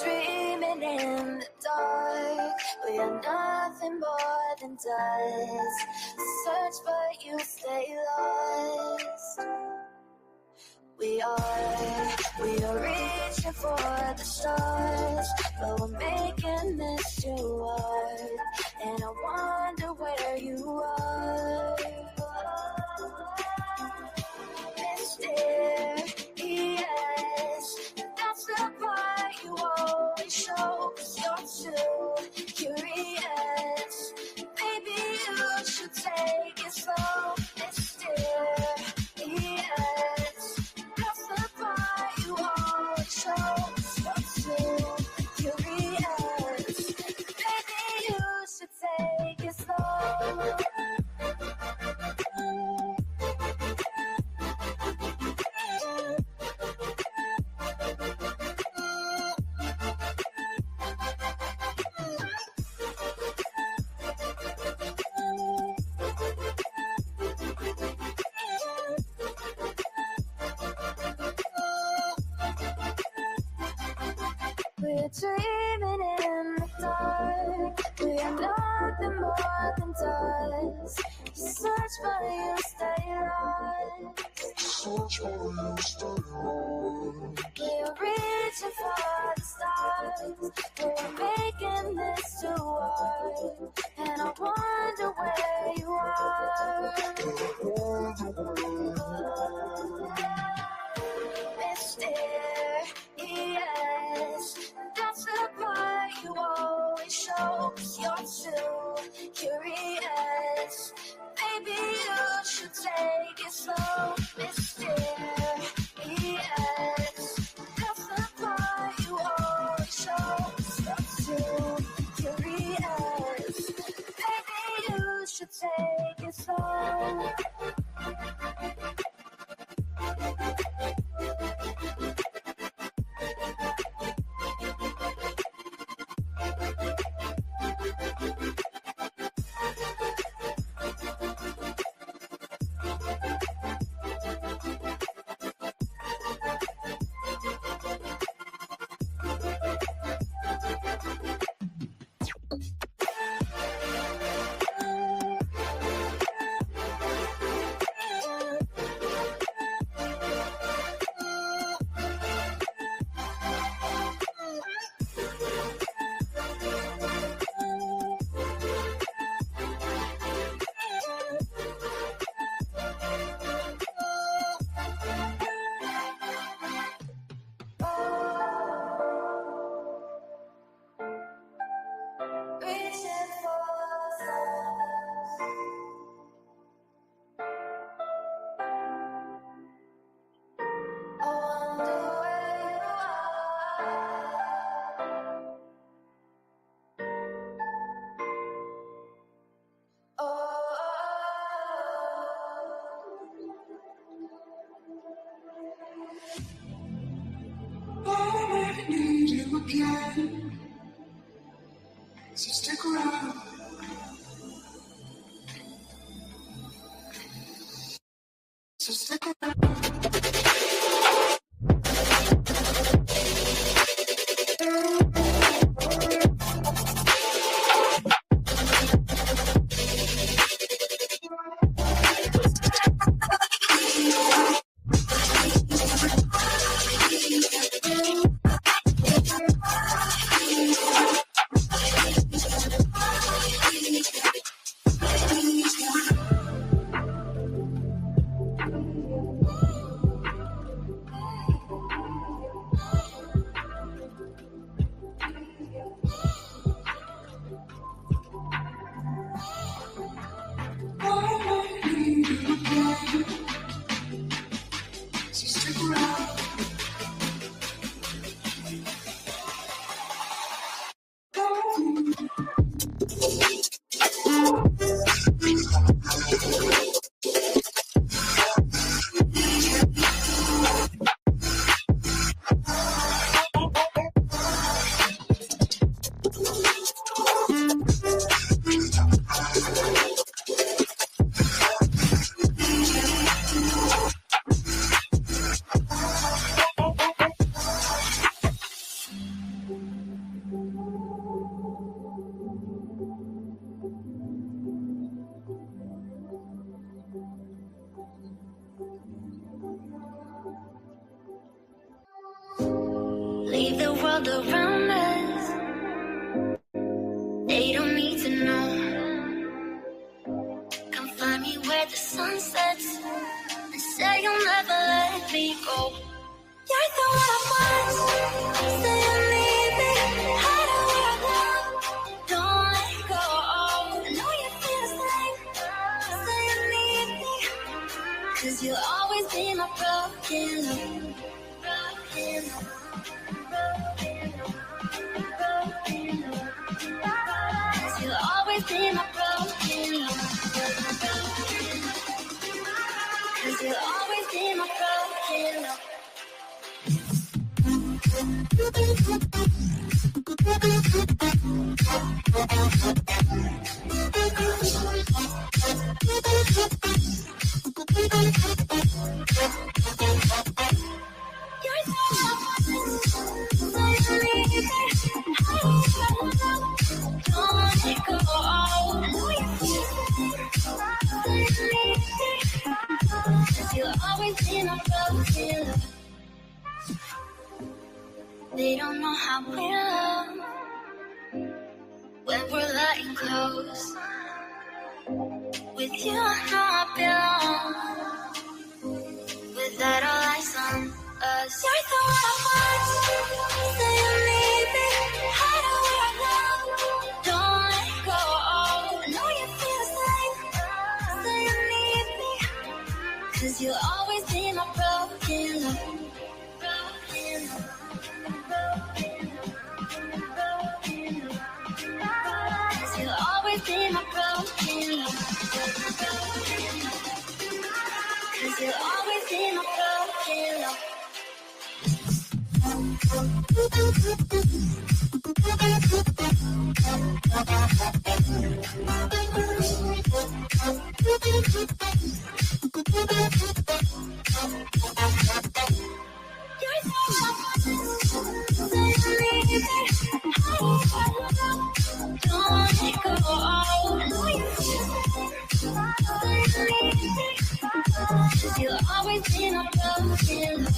Dreaming in the dark, we are nothing more than dust. Search but you stay lost. We are reaching for the stars, but we're making this too hard. And I wonder where you are. Mysterious, that's the part you always show. 'Cause you're too curious. Maybe you should take it slow. Mysterious, that's the part you always show. 'Cause you're too curious. Maybe you should take it slow. We're dreaming in the dark. We are nothing more than dust. Search but you stay lost. Search but you stay lost. We're reaching for the stars. We're making this too hard. And I wonder where you are. Mysterious, that's the part you always show. 'Cause you're too curious. Maybe you should take it slow. Mysterious, that's the part you always show. 'Cause you're too curious. Maybe you should take it slow. Reaching for the stars. I wonder where you are. Oh. I need you again, so stick around. So stick around. world around us. They don't need to know. Come find me where the sun sets and say you'll never let me go. You're the one I want. Say you need me. Hide where I want. Don't let go. I know you feel the same. Say you need me. 'Cause you'll always be my broken love. Broken love. Broken love. Broken love. 'Cause you'll always be my broken love. Broken love. 'Cause you'll always be my broken love. They don't know how we love when we're letting close. With you, I know I belong. Without all eyes on us, you're the one I want. Say you need me. Hide where I want. Don't let go. I know you feel the same. Say you need me. 'Cause you'll always be my broken love. Broken love. Cause you'll always be my broken love. Cause you'll always be my broken love. You'll always be my broken love.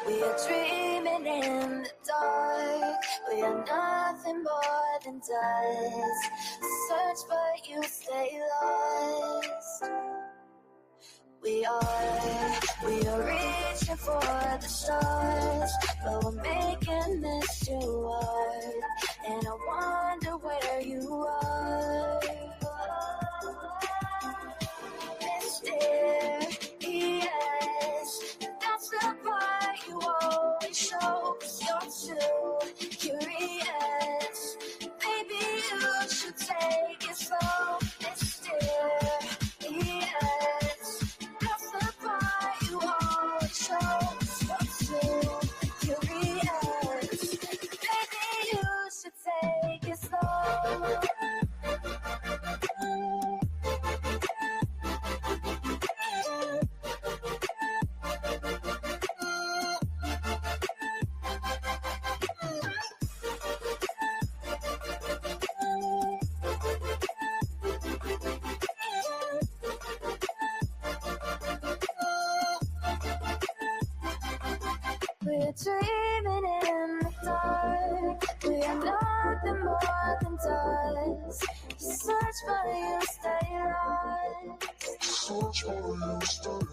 We are dreaming in the dark. We are nothing more than dust. Search but you stay lost. We are reaching for the stars, but we're making this too hard. And I wonder where you are. Mysterious, that's the part you always show. 'Cause you're too curious. Maybe you should take it slow. Mysterious, that's the part you always show. 'Cause you're too curious. Maybe you should take it slow. We're dreaming in the dark. We are nothing more than dust. You search but you stay lost. Search for you, stay lost.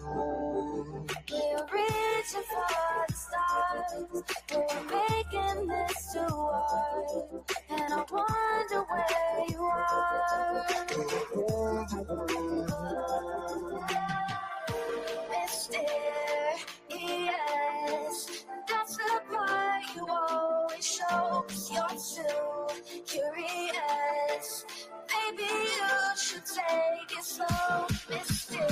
We're reaching for the stars. We're making this too hard. And I wonder where you are. Mysterious, that's the part you always show. 'Cause you're too curious. Maybe you should take it slow. Mysterious,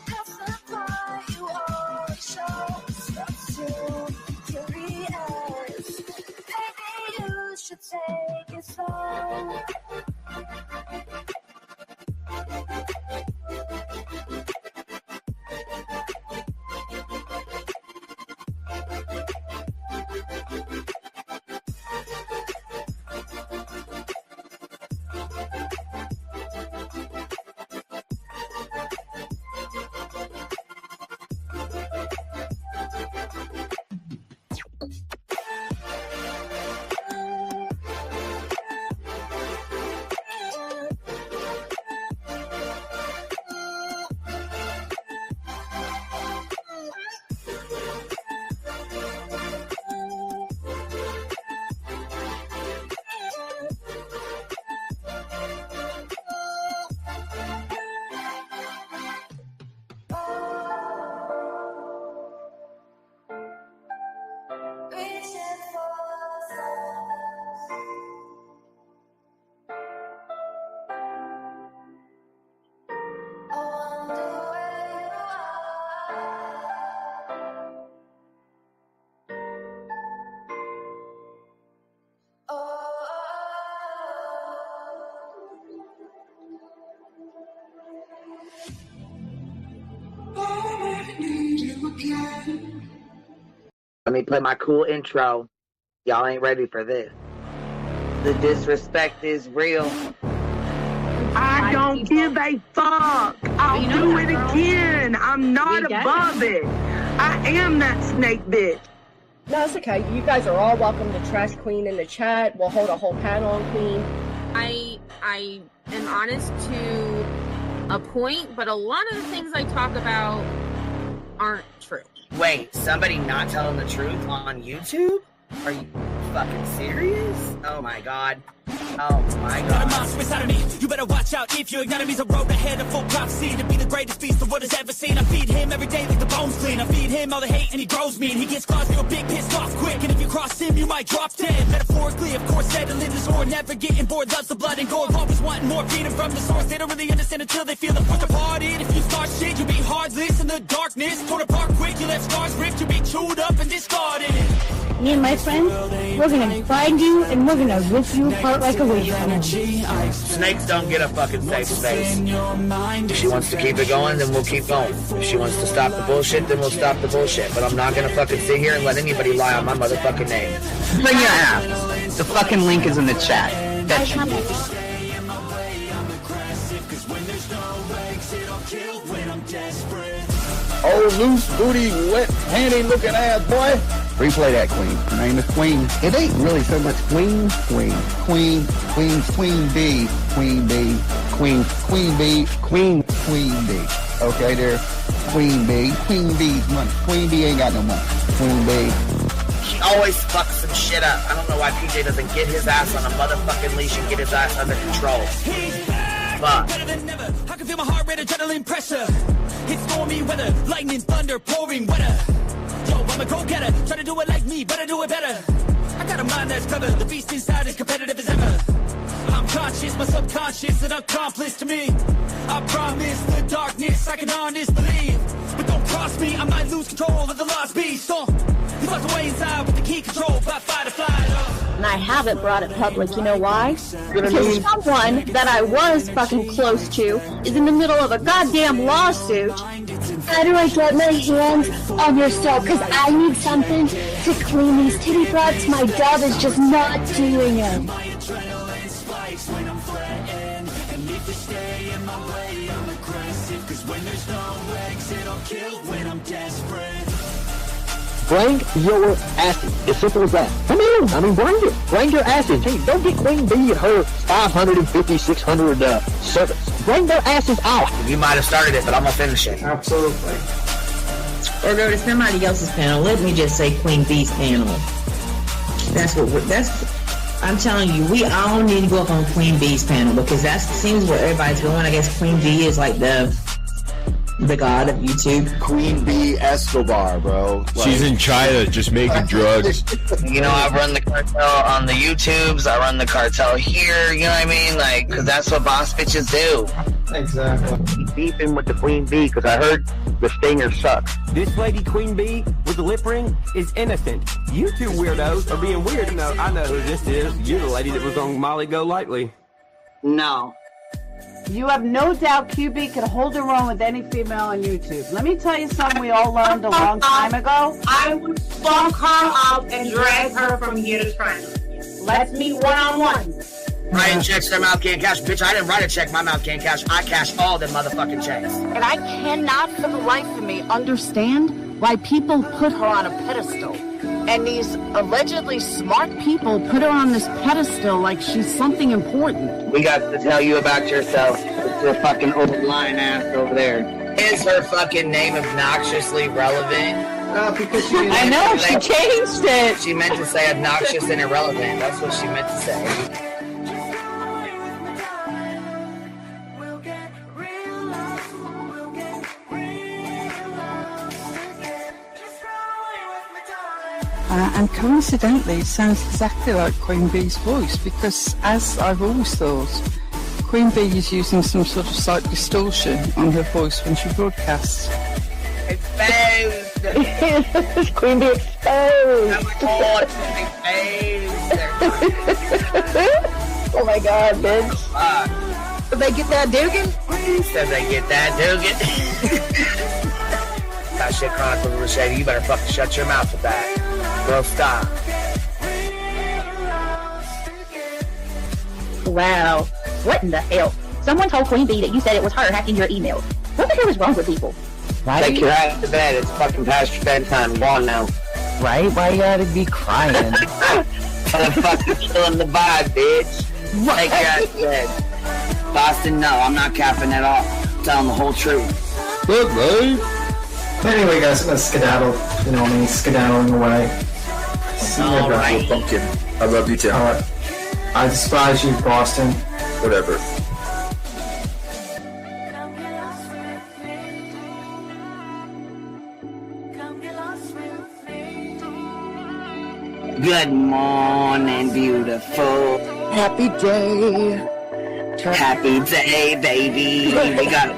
that's the part you always show. 'Cause you're too Let me play my cool intro. Y'all ain't ready for this. The disrespect is real. I don't give a fuck. I'll do it again. I'm not above it. I am that snake bitch. No, it's okay. You guys are all welcome to trash Queen in the chat. We'll hold a whole panel on Queen. I am honest to a point, but a lot of the things I talk about aren't true. Wait, somebody not telling the truth on YouTube? Are you fucking serious? Oh my god. Oh my god. Got a monster inside of me. You better watch out if your enemy's a road ahead of full prophecy to be the greatest beast the world has ever seen. I feed him every day like the bones clean. I feed him all the hate and he grows mean. He gets claws real big, pissed off quick. And if you cross him, you might drop dead. Metaphorically, of course, settling the sword. Never getting bored, loves the blood and gore. Always wanting more freedom from the source. They don't really understand until they feel the force departed. If you start shit, you'll be heartless in the darkness. Torn apart quick, you left scars ripped. You'll be chewed up and discarded. Me and my friends, we're gonna find you and we're gonna rip you apart like a witch. Snakes don't get a fucking safe space. If she wants to keep it going, then we'll keep going. If she wants to stop the bullshit, then we'll stop the bullshit. But I'm not gonna fucking sit here and let anybody lie on my motherfucking name. Bring your app. The fucking link is in the chat. That should be. Oh, loose booty, wet panty looking ass boy. Replay that, Queen. Her name is Queen. It ain't really so much Queen. Queen B. Queen B. Queen B. Okay, there. Queen B. Queen B's money. Queen B ain't got no money. Queen B. She always fucks some shit up. I don't know why PJ doesn't get his ass on a motherfucking leash and get his ass under control. Fuck. Better than never. I can feel my heart rate, adrenaline pressure. It's stormy weather, lightning, thunder, pouring weather. Yo, I'm a go-getter, try to do it like me, but I do it better. I got a mind that's clever, the beast inside is competitive as ever. I'm conscious, my subconscious, an accomplice to me. I promise the darkness, I can honest believe. But don't cross me, I might lose control of the lost beast. So, he's locked away inside with the key control, by fight or flight. And I haven't brought it public, you know why? Because someone that I was fucking close to is in the middle of a goddamn lawsuit. How do I get my hands on your stuff? Because I need something to clean these titty broads. My dove is just not doing it. Bring your asses. As simple as that. Come on. I mean, bring it. Bring your asses. Hey, don't get Queen B and her 550, 600 servants. Bring their asses out. You might have started it, but I'm gonna finish it. Absolutely. Or go to somebody else's panel. Let me just say Queen B's panel. I'm telling you, we all need to go up on Queen B's panel because that seems where everybody's going. I guess Queen B is like the god of YouTube. Queen B Escobar, bro. She's in China just making drugs. You know, I run the cartel on the YouTubes. I run the cartel here. You know what I mean? Like, because that's what boss bitches do. Exactly. Beefing with the Queen B because I heard the stinger sucks. This lady Queen B with the lip ring is innocent. You two weirdos are being weird. No, I know who this is. You're the lady that was on Molly Go Lightly. No. You have no doubt QB can hold her own with any female on YouTube. Let me tell you something we all learned a long time ago. I would fuck her up and drag her from here to China. Let's meet one-on-one. Writing checks their mouth can't cash. Bitch, I didn't write a check my mouth can't cash. I cash all them motherfucking checks. And I cannot for the life of me understand why people put her on a pedestal. And these allegedly smart people put her on this pedestal like she's something important. We got to tell you about yourself. Your fucking old lying ass over there. Is her fucking name obnoxiously relevant? Because I know, she changed it. She meant to say obnoxious and irrelevant. That's what she meant to say. And coincidentally, it sounds exactly like Queen Bee's voice because, as I've always thought, Queen Bee is using some sort of slight distortion on her voice when she broadcasts. Exposed! Queen Bee exposed! Oh my god, bitch. Did they get that Dugan? Said they get that Dugan. That shit chronicles with Shady. You better fucking shut your mouth with that. Girl, stop. Wow. What in the hell? Someone told Queen Bee that you said it was her hacking your emails. What the hell is wrong with people? Right? Take your ass to bed. It's fucking past your bedtime. Go on now. Right? Why you gotta be crying? Motherfucker killing the vibe, bitch. Take your ass to bed. Boston, no, I'm not capping at all. I'm telling the whole truth. Good, right? Anyway, guys, I'm gonna skedaddle. You know me, skedaddling away. See you guys. Right. Pumpkin. I love you too. Alright. I despise you, Boston. Whatever. Good morning, beautiful. Happy day. Happy day, baby. We got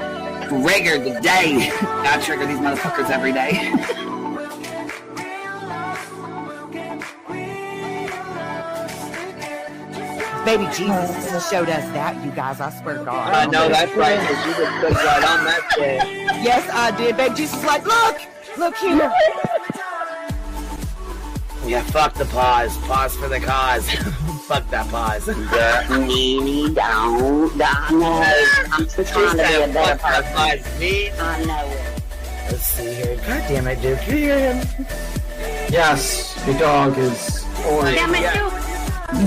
trigger today. I trigger these motherfuckers every day. Baby Jesus showed us that, you guys. I swear to God. I know that's right, because you just clicked right on that shit. Yes, I did. Baby Jesus was like, look here. Yeah, fuck the pause. Pause for the cause. Fuck that pause. I'm just trying to be a better person. I know it. Let's see here. God damn it, Duke. You hear him? Yes, the dog is. Damn it, Duke.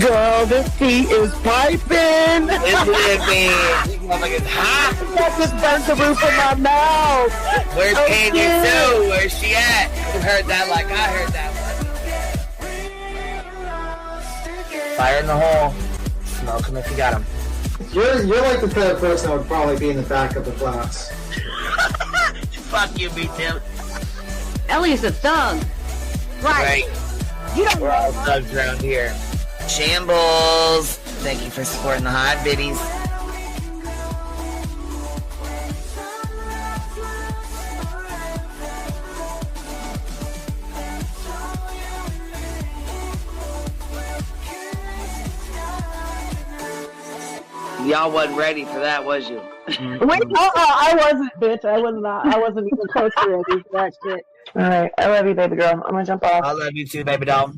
Girl, this tea is piping. It's living. This motherfucker's hot. That just burnt the roof of my mouth. Where's Candy Sue? Where's she at? You heard that like I heard that one. Fire in the hole. Smoke him if you got him. You're like the type of person that would probably be in the back of the class. Fuck you, me too. Ellie's a thug. Right. You don't We're all thugs around here. Shambles. Thank you for supporting the hot biddies. Y'all wasn't ready for that, was you? Wait, I wasn't, bitch. I was not. I wasn't even close to ready for that shit. Alright, I love you, baby girl. I'm gonna jump off. I love you too, baby doll.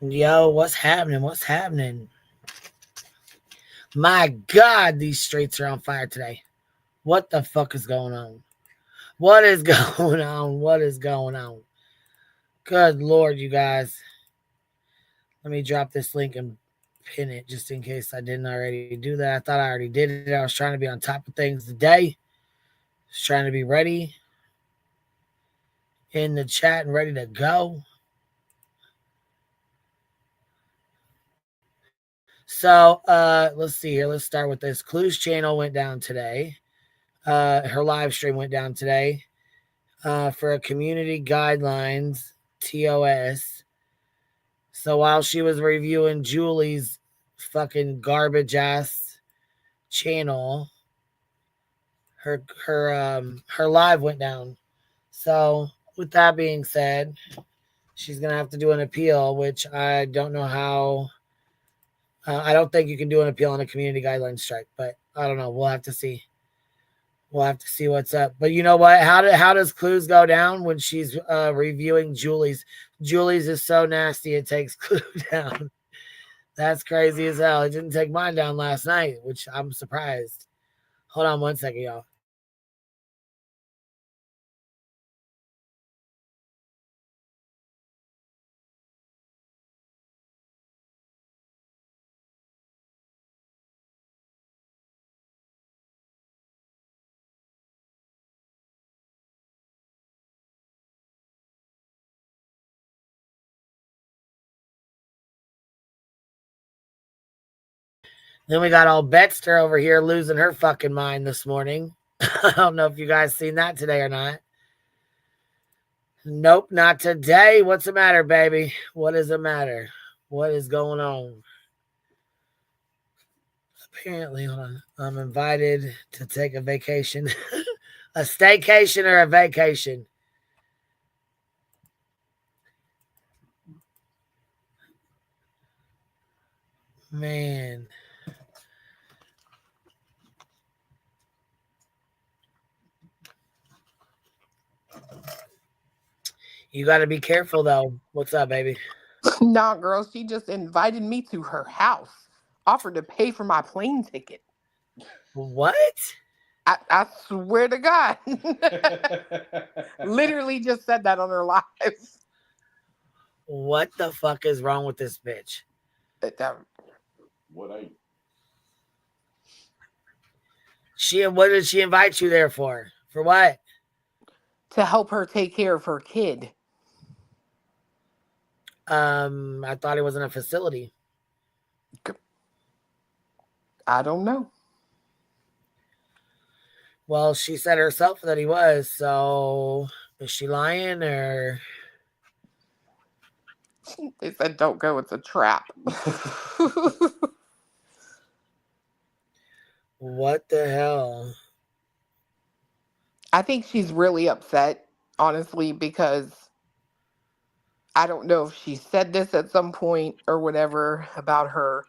Yo, what's happening? What's happening? My God, these streets are on fire today. What the fuck is going on? What is going on? What is going on? Good Lord, you guys. Let me drop this link and pin it just in case I didn't already do that. I thought I already did it. I was trying to be on top of things today. Just trying to be ready in the chat and ready to go. So let's see here. Let's start with this. Clue's channel went down today. Her live stream went down today for a community guidelines TOS. So while she was reviewing Julie's fucking garbage ass channel, her live went down. So with that being said, she's gonna have to do an appeal, which I don't know how. I don't think you can do an appeal on a community guidelines strike, but I don't know. We'll have to see. We'll have to see what's up. But you know what? How does Clues go down when she's reviewing Julie's? Julie's is so nasty it takes Clue down. That's crazy as hell. It didn't take mine down last night, which I'm surprised. Hold on one second, y'all. Then we got old Betster over here losing her fucking mind this morning. I don't know if you guys seen that today or not. Nope, not today. What's the matter, baby? What is the matter? What is going on? Apparently, hold on. I'm invited to take a vacation. A staycation or a vacation? Man. You got to be careful, though. What's up, baby? Nah, girl, she just invited me to her house, offered to pay for my plane ticket. What? I swear to God. Literally just said that on her live. What the fuck is wrong with this bitch? What ain't? What did she invite you there for? For what? To help her take care of her kid. I thought it was in a facility. I don't know. Well, she said herself that he was, so is she lying or? They said don't go, it's a trap. What the hell? I think she's really upset, honestly, because I don't know if she said this at some point or whatever about her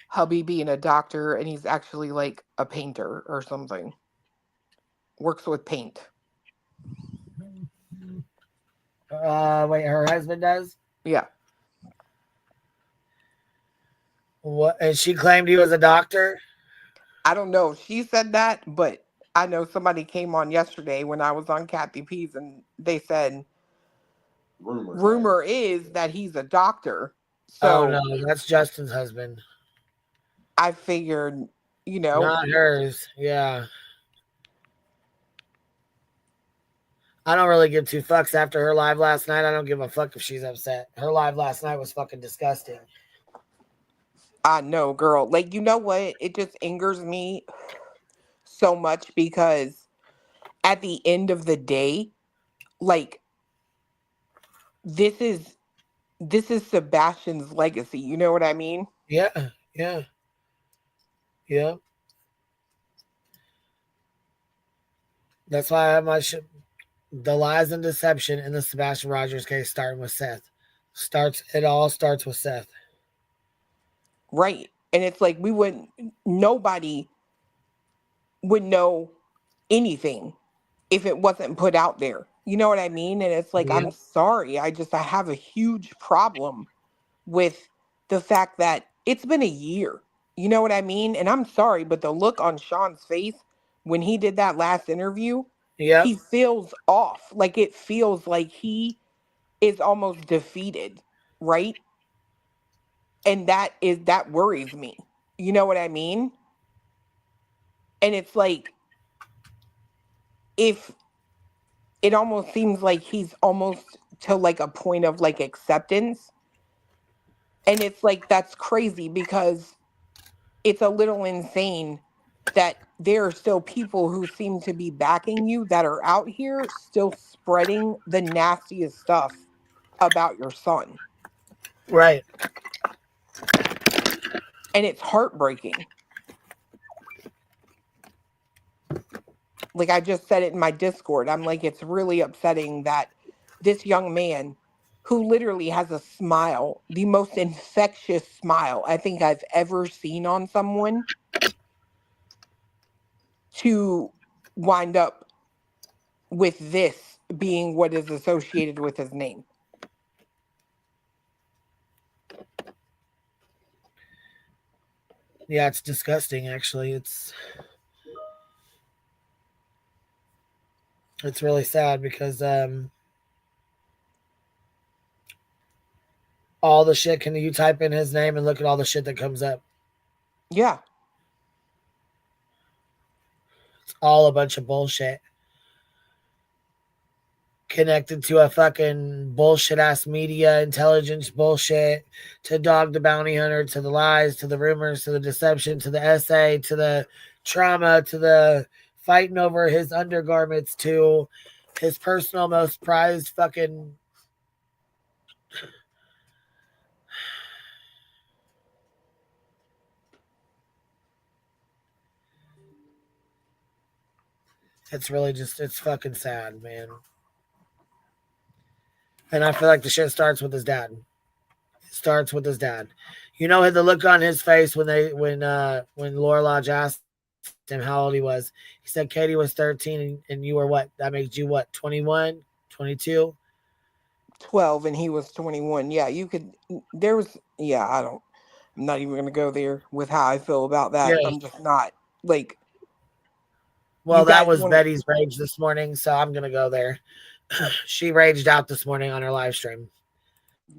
hubby being a doctor and he's actually like a painter or something. Works with paint. Wait, her husband does? Yeah. What? And she claimed he was a doctor? I don't know if she said that, but I know somebody came on yesterday when I was on Kathy P's and they said rumor is that he's a doctor. So no, that's Justin's husband. I figured, Not hers. Yeah. I don't really give two fucks after her live last night. I don't give a fuck if she's upset. Her live last night was fucking disgusting. I know, girl. Like, you know what? It just angers me so much because at the end of the day, like, this is Sebastian's legacy. You know what I mean? Yeah. That's why I have my the lies and deception in the Sebastian Rogers case starting with Seth. It all starts with Seth. Right. And it's like nobody would know anything if it wasn't put out there. You know what I mean? And it's like, I'm sorry. I have a huge problem with the fact that it's been a year. You know what I mean? And I'm sorry, but the look on Sean's face when he did that last interview, he feels off. Like it feels like he is almost defeated, right? And that worries me. You know what I mean? And it's like, if it almost seems like he's almost to like a point of like acceptance. And it's like, that's crazy because it's a little insane that there are still people who seem to be backing you that are out here still spreading the nastiest stuff about your son. Right. And it's heartbreaking. Like I just said it in my Discord. I'm like, it's really upsetting that this young man who literally has a smile, the most infectious smile I think I've ever seen on someone, to wind up with this being what is associated with his name. Yeah, it's disgusting, actually. It's really sad because all the shit, can you type in his name and look at all the shit that comes up? Yeah. It's all a bunch of bullshit. Connected to a fucking bullshit ass media intelligence bullshit, to Dog the Bounty Hunter, to the lies, to the rumors, to the deception, to the essay, to the trauma, to the fighting over his undergarments, to his personal most prized fucking it's really just, it's fucking sad, man. And I feel like the shit starts with his dad. It starts with his dad. You know, the look on his face when Laura Lodge asked him how old he was. He said Katie was 13 and you were what? That makes you what? 21, 22? 12 and he was 21. Yeah, you could. There was. Yeah, I'm not even gonna go there with how I feel about that. Yeah. I'm just not like. Well, that was wanna... Betty's rage this morning, so I'm gonna go there. She raged out this morning on her live stream.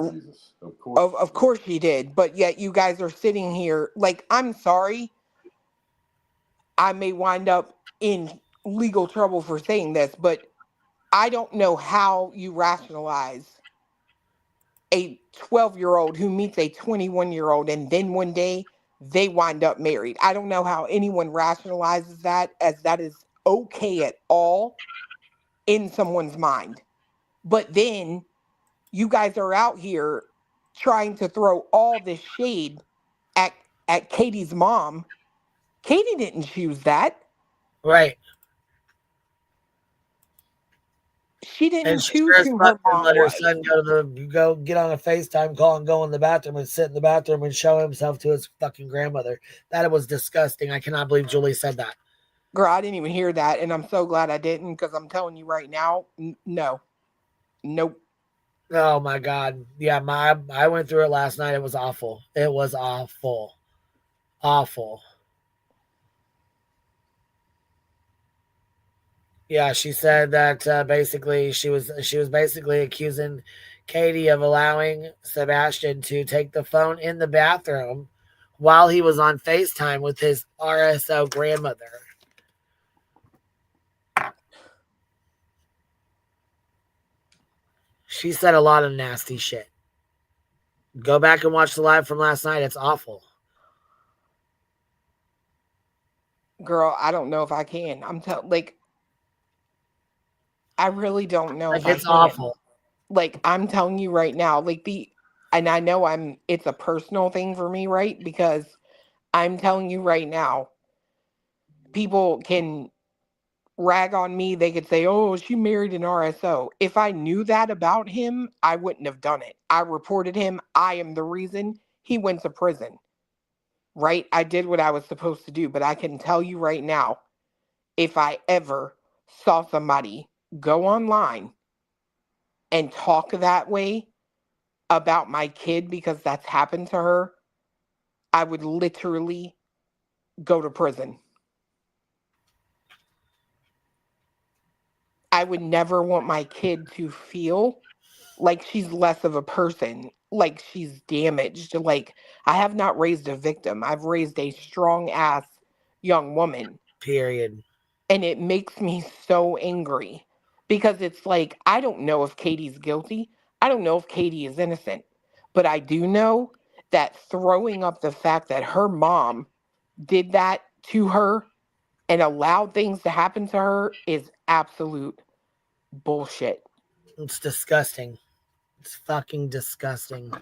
Of course she did, but yet you guys are sitting here like, I'm sorry. I may wind up in legal trouble for saying this, but I don't know how you rationalize a 12-year-old who meets a 21-year-old and then one day they wind up married. I don't know how anyone rationalizes that as that is okay at all in someone's mind. But then you guys are out here trying to throw all this shade at Katie's mom. Katie didn't choose that. Right. She didn't And she choose sure as who fuck her didn't mom let her was. son go get on a FaceTime call and go in the bathroom and sit in the bathroom and show himself to his fucking grandmother. That was disgusting. I cannot believe Julie said that. Girl, I didn't even hear that, and I'm so glad I didn't, because I'm telling you right now, no. Nope. Oh my God. Yeah, I went through it last night. It was awful. It was awful. Awful. Yeah, she said that basically she was basically accusing Katie of allowing Sebastian to take the phone in the bathroom while he was on FaceTime with his RSO grandmother. She said a lot of nasty shit. Go back and watch the live from last night. It's awful. Girl, I don't know if I can. I really don't know if I It's can. awful. Like, I'm telling you right now, and I know it's a personal thing for me, right? Because I'm telling you right now, people can rag on me. They could say, oh, she married an RSO. If I knew that about him, I wouldn't have done it. I reported him. I am the reason he went to prison, right? I did what I was supposed to do. But I can tell you right now, if I ever saw somebody go online and talk that way about my kid because that's happened to her, I would literally go to prison. I would never want my kid to feel like she's less of a person, like she's damaged. Like, I have not raised a victim. I've raised a strong ass young woman. Period. And it makes me so angry because it's like, I don't know if Katie's guilty. I don't know if Katie is innocent. But I do know that throwing up the fact that her mom did that to her and allowed things to happen to her is absolute bullshit. It's disgusting. It's fucking disgusting.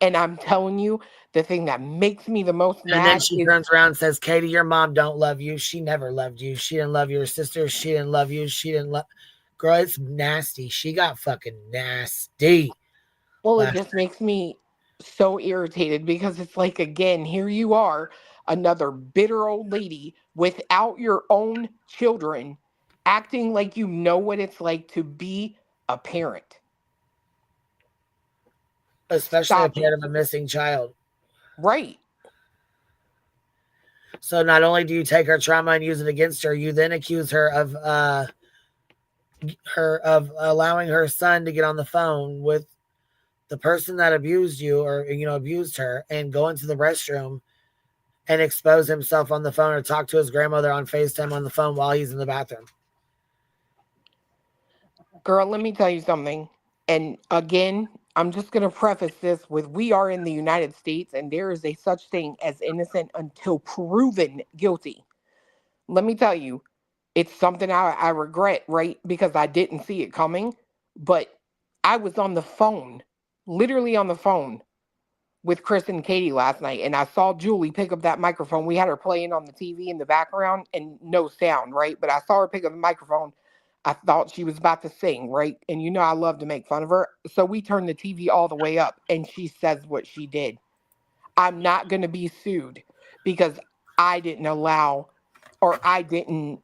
And I'm telling you, the thing that makes me the most mad And then she is, turns around and says, Katie, your mom don't love you. She never loved you. She didn't love your sister. She didn't love you. She didn't love... Girl, it's nasty. She got fucking nasty. well, it just makes me so irritated because it's like, again, here you are, another bitter old lady without your own children, acting like you know what it's like to be a parent. Especially a parent of a missing child. Right. So not only do you take her trauma and use it against her, you then accuse her of allowing her son to get on the phone with the person that abused you or abused her and go into the restroom and expose himself on the phone or talk to his grandmother on FaceTime on the phone while he's in the bathroom. Girl, let me tell you something. And again, I'm just going to preface this with, we are in the United States and there is a such thing as innocent until proven guilty. Let me tell you, it's something I regret, right? Because I didn't see it coming. But I was on the phone, literally on the phone with Chris and Katie last night. And I saw Julie pick up that microphone. We had her playing on the TV in the background and no sound, right? But I saw her pick up the microphone. I thought she was about to sing, right? And you know I love to make fun of her. So we turned the TV all the way up and she says what she did. I'm not going to be sued because I didn't allow, or I didn't,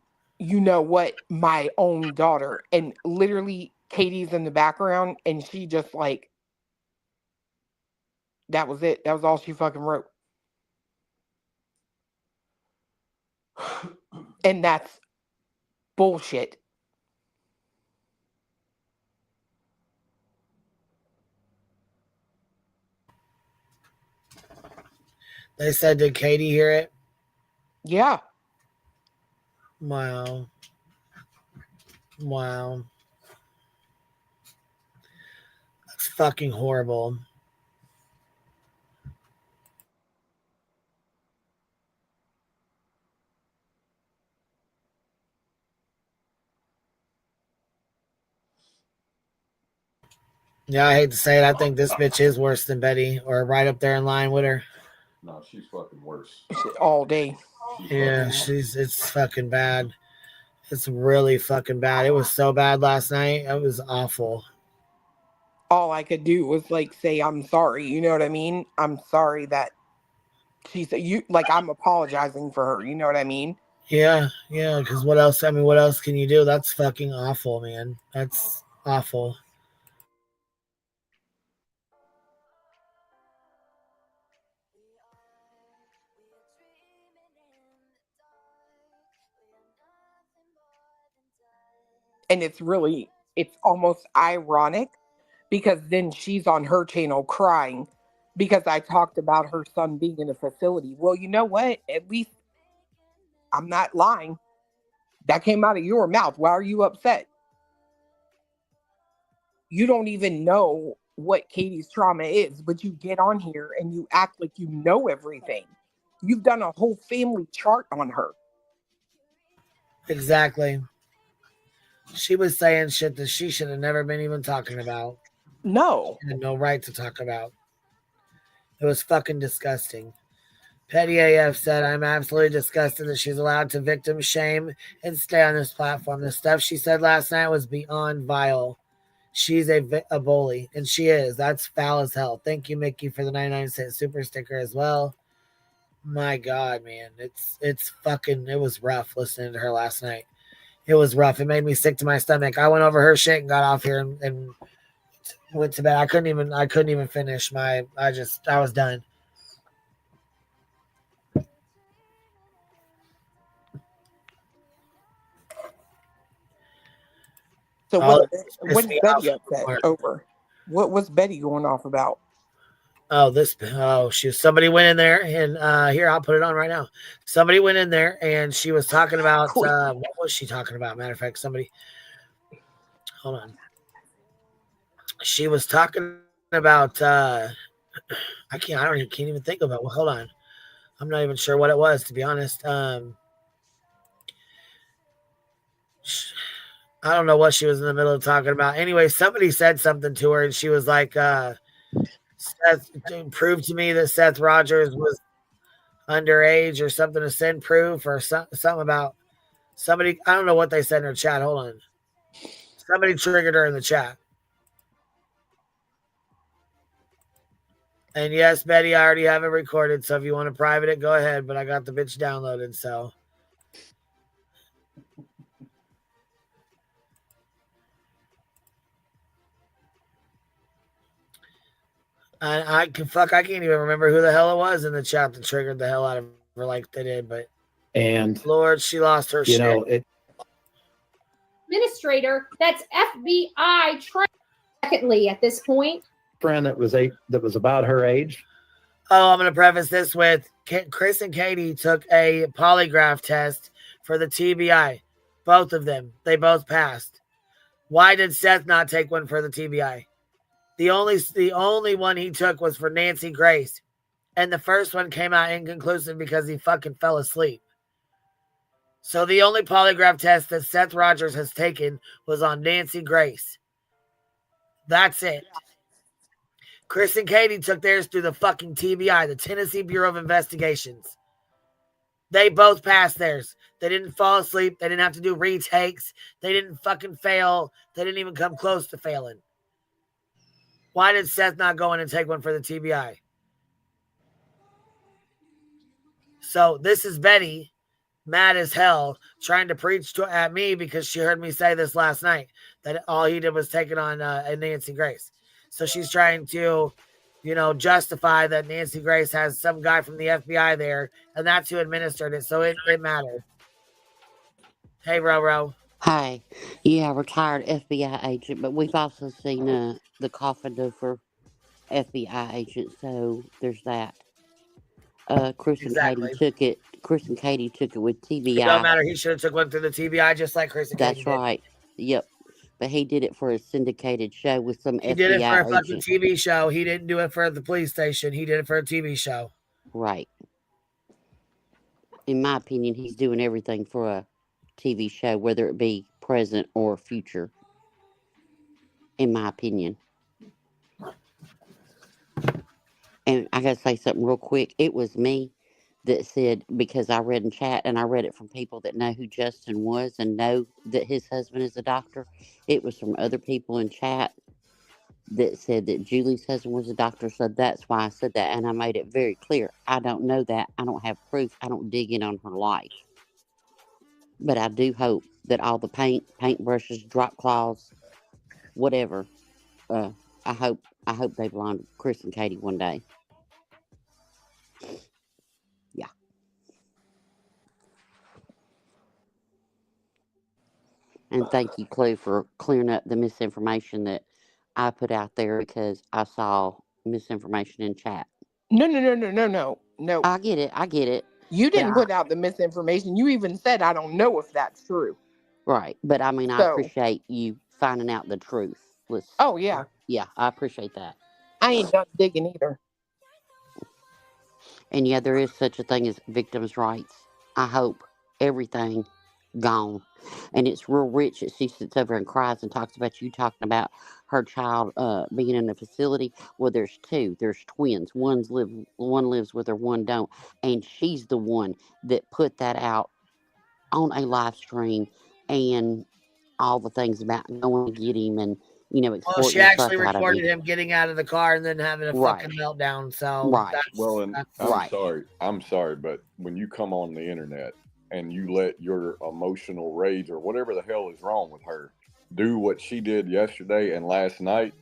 my own daughter. And literally Katie's in the background, and she just like, that was it. That was all she fucking wrote. And that's bullshit. They said, did Katie hear it? Yeah. Wow. Wow. That's fucking horrible. Yeah, I hate to say it. I think this bitch is worse than Betty, or right up there in line with her. No, she's fucking worse. All day. Yeah, it's fucking bad. It's really fucking bad. It was so bad last night. It was awful. All I could do was like say, I'm sorry. You know what I mean? I'm sorry that she said, you like, I'm apologizing for her. You know what I mean? Yeah, because what else? I mean, what else can you do? That's fucking awful, man. That's awful. And it's almost ironic because then she's on her channel crying because I talked about her son being in a facility. Well, you know what? At least I'm not lying. That came out of your mouth. Why are you upset? You don't even know what Katie's trauma is, but you get on here and you act like you know everything. You've done a whole family chart on her. Exactly. She was saying shit that she should have never been even talking about. No. She had no right to talk about. It was fucking disgusting. Petty AF said, I'm absolutely disgusted that she's allowed to victim shame and stay on this platform. The stuff she said last night was beyond vile. She's a bully, and she is. That's foul as hell. Thank you, Mickey, for the 99-cent super sticker as well. My God, man. It's fucking, it was rough listening to her last night. It was rough. It made me sick to my stomach. I went over her shit and got off here and went to bed. I couldn't even finish I was done. So what is Betty upset over? What was Betty going off about? Somebody went in there and here, I'll put it on right now. Somebody went in there and she was talking about what was she talking about? Matter of fact, hold on. She was talking about I can't even think of it. Well, hold on. I'm not even sure what it was, to be honest. I don't know what she was in the middle of talking about. Anyway, somebody said something to her and she was like, Seth, prove to me that Seth Rogers was underage or something, to send proof or something about somebody. I don't know what they said in her chat. Hold on. Somebody triggered her in the chat. And yes, Betty, I already have it recorded. So if you want to private it, go ahead. But I got the bitch downloaded. So. I can't even remember who the hell it was in the chat that triggered the hell out of her like they did. But Lord, she lost her shit. Administrator, that's FBI. Secondly, at this point, friend that was about her age. Oh, I'm going to preface this with Chris and Katie took a polygraph test for the TBI. Both of them. They both passed. Why did Seth not take one for the TBI? The only one he took was for Nancy Grace. And the first one came out inconclusive because he fucking fell asleep. So the only polygraph test that Seth Rogers has taken was on Nancy Grace. That's it. Chris and Katie took theirs through the fucking TBI, the Tennessee Bureau of Investigations. They both passed theirs. They didn't fall asleep. They didn't have to do retakes. They didn't fucking fail. They didn't even come close to failing. Why did Seth not go in and take one for the TBI? So this is Betty mad as hell, trying to preach at me because she heard me say this last night, that all he did was taking on Nancy Grace. So she's trying to, justify that Nancy Grace has some guy from the FBI there, and that's who administered it. So it mattered. Hey, Roro. Hi. Yeah, retired FBI agent, but we've also seen the coffin for FBI agent, so there's that. Chris Exactly. and Katie took it with TBI. It don't matter. He should have took one through the TBI just like Chris and Katie That's right. Yep. But he did it for a syndicated show with some FBI agent. He did it for a fucking TV show. He didn't do it for the police station. He did it for a TV show. Right. In my opinion, he's doing everything for a TV show, whether it be present or future. In my opinion. And I gotta say something real quick. It was me that said, because I read in chat, and I read it from people that know who Justin was and know that his husband is a doctor. It was from other people in chat that said that Julie's husband was a doctor, so that's why I said that. And I made it very clear. I don't know that. I don't have proof. I don't dig in on her life. But I do hope that all the paintbrushes, drop claws, whatever, I hope they belong to Chris and Katie one day. Yeah. And thank you, Clue, for clearing up the misinformation that I put out there, because I saw misinformation in chat. No. I get it. You didn't put out the misinformation. You even said, I don't know if that's true. Right. But I mean, I appreciate you finding out the truth. Oh, yeah. Yeah, I appreciate that. I ain't done digging either. And yeah, there is such a thing as victims' rights. I hope everything gone. And it's real rich that she sits over and cries and talks about you talking about her child being in a facility. Well, there's two. There's twins. One lives with her, one don't. And she's the one that put that out on a live stream and all the things about going to get him and, well, she actually recorded him getting out of the car and then having a fucking meltdown. So I'm sorry, but when you come on the internet and you let your emotional rage or whatever the hell is wrong with her do what she did yesterday and last night,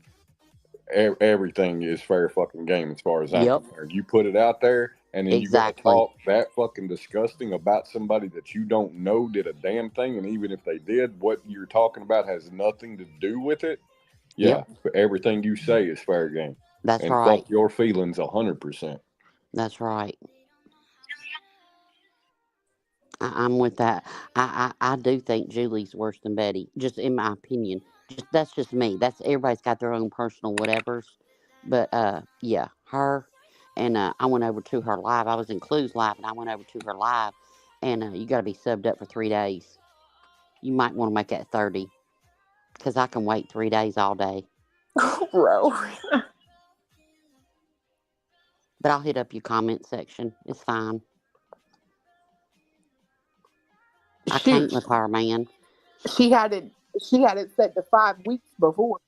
everything is fair fucking game as far as I'm concerned. You put it out there and then you got to talk that fucking disgusting about somebody that you don't know did a damn thing, and even if they did, what you're talking about has nothing to do with it. Yeah, everything you say is fair game. That's and right. Fuck your feelings 100%. That's right. I'm with that. I do think Julie's worse than Betty, just in my opinion. That's just me. That's everybody's got their own personal whatevers. But yeah, her and I went over to her live. I was in Clue's live, and I went over to her live. And you got to be subbed up for 3 days. You might want to make that 30, because I can wait 3 days all day. Bro. But I'll hit up your comment section. It's fine. I can't with her, man. She had it set to 5 weeks before.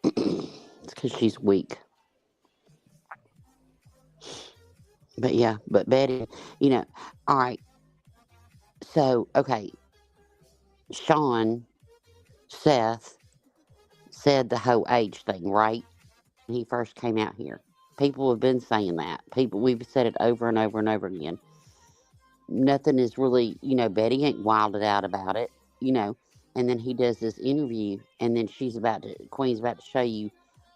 It's because she's weak. But yeah, but Betty, all right. So, okay. Seth said the whole age thing, right? When he first came out here. People have been saying that. We've said it over and over and over again. Nothing is really, Betty ain't wilded out about it, and then he does this interview, and then Queen's about to show you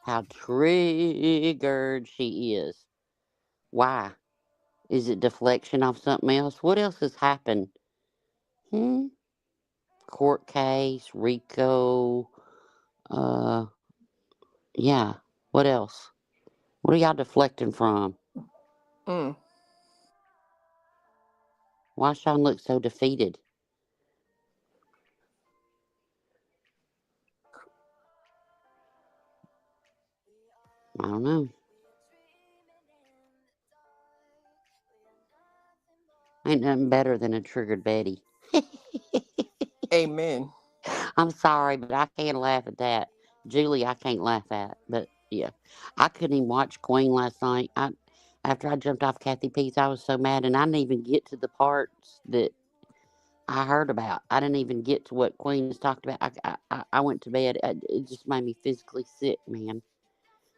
how triggered she is. Why? Is it deflection off something else? What else has happened? Court case, Rico, yeah, what else? What are y'all deflecting from? Why Sean look so defeated? I don't know. Ain't nothing better than a triggered Betty. Amen. I'm sorry, but I can't laugh at that. Julie, I can't laugh at. But yeah, I couldn't even watch Queen last night. I After I jumped off Kathy P's, I was so mad, and I didn't even get to the parts that I heard about. I didn't even get to what Queen has talked about. I went to bed. It just made me physically sick, man.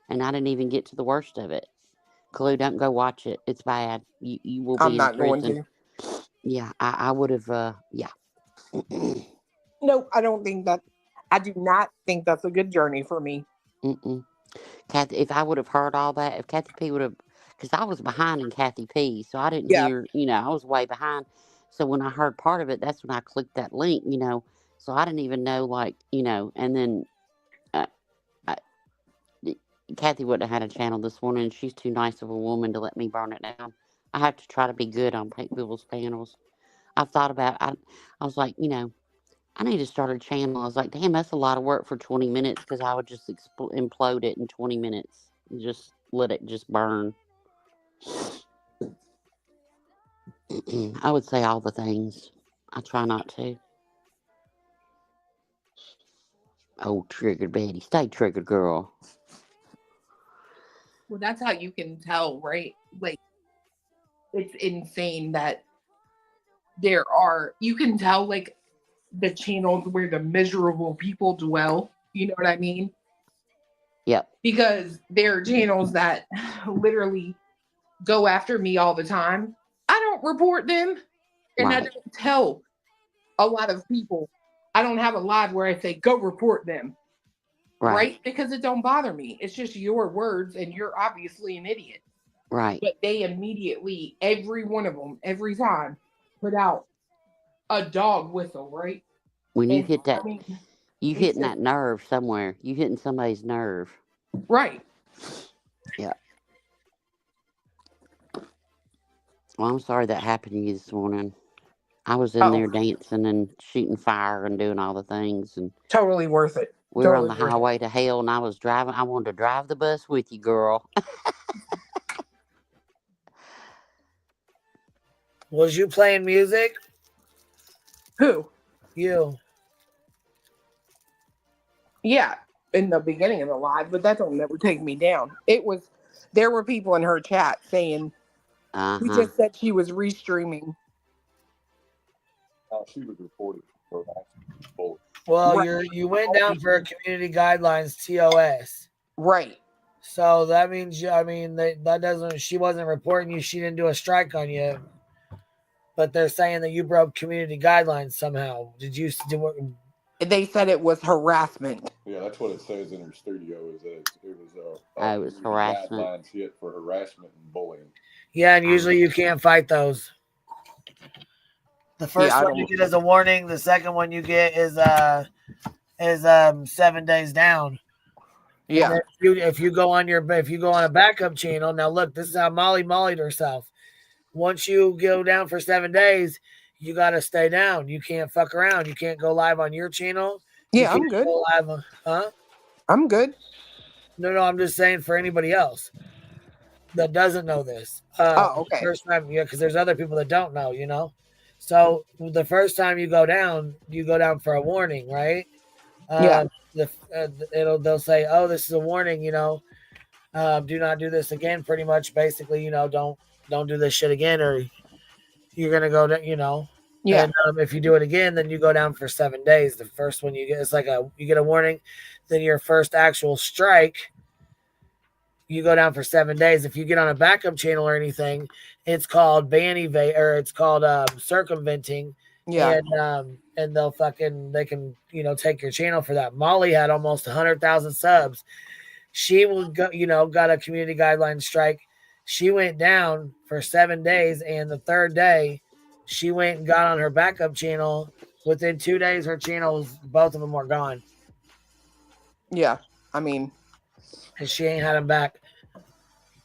And I didn't even get to the worst of it. Clue, don't go watch it. It's bad. You will I'm be in not going prison. to. Yeah, I would have, yeah. Nope, I don't think that. I do not think that's a good journey for me. Kathy, if I would have heard all that, if Kathy P would have, because I was behind in Kathy P, so I didn't Yeah. hear, I was way behind. So when I heard part of it, that's when I clicked that link, so I didn't even know, and then Kathy wouldn't have had a channel this morning, and she's too nice of a woman to let me burn it down. I have to try to be good on people's panels. I've thought about, I was like, I need to start a channel. I was like, damn, that's a lot of work for 20 minutes, because I would just implode it in 20 minutes. Just let it just burn. I would say all the things. I try not to. Oh, triggered Betty. Stay triggered, girl. Well, that's how you can tell, right? Like, it's insane that you can tell, like, the channels where the miserable people dwell. You know what I mean? Yep. Because there are channels that literally go after me all the time. I don't report them. And right. I don't tell a lot of people. I don't have a live where I say, go report them. Right? Because it don't bother me. It's just your words, and you're obviously an idiot. Right. But they immediately, every one of them, every time, put out a dog whistle, right? When you hit that, you hitting that nerve somewhere. You hitting somebody's nerve. Right. Yeah. Well, I'm sorry that happened to you this morning. I was in there dancing and shooting fire and doing all the things. And totally worth it. We were on the highway to hell, and I was driving. I wanted to drive the bus with you, girl. Was you playing music? Who? You. Yeah, in the beginning of the live, but that don't never take me down. There were people in her chat saying, we just said she was restreaming. She was reported for harassment. Well, you went down for a community guidelines TOS. Right. So that means that doesn't. She wasn't reporting you. She didn't do a strike on you. But they're saying that you broke community guidelines somehow. Did you do it? They said it was harassment. Yeah, that's what it says in her studio. Is that it was harassment. Guidelines hit for harassment and bullying. Yeah, and usually you can't fight those. The first one you get is a warning. The second one you get is 7 days down. Yeah. If you go on a backup channel, now look, this is how Molly mollied herself. Once you go down for 7 days, you got to stay down. You can't fuck around. You can't go live on your channel. Yeah, I'm good. Go live on, I'm good. No, I'm just saying for anybody else that doesn't know this. Okay. First time, because there's other people that don't know, So the first time you go down for a warning, right? Yeah. They'll say, "Oh, this is a warning," do not do this again. Pretty much, basically, don't do this shit again, or you're gonna go to, Yeah. And if you do it again, then you go down for 7 days. The first one you get, it's like you get a warning. Then your first actual strike, you go down for 7 days. If you get on a backup channel or anything, it's called ban evade, or it's called circumventing. Yeah. And they can take your channel for that. Molly had almost 100,000 subs. She got a community guideline strike. She went down for 7 days, and the third day, she went and got on her backup channel. Within 2 days, her channels, both of them were gone. Yeah, I mean, and she ain't had them back.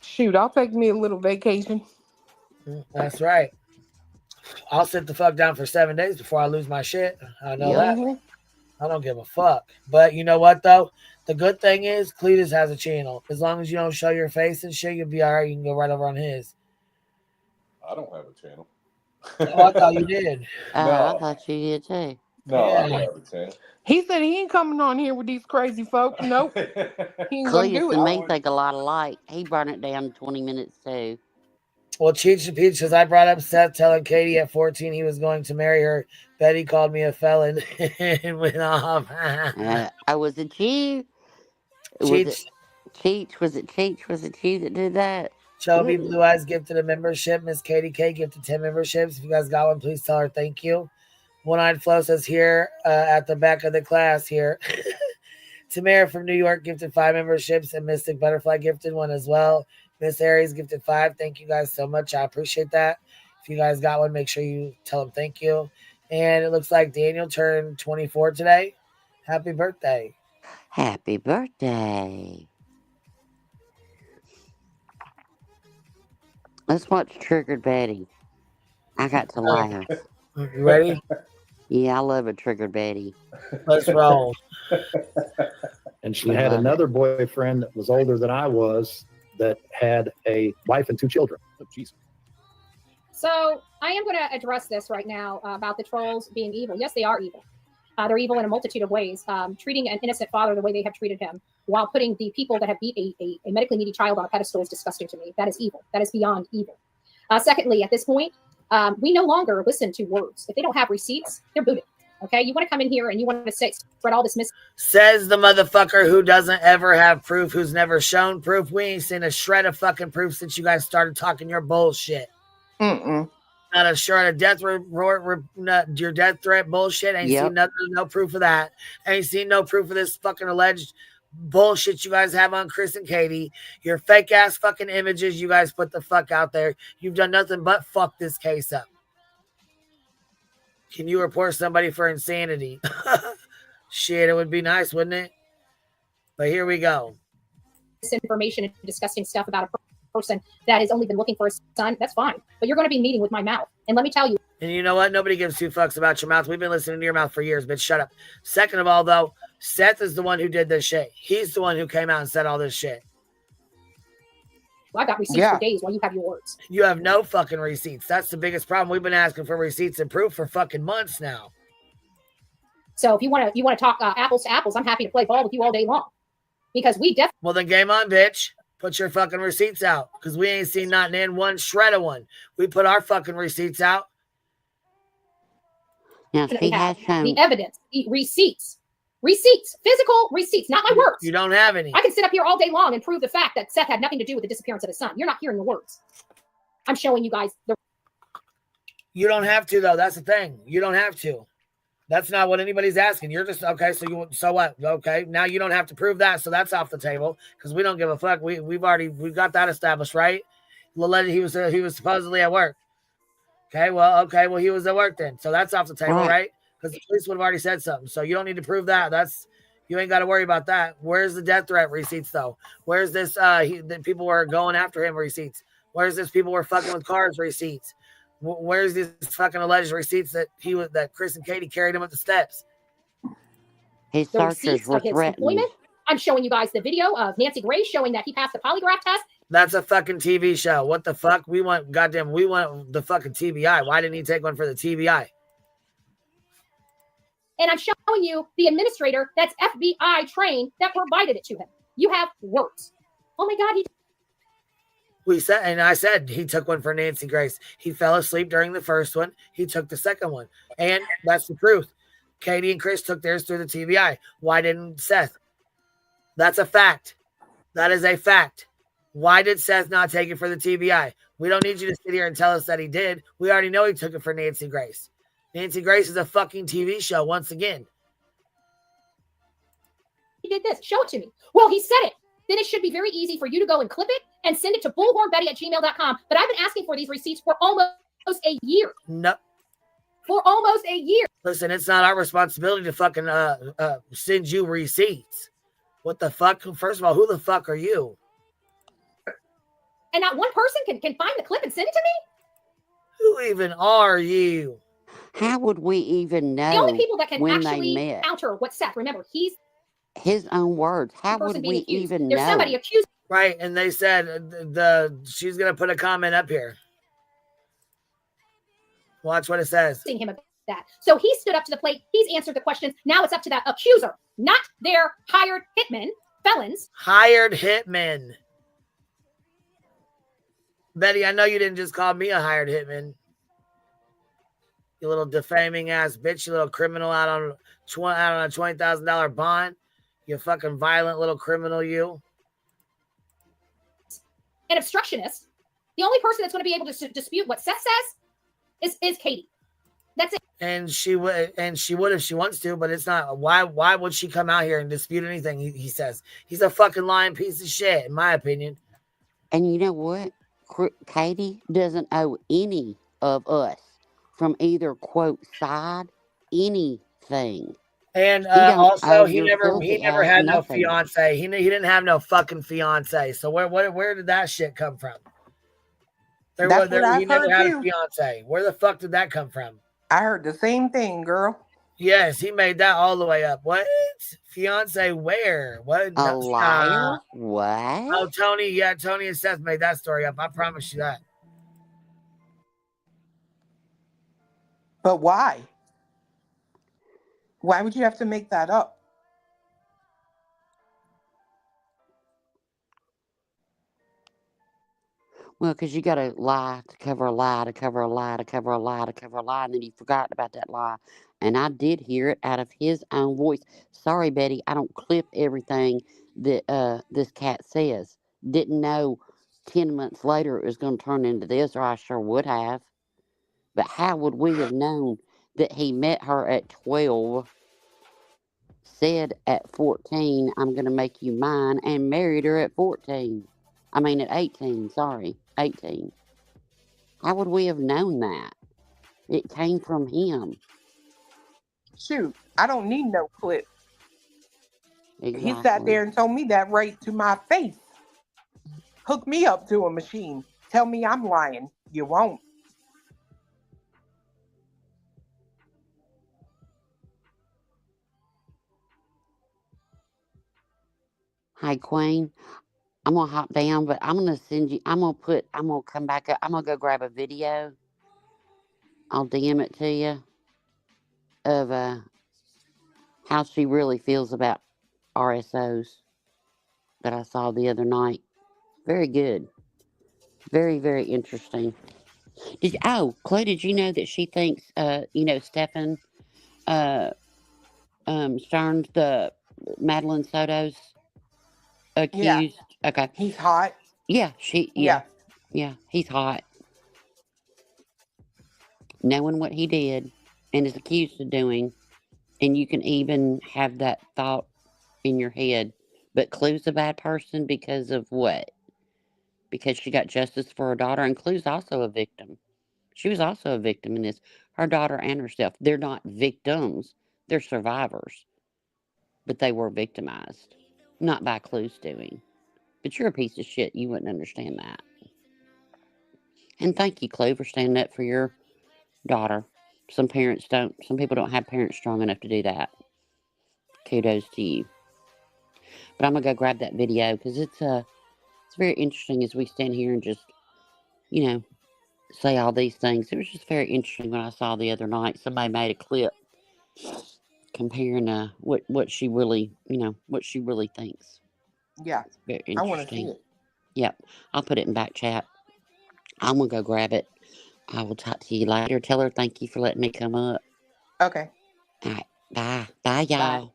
Shoot, I'll take me a little vacation. That's right. I'll sit the fuck down for 7 days before I lose my shit. I know that. I don't give a fuck. But you know what, though? The good thing is Cletus has a channel. As long as you don't show your face and shit, you'll be all right. You can go right over on his. I don't have a channel. Oh, I thought you did. I thought you did too. No, I don't have a channel. He said he ain't coming on here with these crazy folks. Nope. He ain't gonna do Cletus it. and me think a lot alike. He burned it down in 20 minutes too. Well, Cheech and Peach, because I brought up Seth telling Katie at 14 he was going to marry her. Betty called me a felon and went off. I was it you? Was it Cheech? Was it Cheech? Was it you that did that? Chobi Blue Eyes gifted a membership. Miss Katie K gifted 10 memberships. If you guys got one, please tell her thank you. One Eyed Flo says here at the back of the class here. Tamara from New York gifted 5 memberships, and Mystic Butterfly gifted one as well. Miss Aries gifted 5. Thank you guys so much. I appreciate that. If you guys got one, make sure you tell them thank you. And it looks like Daniel turned 24 today. Happy birthday. Happy birthday. Let's watch Triggered Betty. I got to laugh. You ready? Yeah, I love a Triggered Betty. Let's roll. And she had another boyfriend that was older than I was that had a wife and 2 children. Oh, jeez. So I am going to address this right now about the trolls being evil. Yes, they are evil. They're evil in a multitude of ways. Treating an innocent father the way they have treated him, while putting the people that have beat a medically needy child on a pedestal, is disgusting to me. That is evil. That is beyond evil. Secondly, at this point, we no longer listen to words. If they don't have receipts, they're booted. Okay, you want to come in here and you want to spread all this Says the motherfucker who doesn't ever have proof, who's never shown proof. We ain't seen a shred of fucking proof since you guys started talking your bullshit. Not a shred of death your death threat bullshit. Ain't seen nothing, no proof of that. Ain't seen no proof of this fucking alleged bullshit you guys have on Chris and Katie. Your fake ass fucking images you guys put the fuck out there. You've done nothing but fuck this case up. Can you report somebody for insanity? Shit, it would be nice, wouldn't it? But here we go. Information and disgusting stuff about a person that has only been looking for a son. That's fine. But you're going to be meeting with my mouth. And let me tell you. And you know what? Nobody gives 2 fucks about your mouth. We've been listening to your mouth for years, bitch. Shut up. Second of all, though, Seth is the one who did this shit. He's the one who came out and said all this shit. Well, I got receipts for days while you have your words. You have no fucking receipts. That's the biggest problem. We've been asking for receipts and proof for fucking months now. So if you want to talk apples to apples, I'm happy to play ball with you all day long. Because we definitely. Well, then game on, bitch. Put your fucking receipts out. Because we ain't seen not in one shred of one. We put our fucking receipts out. Now, she has shown the evidence, the receipts, physical receipts, not my words. You don't have any. I can sit up here all day long and prove the fact that Seth had nothing to do with the disappearance of his son. You're not hearing the words. I'm showing you guys the. You don't have to, though. That's the thing. You don't have to. That's not what anybody's asking. You're just okay. So what? Okay, now you don't have to prove that. So that's off the table because we don't give a fuck. We've got that established, right? He was supposedly at work. Okay, well, he was at work then. So that's off the table, right? Because the police would have already said something. So you don't need to prove that. You ain't got to worry about that. Where's the death threat receipts though? Where's this? The people were going after him receipts. Where's this? People were fucking with cars receipts. Where's these fucking alleged receipts that Chris and Katie carried him up the steps? His searchers were threatened. I'm showing you guys the video of Nancy Grace showing that he passed the polygraph test. That's a fucking TV show. What the fuck? We want the fucking TBI. Why didn't he take one for the TBI? And I'm showing you the administrator that's FBI trained that provided it to him. You have words. Oh my God. I said he took one for Nancy Grace. He fell asleep during the first one. He took the second one. And that's the truth. Katie and Chris took theirs through the TBI. Why didn't Seth? That's a fact. That is a fact. Why did Seth not take it for the TBI? We don't need you to sit here and tell us that he did. We already know he took it for Nancy Grace. Nancy Grace is a fucking TV show once again. He did this. Show it to me. Well, he said it. Then it should be very easy for you to go and clip it and send it to bullhornbetty@gmail.com. But I've been asking for these receipts for almost a year. No. For almost a year. Listen, it's not our responsibility to fucking send you receipts. What the fuck? First of all, who the fuck are you? And not one person can find the clip and send it to me? Who even are you? How would we even know? The only people that can when actually they met? counter what Seth, remember, he's his own words. How would we even know? There's somebody accused. Right, and they said she's gonna put a comment up here. Watch what it says. Him about that. So he stood up to the plate. He's answered the questions. Now it's up to that accuser, not their hired hitmen, felons. Hired hitmen. Betty, I know you didn't just call me a hired hitman. You little defaming ass bitch, you little criminal out on a $20,000 bond. You fucking violent little criminal, you. An obstructionist. The only person that's going to be able to dispute what Seth says is Katie. That's it. And she would if she wants to, but it's not. Why would she come out here and dispute anything he says? He's a fucking lying piece of shit, in my opinion. And you know what? Katie doesn't owe any of us from either quote side anything. And also, he never had no fiance. He didn't have no fucking fiance. So where did that shit come from? He never had a fiance. Where the fuck did that come from? I heard the same thing, girl. Yes, he made that all the way up. What? Fiance where? What? A liar? What? Oh, Tony. Yeah, Tony and Seth made that story up. I promise you that. But why? Why would you have to make that up? Well, because you got to lie to cover a lie, to cover a lie, to cover a lie, to cover a lie, and then you forgot about that lie. And I did hear it out of his own voice. Sorry, Betty, I don't clip everything that this cat says. Didn't know 10 months later it was going to turn into this, or I sure would have. But how would we have known that he met her at 12, said at 14, I'm going to make you mine, and married her at 14? I mean, at 18, sorry, 18. How would we have known that? It came from him. Shoot, I don't need no clip. Exactly. He sat there and told me that right to my face. Hook me up to a machine. Tell me I'm lying. You won't. Hi, Queen. I'm going to hop down, but I'm going to send you, I'm going to come back up. I'm going to go grab a video. I'll DM it to you of how she really feels about RSOs that I saw the other night. Very good. Very, very interesting. Chloe, did you know that she thinks, Stefan Stearns, the Madeline Soto's accused? Yeah. Okay. He's hot. Yeah, Yeah, he's hot. Knowing what he did and is accused of doing, and you can even have that thought in your head. But Clue's a bad person because of what? Because she got justice for her daughter, and Clue's also a victim. She was also a victim in this. Her daughter and herself. They're not victims. They're survivors. But they were victimized. Not by Clue's doing. But you're a piece of shit. You wouldn't understand that. And thank you, Clue, for standing up for your daughter. Some people don't have parents strong enough to do that. Kudos to you. But I'm going to go grab that video because it's very interesting as we stand here and just, say all these things. It was just very interesting when I saw the other night. Somebody made a clip comparing what she really, what she really thinks. Yeah. It's very interesting. I want to see it. Yep. I'll put it in back chat. I'm going to go grab it. I will talk to you later. Tell her thank you for letting me come up. Okay. All right. Bye. Bye, y'all. Bye.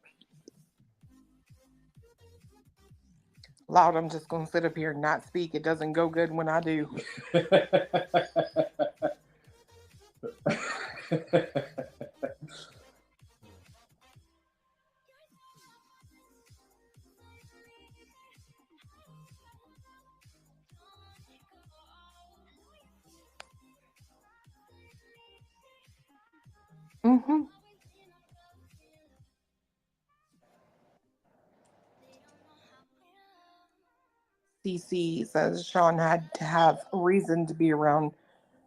Loud, I'm just going to sit up here and not speak. It doesn't go good when I do. Mm-hmm. CC says Sean had to have a reason to be around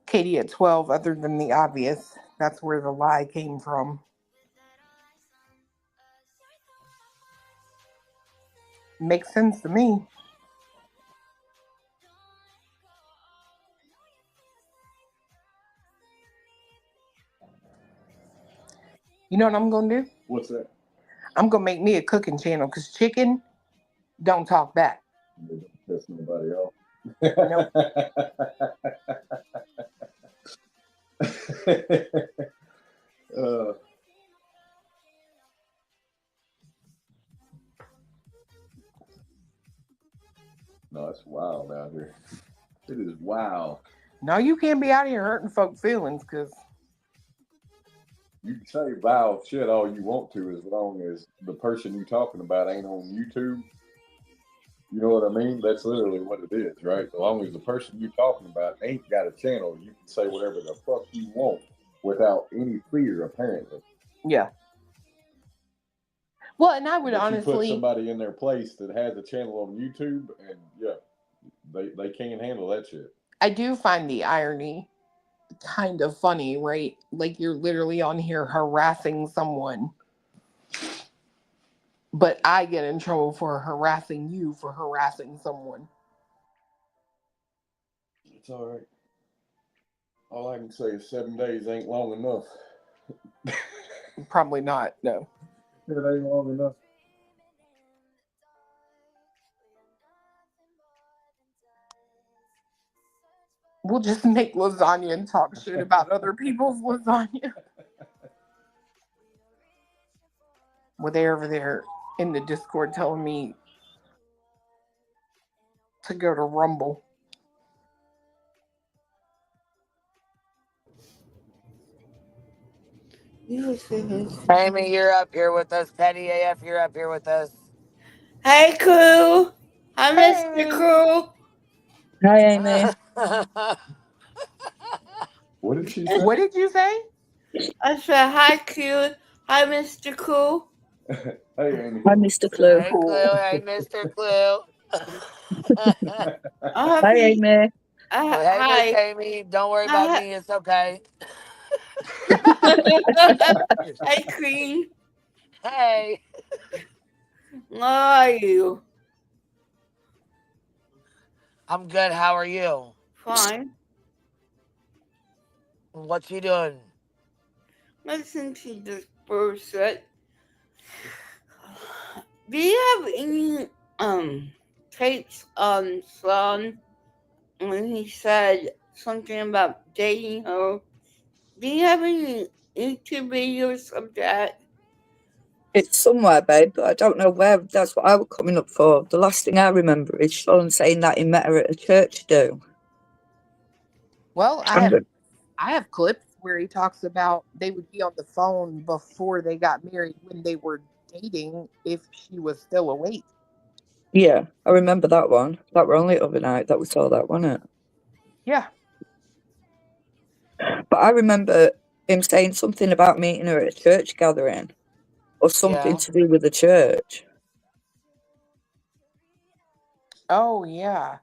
Katie at 12 other than the obvious. That's where the lie came from. Makes sense to me. You know what I'm going to do? What's that? I'm going to make me a cooking channel because chicken don't talk back. Piss nobody off. Nope. No, it's wild out here. It is wild. No, you can't be out here hurting folk feelings, because You can say vile shit all you want to, as long as the person you're talking about ain't on YouTube. You know what I mean? That's literally what it is, right? As long as the person you're talking about ain't got a channel, you can say whatever the fuck you want without any fear, apparently. yeah. Well, and I would But you put honestly, somebody in their place that has a channel on YouTube, and yeah, they can't handle that shit. I do find the irony kind of funny, right? Like, you're literally on here harassing someone, but I get in trouble for harassing you for harassing someone. It's all right. All I can say is 7 days ain't long enough. Probably not, no. It ain't long enough. We'll just make lasagna and talk shit about other people's lasagna. Well, they're over there in the Discord telling me to go to Rumble. Amy, you're up here with us. Petty AF, you're up here with us. Hey, crew. Hi, Mr. Crew. Hi, Amy. What did she say? What did you say? I said, hi, Q. Hi, Mr. Crew. Hey, Amy. Hi, Mr. Clue. Hey, Clue. Hey, Mr. Clue. Hi, Amy. Hey, Hi. Miss Amy. Don't worry about me. It's okay. Hey, Queen. Hey. How are you? I'm good. How are you? Fine. What you doing? Listen to this person. Do you have any takes on Son when he said something about dating her? Do you have any YouTube videos of that? It's somewhere, babe, but I don't know where. That's what I was coming up for. The last thing I remember is Sean saying that he met her at a church do. Well, I have clips where he talks about they would be on the phone before they got married when they were dating if she was still awake. Yeah, I remember that one. That were only overnight that we saw that, wasn't it? Yeah. But I remember him saying something about meeting her at a church gathering or something to do with the church. Oh, yeah.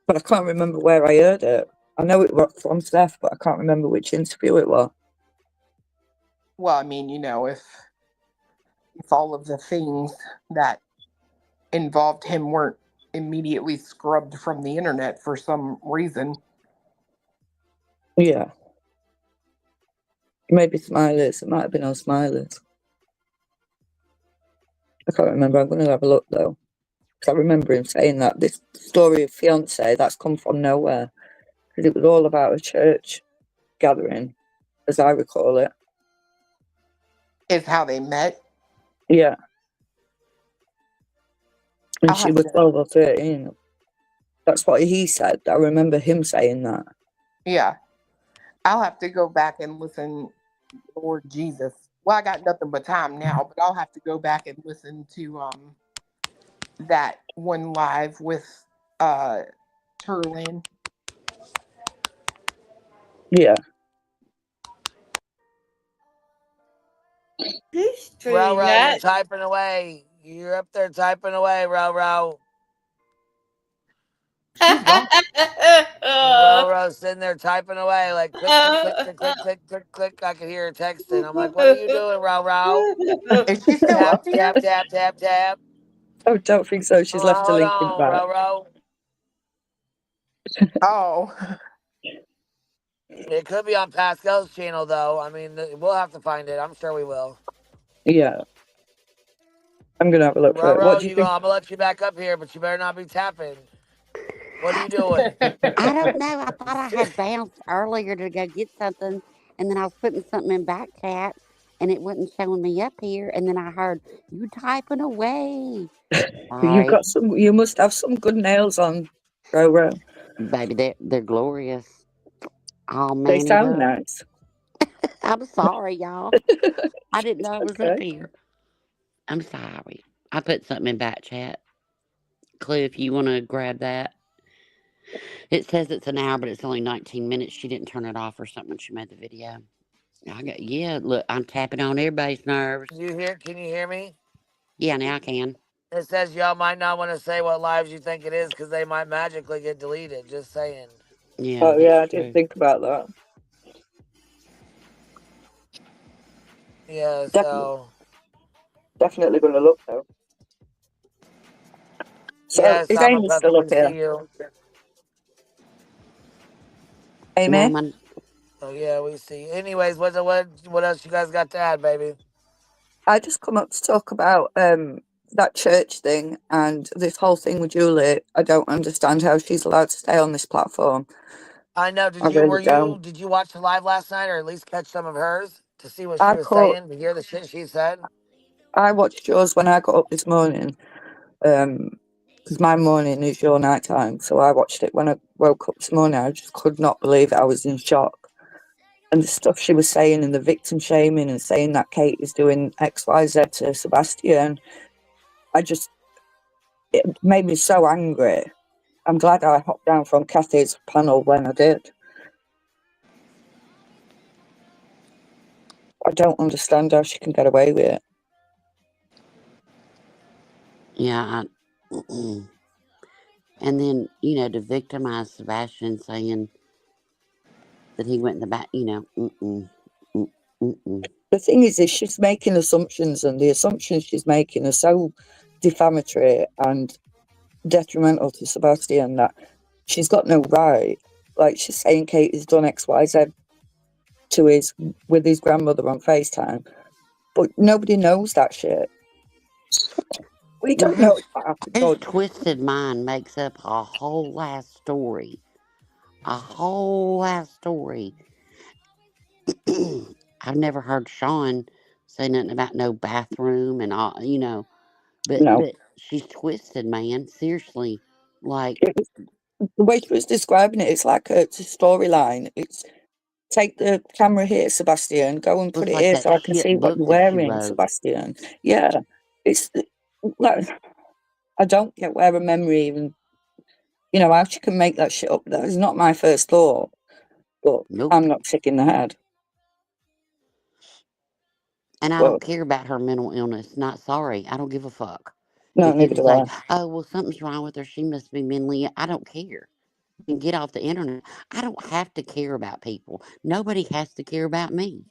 But I can't remember where I heard it. I know it was from Seth, but I can't remember which interview it was. Well, I mean, you know, if all of the things that involved him weren't immediately scrubbed from the internet for some reason. Yeah. Maybe Smiley's. It might have been on Smiley's. I can't remember. I'm going to have a look, though. Because I remember him saying that. This story of fiancé, that's come from nowhere. Because it was all about a church gathering, as I recall it. Is how they met? Yeah. And she was 12 or 13. That's what he said. I remember him saying that. Yeah. I'll have to go back and listen, Lord Jesus. Well, I got nothing but time now, but I'll have to go back and listen to that one live with Turlin. Yeah. Row, you're typing away. You're up there typing away, Row. Row sitting there typing away like click. I can hear her texting. I'm like, what are you doing, Row? Is she still up here? Tap. I don't think so. She's left a Hold link in on, back. Row. Oh. It could be on Pascal's channel, though. I mean, we'll have to find it. I'm sure we will. Yeah. I'm going to have a look for it. What do you think? I'm going to let you back up here, but you better not be tapping. What are you doing? I don't know. I thought I had bounced earlier to go get something, and then I was putting something in back chat, and it wasn't showing me up here. And then I heard you typing away. You Sorry, got some. You must have some good nails on, Roro. baby. They're glorious. All They mannied sound up. nice. I'm sorry, y'all. I didn't know I was up Okay. here. I'm sorry. I put something in back chat. Clue, if you want to grab that. It says it's an hour, but it's only 19 minutes. She didn't turn it off or something when she made the video. Yeah, look, I'm tapping on everybody's nerves. Can you hear me? Yeah, now I can. It says y'all might not want to say what lives you think it is because they might magically get deleted. Just saying. Yeah, Oh yeah, I that's didn't true. think about that. Yeah, so. Definitely going to look though. So Yes, is I'm Amy about to still up come here? see you. Amy? No, Oh yeah, we see. Anyways, what else you guys got to add, baby? I just come up to talk about that church thing and this whole thing with Julie. I don't understand how she's allowed to stay on this platform. I know. I really don't. Did you watch the live last night, or at least catch some of hers to see what she I was caught. saying, to hear the shit she said? I watched yours when I got up this morning. Because my morning is your night time, so I watched it when I woke up this morning. I just could not believe it. I was in shock. And the stuff she was saying and the victim shaming and saying that Kate is doing XYZ to Sebastian, it made me so angry. I'm glad I hopped down from Kathy's panel when I did. I don't understand how she can get away with it. yeah. And then, to victimize Sebastian saying that he went in the back, The thing is she's making assumptions, and the assumptions she's making are so defamatory and detrimental to Sebastian that she's got no right. Like, she's saying Kate has done XYZ with his grandmother on FaceTime, but nobody knows that shit. We Well, don't know what happened. his twisted mind makes up a whole last story. I've never heard Sean say nothing about no bathroom and all, but No. she's twisted, man. Seriously, like The way she was describing it, it's like it's a storyline. It's take the camera here, Sebastian, go and put looks it like here that so I can shit see what book you're that she wearing, wrote. Sebastian. Yeah, it's like, I don't get where a memory even, how she can make that shit up. That is not my first thought, but Nope. I'm not sick in the head. And I But don't care about her mental illness. Not sorry. I don't give a fuck. no, If neither people do I. say, "Oh, well, something's wrong with her. She must be mentally," I don't care. You can get off the internet. I don't have to care about people. Nobody has to care about me.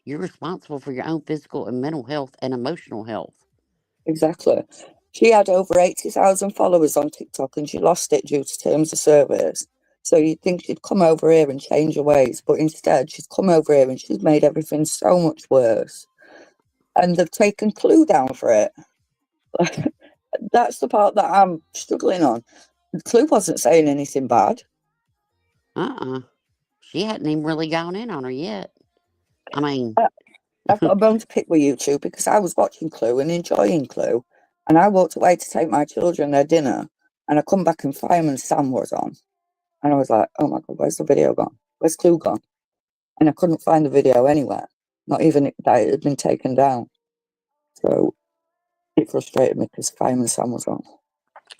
You're responsible for your own physical and mental health and emotional health. Exactly. She had over 80,000 followers on TikTok and she lost it due to terms of service. So you'd think she'd come over here and change her ways, but instead she's come over here and she's made everything so much worse. And they've taken Clue down for it. That's the part that I'm struggling on. Clue wasn't saying anything bad. She hadn't even really gone in on her yet. I mean, I've got a bone to pick with you two because I was watching Clue and enjoying Clue, and I walked away to take my children their dinner, and I come back and Fireman Sam was on, and I was like, "Oh my god, where's the video gone? Where's Clue gone?" And I couldn't find the video anywhere, not even that it had been taken down. So it frustrated me because Fireman Sam was on.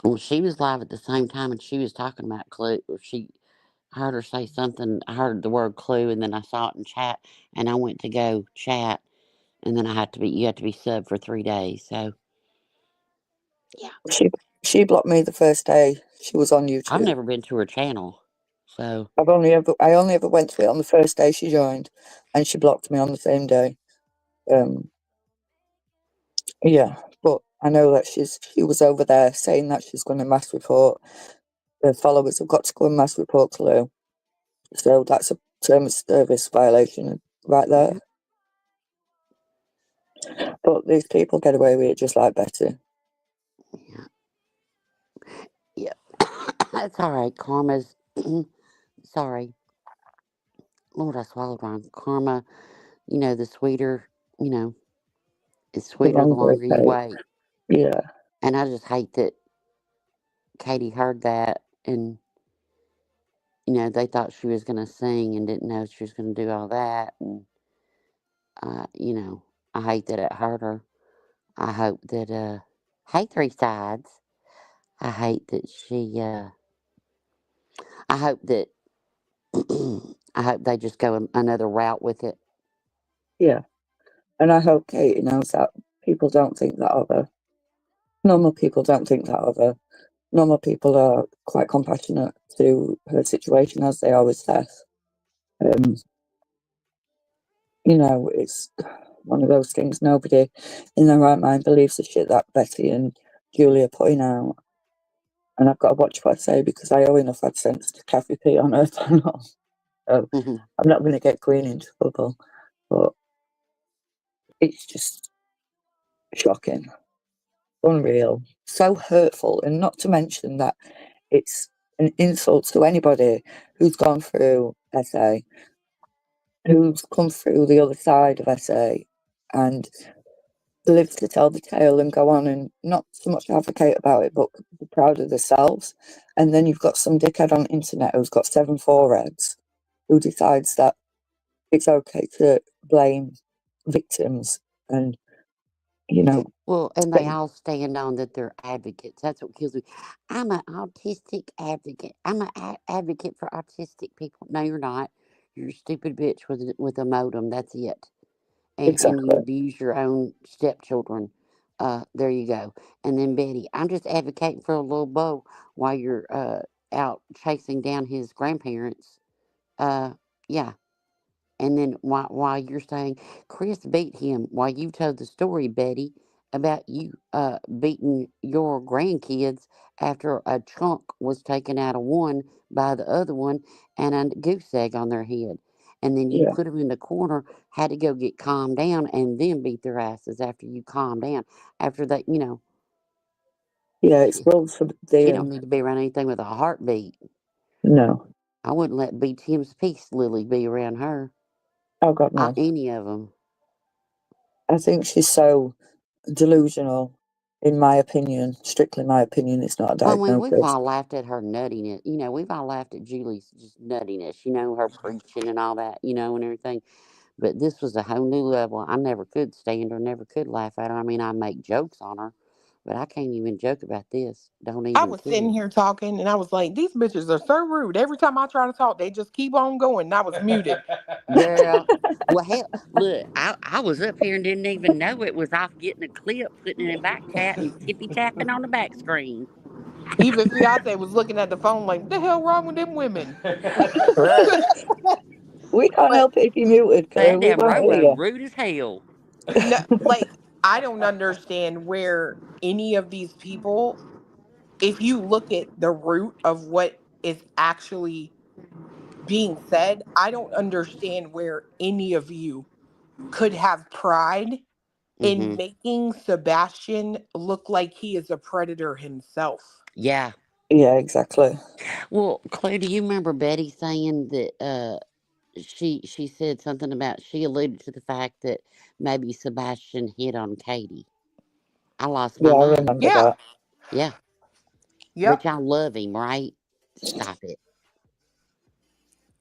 well, she was live at the same time and she was talking about Clue. I heard her say something. I heard the word Clue and then I saw it in chat and I went to go chat and then you have to be subbed for 3 days. So, yeah. She blocked me the first day she was on YouTube. I've never been to her channel. So I only ever went to it on the first day she joined, and she blocked me on the same day. Yeah, but I know that she was over there saying that she's going to mass report. The followers have got to go and mass report Clue. So that's a term of service violation right there. But these people get away with it just like Betty. Yeah. That's all right. Karma's. Sorry. Lord, I swallowed wrong. Karma, the sweeter, you know, it's The sweeter the longer longer it you takes. wait. Yeah. And I just hate that Katie heard that and, they thought she was going to sing and didn't know she was going to do all that. And, I hate that it hurt her. I hope that, hey, Three Sides. I hate that I hope that, I hope they just go another route with it. Yeah. And I hope Katie knows that people don't think that of her. Normal people don't think that of her. Normal people are quite compassionate to her situation, as they are with Seth. It's one of those things. Nobody in their right mind believes the shit that Betty and Julie are putting out. And I've got to watch what I say because I owe enough AdSense to Kathy P on Earth Channel. So I'm not going to get Queen into trouble. But it's just shocking. Unreal. So hurtful. And not to mention that it's an insult to anybody who's gone through SA, who's come through the other side of SA and lives to tell the tale and go on and not so much advocate about it, but be proud of themselves. And then you've got some dickhead on the internet who's got 7 foreheads who decides that it's okay to blame victims and, Well, and they all stand on that they're advocates. That's what kills me. I'm an autistic advocate. I'm an advocate for autistic people. No, you're not. You're a stupid bitch with a modem. That's it. And you exactly. abuse your own stepchildren. There you go. And then Betty, I'm just advocating for a little Bo while you're out chasing down his grandparents. Yeah. And then while you're saying Chris beat him, while you told the story, Betty, about you beating your grandkids after a chunk was taken out of one by the other one and a goose egg on their head. And then you Yeah. put them in the corner, had to go get calmed down, and then beat their asses after you calmed down. After that, Yeah, it's rules for she the don't need to be around anything with a heartbeat. No. I wouldn't let B. Tim's Peace Lily be around her. Oh God, no. Any of them. I think she's so delusional, in my opinion. Strictly my opinion, it's not a Well, I mean, we've diagnosis. all laughed at her nuttiness. We've all laughed at Julie's just nuttiness, her preaching and all that, and everything. But this was a whole new level. I never could stand her, never could laugh at her. I mean, I make jokes on her, but I can't even joke about this. Don't I even was sitting care. here talking and I was like, these bitches are so rude. Every time I try to talk, they just keep on going. And I was muted. Girl, well, hell, look, I was up here and didn't even know it was off getting a clip, putting it in back chat, and tippy tapping on the back screen. Even fiance was looking at the phone like, what the hell wrong with them women? Right. We can't But help it if you're muted, That girl. We damn won't hear Roro you. rude as hell. no, like, I don't understand where any of these people, if you look at the root of what is actually being said, I don't understand where any of you could have pride in Mm-hmm. making Sebastian look like he is a predator himself. Yeah. Yeah, exactly. Well, Claire, do you remember Betty saying that she said something about she alluded to the fact that maybe Sebastian hit on Katie. I lost my Yeah, I mind. remember Yeah. that. Yeah. Yep. Which I love him, right? Stop it.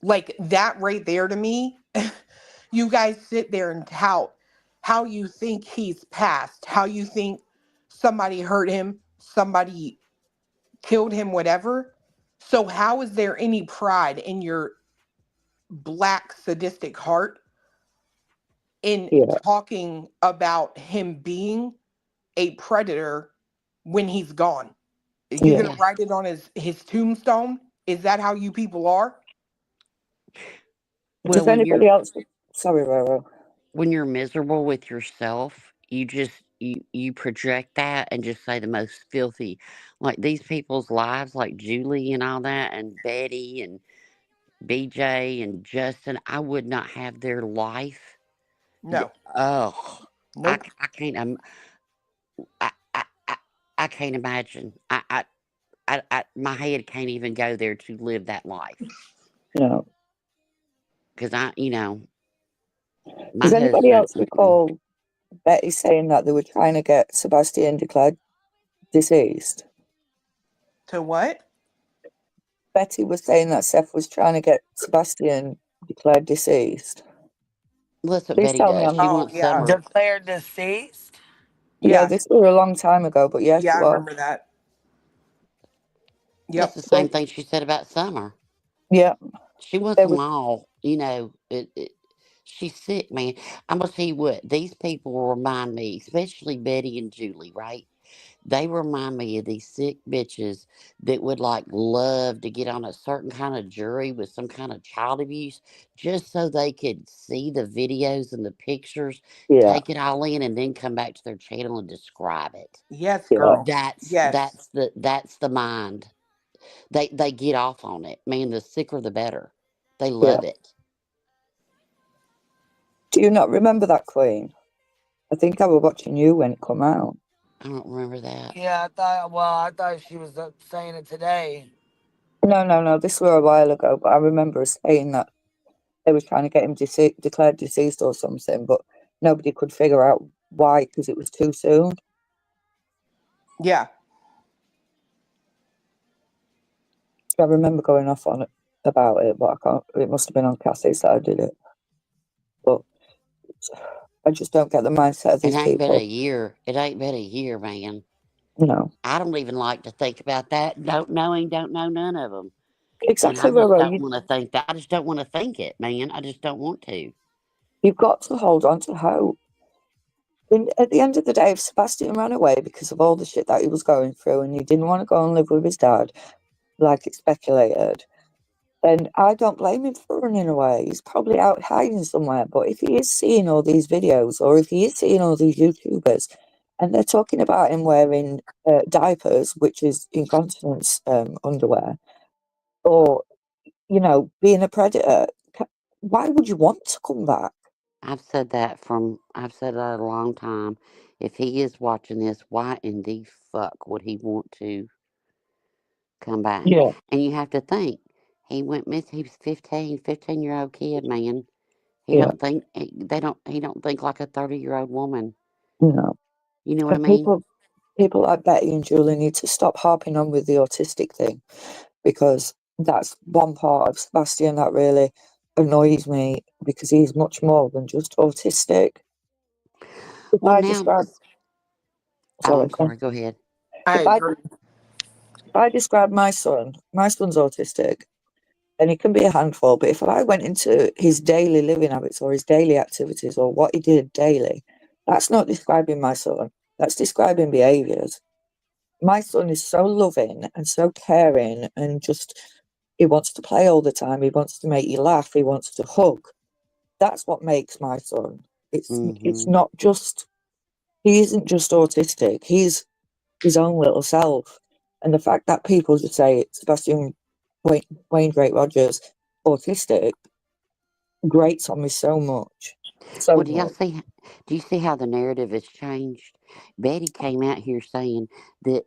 Like that right there to me, you guys sit there and tout how you think he's passed, how you think somebody hurt him, somebody killed him, whatever. So, how is there any pride in your black sadistic heart in Yeah. talking about him being a predator when he's gone? You're Yeah. gonna write it on his tombstone? Is that how you people are? Well, Does anybody else? Sorry, Roro. when you're miserable with yourself, you just you project that and just say the most filthy, like these people's lives, like Julie and all that, and Betty and BJ and Justin. I would not have their life. No. Oh, I, Nope. I can't. I, I, I, I can't imagine. my head can't even go there to live that life. No. Because my Does anybody husband. else recall Betty saying that they were trying to get Sebastian declared deceased? To what? Betty was saying that Seth was trying to get Sebastian declared deceased. That's what Please Betty tell me does. I'm She wants Summer. Declared deceased? Yeah, this was a long time ago, but yes, Yeah, I you are. remember that. That's the same thing she said about Summer. Yeah. She wants them all. She's sick, man. I'm going to tell you what. These people remind me, especially Betty and Julie, right? They remind me of these sick bitches that would love to get on a certain kind of jury with some kind of child abuse just so they could see the videos and the pictures, Yeah. take it all in, and then come back to their channel and describe it. Yes, girl. That's Yes. the mind. They get off on it. Man, the sicker the better. They love it. Do you not remember that, Queen? I think I was watching you when it come out. I don't remember that. Yeah, I thought she was saying it today. No. This was a while ago, but I remember saying that they were trying to get him declared deceased or something, but nobody could figure out why because it was too soon. Yeah. I remember going off on it about it, but I can't. It must have been on Cassie's that I did it. But I just don't get the mindset of It these ain't been a people. year. It ain't been a year, man. No. I don't even like to think about that. Don't know none of them. Exactly, And I just Roro. don't want to think that. I just don't want to think it, man. I just don't want to. You've got to hold on to hope. At the end of the day, if Sebastian ran away because of all the shit that he was going through and he didn't want to go and live with his dad, like it's speculated, then I don't blame him for running away. He's probably out hiding somewhere. But if he is seeing all these videos or if he is seeing all these YouTubers and they're talking about him wearing diapers, which is incontinence underwear, or, being a predator, why would you want to come back? I've said that a long time. If he is watching this, why in the fuck would he want to come back? Yeah. And you have to think, he went missing. He was 15-year-old kid, man. He Yeah. don't think he don't think like a 30-year-old woman. No. You know what I And mean? people like Betty and Julie need to stop harping on with the autistic thing, because that's one part of Sebastian that really annoys me, because he's much more than just autistic. If Well, I now. describe, Oh, I'm sorry. Go ahead. If I describe my son's autistic, and he can be a handful, but if I went into his daily living habits or his daily activities or what he did daily, that's not describing my son. That's describing behaviours. My son is so loving and so caring and just, he wants to play all the time. He wants to make you laugh. He wants to hug. That's what makes my son. It's not just, he isn't just autistic. He's his own little self. And the fact that people just say Sebastian Wayne Drake Rogers autistic grates on me so much. So Well, much. do you see how the narrative has changed? Betty came out here saying that,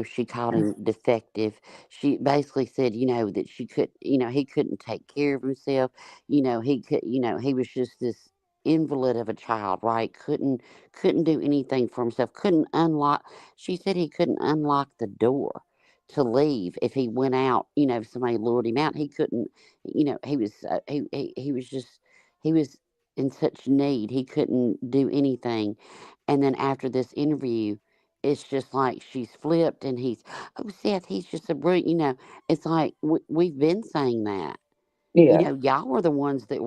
she called him defective. She basically said, that she could, he couldn't take care of himself. He was just this invalid of a child, right? Couldn't do anything for himself. Couldn't unlock. She said he couldn't unlock the door to leave if he went out. If somebody lured him out, he couldn't. He was he was just he was in such need he couldn't do anything. And then after this interview, it's just like she's flipped and oh, Seth, he's just a brute. It's like we've been saying that. Yeah. Y'all were the ones that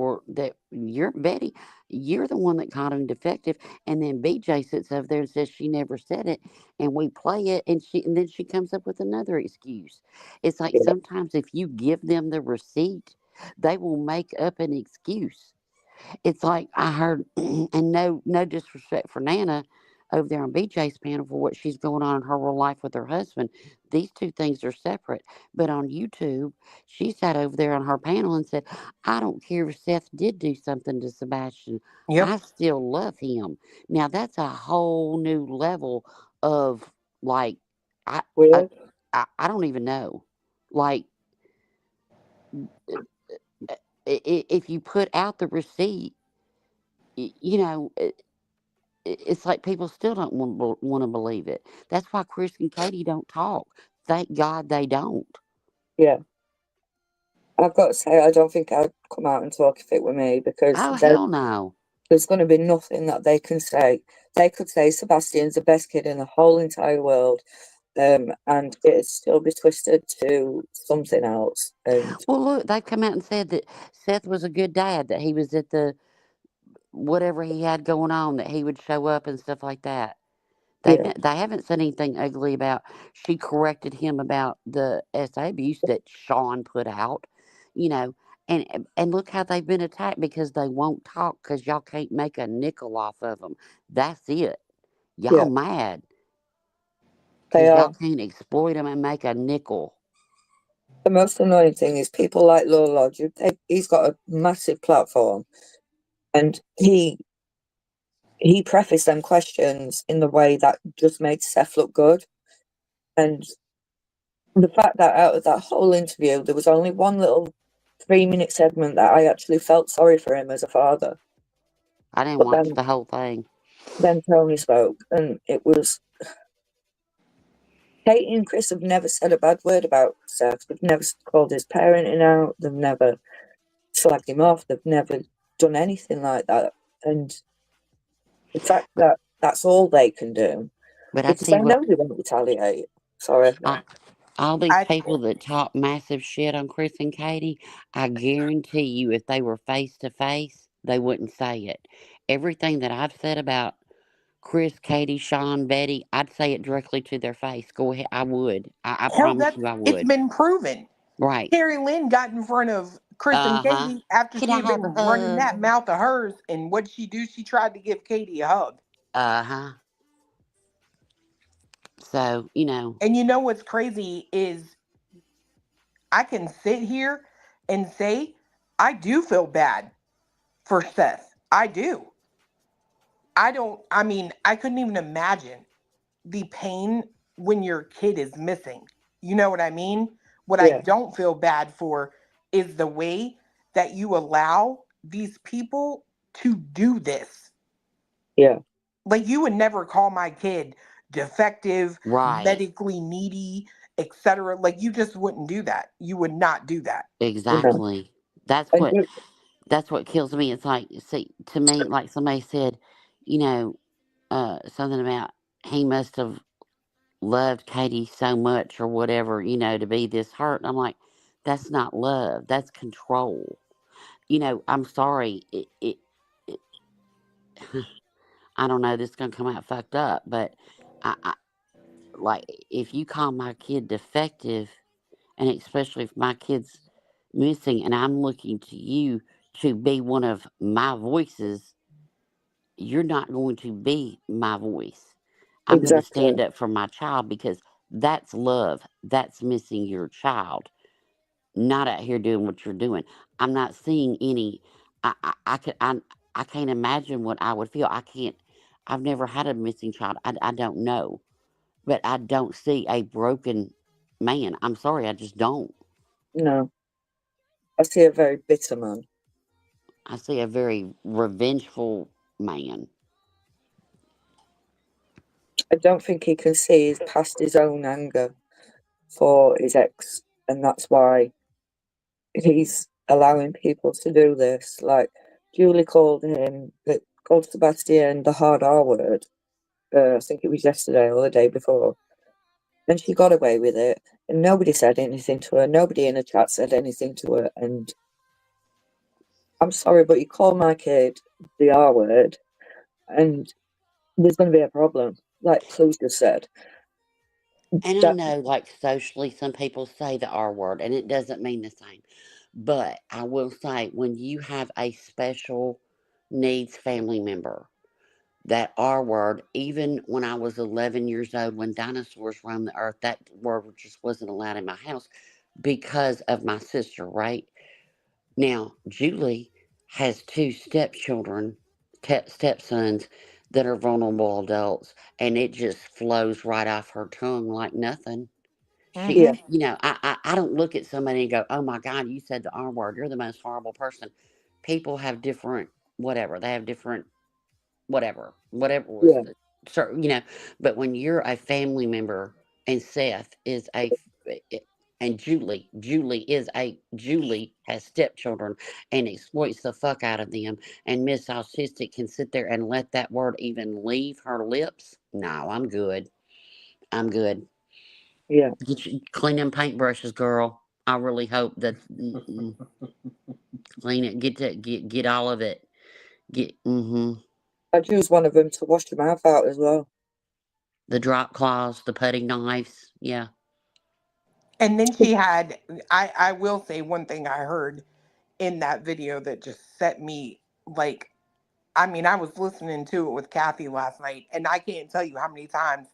you're Betty, you're the one that called him defective. And then BJ sits over there and says she never said it. And we play it and then she comes up with another excuse. It's like sometimes if you give them the receipt, they will make up an excuse. It's like I heard, and no disrespect for Nana over there on BJ's panel for what she's going on in her real life with her husband. These two things are separate. But on YouTube, she sat over there on her panel and said, I don't care if Seth did do something to Sebastian. Yep. I still love him. Now, that's a whole new level of like, I, Weird. I don't even know. Like, if you put out the receipt, you know, it's like people still don't want to believe it. That's why Chris and Katie don't talk. Thank God they don't. Yeah. I've got to say, I don't think I'd come out and talk if it were me, because Oh, hell no. there's going to be nothing that they can say. They could say Sebastian's the best kid in the whole entire world, and it'd still be twisted to something else. And Well, look, they've come out and said that Seth was a good dad, that he was at the whatever he had going on, that he would show up and stuff like that. yeah, They haven't said anything ugly about. She corrected him about the SA abuse that Sean put out, you know, and look how they've been attacked because they won't talk because y'all can't make a nickel off of them. That's it. Y'all yeah, mad they because y'all are. can't exploit them and make a nickel. The most annoying thing is people like Lil Lodge. He's got a massive platform, and he prefaced them questions in the way that just made Seth look good. And the fact that out of that whole interview, there was only one little 3-minute segment that I actually felt sorry for him as a father. I didn't But watch the whole thing. then Tony spoke, and it was Katie and Chris have never said a bad word about Seth. They've never called his parenting out. They've never slagged him off. They've never done anything like that. And the fact that that's all they can do, But I because tell they you what, know they won't retaliate. Sorry. all these I people that talk massive shit on Chris and Katie, I guarantee you, if they were face to face, they wouldn't say it. Everything that I've said about Chris, Katie, Sean, Betty, I'd say it directly to their face. Go ahead, I would. I hell promise that you, I it's would. been proven. Right. Carrie Lynn got in front of Chris and Uh huh. Katie after Can she I had have a been running hug? that mouth of hers, and what did she do? She tried to give Katie a hug. Uh huh. So, you know, And you know what's crazy is I can sit here and say I do feel bad for Seth. I do. I mean, I couldn't even imagine the pain when your kid is missing. You know what I mean? What I Yeah. don't feel bad for is the way that you allow these people to do this. Yeah. Like, you would never call my kid defective, right. medically needy, etc. Like, you just wouldn't do that. You would not do that. No. Exactly. That's And what that's what kills me. It's like, see, to me, like somebody said, you know, something about he must have loved Katie so much or whatever, you know, to be this hurt. And I'm like, that's not love. That's control. You know, I'm sorry. It I don't know. This is gonna come out fucked up, but I like if you call my kid defective, and especially if my kid's missing, and I'm looking to you to be one of my voices, you're not going to be my voice. I'm going to exactly. stand up for my child because that's love. That's missing your child. Not out here doing what you're doing. I'm not seeing any. I can't imagine what I would feel. I can't. I've never had a missing child. I don't know, but I don't see a broken man. I'm sorry, I just don't. No. I see a very bitter man. I see a very revengeful man. I don't think he can see past his own anger for his ex, and that's why he's allowing people to do this. Like Julie called Sebastian the hard R word. I think it was yesterday or the day before, and she got away with it, and nobody said anything to her. Nobody in the chat said anything to her, and I'm sorry, but you call my kid the R word, and there's going to be a problem. Like Clues just said, And I that know, like, socially, some people say the R word, and it doesn't mean the same. But I will say, when you have a special needs family member, that R word, even when I was 11 years old, when dinosaurs roamed the earth, that word just wasn't allowed in my house because of my sister, right? Now, Julie has two stepchildren, stepsons that are vulnerable adults, and it just flows right off her tongue like nothing. She, Yeah. you know, I don't look at somebody and go, "Oh my God, you said the R word. You're the most horrible person." People have different whatever. They have different whatever was Yeah. the certain, you know. But when you're a family member, and Seth is and Julie has stepchildren and exploits the fuck out of them, and Miss Autistic can sit there and let that word even leave her lips. No, I'm good. I'm good. Yeah. Clean them paintbrushes, girl. I really hope that clean it. Get all of it. I'd use one of them to wash your mouth out as well. The drop claws, the putty knives. Yeah. And then she had, I will say one thing I heard in that video that just set me like, I mean, I was listening to it with Kathy last night, and I can't tell you how many times,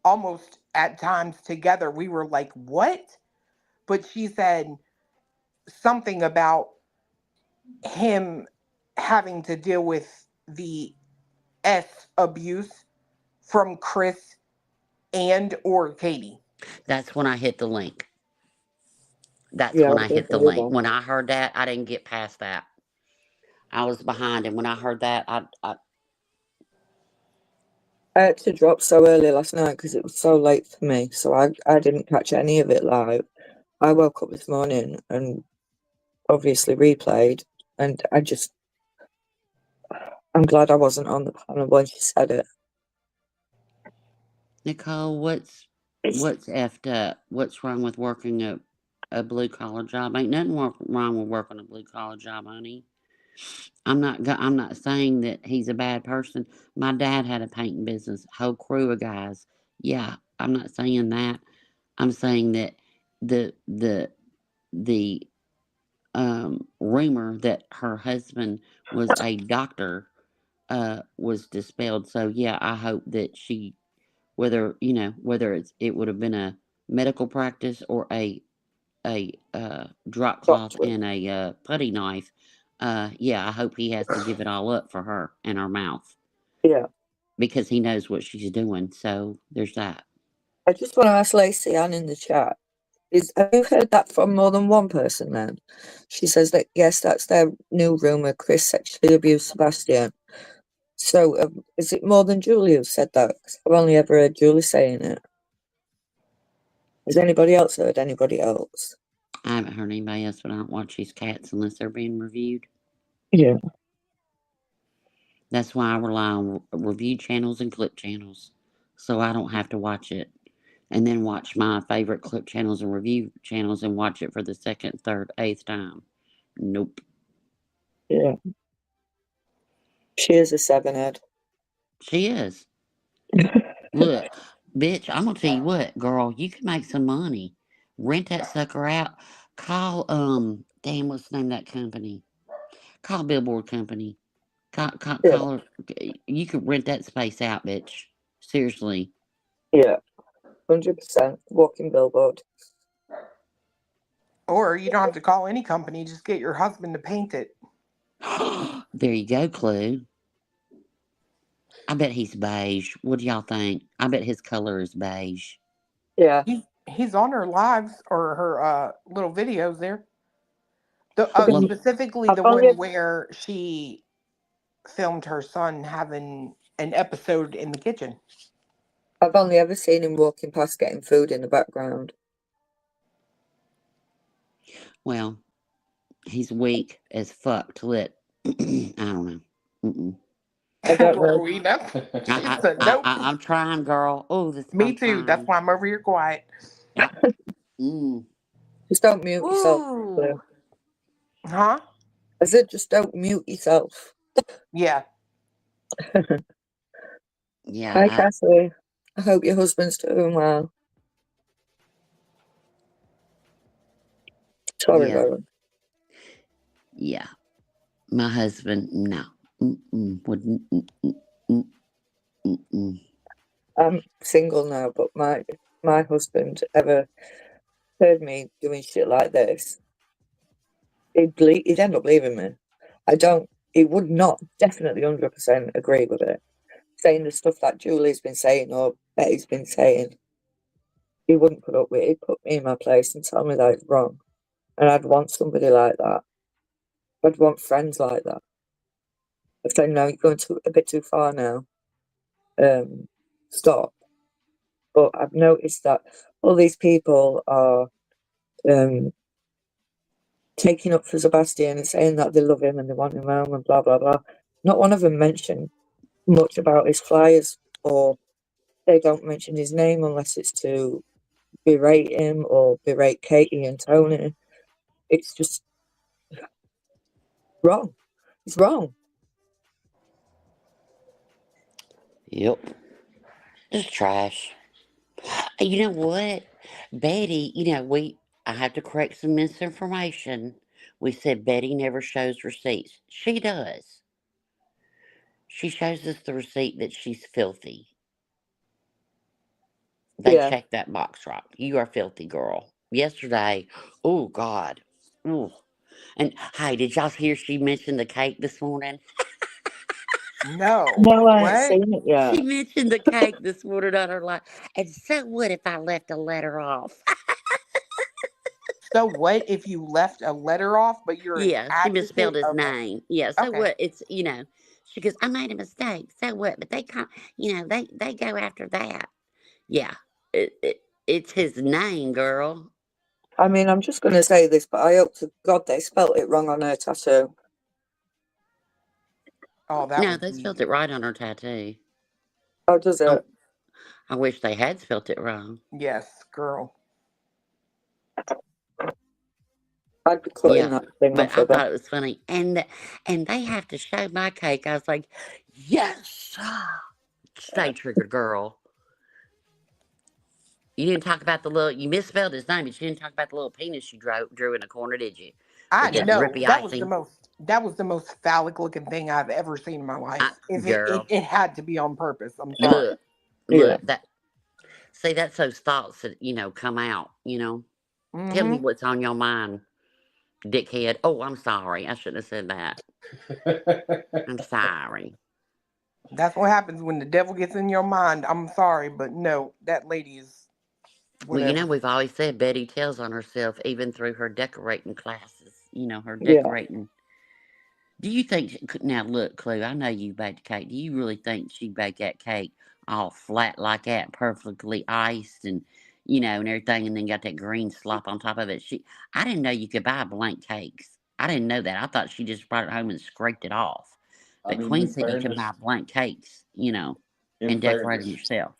almost at times together, we were like, what? But she said something about him having to deal with the S abuse from Chris and or Katie. That's when I hit the link. That's Yeah, when I I didn't hit the hear link. that. When I heard that, I didn't get past that. I was behind, and when I heard that, I had to drop so early last night because it was so late for me, so I didn't catch any of it live. I woke up this morning and obviously replayed, and I'm glad I wasn't on the panel when she said it. Nicole, what's effed up? What's wrong with working a blue collar job? Ain't nothing wrong with working a blue collar job, honey. I'm not saying that he's a bad person. My dad had a painting business, whole crew of guys. Yeah, I'm not saying that. I'm saying that the rumor that her husband was a doctor was dispelled. So yeah, I hope that she, whether it would have been a medical practice or a drop cloth Doctor. and a putty knife. Yeah, I hope he has to give it all up for her and her mouth. Yeah. Because he knows what she's doing. So there's that. I just want to ask Lacey Ann in the chat. Have you heard that from more than one person then? She says that, yes, that's their new rumour, Chris sexually abused Sebastian. So is it more than Julie who said that? 'Cause I've only ever heard Julie saying it. Has anybody else heard anybody else? I haven't heard anybody else, but I don't watch these cats unless they're being reviewed. Yeah. That's why I rely on review channels and clip channels. So I don't have to watch it. And then watch my favorite clip channels and review channels and watch it for the second, third, eighth time. Nope. Yeah. She is a 7-head. She is. Look, bitch, I'm gonna tell you what, girl, you can make some money. Rent that sucker out. Call damn, what's the name of that company? Call Billboard Company. Call her. You could rent that space out, bitch. Seriously. Yeah. 100%. Walking billboard. Or you don't have to call any company, just get your husband to paint it. There you go, Clue. I bet he's beige. What do y'all think? I bet his color is beige. Yeah. He's on her lives or her little videos there. Specifically the one where she filmed her son having an episode in the kitchen. I've only ever seen him walking past getting food in the background. Well, he's weak as fuck to let. I don't know. I don't know. We know. I'm trying, girl. Oh, Me too. That's why I'm over here quiet. Just don't mute yourself. Claire. Huh? I said just don't mute yourself. Yeah. Yeah. Hi, Cassie. I hope your husband's doing well. Sorry, Lauren. Yeah. My husband, no. Wouldn't. I'm single now, but my husband ever heard me doing shit like this, he'd end up leaving me. He would not definitely 100% agree with it. Saying the stuff that Julie's been saying or Betty's been saying. he wouldn't put up with it. He'd put me in my place and tell me that it's wrong. And I'd want somebody like that. I'd want friends like that. I'd say, no, you're going a bit too far now. Stop. But I've noticed that all these people are taking up for Sebastian and saying that they love him and they want him home and blah, blah, blah. Not one of them mentioned much about his flyers, or they don't mention his name unless it's to berate him or berate Katie and Tony. It's just wrong. It's wrong. Yep. Just trash. You know what? Betty, I have to correct some misinformation. We said Betty never shows receipts. She does. She shows us the receipt that she's filthy. They checked that box right. You are filthy, girl. Yesterday, oh, God. Ooh. And, hey, did y'all hear she mentioned the cake this morning? No. No, I ain't What? seen it yet. She mentioned the cake this morning on her live. And so what if I left a letter off? So what if you left a letter off, but you're an Yeah, she misspelled advocate? his Okay. name. Yeah, so Okay. what? It's, she goes, I made a mistake. So what? But they they go after that. Yeah, it's his name, girl. I mean, I'm just going to say this, but I hope to God they spelt it wrong on her tattoo. Oh, that No, would they be... spelled it right on her tattoo. How does it? I wish they had spelled it wrong. Yes, girl. I'd be cutting that thing but off I of her. thought it was funny, and they have to show my cake. I was like, yes, stay triggered, girl. You didn't talk about you misspelled his name, but you didn't talk about the little penis you drew in the corner, did you? I With the know drippy that was icing. the most phallic looking thing I've ever seen in my life. Girl. It had to be on purpose. I'm sorry. Look, that's those thoughts that, come out, Tell me what's on your mind, dickhead. Oh, I'm sorry. I shouldn't have said that. I'm sorry. That's what happens when the devil gets in your mind. I'm sorry, but no, that lady is whatever. Well, we've always said Betty tells on herself, even through her decorating classes. Her decorating. Do you think, now look, Clue, I know you baked a cake. Do you really think she baked that cake all flat like that, perfectly iced and, and everything, and then got that green slop on top of it? I didn't know you could buy blank cakes. I didn't know that. I thought she just brought it home and scraped it off. But Queen said you can buy blank cakes, and decorate them yourself.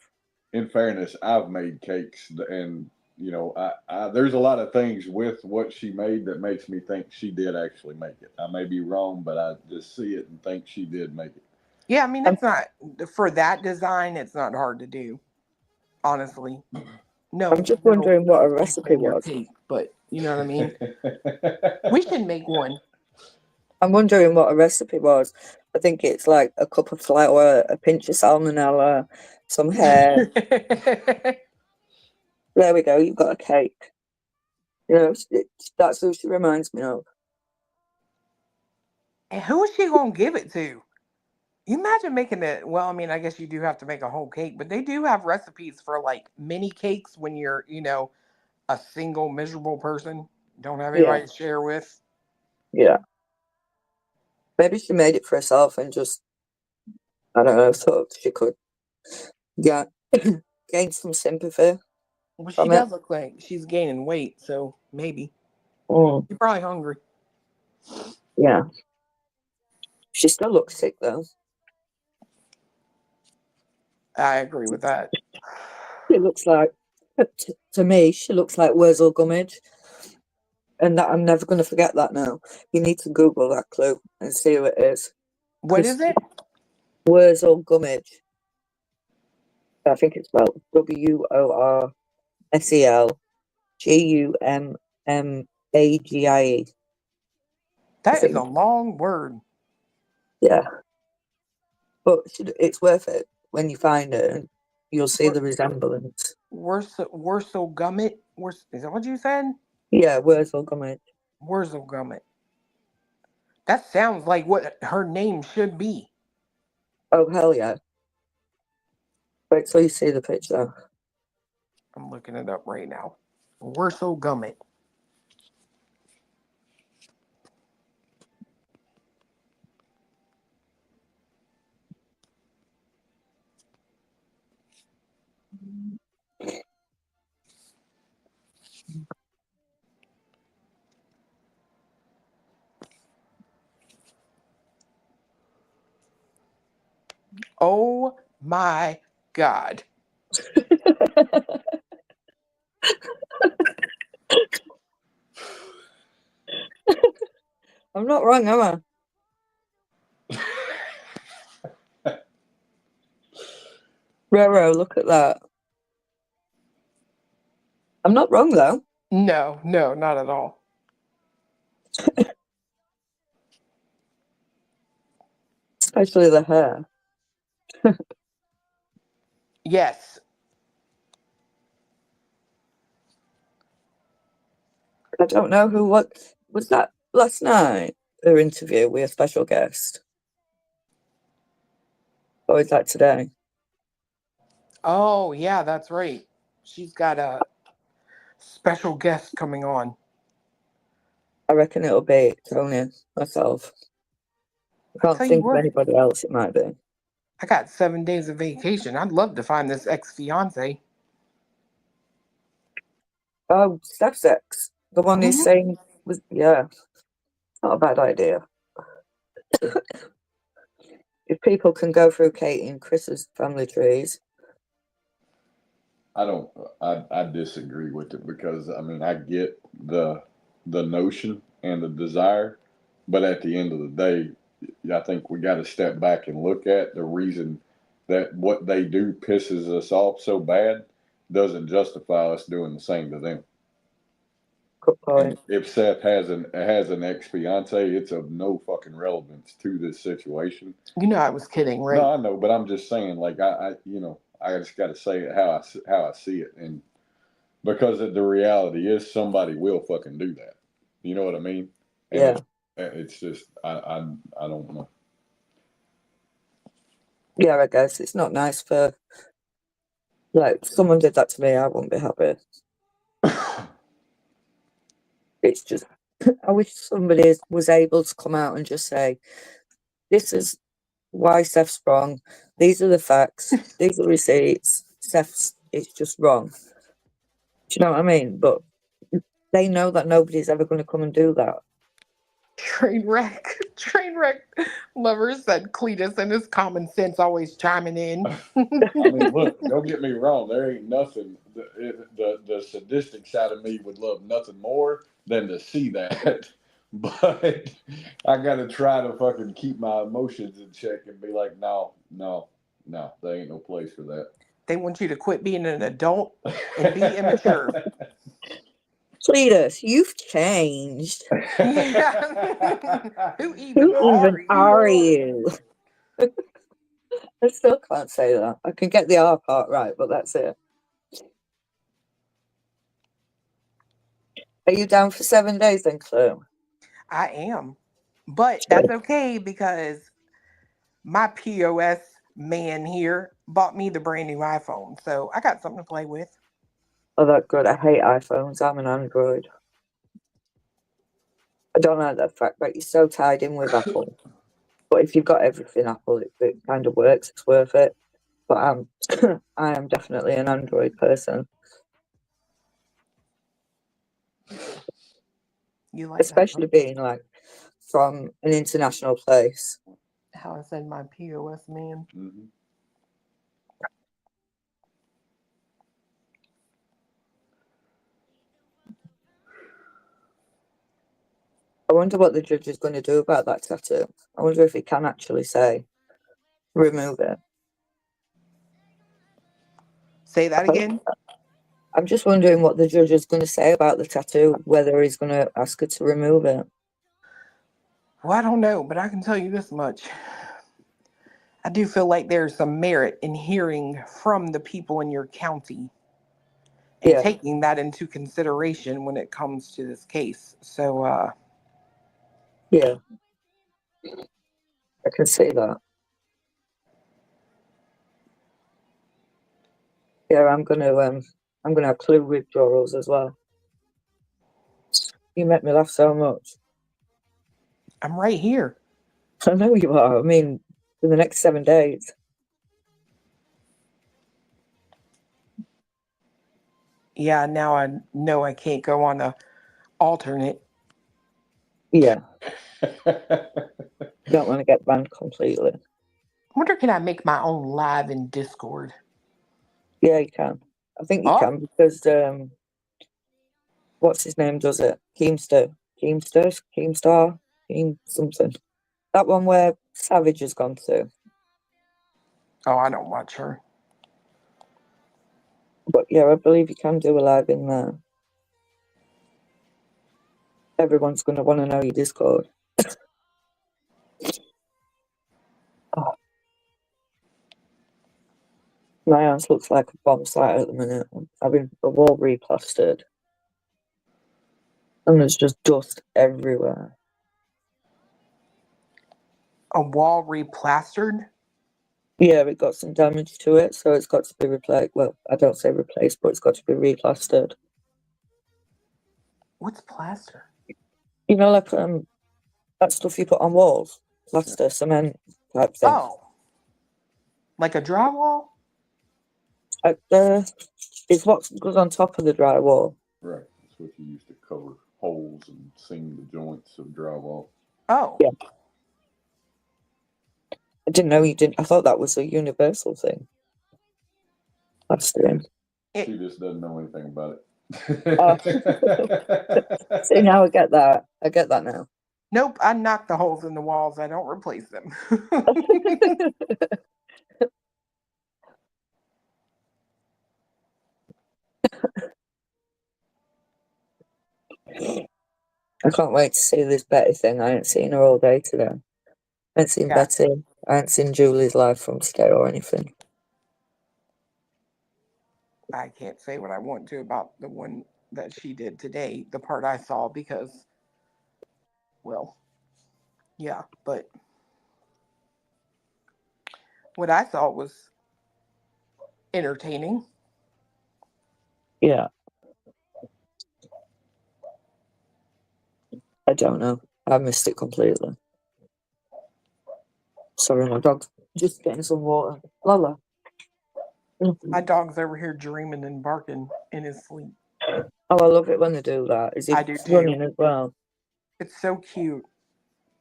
In fairness, I've made cakes, and there's a lot of things with what she made that makes me think she did actually make it. I may be wrong, but I just see it and think she did make it. Yeah, I mean, it's not, for that design, it's not hard to do, honestly. No, I'm just wondering what a recipe was. Cake, but you know what I mean? We should make one. I'm wondering what a recipe was. I think it's like a cup of flour, a pinch of salmonella, some hair. There we go. You've got a cake. That's who she reminds me of. And who is she going to give it to? You imagine making it. Well, I mean, I guess you do have to make a whole cake, but they do have recipes for like mini cakes when you're, a single miserable person. Don't have anybody to share with. Yeah. Maybe she made it for herself and just, I don't know, thought she could gain some sympathy. Well, she does look like she's gaining weight, so maybe. You're probably hungry. Yeah. She still looks sick, though. I agree with that. It looks like, to me, she looks like Wurzel Gummidge. And that, I'm never going to forget that now. You need to Google that, Clue, and see who it is. What is it? Wurzel Gummidge. I think it's spelled WORSELGUMMAGIE. That is a long word. Yeah. But it's worth it when you find it, and you'll see the resemblance. Wurzel Gummit? Is that what you said? Yeah, Wurzel Gummidge. Wurzel Gummit. That sounds like what her name should be. Oh, hell yeah. Wait till you see the picture. I'm looking it up right now. Warsaw Gummit. Oh my God. I'm not wrong, am I? Roro, look at that. I'm not wrong, though. No, not at all. Especially the hair. Yes. I don't know what was that last night, her interview with a special guest? Or is that today? Oh, yeah, that's right. She's got a special guest coming on. I reckon it'll be Tony, myself. I can't think of anybody else it might be. I got 7 days of vacation. I'd love to find this ex-fiance. Oh, Steph's ex. The one he's saying was, yeah. Not a bad idea. If people can go through Katie and Chris's family trees. I disagree with it because I mean I get the notion and the desire, but at the end of the day, I think we got to step back and look at the reason that what they do pisses us off so bad doesn't justify us doing the same to them. Good point. And if Seth has an ex-fiance, it's of no fucking relevance to this situation. You know I was kidding, right? No, I know, but I'm just saying, like I just got to say it how I see it, and because the reality is somebody will fucking do that. You know what I mean? And yeah. It's just I don't know. Yeah, I guess it's not nice for, like, someone did that to me, I wouldn't be happy. It's just, I wish somebody was able to come out and just say, this is why Seth's wrong. These are the facts. These are receipts. It's just wrong. Do you know what I mean? But they know that nobody's ever going to come and do that. Train wreck lovers said Cletus and his common sense always chiming in. I mean, look, don't get me wrong. There ain't nothing. The sadistic side of me would love nothing more than to see that. But I got to try to fucking keep my emotions in check and be like, no, there ain't no place for that. They want you to quit being an adult and be immature. Cletus, you've changed. Who even are you? I still can't say that. I can get the R part right, but that's it. Are you down for 7 days then, Chloe? I am. But that's okay because my POS man here bought me the brand new iPhone. So I got something to play with. Oh, that's good. I hate iPhones. I'm an Android. I don't like the fact that you're so tied in with Apple. But if you've got everything Apple, it kind of works. It's worth it. But I am definitely an Android person. You like especially that, being like from an international place. How I said my POS man. Mm-hmm. I wonder what the judge is going to do about that tattoo. I wonder if he can actually say, remove it. Say that again? I'm just wondering what the judge is going to say about the tattoo, whether he's going to ask her to remove it. Well, I don't know, but I can tell you this much. I do feel like there's some merit in hearing from the people in your county and taking that into consideration when it comes to this case. So, yeah, I can see that. Yeah, I'm going to I'm going to have clue withdrawals as well. You make me laugh so much. I'm right here. I know you are. I mean, for the next 7 days. Yeah, now I know I can't go on the alternate. Yeah. Don't want to get banned completely. I wonder, can I make my own live in Discord? Yeah, you can. I think you can because what's his name does it? Keemstar, something. That one where Savage has gone to. Oh, I don't watch her. But yeah, I believe you can do a live in there. Everyone's going to want to know your Discord. Oh. My house looks like a bomb site at the minute. I'm having the wall replastered. And there's just dust everywhere. A wall replastered? Yeah, it got some damage to it, so it's got to be replaced. Well, I don't say replaced, but it's got to be replastered. What's plaster? You know, like that stuff you put on walls, plaster, cement type thing. Oh, like a drywall? It's what goes on top of the drywall. Right, that's what you use to cover holes and seam the joints of drywall. Oh, yeah. I didn't know you didn't. I thought that was a universal thing. Plastering. She just doesn't know anything about it. See, now I get that. I get that now. Nope, I knock the holes in the walls. I don't replace them. I can't wait to see this Betty thing. I ain't seen her all day today. I ain't seen Betty. I ain't seen Julie's live from today or anything. I can't say what I want to about the one that she did today, the part I saw, because, well, yeah, but what I saw was entertaining. Yeah. I don't know. I missed it completely. Sorry, my dog's just getting some water. Lola. My dog's over here dreaming and barking in his sleep. Oh, I love it when they do that. Is he I do too. running as well? It's so cute.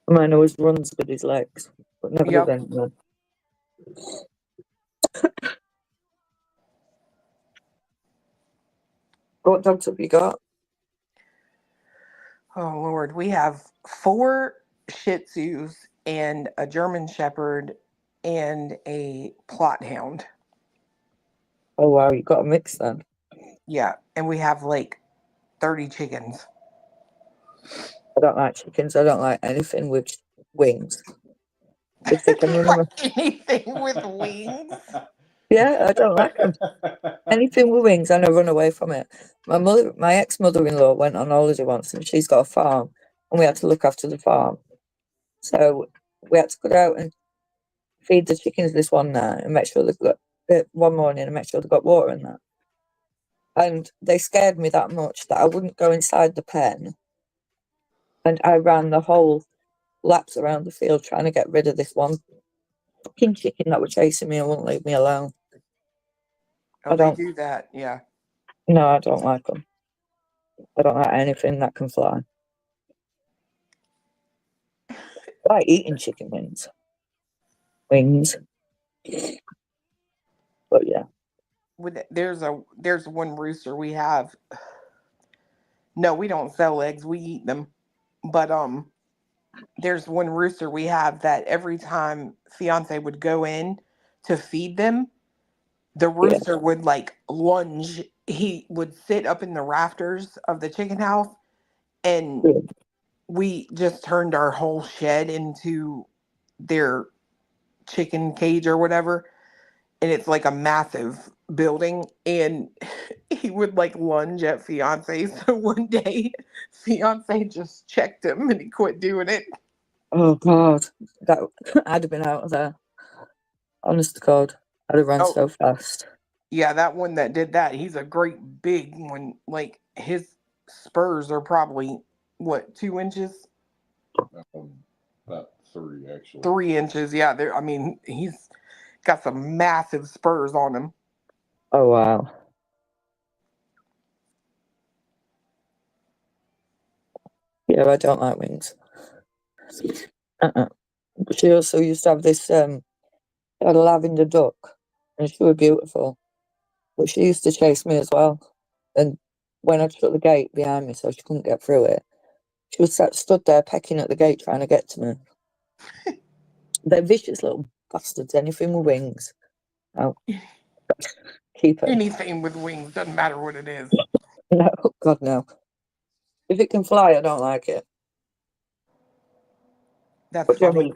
Mine always runs with his legs, but never does anything. What dogs have you got? Oh, Lord. We have 4 Shih Tzus and a German Shepherd and a Plot Hound. Oh, wow. You got a mix then. Yeah. And we have like 30 chickens. I don't like chickens. I don't like anything with wings. If they can run anything with wings? Yeah, I don't like them. Anything with wings, and I run away from it. My ex-mother-in-law went on holiday once, and she's got a farm, and we had to look after the farm. So we had to go out and feed the chickens this one night and make sure they got one morning and make sure they got water in that. And they scared me that much that I wouldn't go inside the pen, and I ran the whole laps around the field trying to get rid of this one fucking chicken that were chasing me and wouldn't leave me alone. Oh, they do that, yeah. No, I don't like them. I don't like anything that can fly. I like eating chicken wings. But yeah. There's one rooster we have. No, we don't sell eggs, we eat them. But there's one rooster we have that every time fiance would go in to feed them, the rooster would like lunge. He would sit up in the rafters of the chicken house, and we just turned our whole shed into their chicken cage or whatever. And it's like a massive building, and he would like lunge at fiance. So one day fiance just checked him and he quit doing it. Oh God, I'd have been out of there. Honest to God, I'd have run so fast. Yeah, that one that did that, he's a great big one. Like, his spurs are probably, what, 2 inches? About 3, actually. 3 inches, yeah. I mean, he's got some massive spurs on him. Oh, wow. Yeah, I don't like wings. But she also used to have this, had a lavender duck, and she was beautiful. But she used to chase me as well. And when I shut the gate behind me so she couldn't get through it, she was stood there pecking at the gate trying to get to me. They're vicious little bastards, anything with wings. Oh, keep it. Anything with wings, doesn't matter what it is. No, God, no. If it can fly, I don't like it. That's But funny.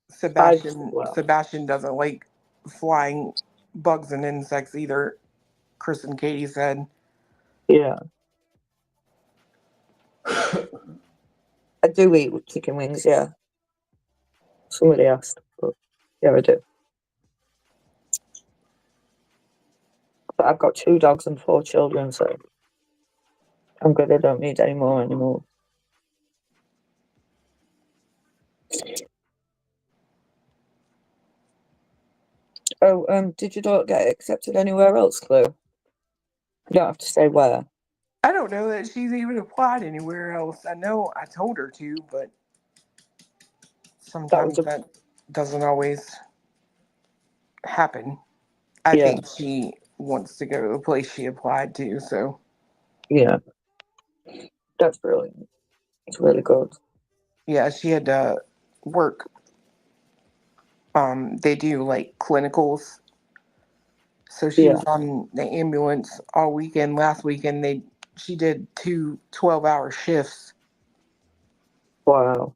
Sebastian, Sebastian doesn't like flying bugs and insects either, Chris and Katie said. Yeah. I do eat chicken wings, yeah. Somebody asked, but yeah, I do. But I've got 2 dogs and 4 children, so I'm good. I don't need any more anymore. Oh, did your daughter get accepted anywhere else, Chloe? You don't have to say where. I don't know that she's even applied anywhere else. I know I told her to, but sometimes that doesn't always happen. I think she wants to go to the place she applied to, so. Yeah. That's brilliant. It's really good. Yeah, she had to work. They do like clinicals. So she was on the ambulance all weekend. Last weekend she did 2 12-hour shifts. Wow.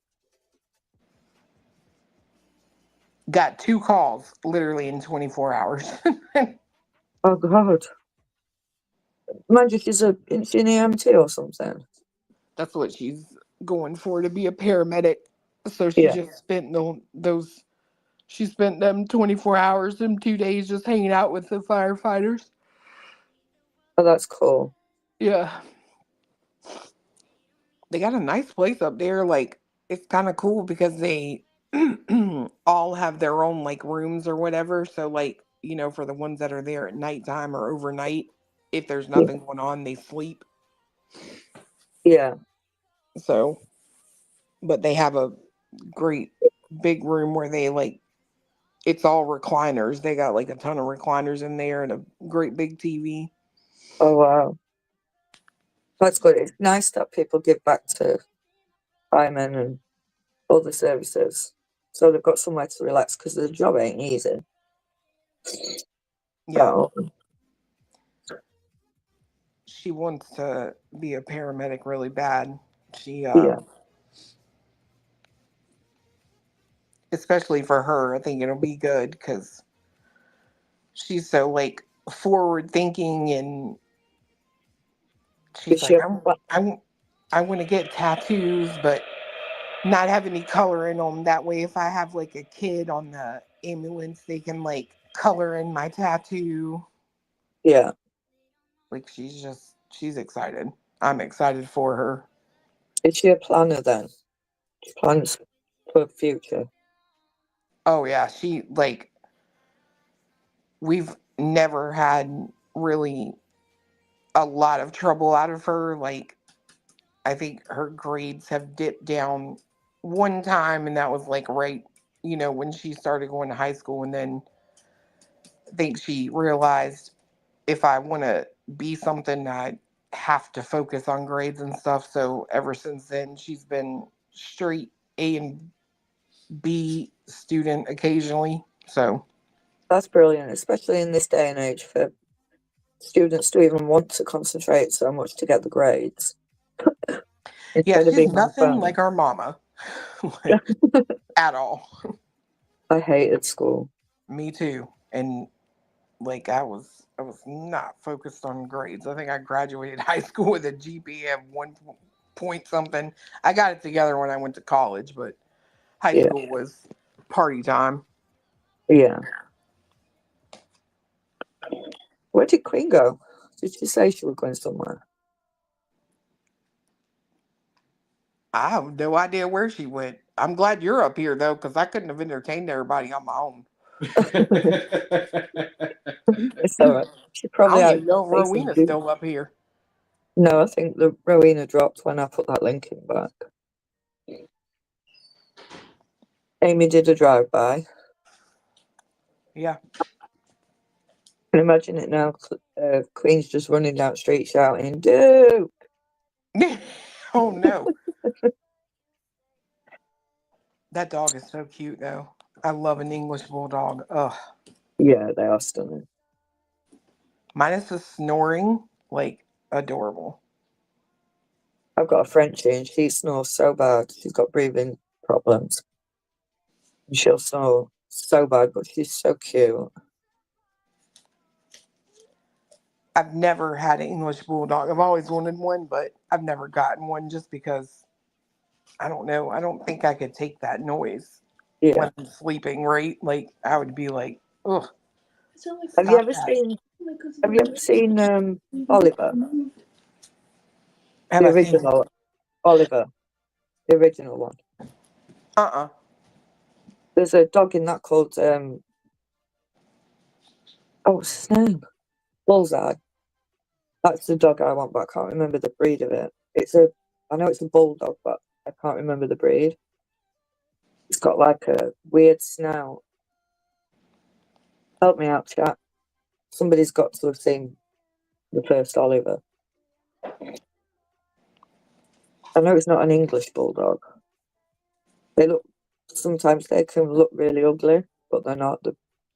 Got 2 calls literally in 24 hours. Oh, God. Mind you, she's an EMT or something. That's what she's going for, to be a paramedic. So she just spent she spent them 24 hours, them 2 days just hanging out with the firefighters. Oh, that's cool. Yeah. They got a nice place up there. Like, it's kind of cool because they all have their own, like, rooms or whatever. So, like, you know, for the ones that are there at nighttime or overnight, if there's nothing going on, they sleep. Yeah. So, but they have a great big room where they, like, it's all recliners. They got, like, a ton of recliners in there and a great big TV. Oh, wow. That's good. It's nice that people give back to firemen and other services. So they've got somewhere to relax because the job ain't easy. Yeah. So, she wants to be a paramedic really bad. She, especially for her, I think it'll be good because she's so, like, forward thinking, and she's like, I want to get tattoos, but not have any color in them. That way, if I have, like, a kid on the ambulance, they can, like, color in my tattoo. Yeah. Like, she's excited. I'm excited for her. Is she a planner then? She plans for the future. Oh, yeah. She, like, we've never had really a lot of trouble out of her. Like, I think her grades have dipped down one time, and that was, like, right, you know, when she started going to high school. And then I think she realized, if I want to be something, I have to focus on grades and stuff. So ever since then, she's been straight A and B student occasionally. So That's brilliant, especially in this day and age, for students to even want to concentrate so much to get the grades. yeah, she's being nothing like our mama. Like, at all. I hated school. Me too. And, like, I was not focused on grades. I think I graduated high school with a GPA of 1 point something. I got it together when I went to college, but high school was party time. Yeah. Where did Queen go? Did she say she was going somewhere? I have no idea where she went. I'm glad you're up here, though, because I couldn't have entertained everybody on my own. It's all right. She I probably don't had even know if say some Rowena's juice. still up here. No, I think the Rowena dropped when I put that link in back. Amy did a drive-by. Yeah. Can imagine it now. Queen's just running down the street shouting, "Duke!" Oh, no. That dog is so cute, though. I love an English bulldog. Ugh. Yeah, they are stunning. Minus the snoring, like, adorable. I've got a Frenchie and she snores so bad. She's got breathing problems. She'll snore so bad, but she's so cute. I've never had an English bulldog. I've always wanted one, but I've never gotten one just because, I don't know. I don't think I could take that noise when I'm sleeping, right? Like, I would be like, ugh. Have you ever seen Oliver? Have The I seen it? original Oliver. The original one. There's a dog in that called what's his name? Bullseye. That's the dog I want, but I can't remember the breed of it. I know it's a bulldog, but I can't remember the breed. It's got like a weird snout. Help me out, chat. Somebody's got to have seen the first Oliver. I know it's not an English bulldog. Sometimes they can look really ugly, but they're not. They're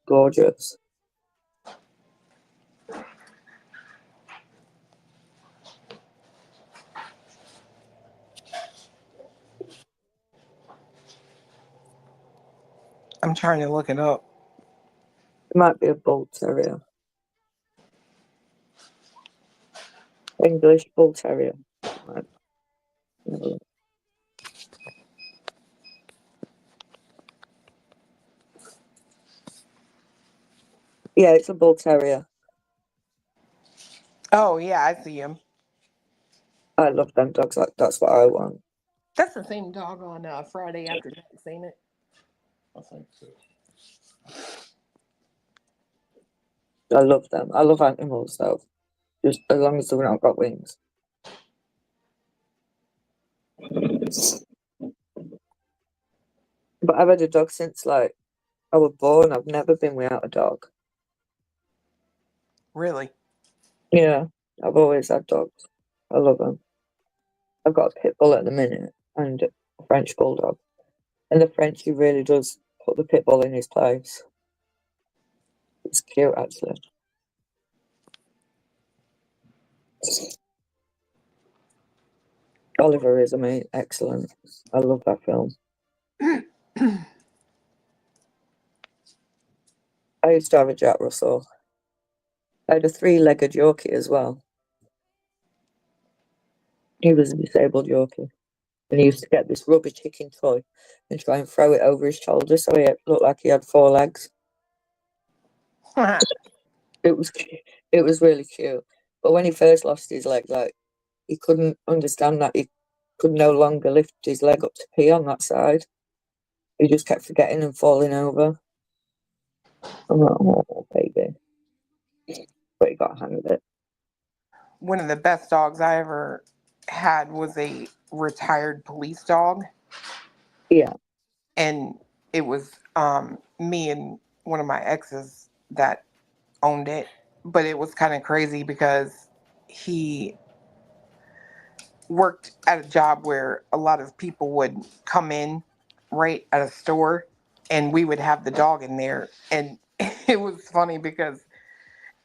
gorgeous. I'm trying to look it up. It might be a bull terrier. English bull terrier. Right. Yeah, it's a bull terrier. Oh, yeah, I see him. I love them dogs. That's what I want. That's the same dog on Friday After Next, ain't it? I think so. I love them. I love animals, though. Just as long as they've not got wings. But I've had a dog since, like, I was born. I've never been without a dog. Really? Yeah, I've always had dogs. I love them. I've got a pit bull at the minute and a French bulldog. And the Frenchie really does put the pit bull in his place. It's cute, actually. Oliver is excellent. I love that film. I used to have a Jack Russell. I had a 3-legged Yorkie as well. He was a disabled Yorkie. And he used to get this rubber chicken toy and try and throw it over his shoulder so he looked like he had 4 legs. It was really cute. But when he first lost his leg, like, he couldn't understand that he could no longer lift his leg up to pee on that side. He just kept forgetting and falling over. I'm like, oh, baby. But he got a hang of it. One of the best dogs I ever had was a retired police dog. Yeah. And it was me and one of my exes that owned it. But it was kind of crazy because he worked at a job where a lot of people would come in right at a store and we would have the dog in there. And it was funny because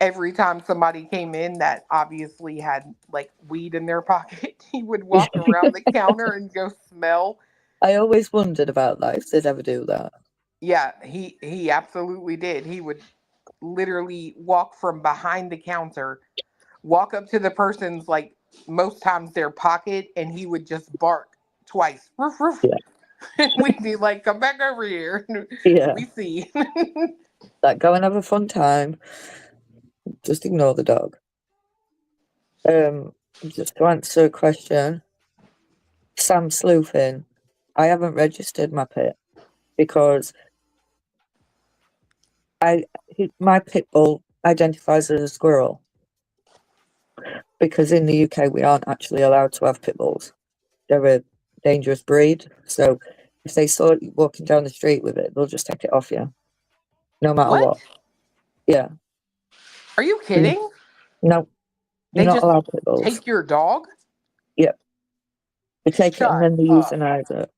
every time somebody came in that obviously had like weed in their pocket, he would walk around the counter and go smell. I always wondered about that, if they'd ever do that. Yeah, he absolutely did. He would literally walk from behind the counter, walk up to the person's, like, most times their pocket, and he would just bark twice. Roof, roof. Yeah. And we'd be like, come back over here. Yeah. We see. Like, go and have a fun time. just ignore the dog. Just to answer a question, Sam Sleuthing, I haven't registered my pit because my pit bull identifies as a squirrel. Because in the UK we aren't actually allowed to have pit bulls. They're a dangerous breed, so if they saw you walking down the street with it, they'll just take it off you, no matter what. Yeah. Are you kidding? No, They you're not just allowed pit bulls. take your dog? Yep. They take it and then they euthanize it.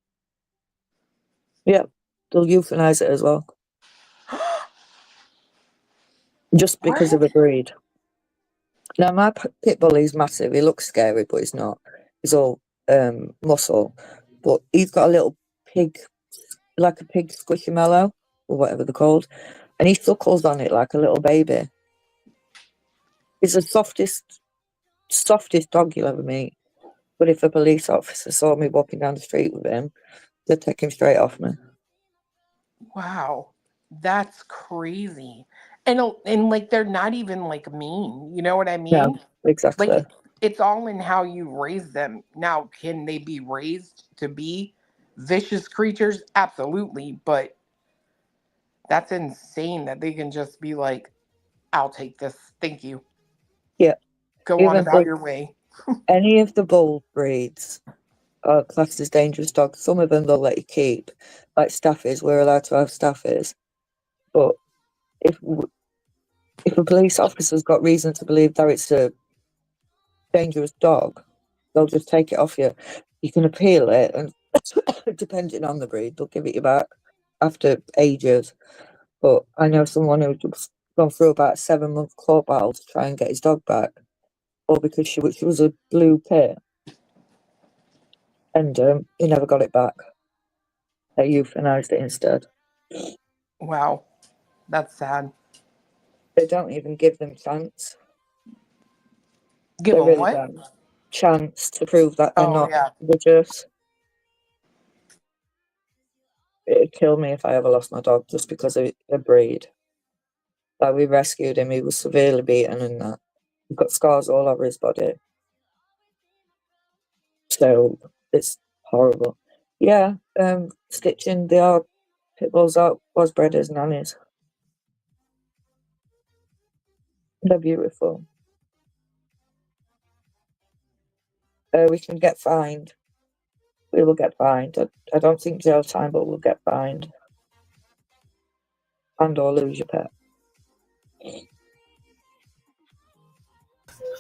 Yep. They'll euthanize it as well. Just because of a breed. Now, my pit bull is massive. He looks scary, but he's not. He's all muscle. But he's got a little pig, like a pig squishymallow, or whatever they're called. And he suckles on it like a little baby. He's the softest dog you'll ever meet. But if a police officer saw me walking down the street with him, they'd take him straight off me. Wow. That's crazy. And like they're not even like mean. You know what I mean? Yeah, exactly. Like it's all in how you raise them. Now, can they be raised to be vicious creatures? Absolutely. But that's insane that they can just be like, I'll take this. Thank you. Yeah. Go on about your way. Any of the bull breeds are classed as dangerous dogs. Some of them they'll let you keep. Like staffies, we're allowed to have staffies. But if a police officer's got reason to believe that it's a dangerous dog, they'll just take it off you. You can appeal it, and depending on the breed, they'll give it you back after ages. But I know someone who's gone through about a 7-month court battle to try and get his dog back, all because she was a blue pit, and he never got it back. They euthanized it instead. Wow, that's sad. They don't even give them chance. Give them what? Don't. Chance to prove that they're not vicious. It'd kill me if I ever lost my dog just because of a breed. Like, we rescued him, he was severely beaten and that. He's got scars all over his body. So it's horrible. Yeah, stitching, they are pit bulls was bred as nannies. They're beautiful. We can get fined. We will get fined. I don't think jail time, but we'll get fined. And or lose your pet.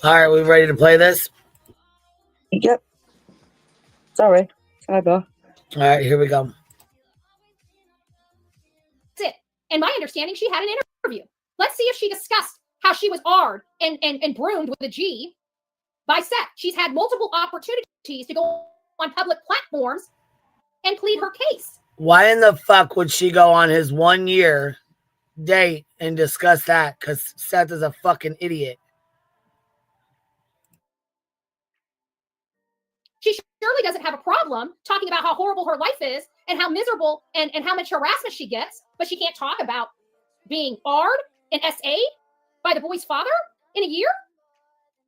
All right, we ready to play this? Yep. Sorry. Cyber. All right, here we go. That's it. And my understanding, she had an interview. Let's see if she discussed how she was arred and broomed with a G by Seth. She's had multiple opportunities to go on public platforms and plead her case. Why in the fuck would she go on his 1-year date and discuss that? Because Seth is a fucking idiot. She surely doesn't have a problem talking about how horrible her life is and how miserable and how much harassment she gets, but she can't talk about being AR'd and SA by the boy's father in a year?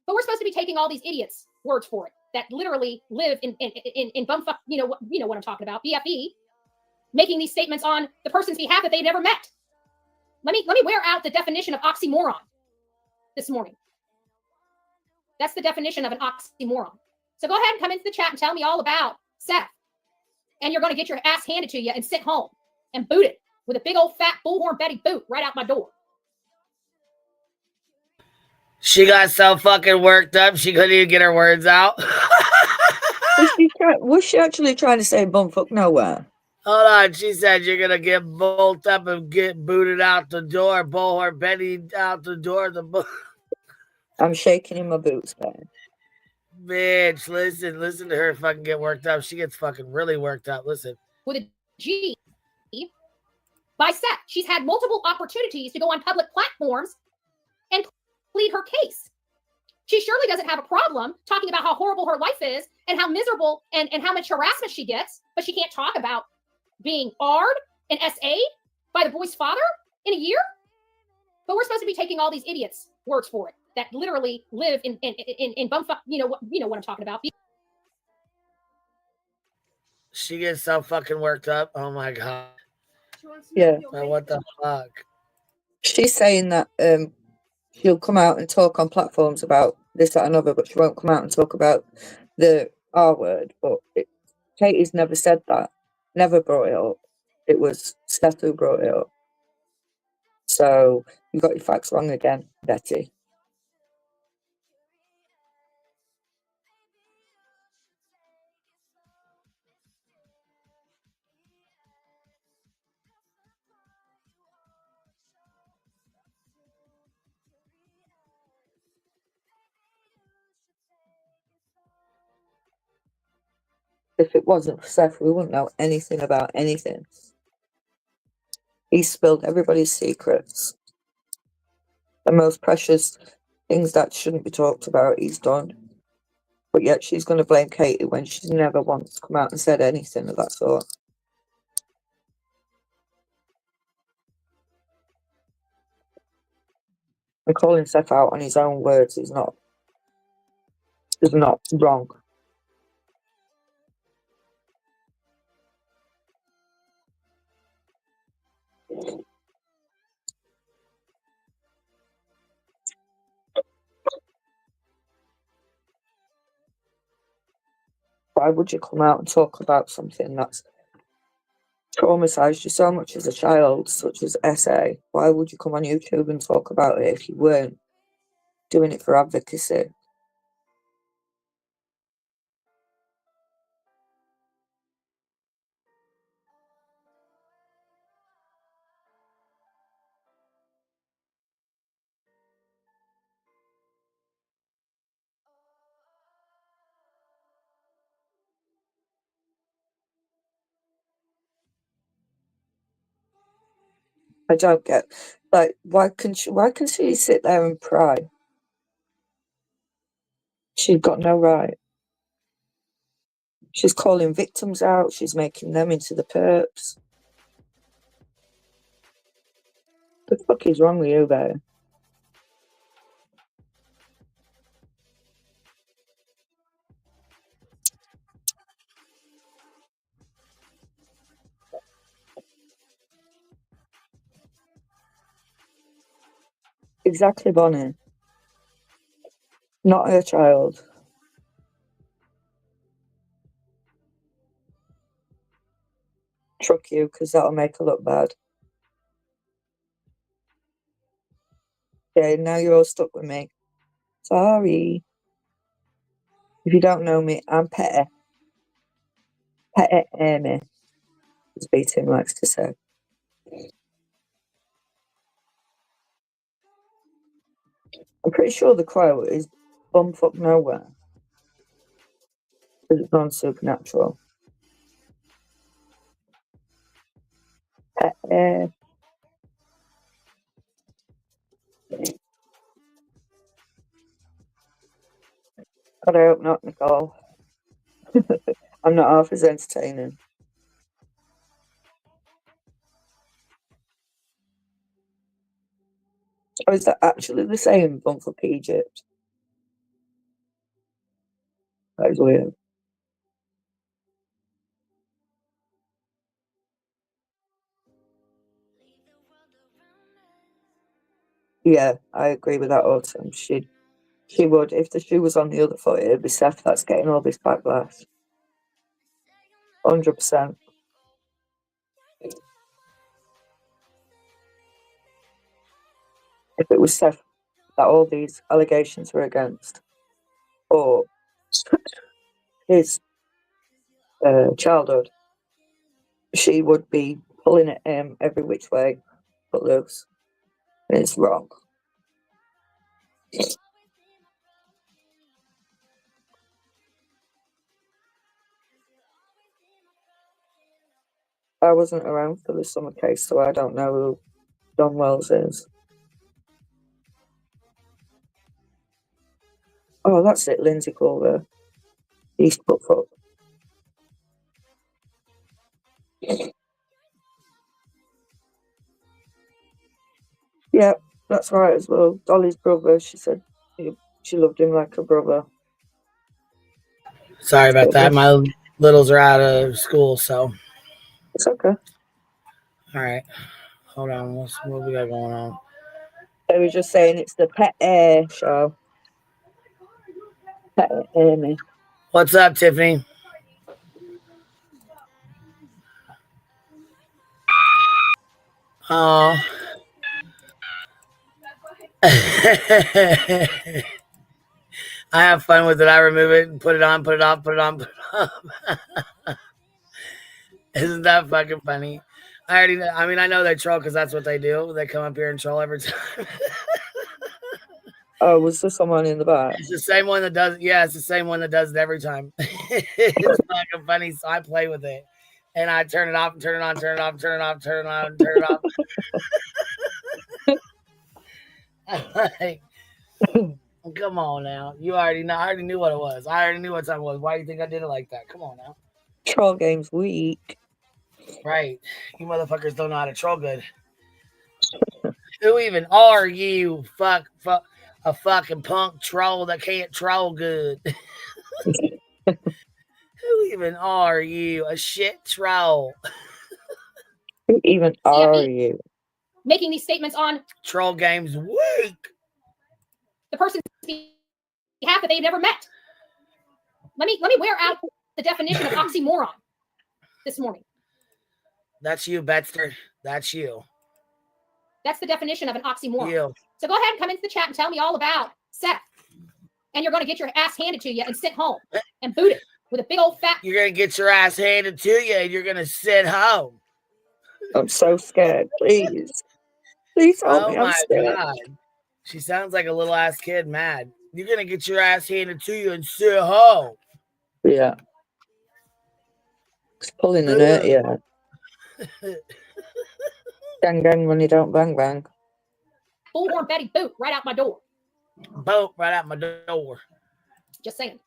But we're supposed to be taking all these idiots' words for it that literally live in bumfuck, you know what I'm talking about, BFE, making these statements on the person's behalf that they never met. Let me wear out the definition of oxymoron this morning. That's the definition of an oxymoron. So go ahead and come into the chat and tell me all about Seth. And you're going to get your ass handed to you and sit home and boot it with a big old fat bullhorn Betty boot right out my door. She got so fucking worked up, she couldn't even get her words out. Was she actually trying to say bumfuck nowhere? Hold on, she said you're going to get bolt up and get booted out the door, bullhorn Betty out the door. I'm shaking in my boots, man. Bitch, listen to her fucking get worked up. She gets fucking really worked up. Listen. With a G by Seth. She's had multiple opportunities to go on public platforms and plead her case. She surely doesn't have a problem talking about how horrible her life is and how miserable and how much harassment she gets, but she can't talk about being AR'd and SA by the boy's father in a year? But we're supposed to be taking all these idiots' words for it that literally live in bumfuck. You know what I'm talking about. She gets so fucking worked up. Oh my god. Yeah. Like, what the fuck? She's saying that she'll come out and talk on platforms about this, that, and other, but she won't come out and talk about the R word. But Katie's never said that, never brought it up. It was Seth who brought it up. So you got your facts wrong again, Betty. If it wasn't for Seth, we wouldn't know anything about anything. He spilled everybody's secrets. The most precious things that shouldn't be talked about, he's done. But yet she's going to blame Katie when she's never once come out and said anything of that sort. And calling Seth out on his own words is not wrong. Why would you come out and talk about something that's traumatized you so much as a child, such as SA? Why would you come on YouTube and talk about it if you weren't doing it for advocacy? I don't get, like, why can she sit there and pry? She's got no right. She's calling victims out. She's making them into the perps. The fuck is wrong with you, babe? Exactly, Bonnie. Not her child. Truck you, because that'll make her look bad. Okay, now you're all stuck with me. Sorry. If you don't know me, I'm Petty. Petty Amy, as B-Tim likes to say. I'm pretty sure the quote is bumfuck nowhere. Because it's non-supernatural. Petty. God, I hope not, Nicole. I'm not half as entertaining. Or is that actually the same bumfuck Egypt? That is weird. Yeah, I agree with that, Autumn. She would. If the shoe was on the other foot, it'd be Seth that's getting all this backlash. 100%. If it was Seth that all these allegations were against, or his childhood, she would be pulling at him every which way but loose. And it's wrong. I wasn't around for the summer case, so I don't know who Don Wells is. Oh, that's it, Lindsay Culver. East Buckfuck. Yeah, That's right as well. Dolly's brother, she said she loved him like a brother. Sorry about that. My littles are out of school, so. It's okay. All right. Hold on. What we got going on? They were just saying it's the Pet Air show. Pet Air me. What's up, Tiffany? Oh. I have fun with it. I remove it and put it on, put it off, put it on, put it off. Isn't that fucking funny? I know they troll because that's what they do. They come up here and troll every time. Oh, was there someone in the back? It's the same one that does it. Yeah, it's the same one that does it every time. It's fucking funny, so I play with it. And I turn it off and turn it on, turn it off, turn it off, turn it on, turn it off. Like, come on now. I already knew what it was. I already knew what time it was. Why do you think I did it like that? Come on now. Troll game's weak. Right. You motherfuckers don't know how to troll good. Who even are you? Fuck a fucking punk troll that can't troll good. Who even are you? A shit troll. Who even are you? Making these statements on troll games weak. The person's behalf that they've never met. Let me wear out the definition of oxymoron this morning. That's you, Betster. That's you. That's the definition of an oxymoron. You. So go ahead and come into the chat and tell me all about Seth. And you're going to get your ass handed to you and sit home and boot it with a big old fat. You're going to get your ass handed to you and you're going to sit home. I'm so scared. Please. Please help me. I'm scared. God. She sounds like a little ass kid mad. You're going to get your ass handed to you and sit home. Yeah. It's pulling the net, yeah. Gang, gang, when you don't bang, bang. Bullhorn Betty boot right out my door. Boot right out my door. Just saying.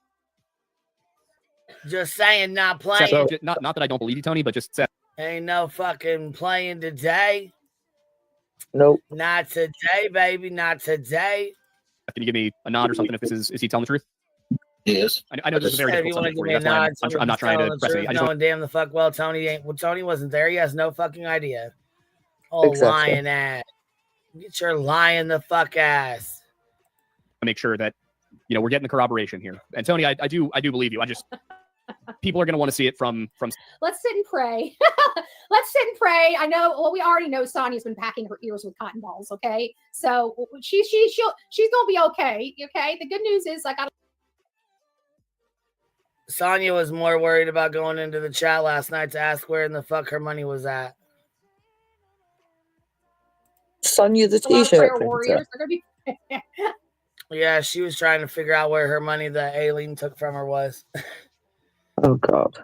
Just saying, not playing. So, not that I don't believe you, Tony, but just Seth. Ain't no fucking playing today. Nope. Not today, baby. Not today. Can you give me a nod or something if this is he telling the truth? Yes. I know this is a very difficult subject for you. That's why I'm not trying to press it. Knowing damn the fuck well Tony wasn't there. He has no fucking idea. Oh, exactly. Lying ass. Get your lying the fuck ass. Make sure that we're getting the corroboration here. And Tony, I do believe you. People are going to want to see it from. Let's sit and pray. Let's sit and pray. I know. Well, we already know Sonia's been packing her ears with cotton balls. Okay, so she's gonna be okay. Okay. The good news is I got. Sonia was more worried about going into the chat last night to ask where in the fuck her money was at. Sonia the t-shirt warriors. Yeah, she was trying to figure out where her money that Aileen took from her was. Oh God.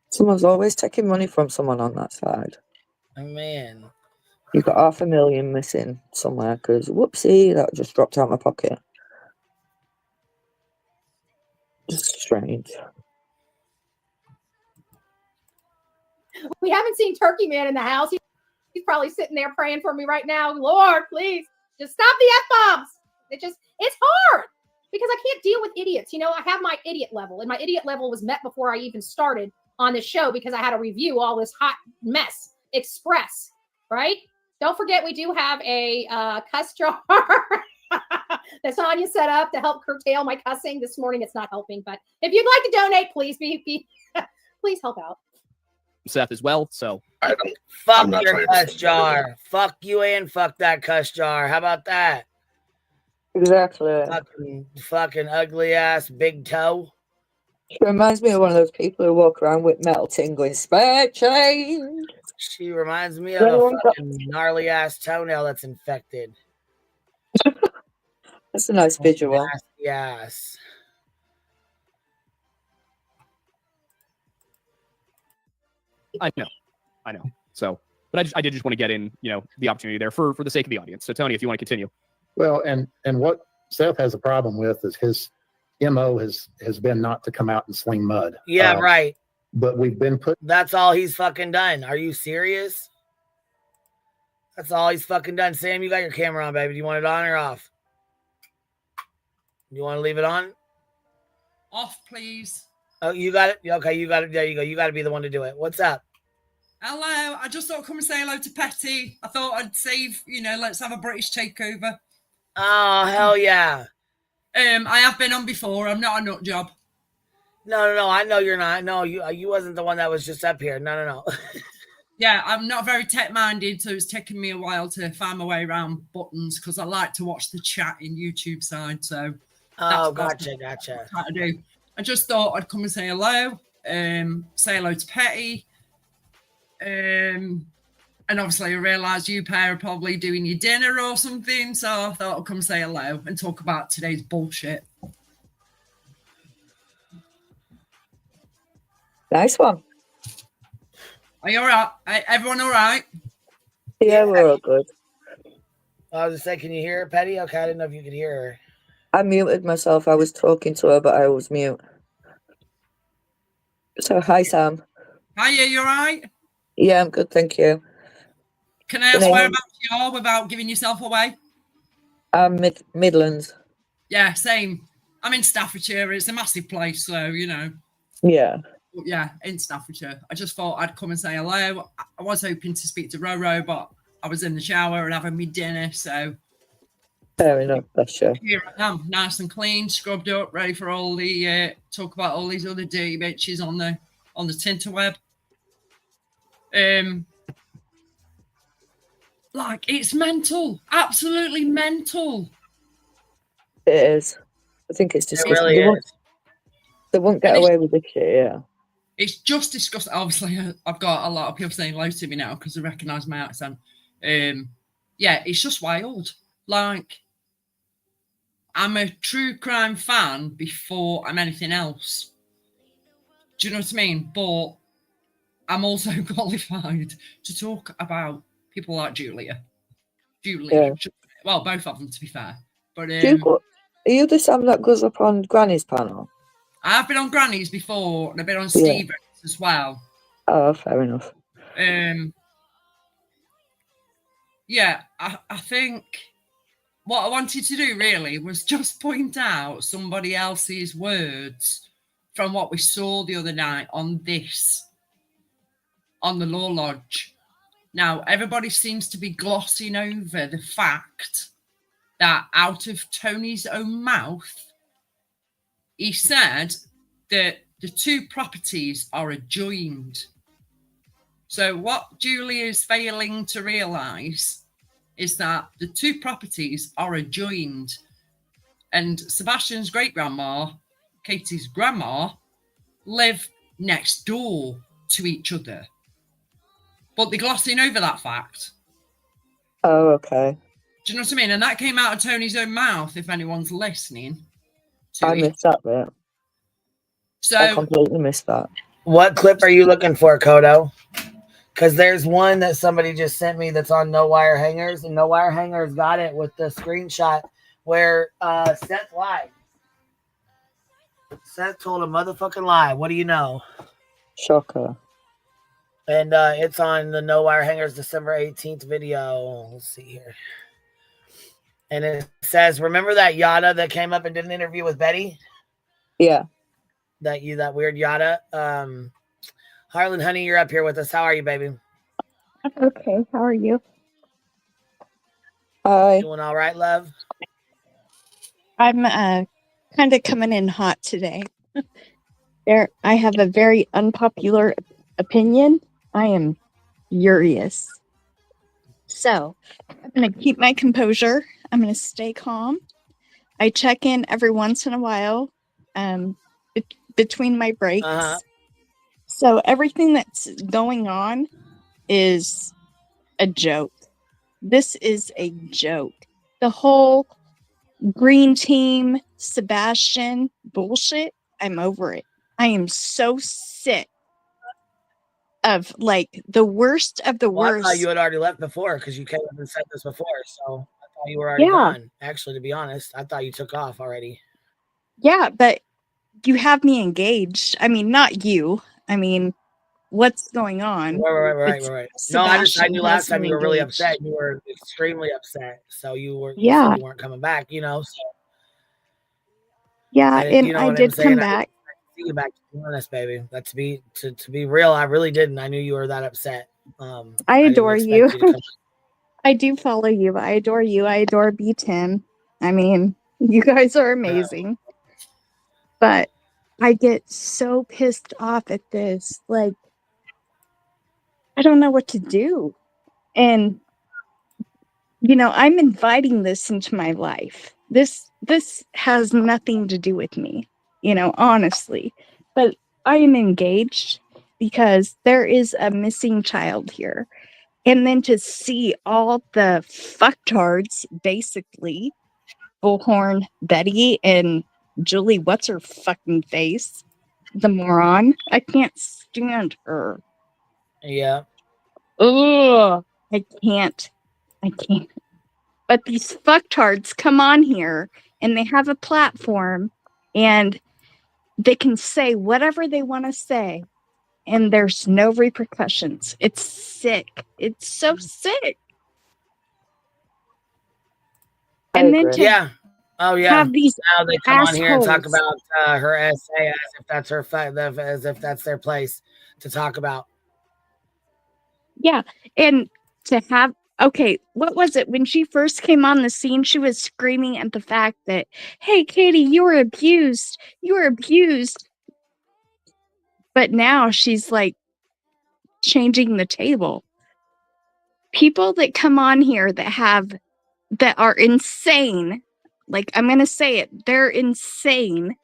Someone's always taking money from someone on that side. Oh, man. You got $500,000 missing somewhere because whoopsie, that just dropped out my pocket. Strange. We haven't seen Turkey Man in the house. He's probably sitting there praying for me right now. Lord, please, just stop the F-bombs. It's hard because I can't deal with idiots. I have my idiot level, and my idiot level was met before I even started on the show because I had to review all this hot mess express, right? Don't forget, we do have a cuss jar that Sonia set up to help curtail my cussing. This morning it's not helping, but if you'd like to donate, please please help out. Seth as well, so fuck your cuss jar. Fuck you and fuck that cuss jar. How about that? Exactly. Fucking ugly ass big toe. She reminds me of one of those people who walk around with metal tingling spare chain. She reminds me of a fucking gnarly ass toenail that's infected. That's a nice visual. Yes. I know. So, but I did just want to get in, the opportunity there for the sake of the audience. So, Tony, if you want to continue. Well, and what Seth has a problem with is his MO has been not to come out and swing mud. Yeah, right. But we've been That's all he's fucking done. Are you serious? That's all he's fucking done. Sam, you got your camera on, baby. Do you want it on or off? You want to leave it on? Off, please. Oh, you got it? Okay, you got it. There you go. You got to be the one to do it. What's up? Hello. I just thought I'd come and say hello to Petty. I thought I'd save, let's have a British takeover. Oh, hell yeah. I have been on before. I'm not a nut job. No. I know you're not. No, you wasn't the one that was just up here. No. Yeah, I'm not very tech-minded, so it's taken me a while to find my way around buttons because I like to watch the chat in YouTube side. So, gotcha. I do. I just thought I'd come and say hello. Say hello to Petty. And obviously, I realised you pair are probably doing your dinner or something, so I thought I'd come say hello and talk about today's bullshit. Nice one. Are you all right? Everyone all right? Yeah, we're all good. I was just saying, can you hear her, Petty? Okay, I didn't know if you could hear her. I muted myself. I was talking to her, but I was mute. So, hi, Sam. Hiya, you all right? Yeah, I'm good, thank you. Can I ask whereabouts you are without giving yourself away? I'm Midlands. Yeah, same. I'm in Staffordshire. It's a massive place, so, Yeah. Yeah, in Staffordshire. I just thought I'd come and say hello. I was hoping to speak to Roro, but I was in the shower and having me dinner, so... Fair enough, that's sure. Here I am, nice and clean, scrubbed up, ready for all the... talk about all these other dirty bitches on the tinterweb. Like, it's mental. Absolutely mental. It is. I think it's disgusting. It really is. They won't get away with this shit, yeah. It's just disgusting. Obviously, I've got a lot of people saying hello to me now because they recognise my accent. Yeah, it's just wild. Like, I'm a true crime fan before I'm anything else. Do you know what I mean? But I'm also qualified to talk about people like Julia. Yeah. Well, both of them, to be fair. But are you the Sam that goes up on Granny's panel? I've been on Granny's before, and I've been on Stevens as well. Oh, fair enough. Yeah, I think what I wanted to do really was just point out somebody else's words from what we saw the other night on the Law Lodge. Now, everybody seems to be glossing over the fact that out of Tony's own mouth, he said that the two properties are adjoined. So what Julie is failing to realise is that the two properties are adjoined. And Sebastian's great-grandma, Katie's grandma, live next door to each other. But they're glossing over that fact. Oh, okay. Do you know what I mean? And that came out of Tony's own mouth, if anyone's listening. I missed that bit. So I completely missed that. What clip are you looking for, Kodo? Because there's one that somebody just sent me that's on No Wire Hangers, and No Wire Hangers got it with the screenshot where Seth lied. Seth told a motherfucking lie. What do you know? Shocker. And it's on the No Wire Hangers December 18th video. Let's see here. And it says, remember that Yada that came up and did an interview with Betty? Yeah. That weird Yada? Harlan, honey, you're up here with us. How are you, baby? Okay, how are you? Hi. Doing all right, love? I'm kind of coming in hot today. I have a very unpopular opinion. I am furious. So, I'm going to keep my composure. I'm going to stay calm. I check in every once in a while between my breaks. So, everything that's going on is a joke. This is a joke. The whole green team, Sebastian bullshit, I'm over it. I am so sick of like the worst of the worst. I thought you had already left before because you came up and said this before. So I thought you were already gone. Actually, to be honest, I thought you took off already. Yeah, but you have me engaged. I mean, not you. I mean, what's going on. Right. No, I knew last time you were really upset. You were extremely upset. So you said you weren't coming back, you know. So yeah, and you know I what did I'm saying? come back. I see you back, to be honest, baby. That to be real, I really didn't. I knew you were that upset. I adore you. To come I do follow you. I adore you. I adore B10. I mean, you guys are amazing. But I get so pissed off at this. Like, I don't know what to do. And, you know, I'm inviting this into my life. This has nothing to do with me, you know, honestly. But I am engaged because there is a missing child here. And then to see all the fucktards, basically, Bullhorn Betty and Julie, what's her fucking face? The moron. I can't stand her. Yeah. Ugh. I can't. But these fucktards come on here and they have a platform and they can say whatever they want to say and there's no repercussions. It's sick. It's so sick. And then to have these now they come on here and talk assholes. about her essay as if that's as if that's their place to talk about. Yeah, and to have okay, what was it when she first came on the scene? She was screaming at the fact that, "Hey, Katie, you were abused. You were abused." But now she's like changing the table. People that come on here that are insane, like I'm gonna say it, they're insane,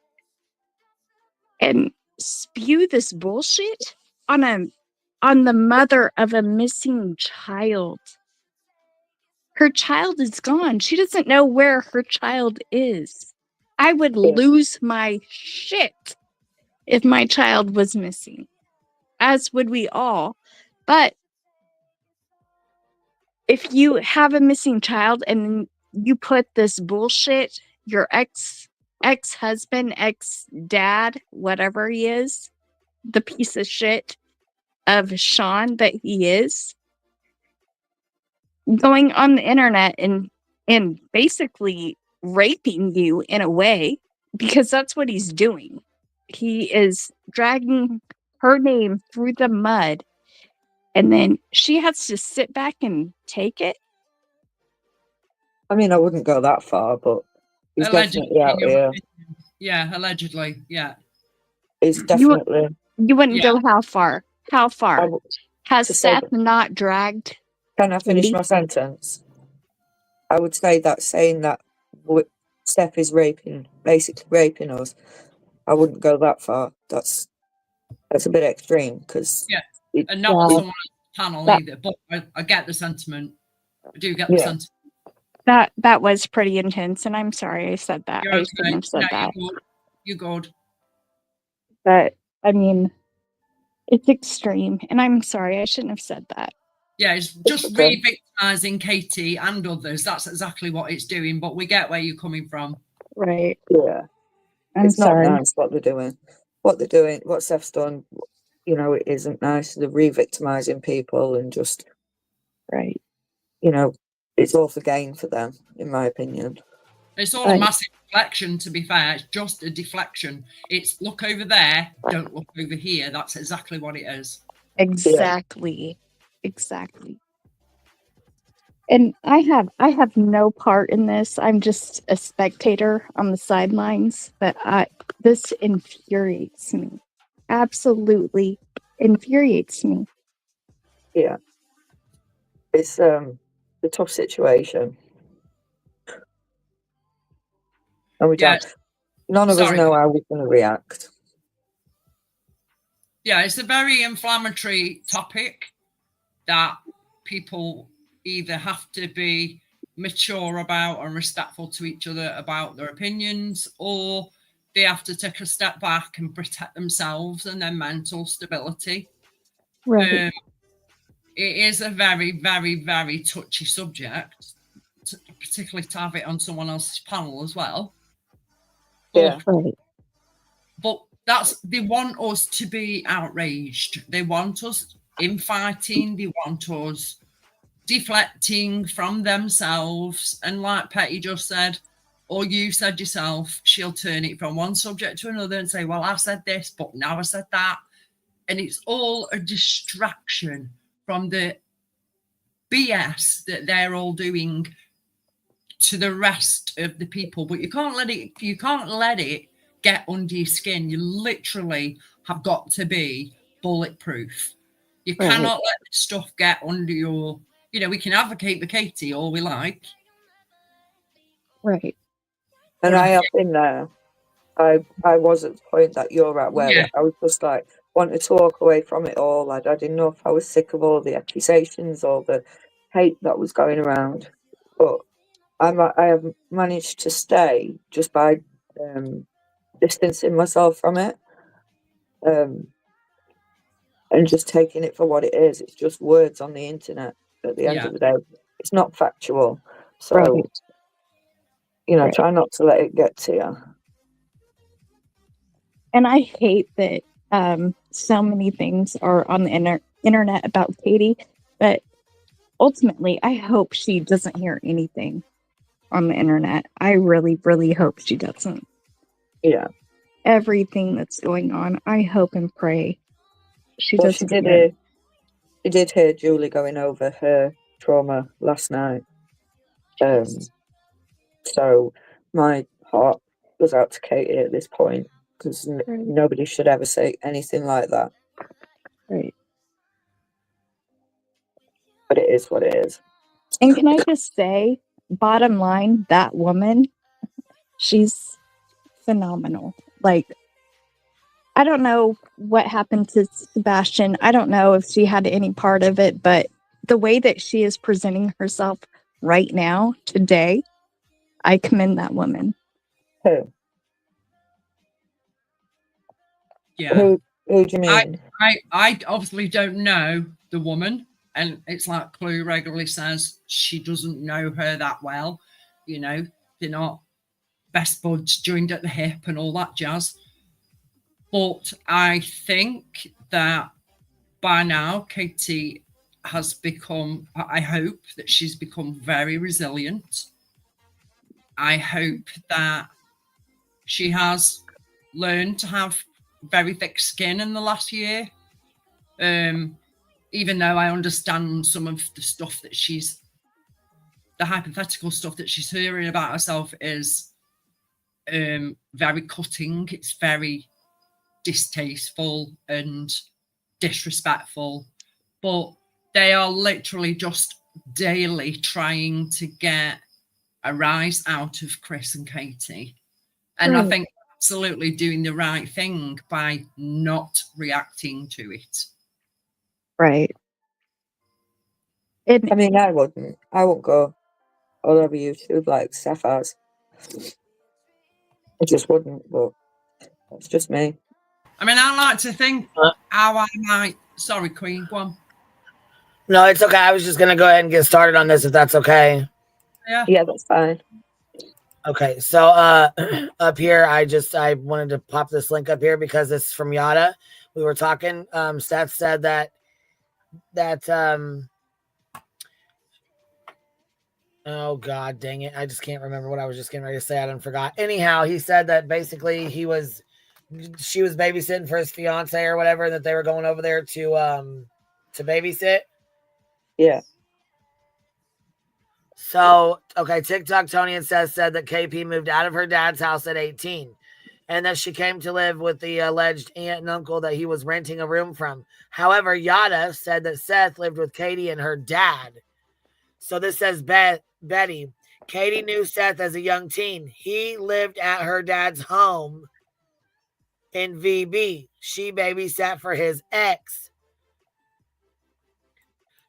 and spew this bullshit on the mother of a missing child. Her child is gone. She doesn't know where her child is. I would lose my shit if my child was missing, as would we all. But if you have a missing child and you put this bullshit, your ex-husband, ex-dad, whatever he is, the piece of shit of Sean that he is, going on the internet and basically raping you in a way, because that's what he's doing. He is dragging her name through the mud and then she has to sit back and take it. I mean, I wouldn't go that far, but he's definitely out here. Yeah, allegedly. Yeah. It's definitely. You wouldn't go how far? How far? Has Seth not dragged? Can I finish my sentence? I would say that saying that Seth is basically raping us, I wouldn't go that far. That's a bit extreme because and not someone on the panel either. But I get the sentiment. I do get the sentiment. That was pretty intense, and I'm sorry I said that. You're I okay. shouldn't have said that. You're good. But I mean, it's extreme, and I'm sorry I shouldn't have said that. Yeah, it's just re-victimizing Katie and others. That's exactly what it's doing. But we get where you're coming from. Right. Yeah. It's not nice what they're doing. What Seth's done, you know, it isn't nice. They're re-victimizing people and just, you know, it's all for gain for them, in my opinion. It's all a massive deflection, to be fair. It's just a deflection. It's look over there, don't look over here. That's exactly what it is. Exactly. Exactly. And I have no part in this. I'm just a spectator on the sidelines, but this infuriates me. Absolutely infuriates me. Yeah. It's a tough situation. And none of us know how we're going to react. Yeah, it's a very inflammatory topic that people either have to be mature about and respectful to each other about their opinions, or they have to take a step back and protect themselves and their mental stability. Right. It is a very, very, very touchy subject, particularly to have it on someone else's panel as well. Yeah. But They want us to be outraged. They want us infighting. They want us deflecting from themselves. And like Petty just said, or you said yourself, she'll turn it from one subject to another and say, well, I said this, but now I said that. And it's all a distraction from the BS that they're all doing to the rest of the people. But you can't let it get under your skin. You literally have got to be bulletproof. You cannot let this stuff get under your, we can advocate for Katie all we like. Right. And I have been there. I was at the point that you're at where I was just like, wanted to walk away from it all. I'd had enough. I was sick of all the accusations, all the hate that was going around. But I have managed to stay just by distancing myself from it. And just taking it for what it is. It's just words on the internet at the end of the day. It's not factual. So, try not to let it get to you. And I hate that so many things are on the internet about Katie, but ultimately, I hope she doesn't hear anything on the internet. I really, really hope she doesn't. Yeah. Everything that's going on, I hope and pray she doesn't. She did hear Julie going over her trauma last night. So my heart goes out to Katie at this point, because nobody should ever say anything like that. Right. But it is what it is. And can I just say, bottom line, that woman, she's phenomenal. Like, I don't know what happened to Sebastian. I don't know if she had any part of it, but the way that she is presenting herself right now, today, I commend that woman. Who? Yeah. Who do you mean? I obviously don't know the woman, and it's like Clue regularly says, she doesn't know her that well. They're not best buds, joined at the hip and all that jazz. But I think that by now, Katie has become, I hope that she's become very resilient. I hope that she has learned to have very thick skin in the last year. Even though I understand some of the stuff that the hypothetical stuff that she's hearing about herself is very cutting. It's very distasteful and disrespectful, but they are literally just daily trying to get a rise out of Chris and Katie. And I think absolutely doing the right thing by not reacting to it. Right. I mean, I wouldn't go all over YouTube like Seth has. I just wouldn't, but that's just me. I mean, I like to think how I might. Sorry, Queen, go on. No, it's okay. I was just going to go ahead and get started on this, if that's okay. Yeah, that's fine. Okay, so up here, I wanted to pop this link up here because it's from Yada. We were talking. Seth said that oh god dang it, I just can't remember what I was just getting ready to say. I done forgot. Anyhow, he said that basically she was babysitting for his fiance or whatever, and that they were going over there to babysit. Yeah. So, okay, TikTok Tony and Seth said that KP moved out of her dad's house at 18 and that she came to live with the alleged aunt and uncle that he was renting a room from. However, Yada said that Seth lived with Katie and her dad. So this says Betty. Katie knew Seth as a young teen. He lived at her dad's home in VB. She babysat for his ex.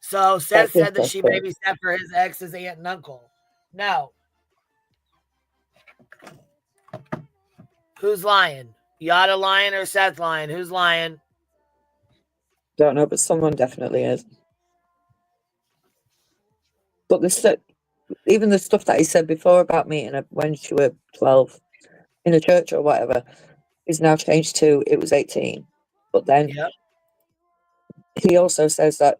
So Seth said that she babysat for his ex's aunt and uncle. No. Who's lying? Yada lying or Seth lying? Who's lying? Don't know, but someone definitely is. But even the stuff that he said before about meeting her when she was 12 in a church or whatever, is now changed to it was 18. But then he also says that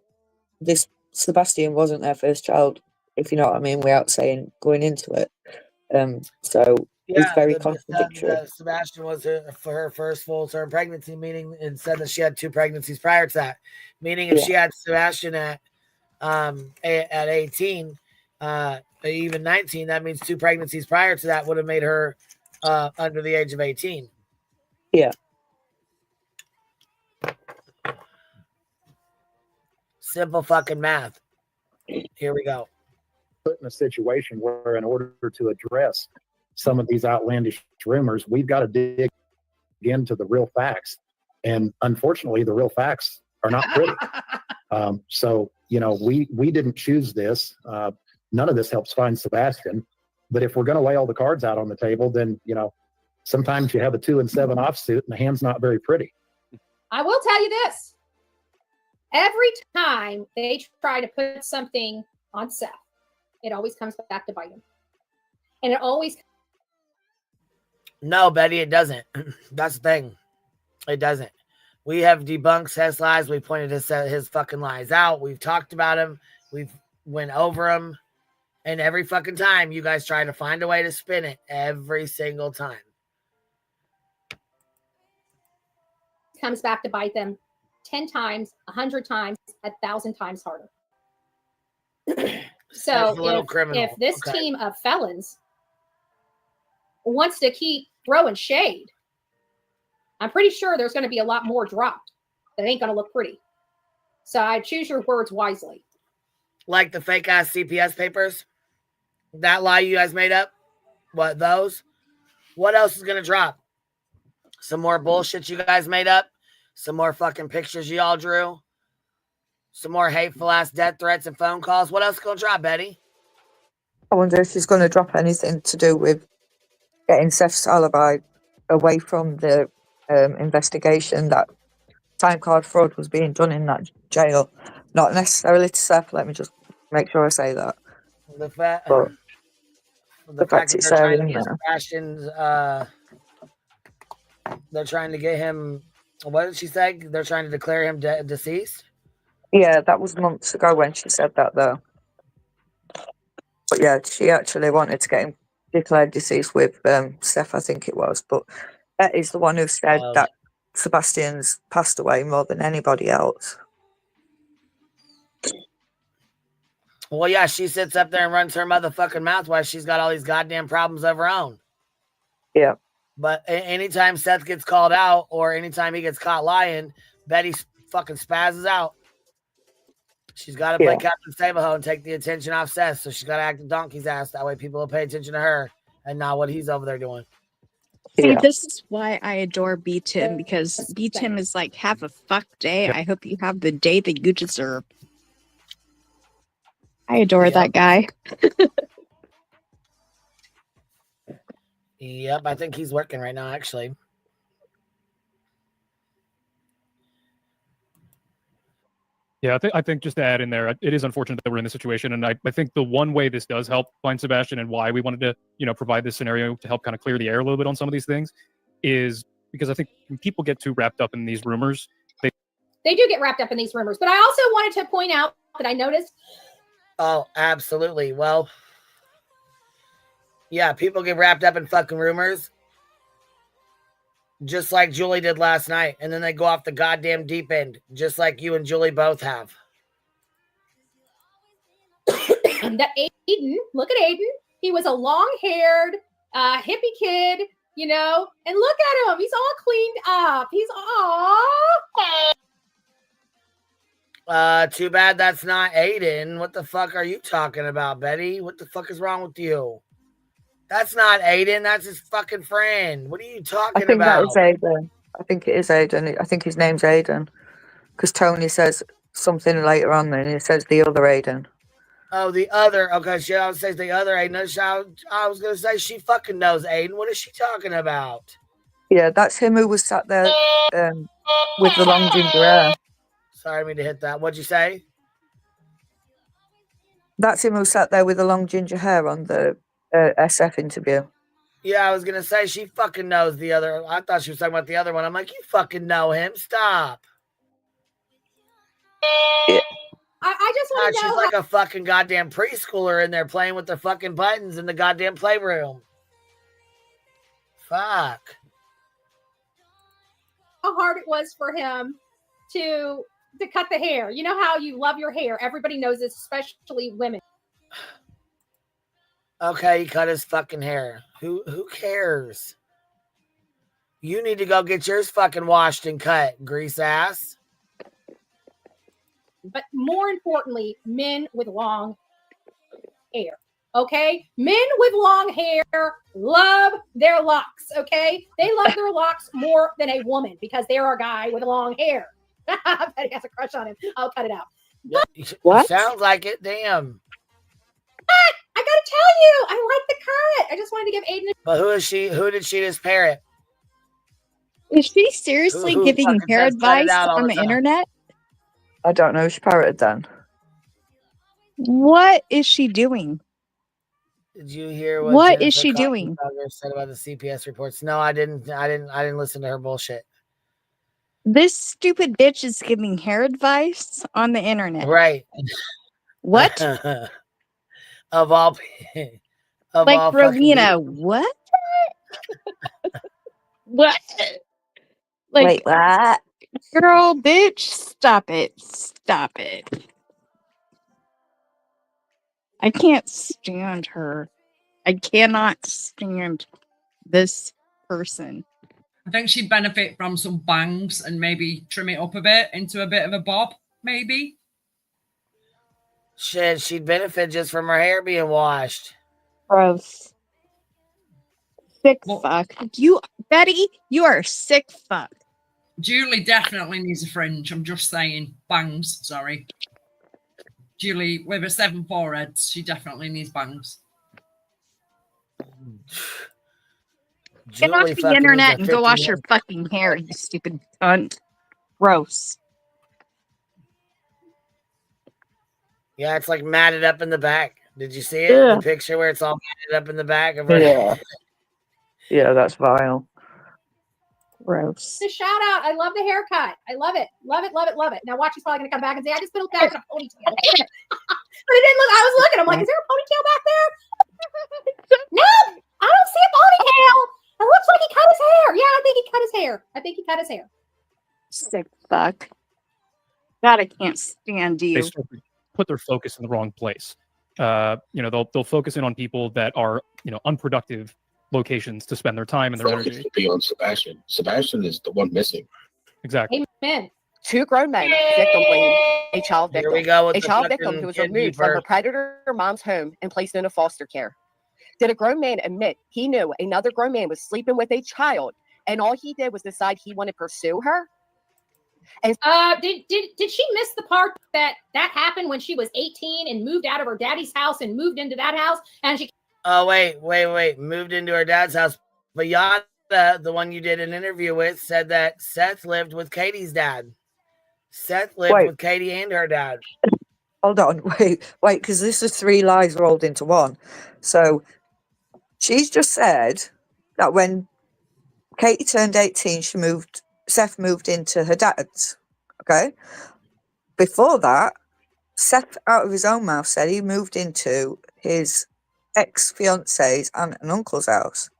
this Sebastian wasn't their first child, if you know what I mean, without saying going into it. So it's very contradictory. Sebastian was for her first full-term pregnancy, meaning it said that she had 2 pregnancies prior to that. Meaning if she had Sebastian at 18, even 19, that means 2 pregnancies prior to that would have made her under the age of 18. Yeah. Simple fucking math. Here we go. Put in a situation where, in order to address some of these outlandish rumors, we've got to dig into the real facts. And unfortunately, the real facts are not pretty. So, you know, we didn't choose this. None of this helps find Sebastian. But if we're going to lay all the cards out on the table, then, you know, sometimes you have a 2 and 7 offsuit and the hand's not very pretty. I will tell you this. Every time they try to put something on Seth, it always comes back to bite him. And it always... No, Betty, it doesn't. That's the thing. It doesn't. We have debunked Seth's lies. We pointed his fucking lies out. We've talked about him. We've went over him. And every fucking time, you guys try to find a way to spin it. Every single time. Comes back to bite them 10 times, 100 times, 1,000 times harder. So if this team of felons wants to keep throwing shade, I'm pretty sure there's going to be a lot more dropped that ain't going to look pretty. So I choose your words wisely. Like the fake ass CPS papers? That lie you guys made up? What, those? What else is going to drop? Some more bullshit you guys made up? Some more fucking pictures you all drew? Some more hateful ass death threats and phone calls? What else is going to drop, Betty? I wonder if she's going to drop anything to do with getting Seth's alibi away from the investigation that time card fraud was being done in that jail. Not necessarily to Seth, let me just make sure I say that. The fact that it's they're trying to get Sebastian's, they're trying to get him, what did she say? They're trying to declare him deceased? Yeah, that was months ago when she said that, though. But yeah, she actually wanted to get him declared deceased with Seth, I think it was. But that is the one who said that Sebastian's passed away more than anybody else. Well, yeah, she sits up there and runs her motherfucking mouth while she's got all these goddamn problems of her own. Yeah. But anytime Seth gets called out or anytime he gets caught lying, Betty fucking spazzes out. She's got to play Captain Save-A-Ho and take the attention off Seth, so she's got to act a donkey's ass. That way people will pay attention to her and not what he's over there doing. See, this is why I adore B-Tim, because B-Tim is like, have a fuck day. I hope you have the day that you deserve. I adore that guy. Yep, I think he's working right now, actually. Yeah, I think just to add in there, it is unfortunate that we're in this situation, and I think the one way this does help find Sebastian and why we wanted to, provide this scenario to help kind of clear the air a little bit on some of these things is because I think when people get too wrapped up in these rumors, they do get wrapped up in these rumors. But I also wanted to point out that I noticed. Oh, absolutely. Well, yeah, people get wrapped up in fucking rumors. Just like Julie did last night. And then they go off the goddamn deep end. Just like you and Julie both have. That Aiden, look at Aiden. He was a long-haired, hippie kid, and look at him. He's all cleaned up. He's too bad that's not Aiden. What the fuck are you talking about, Betty? What the fuck is wrong with you? That's not Aiden. That's his fucking friend. What are you talking about? I think that is Aiden. I think it is Aiden. I think his name's Aiden. Because Tony says something later on and he says the other Aiden. Oh, the other. Okay, she always says the other Aiden. I was going to say she fucking knows Aiden. What is she talking about? Yeah, that's him who was sat there with the long ginger hair. Sorry, I mean to hit that. What'd you say? That's him who sat there with the long ginger hair on the SF interview. Yeah, I was gonna say she fucking knows the other. I thought she was talking about the other one. I'm like, you fucking know him. Stop. I just want to know. She's like a fucking goddamn preschooler in there playing with their fucking buttons in the goddamn playroom. Fuck. How hard it was for him to cut the hair. You know how you love your hair. Everybody knows this, especially women. Okay, he cut his fucking hair. Who cares? You need to go get yours fucking washed and cut, grease ass. But more importantly, men with long hair. Okay? Men with long hair love their locks. Okay? They love their locks more than a woman because they're a guy with long hair. Betty has a crush on him. I'll cut it out. What? Sounds like it. Damn. I gotta tell you, I like the cut. I just wanted to give Aiden. But who is she? Who did she just parrot? Is she seriously giving hair advice on the internet? I don't know. She parroted then. What is she doing? Did you hear what is she doing? Said about the CPS reports? No, I didn't. I didn't listen to her bullshit. This stupid bitch is giving hair advice on the internet. Right. What? Of all like Rowena, what? What? Like, wait, what? Girl, bitch, stop it. Stop it. I can't stand her. I cannot stand this person. I think she'd benefit from some bangs and maybe trim it up a bit into a bit of a bob, maybe. Shit, she'd benefit just from her hair being washed. Gross. Sick fuck. Betty, you are sick fuck. Julie definitely needs a fringe. I'm just saying. Bangs, sorry. Julie, with her 7 foreheads, she definitely needs bangs. Get off the internet and go wash your fucking hair, you stupid cunt. Gross. Yeah, it's like matted up in the back. Did you see it? Yeah. The picture where it's all matted up in the back of her. Yeah. Yeah, that's vile. Gross. The shout out. I love the haircut. I love it. Love it, love it, love it. Now watch, he's probably going to come back and say, I just put it back in a ponytail. But it didn't look, I was looking. I'm like, is there a ponytail back there? No, I don't see a ponytail. It looks like he cut his hair. Yeah, I think he cut his hair. I think he cut his hair. Sick fuck. God, I can't stand you. They put their focus in the wrong place. They'll focus in on people that are, unproductive locations to spend their time and their Focus energy. should be on Sebastian. Sebastian is the one missing. Exactly. Amen. 2 grown men victiming a child victim. Here we go with a the child fucking victim who was kid removed from her keeper. predator mom's home and placed into foster care. Did a grown man admit he knew another grown man was sleeping with a child, and all he did was decide he wanted to pursue her? And did she miss the part that happened when she was 18 and moved out of her daddy's house and moved into that house? And she. Oh, wait. Moved into her dad's house. But Yada, the one you did an interview with, said that Seth lived with Katie's dad. Seth lived with Katie and her dad. Hold on, wait, because this is 3 lies rolled into one. So she's just said that when Katie turned 18, Seth moved into her dad's. Okay. Before that, Seth, out of his own mouth, said he moved into his ex-fiance's aunt and uncle's house.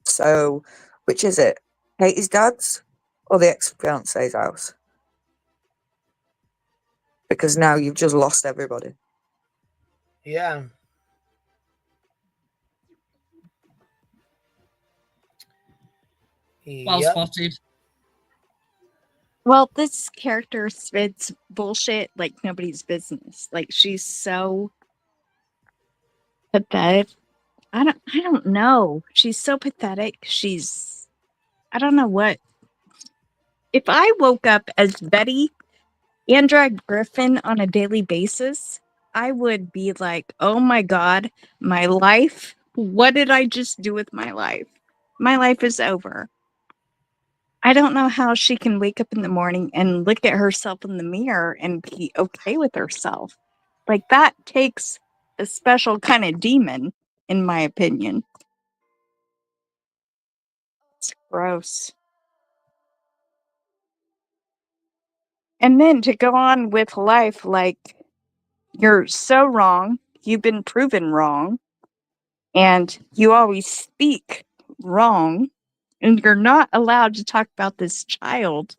So, which is it? Katie's dad's or the ex-fiance's house? Because now you've just lost everybody. Yeah. Well spotted. Well, this character spits bullshit like nobody's business. Like, she's so pathetic. I don't know. She's so pathetic. I don't know what. If I woke up as Betty Andra Griffin on a daily basis, I would be like, oh my God, my life. What did I just do with my life? My life is over. I don't know how she can wake up in the morning and look at herself in the mirror and be okay with herself. Like, that takes a special kind of demon in my opinion. It's gross. And then to go on with life like you're so wrong, you've been proven wrong, and you always speak wrong, and you're not allowed to talk about this child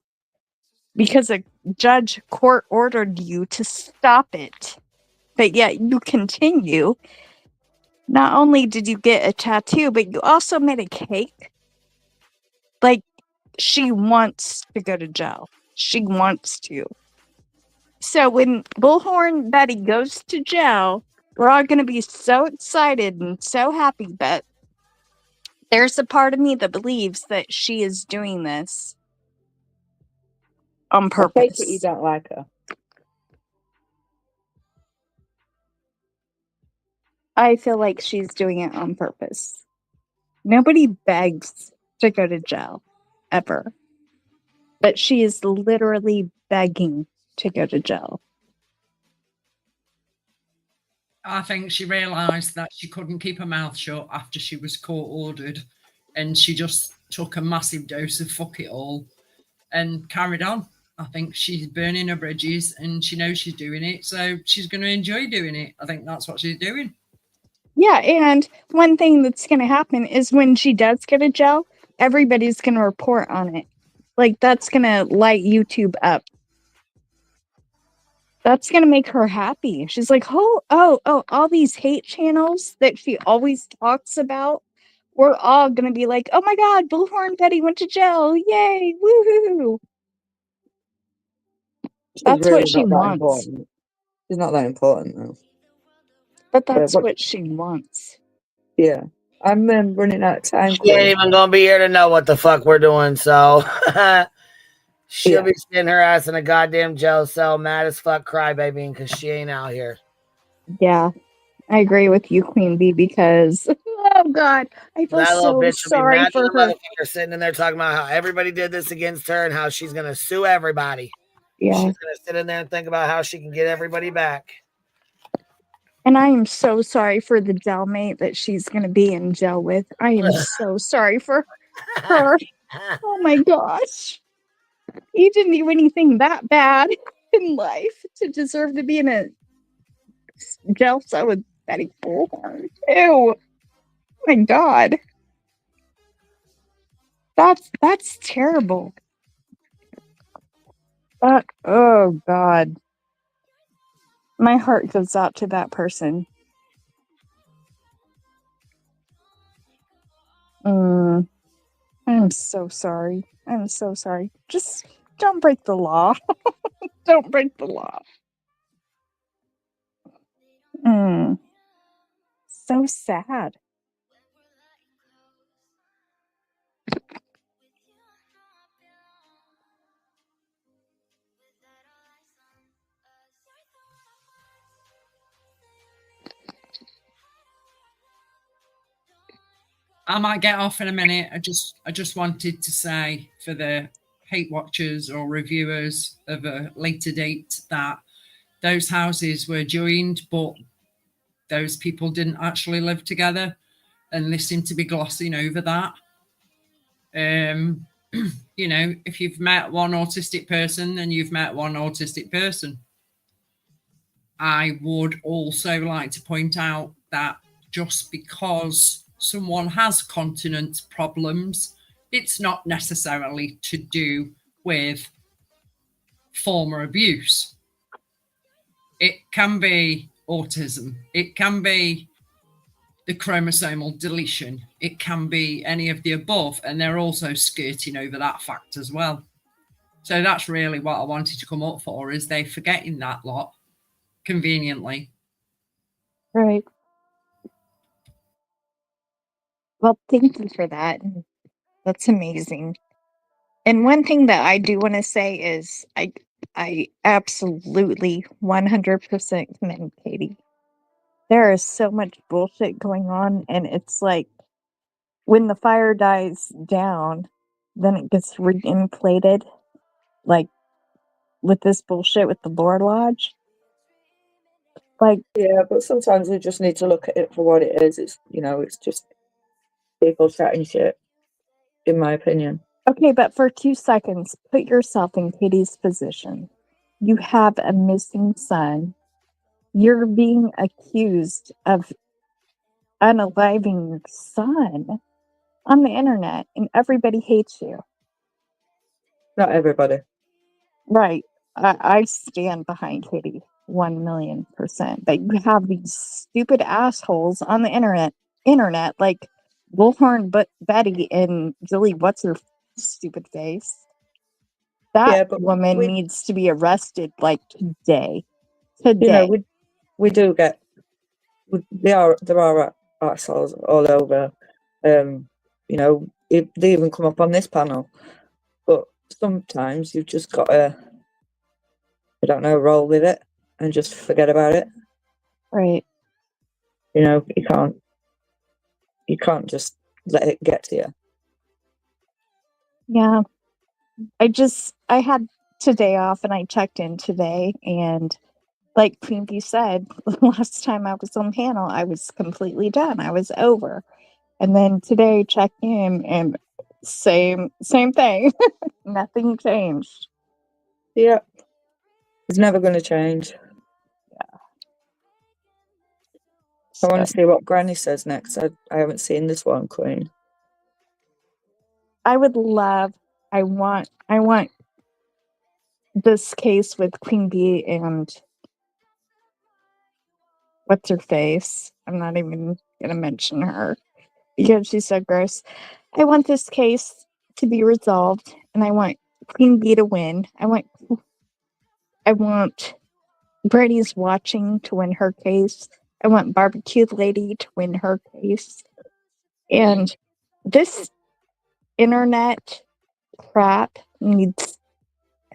because a judge court ordered you to stop it. But yet you continue. Not only did you get a tattoo, but you also made a cake. Like, she wants to go to jail. She wants to. So when Bullhorn Betty goes to jail, we're all going to be so excited and so happy, but there's a part of me that believes that she is doing this on I take it you purpose. don't like her. I feel like she's doing it on purpose. Nobody begs to go to jail, ever. But she is literally begging to go to jail. I think she realised that she couldn't keep her mouth shut after she was court ordered, and she just took a massive dose of fuck it all and carried on. I think she's burning her bridges and she knows she's doing it, so she's going to enjoy doing it. I think that's what she's doing. Yeah, and one thing that's going to happen is when she does go to jail, everybody's going to report on it. Like, that's going to light YouTube up. That's going to make her happy. She's like, oh, all these hate channels that she always talks about, we're all going to be like, oh my God, Bullhorn Betty went to jail. Yay, woohoo. That's really what she not that wants. important. She's not that important, though. But that's what she wants. Yeah. I'm running out of time. She ain't even gonna be here to know what the fuck we're doing, so she'll be sitting her ass in a goddamn jail cell, mad as fuck, crybaby, because she ain't out here. Yeah, I agree with you, Queen Bee, because oh God, I feel That little so bitch will be sorry mad for at the her. motherfucker sitting in there talking about how everybody did this against her and how she's gonna sue everybody. Yeah. She's gonna sit in there and think about how she can get everybody back. And I am so sorry for the jailmate that she's going to be in jail with. I am so sorry for her. Oh my gosh. He didn't do anything that bad in life to deserve to be in a jail cell with Betty Bullhorn. Ew. Oh my God. That's terrible. Oh God. My heart goes out to that person. I'm so sorry. I'm so sorry. Just don't break the law. Don't break the law. So sad. I might get off in a minute. I just wanted to say for the hate watchers or reviewers of a later date that those houses were joined, but those people didn't actually live together, and they seem to be glossing over that. You know, if you've met one autistic person, then you've met one autistic person. I would also like to point out that just because someone has continence problems, it's not necessarily to do with former abuse. It can be autism. It can be the chromosomal deletion. It can be any of the above, and they're also skirting over that fact as well. So that's really what I wanted to come up for, is they forgetting that lot conveniently. Right. Well, thank you for that. That's amazing. And one thing that I do want to say is I absolutely 100% commend Katie. There is so much bullshit going on, and it's like when the fire dies down, then it gets reinflated, like with this bullshit with the Lore Lodge. Like, yeah, but sometimes we just need to look at it for what it is. It's, you know, it's just people chatting shit, in my opinion. okay, but for 2 seconds, put yourself in Katie's position. You have a missing son. You're being accused of unaliving your son on the internet, and everybody hates you. Not everybody. Right. I stand behind Katie 1,000,000%. But you have these stupid assholes on the internet like Bullhorn Betty and Julie what's her stupid face. That Yeah, but woman needs to be arrested like today. You know, we do get there are assholes all over. You know, they even come up on this panel. But sometimes you've just got to, I don't know, roll with it and just forget about it. Right. You know, you can't just let it get to you. Yeah. I had today off and I checked in today, and like Queen Bee said, last time I was on panel, I was completely done. I was over. And then today check in and same thing. Nothing changed. Yeah. It's never going to change. Yeah. I want to see what Granny says next. I haven't seen this one, Queen. I want this case with Queen Bee and what's her face? I'm not even gonna mention her because she's so gross. I want this case to be resolved, and I want Queen Bee to win. I want Brady's watching to win her case. I want Barbecue Lady to win her case. And this internet crap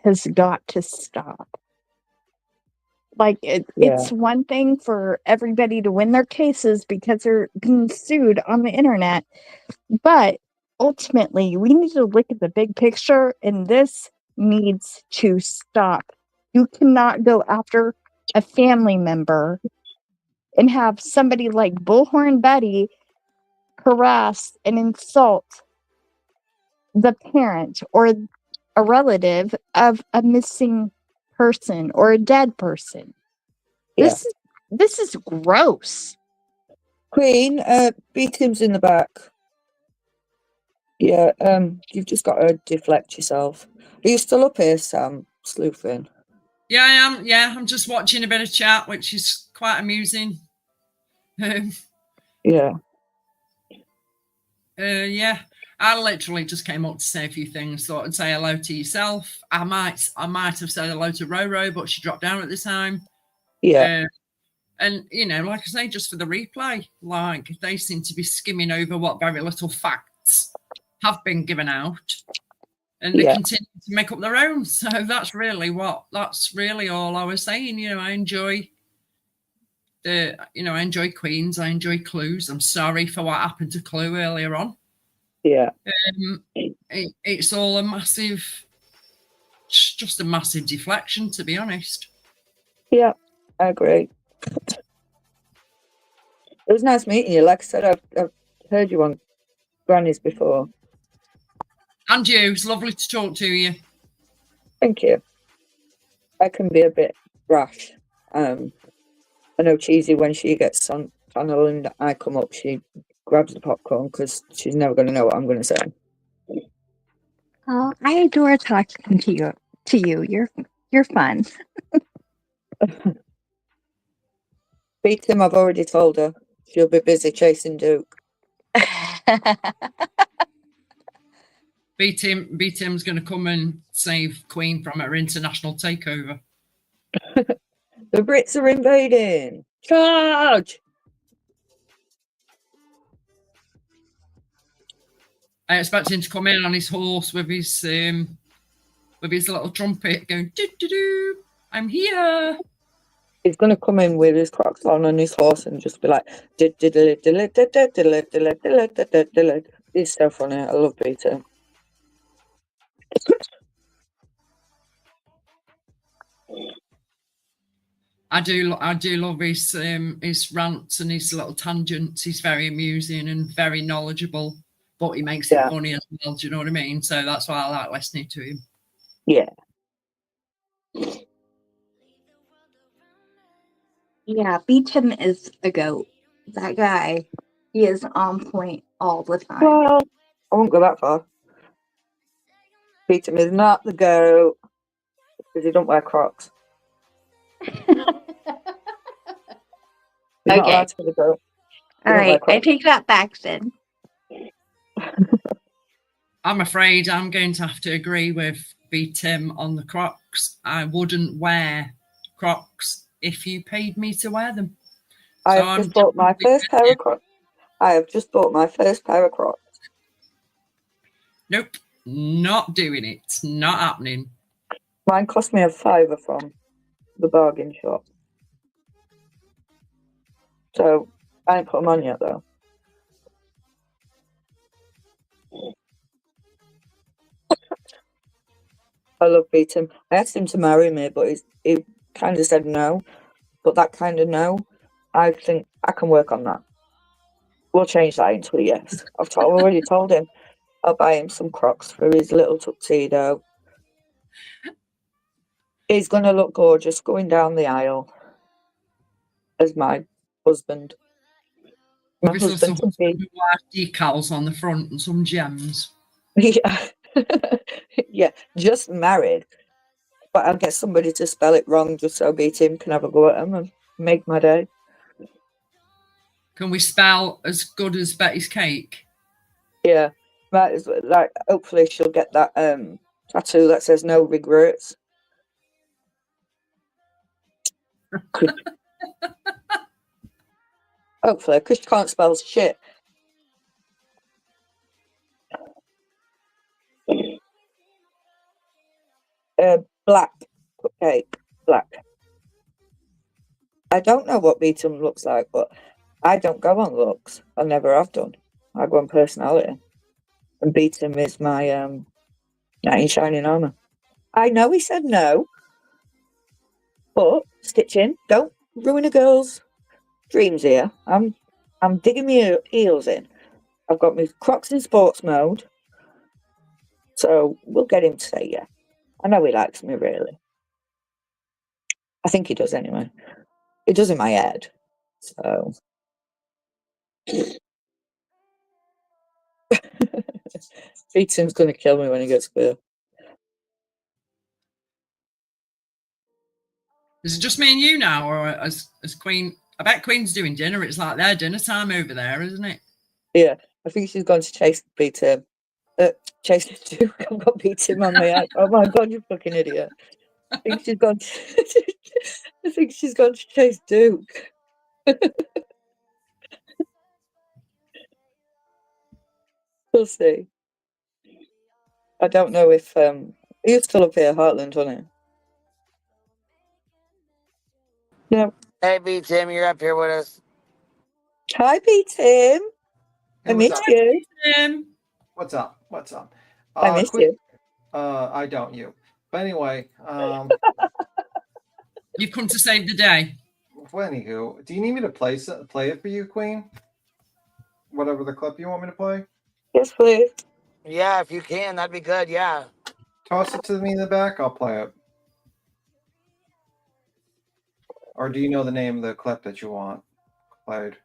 has got to stop. Like, it's one thing for everybody to win their cases because they're being sued on the internet. But ultimately, we need to look at the big picture, and this needs to stop. You cannot go after a family member and have somebody like Bullhorn Betty harass and insult the parent or a relative of a missing person or a dead person. This is gross. Queen, B Tim's in the back. Yeah, you've just got to deflect yourself. Are you still up here, Sam, sleuthing? Yeah, I am. Yeah, I'm just watching a bit of chat, which is quite amusing. Yeah. Yeah, I literally just came up to say a few things. Thought I'd say hello to yourself. I might have said hello to Roro, but she dropped down at the time. Yeah. And you know, like I say, just for the replay, like they seem to be skimming over what very little facts have been given out, and they continue to make up their own. So that's really all I was saying. You know, I enjoy Queens. I enjoy Clues. I'm sorry for what happened to Clue earlier on. Yeah. It's all just a massive deflection, to be honest. Yeah, I agree. It was nice meeting you. Like I said, I've heard you on Granny's before. And you, it's lovely to talk to you. Thank you. I can be a bit rash. I know Cheesy, when she gets on panel and I come up, she grabs the popcorn because she's never going to know what I'm going to say. Oh, I adore talking to you. You're fun. Beat him, I've already told her. She'll be busy chasing Duke. B Tim's going to come and save Queen from her international takeover. The Brits are invading. Charge! I expect him to come in on his horse with his little trumpet going doo doo doo. I'm here. He's going to come in with his Crocs on his horse and just be like, he's so funny. I love Peter. I do love his rants and his little tangents. He's very amusing and very knowledgeable, but he makes it funny as well. Do you know what I mean? So that's why I like listening to him. Yeah. Yeah, Beaton is a goat. That guy, he is on point all the time. Well, I won't go that far. Beaton is not the goat because he don't wear Crocs. He's not allowed to be the goat. He All don't wear right, I Crocs. take that back then. I'm afraid I'm going to have to agree with Tim on the Crocs. I wouldn't wear Crocs if you paid me to wear them. I have just bought my first pair of Crocs. Nope, not doing it. Not happening. Mine cost me a £5 from the bargain shop. So I ain't put them on yet though. I love Beaton. I asked him to marry me, but he kind of said no. But that kind of no, I think I can work on that. We'll change that into a yes. I've already told him I'll buy him some Crocs for his little tuxedo. He's going to look gorgeous going down the aisle as my husband. My Obviously, husband some to be. decals on the front and some gems. Yeah. Yeah, just married. But I'll get somebody to spell it wrong just so Beaton can have a go at him and make my day. Can we spell as good as Betty's cake? Yeah. Like hopefully she'll get that tattoo that says no regrets. Hopefully, because she can't spell shit. Black cupcake, black. I don't know what Beaton looks like, but I don't go on looks. I never have done. I go on personality. And Beaton is my knight in shining armour. I know he said no, but stitching, don't ruin a girl's dreams here. I'm digging my heels in. I've got my Crocs in sports mode, so we'll get him to say yeah. I know he likes me, really. I think he does anyway. He does in my head. So Beaton's going to kill me when he gets clear. Is it just me and you now, or as Queen? I bet Queen's doing dinner. It's like their dinner time over there, isn't it? Yeah, I think she's gone to chase Beaton. Chase Duke. I've got Beaton on my head. Oh my god, you fucking idiot! I think she's gone. I think she's gone to chase Duke. We'll see. I don't know if he's still up here, Heartland, wasn't he? Yeah. Hey, B Tim, you're up here with us. Hi, Beaton. I what's miss up? you. What's up? What's up? I miss you. I don't you. But anyway, You've come to save the day. well, anywho, do you need me to play it for you, Queen? Whatever the clip you want me to play? Yes, please. Yeah, if you can, that'd be good. Yeah. Toss it to me in the back, I'll play it. Or do you know the name of the clip that you want played?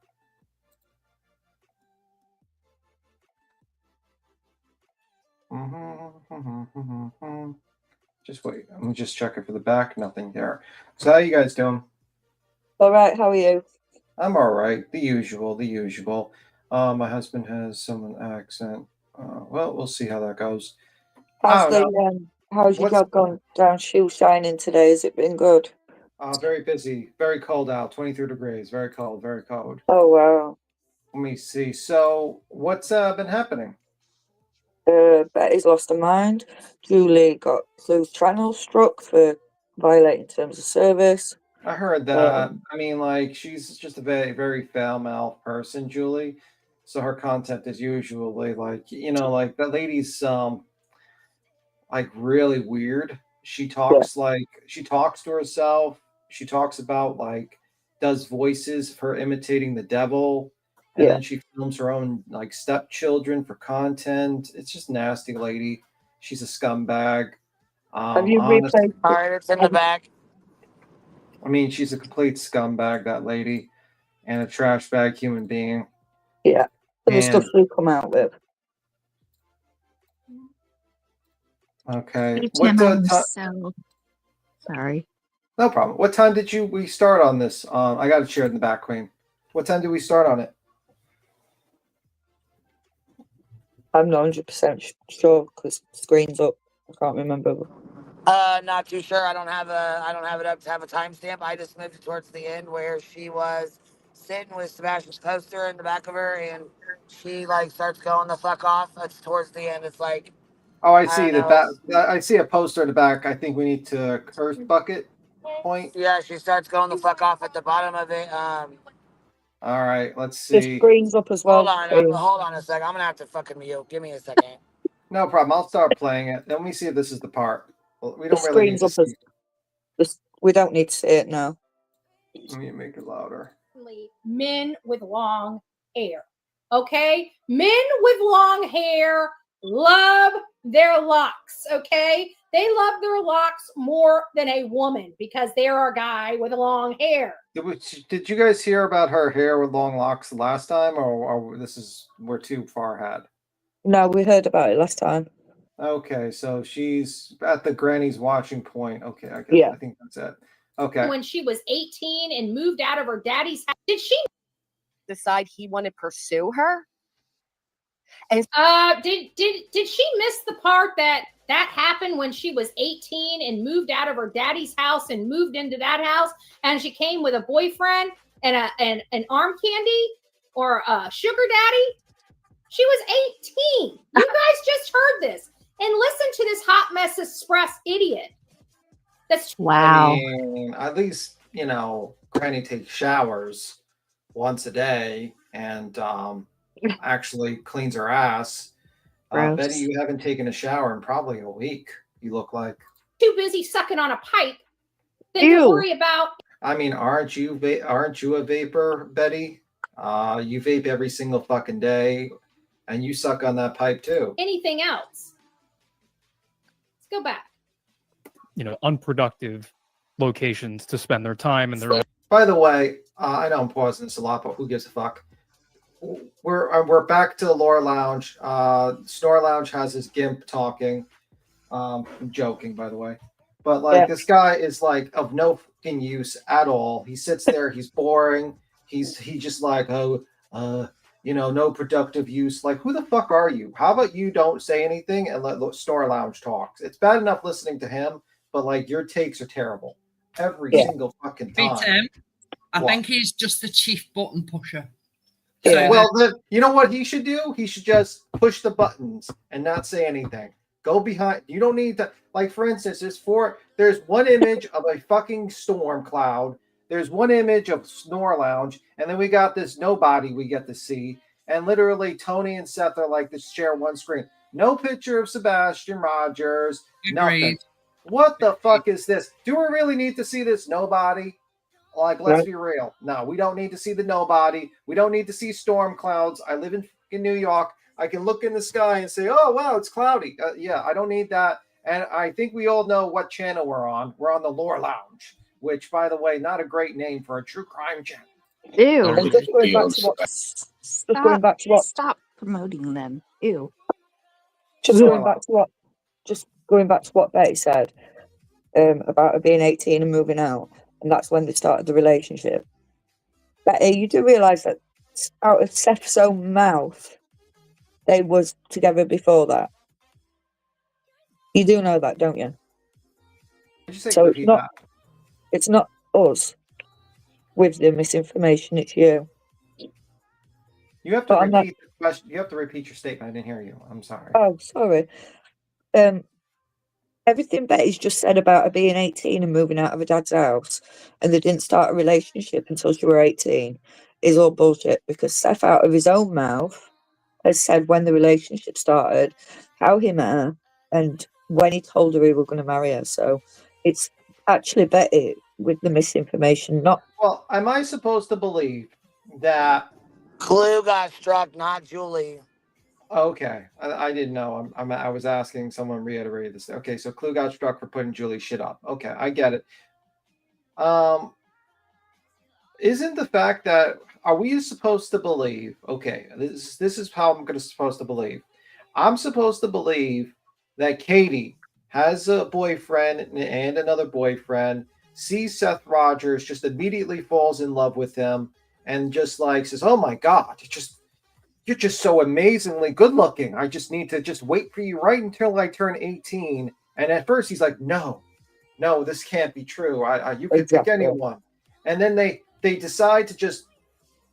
Just wait. I'm just checking for the back. Nothing there. So how you guys doing? All right. How are you? I'm all right. The usual. The usual. My husband has some accent. Well, we'll see how that goes. How's your job going down shoe shining today? Has it been good? Very busy. Very cold out. 23 degrees. Very cold. Very cold. Oh wow. Let me see. So what's been happening? Betty's lost her mind. Julie got closed channel struck for violating terms of service. I heard that. I mean, like, she's just a very, very foul-mouthed person, Julie. So her content is usually like, like that lady's like really weird. She talks to herself. she talks about like does voices of her imitating the devil, and Yeah. then she films her own like stepchildren for content. It's just nasty lady. She's a scumbag. Have you Honestly, replaced All right, it's in the back. I mean, she's a complete scumbag, that lady, and a trash bag human being. Yeah. And the stuff And we come out with. okay, Tim, what I'm time? so sorry. No problem. What time did we start on this? I got it shared in the back, Queen. What time did we start on it? I'm not 100% sure because screen's up. I can't remember. Not too sure. I don't have it up to have a timestamp. I just moved it towards the end where she was sitting with Sebastian's poster in the back of her, and she like starts going the fuck off. It's towards the end. It's like, Oh, I I see don't that. know. I see a poster in the back. I think we need to curse bucket point. Yeah, she starts going the fuck off at the bottom of it. All right, let's The see. screen's up as well. Hold on a second. I'm gonna have to fucking mute. Give me a second. No problem. I'll start playing it. Let me see if this is the part. Well, we The don't really need screen's to up see. as we don't need to see it now. Let me make it louder. Men with long hair. Okay? Men with long hair love their locks. Okay? They love their locks more than a woman because they're a guy with long hair. Did you guys hear about her hair with long locks last time, or we're too far ahead? No, we heard about it last time. Okay, so she's at the granny's watching point. Okay, I guess Yeah. I think that's it. Okay. When she was 18 and moved out of her daddy's house, did she decide he wanted to pursue her? And did she miss the part that happened when she was 18 and moved out of her daddy's house and moved into that house, and she came with a boyfriend and an arm candy or a sugar daddy? She was 18. You guys just heard this. And listen to this hot mess express idiot. That's wow. I mean, at least, Granny takes showers once a day and actually cleans her ass. Betty, you haven't taken a shower in probably a week, you look like. Too busy sucking on a pipe than to worry about. I mean, aren't you a vapor, Betty? You vape every single fucking day, and you suck on that pipe too. Anything else. Let's go back. Unproductive locations to spend their time and their. By the way, I know I'm pausing this a lot, but who gives a fuck? We're back to the Lore Lounge. Snore Lounge has his gimp talking. I'm joking, by the way, but this guy is like of no fucking use at all. He sits there, he's boring. He just like no productive use. Like, who the fuck are you? How about you don't say anything and let Snore Lounge talk? It's bad enough listening to him, but like your takes are terrible every single fucking time. Tim, I think he's just the chief button pusher. Yeah. Well, you know what he should do? He should just push the buttons and not say anything. Go behind. You don't need to. Like, for instance, there's one image of a fucking storm cloud. There's one image of Snore Lounge, and then we got this nobody we get to see. And literally, Tony and Seth are like this share one screen. No picture of Sebastian Rogers. Nothing. What the fuck is this? Do we really need to see this nobody? Like, let's be real. No, we don't need to see the nobody. We don't need to see storm clouds. I live in New York. I can look in the sky and say, oh, wow, it's cloudy. Yeah, I don't need that. And I think we all know what channel we're on. We're on the Lore Lounge, which, by the way, not a great name for a true crime channel. Ew. And just going back to what Stop promoting them. Ew. Just going back to what Betty said about her being 18 and moving out, and that's when they started the relationship. Betty, you do realise that out of Seth's own mouth, they was together before that. You do know that, don't you? So it's not us with the misinformation. It's you. You have to repeat the question. You have to repeat your statement. I didn't hear you. I'm sorry. Oh, sorry. Everything Betty's just said about her being 18 and moving out of her dad's house, and they didn't start a relationship until she were 18, is all bullshit. Because Seth, out of his own mouth, has said when the relationship started, how he met her, and when he told her he was going to marry her. So it's actually Betty with the misinformation. Not Well, am I supposed to believe that? Clue got struck, not Julie. Okay, I didn't know. I was asking. Someone reiterated this. Okay, so Clue got struck for putting Julie's shit up. Okay, I get it. Isn't the fact that are we supposed to believe? Okay, this is how supposed to believe. I'm supposed to believe that Katie has a boyfriend and another boyfriend, sees Seth Rogers, just immediately falls in love with him, and just like says, "Oh my God, you're just so amazingly good looking. I just need to just wait for you right until I turn 18." And at first he's like, "No, this can't be true. You can pick anyone." And then they decide to just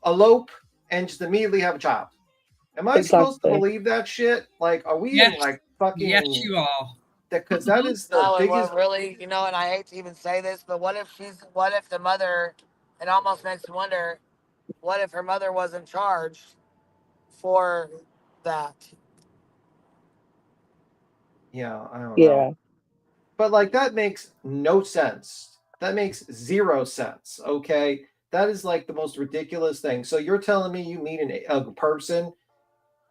elope and just immediately have a child. Am I supposed to believe that shit? Like, are we in like fucking? Yes, you are. Because that is the No, it biggest. won't really, and I hate to even say this, but what if the mother? It almost makes me wonder, what if her mother wasn't charged for that? Yeah, I don't know. But like that makes no sense. That makes zero sense. Okay, that is like the most ridiculous thing. So you're telling me you meet a person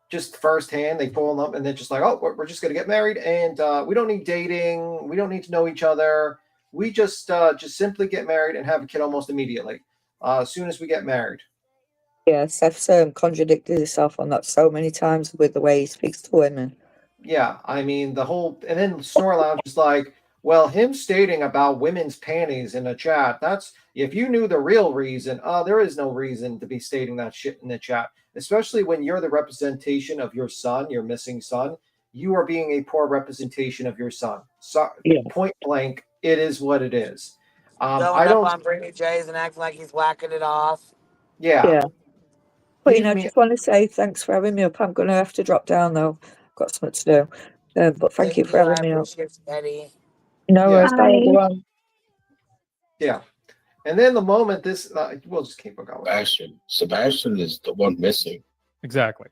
just firsthand, they fall in love, and they're just like, "Oh, we're just gonna get married, and we don't need dating. We don't need to know each other. We just simply get married and have a kid almost immediately, as soon as we get married." Yeah, Seth's contradicted himself on that so many times with the way he speaks to women. Yeah, I mean the whole, and then Snorlaunch is like, well, him stating about women's panties in the chat, that's if you knew the real reason, there is no reason to be stating that shit in the chat, especially when you're the representation of your son, your missing son. You are being a poor representation of your son. So, point blank, it is what it is. Going up on Brittany J's and acting like he's whacking it off. Yeah. But I just want to say thanks for having me up. I'm going to have to drop down though. Got something to do. But thank you for having me up. Eddie. No worries. Bye, everyone. Yeah. And then the moment this, we'll just keep it going. Sebastian is the one missing. Exactly.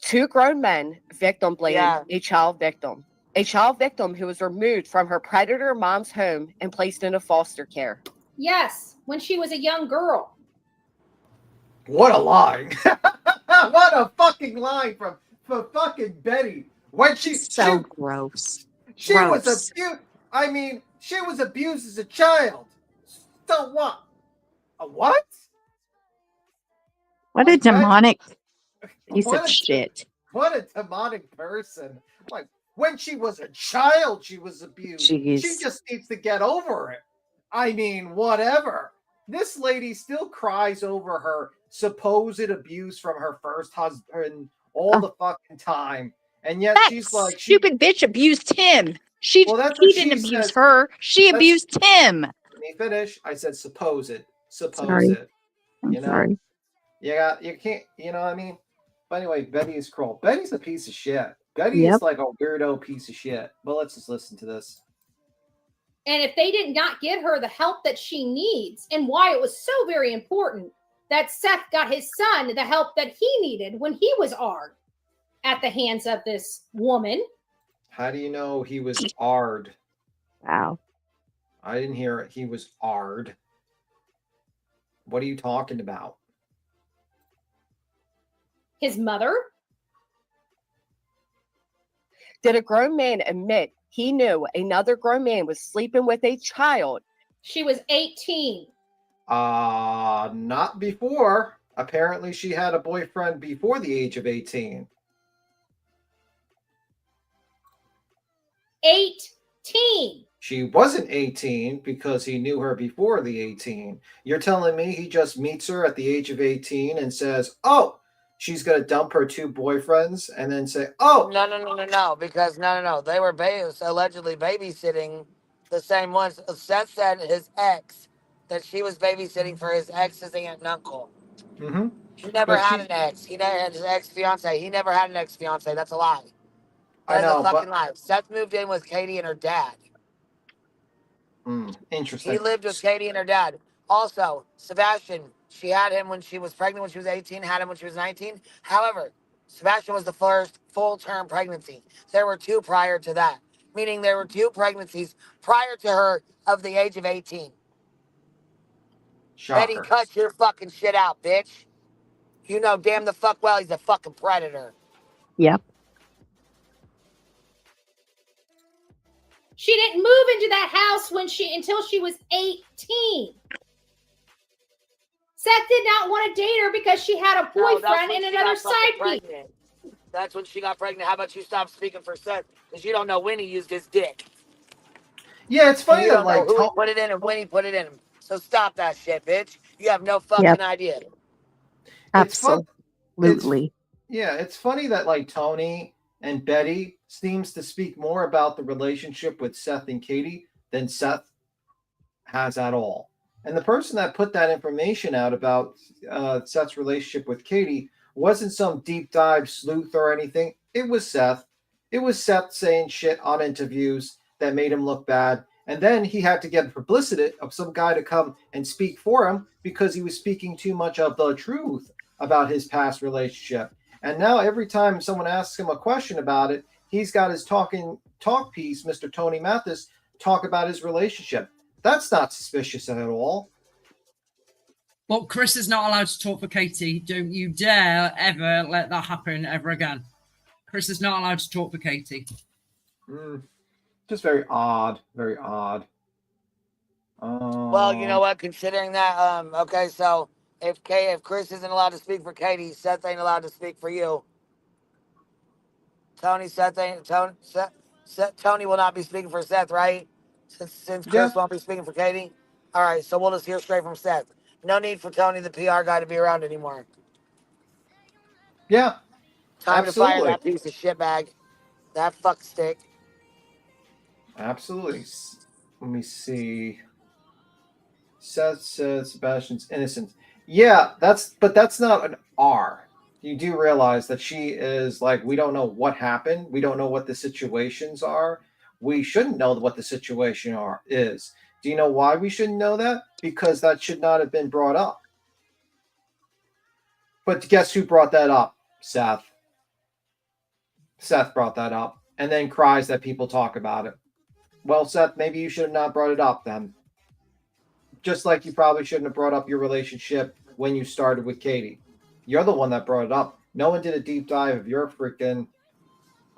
2 grown men victim blaming a child victim. A child victim who was removed from her predator mom's home and placed into foster care. Yes, when she was a young girl. What a lie. What a fucking lie from fucking Betty. When she gross. She was abused. I mean, she was abused as a child. So what? A what? What a demonic piece of shit. What a demonic person. Like, when she was a child, she was abused. Jeez. She just needs to get over it. I mean, whatever. This lady still cries over her supposed abuse from her first husband all the fucking time. And yet she's like, stupid bitch abused him. He didn't abuse her. She abused him. Let me finish. I said supposed. Sorry. I'm sorry. Yeah, you can't, you know what I mean? But anyway, Betty is cruel. Betty's a piece of shit. Betty is like a weirdo piece of shit. But let's just listen to this. And if they did not get her the help that she needs, and why it was so very important that Seth got his son the help that he needed when he was ARD at the hands of this woman. How do you know he was ARD? Wow. I didn't hear it. He was ARD. What are you talking about? His mother? Did a grown man admit he knew another grown man was sleeping with a child? She was 18. Not before. Apparently she had a boyfriend before the age of 18. 18. She wasn't 18 because he knew her before the 18. You're telling me he just meets her at the age of 18 and says, oh, she's going to dump her 2 boyfriends and then say, oh. No, because no. They were allegedly babysitting the same ones. Seth said his ex, that she was babysitting for his ex's aunt and uncle. Mm-hmm. He never had an ex. He never had his ex-fiance. He never had an ex-fiance. That's a lie. That's a fucking lie. Seth moved in with Katie and her dad. Interesting. He lived with Katie and her dad. Also, Sebastian, she had him when she was pregnant when she was 18, had him when she was 19. However, Sebastian was the first full-term pregnancy. There were 2 prior to that, meaning there were 2 pregnancies prior to her of the age of 18. Shocker. cut your fucking shit out, bitch. You know damn the fuck well he's a fucking predator. Yep. She didn't move into that house until she was 18. Seth did not want to date her because she had a boyfriend and another side piece. That's when she got pregnant. How about you stop speaking for Seth? Because you don't know when he used his dick. Yeah, it's funny you that don't know like who he put it in and when he put it in him. So stop that shit, bitch. You have no fucking Yep. idea. It's fun. Absolutely. It's funny that like Tony and Betty seems to speak more about the relationship with Seth and Katie than Seth has at all. And the person that put that information out about Seth's relationship with Katie wasn't some deep dive sleuth or anything. It was Seth. It was Seth saying shit on interviews that made him look bad. And then he had to get publicity of some guy to come and speak for him because he was speaking too much of the truth about his past relationship. And now every time someone asks him a question about it, he's got his talk piece, Mr. Tony Mathis, talk about his relationship. That's not suspicious at all. But Chris is not allowed to talk for Katie. Don't you dare ever let that happen ever again. Chris is not allowed to talk for Katie. Just very odd. Very odd. Well, you know what? Considering that, okay, so if Chris isn't allowed to speak for Katie, Seth ain't allowed to speak for you. Tony will not be speaking for Seth, right? Since Chris won't be speaking for Katie. All right, so we'll just hear straight from Seth. No need for Tony, the PR guy, to be around anymore. Yeah. Time absolutely. to fire that piece of shit bag. That fuck stick. Absolutely. Let me see. Seth said Sebastian's innocent. Yeah, that's not an R. You do realize that she is like, we don't know what happened. We don't know what the situations are. We shouldn't know what the situation is. Do you know why we shouldn't know that? Because that should not have been brought up. But guess who brought that up? Seth. Seth brought that up and then cries that people talk about it. Well, Seth, maybe you should have not brought it up then. Just like you probably shouldn't have brought up your relationship when you started with Katie. You're the one that brought it up. No one did a deep dive of your freaking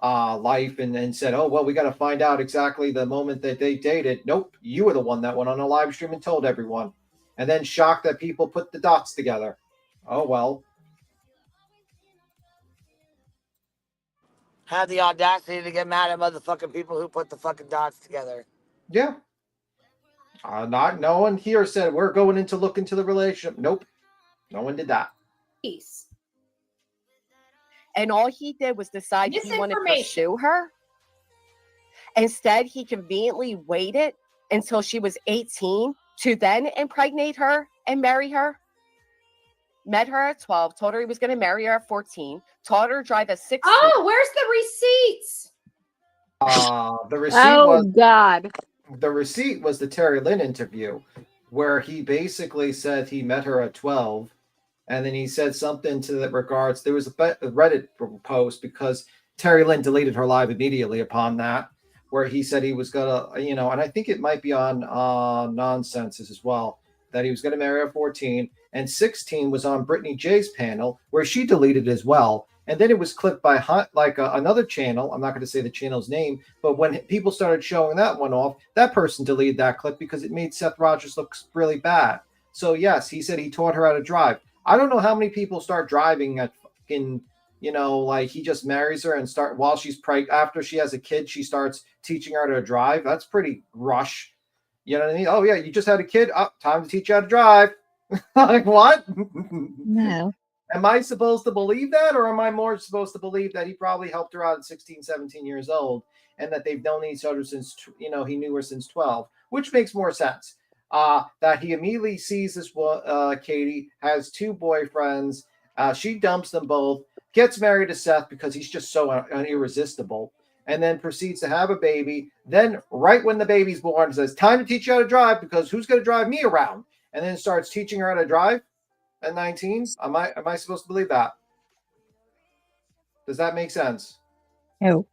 life and said, oh, well, we got to find out exactly the moment that they dated. Nope. You were the one that went on a live stream and told everyone. And then shocked that people put the dots together. Oh, well. Had the audacity to get mad at motherfucking people who put the fucking dots together. Yeah. No one here said we're going to look into the relationship. Nope. No one did that. Peace. And all he did was decide he wanted to pursue her. Instead, he conveniently waited until she was 18 to then impregnate her and marry her. Met her at 12, told her he was going to marry her at 14, taught her to drive at 16. Oh, where's the receipts? The receipt God. The receipt was the Terry Lynn interview where he basically said he met her at 12. And then he said something to that regards. There was a Reddit post because Terry Lynn deleted her live immediately upon that, where he said he was going to, and I think it might be on Nonsenses as well, that he was going to marry her at 14. And 16 was on Brittany J's panel where she deleted as well. And then it was clipped by another channel. I'm not going to say the channel's name, but when people started showing that one off, that person deleted that clip because it made Seth Rogers look really bad. So yes, he said he taught her how to drive. I don't know how many people start driving at fucking, like he just marries her and while she's pregnant, after she has a kid, she starts teaching her to drive. That's pretty rush. You know what I mean? Oh yeah, you just had a kid. Oh, time to teach you how to drive. Like what? No. Am I supposed to believe that, or am I more supposed to believe that he probably helped her out at 16, 17 years old and that they've known each other since, he knew her since 12, which makes more sense. That he immediately sees this Katie, has two boyfriends. She dumps them both, gets married to Seth because he's just so irresistible, and then proceeds to have a baby. Then right when the baby's born, says, time to teach you how to drive because who's going to drive me around? And then starts teaching her how to drive at 19. Am I supposed to believe that? Does that make sense? No.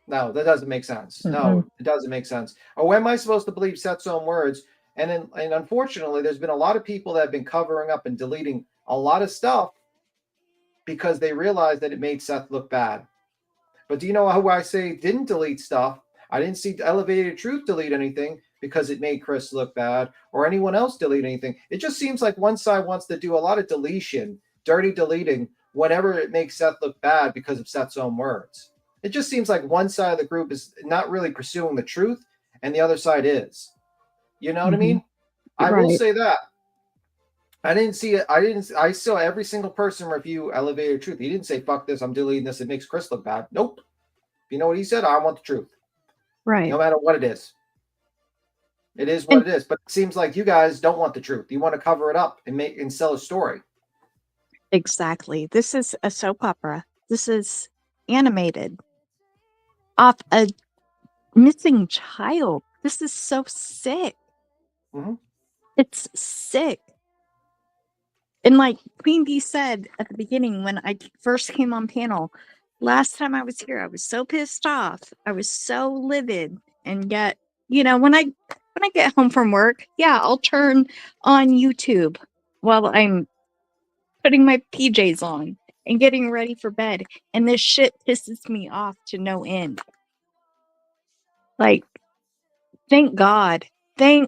No, that doesn't make sense. Mm-mm. No, it doesn't make sense. Or am I supposed to believe Seth's own words And unfortunately, there's been a lot of people that have been covering up and deleting a lot of stuff because they realized that it made Seth look bad. But do you know who I say didn't delete stuff? I didn't see Elevated Truth delete anything because it made Chris look bad, or anyone else delete anything. It just seems like one side wants to do a lot of deletion, dirty deleting, whenever it makes Seth look bad because of Seth's own words. It just seems like one side of the group is not really pursuing the truth, and the other side is. You know what I mean? I will say that. I didn't see it. I saw every single person review Elevated Truth. He didn't say, fuck this, I'm deleting this, it makes Chris look bad. Nope. You know what he said? I want the truth. Right. No matter what it is. It is what it is. But it seems like you guys don't want the truth. You want to cover it up and sell a story. Exactly. This is a soap opera. This is animated off a missing child. This is so sick. Mm-hmm. It's sick. And like Queen Bee said at the beginning when I first came on panel, last time I was here, I was so pissed off. I was so livid. And yet, you know, when I get home from work, yeah, I'll turn on YouTube while I'm putting my PJs on and getting ready for bed. And this shit pisses me off to no end. Like, thank God I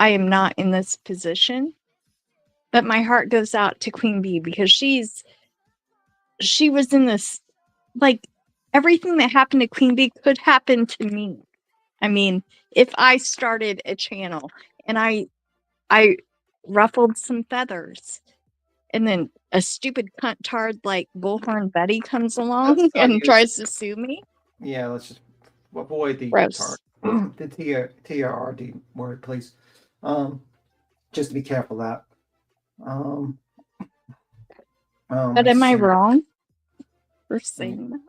am not in this position. But my heart goes out to Queen Bee because she was in this, like, everything that happened to Queen Bee could happen to me. I mean, if I started a channel and I ruffled some feathers and then a stupid cunt-tard like Bullhorn Betty comes along and tries to sue me. Yeah, let's just avoid the the TRD word, please. Just to be careful of that. But am I wrong for saying that?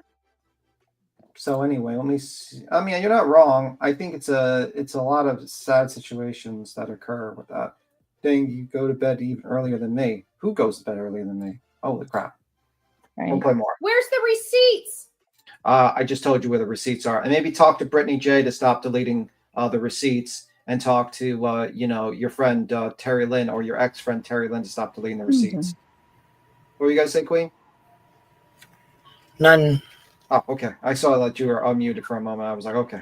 So anyway, let me see. I mean, you're not wrong. I think it's a lot of sad situations that occur with that. Dang, you go to bed even earlier than me. Who goes to bed earlier than me? Holy crap. Right. We'll play more. Where's the receipts? I just told you where the receipts are. And maybe talk to Brittany J to stop deleting the receipts, and talk to your friend Terry Lynn, or your ex-friend Terry Lynn, to stop deleting the receipts. Mm-hmm. What were you guys say, Queen? None. Oh, okay. I saw that you were unmuted for a moment. I was like, okay.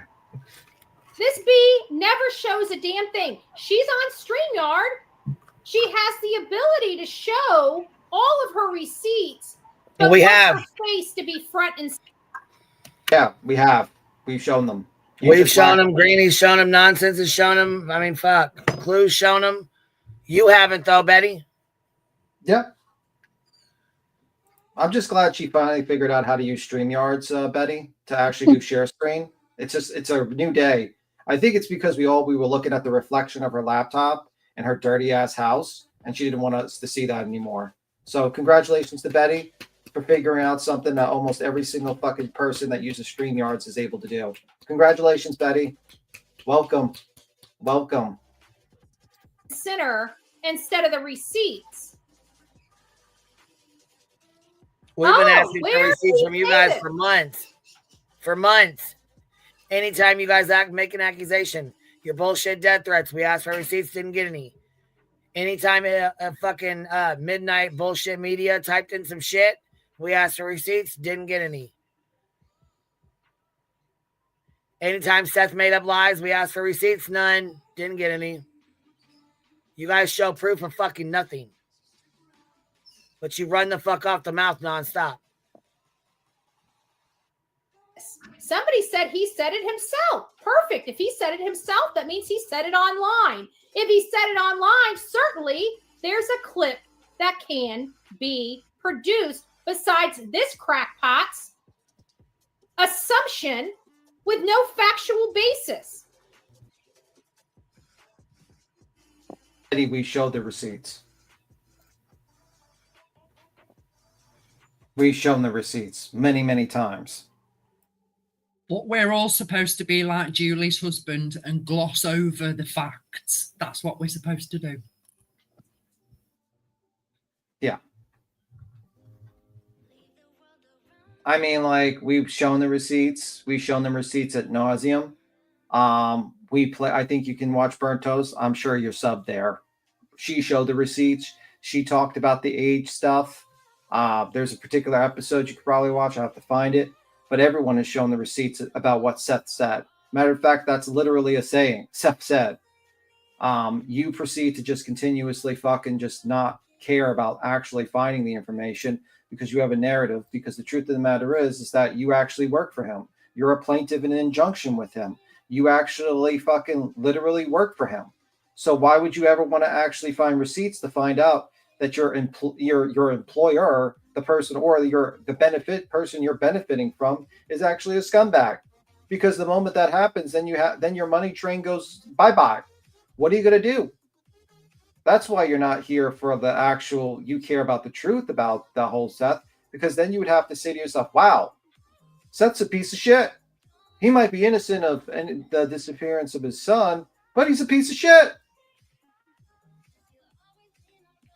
This bee never shows a damn thing. She's on StreamYard. She has the ability to show all of her receipts. But we have her face to be front and. Yeah, we have. We've shown them. We've shown them. Greenie's shown them. Nonsense has shown them. I mean, fuck. Clue's shown them. You haven't, though, Betty. Yeah. I'm just glad she finally figured out how to use StreamYards, Betty, to actually do share screen. It's a new day. I think it's because we were looking at the reflection of her laptop and her dirty ass house, and she didn't want us to see that anymore. So congratulations to Betty for figuring out something that almost every single fucking person that uses StreamYards is able to do. Congratulations, Betty. Welcome. Welcome. Center instead of the receipts. We've been asking for receipts from you guys for months. For months. Anytime you guys make an accusation, your bullshit death threats, we asked for receipts, didn't get any. Anytime a fucking midnight bullshit media typed in some shit, we asked for receipts, didn't get any. Anytime Seth made up lies, we asked for receipts, none, didn't get any. You guys show proof of fucking nothing. But you run the fuck off the mouth nonstop. Somebody said he said it himself. Perfect. If he said it himself, that means he said it online. If he said it online, certainly there's a clip that can be produced besides this crackpot's assumption with no factual basis. We showed the receipts. We've shown the receipts many, many times. But we're all supposed to be like Julie's husband and gloss over the facts. That's what we're supposed to do. Yeah. I mean, like, we've shown the receipts. We've shown them receipts ad nauseum. I think you can watch Burnt Toast. I'm sure you're subbed there. She showed the receipts. She talked about the age stuff. There's a particular episode you could probably watch. I have to find it. But everyone has shown the receipts about what Seth said. Matter of fact, that's literally a saying. Seth said, you proceed to just continuously fucking just not care about actually finding the information because you have a narrative. Because the truth of the matter is that you actually work for him. You're a plaintiff in an injunction with him. You actually fucking literally work for him. So why would you ever want to actually find receipts to find out that your employer, the person or the benefit person you're benefiting from, is actually a scumbag? Because the moment that happens, then your money train goes bye-bye. What are you going to do? That's why you're not here for the actual, you care about the truth about the whole Seth, because then you would have to say to yourself, wow, Seth's a piece of shit. He might be innocent of the disappearance of his son, but he's a piece of shit.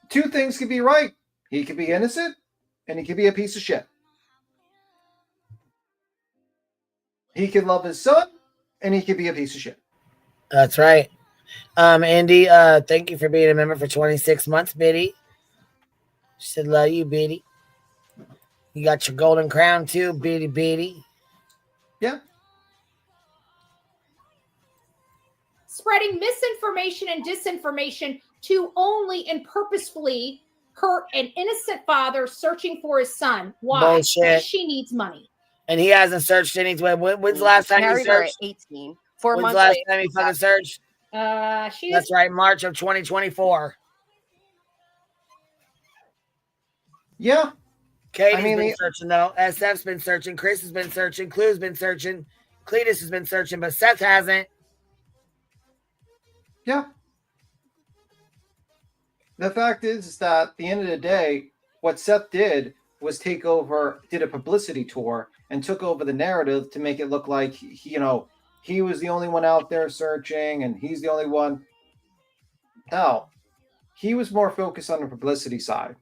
Two things could be right. He could be innocent and he could be a piece of shit. He could love his son and he could be a piece of shit. That's right. Andy, thank you for being a member for 26 months, Biddy. She said, love you, Biddy. You got your golden crown too, Biddy. Yeah. Spreading misinformation and disinformation to only and purposefully hurt an innocent father searching for his son. Why? Bullshit. Because she needs money. And he hasn't searched anyway. When's the last time he Married her at searched? 18. 4 When's months the last later. time he fucking searched? That's right, March of 2024. Yeah. Katie's been searching, though. SF's been searching. Chris has been searching. Clue's been searching. Cletus has been searching, but Seth hasn't. Yeah. The fact is that at the end of the day, what Seth did was did a publicity tour and took over the narrative to make it look like, he was the only one out there searching and he's the only one. No, he was more focused on the publicity side.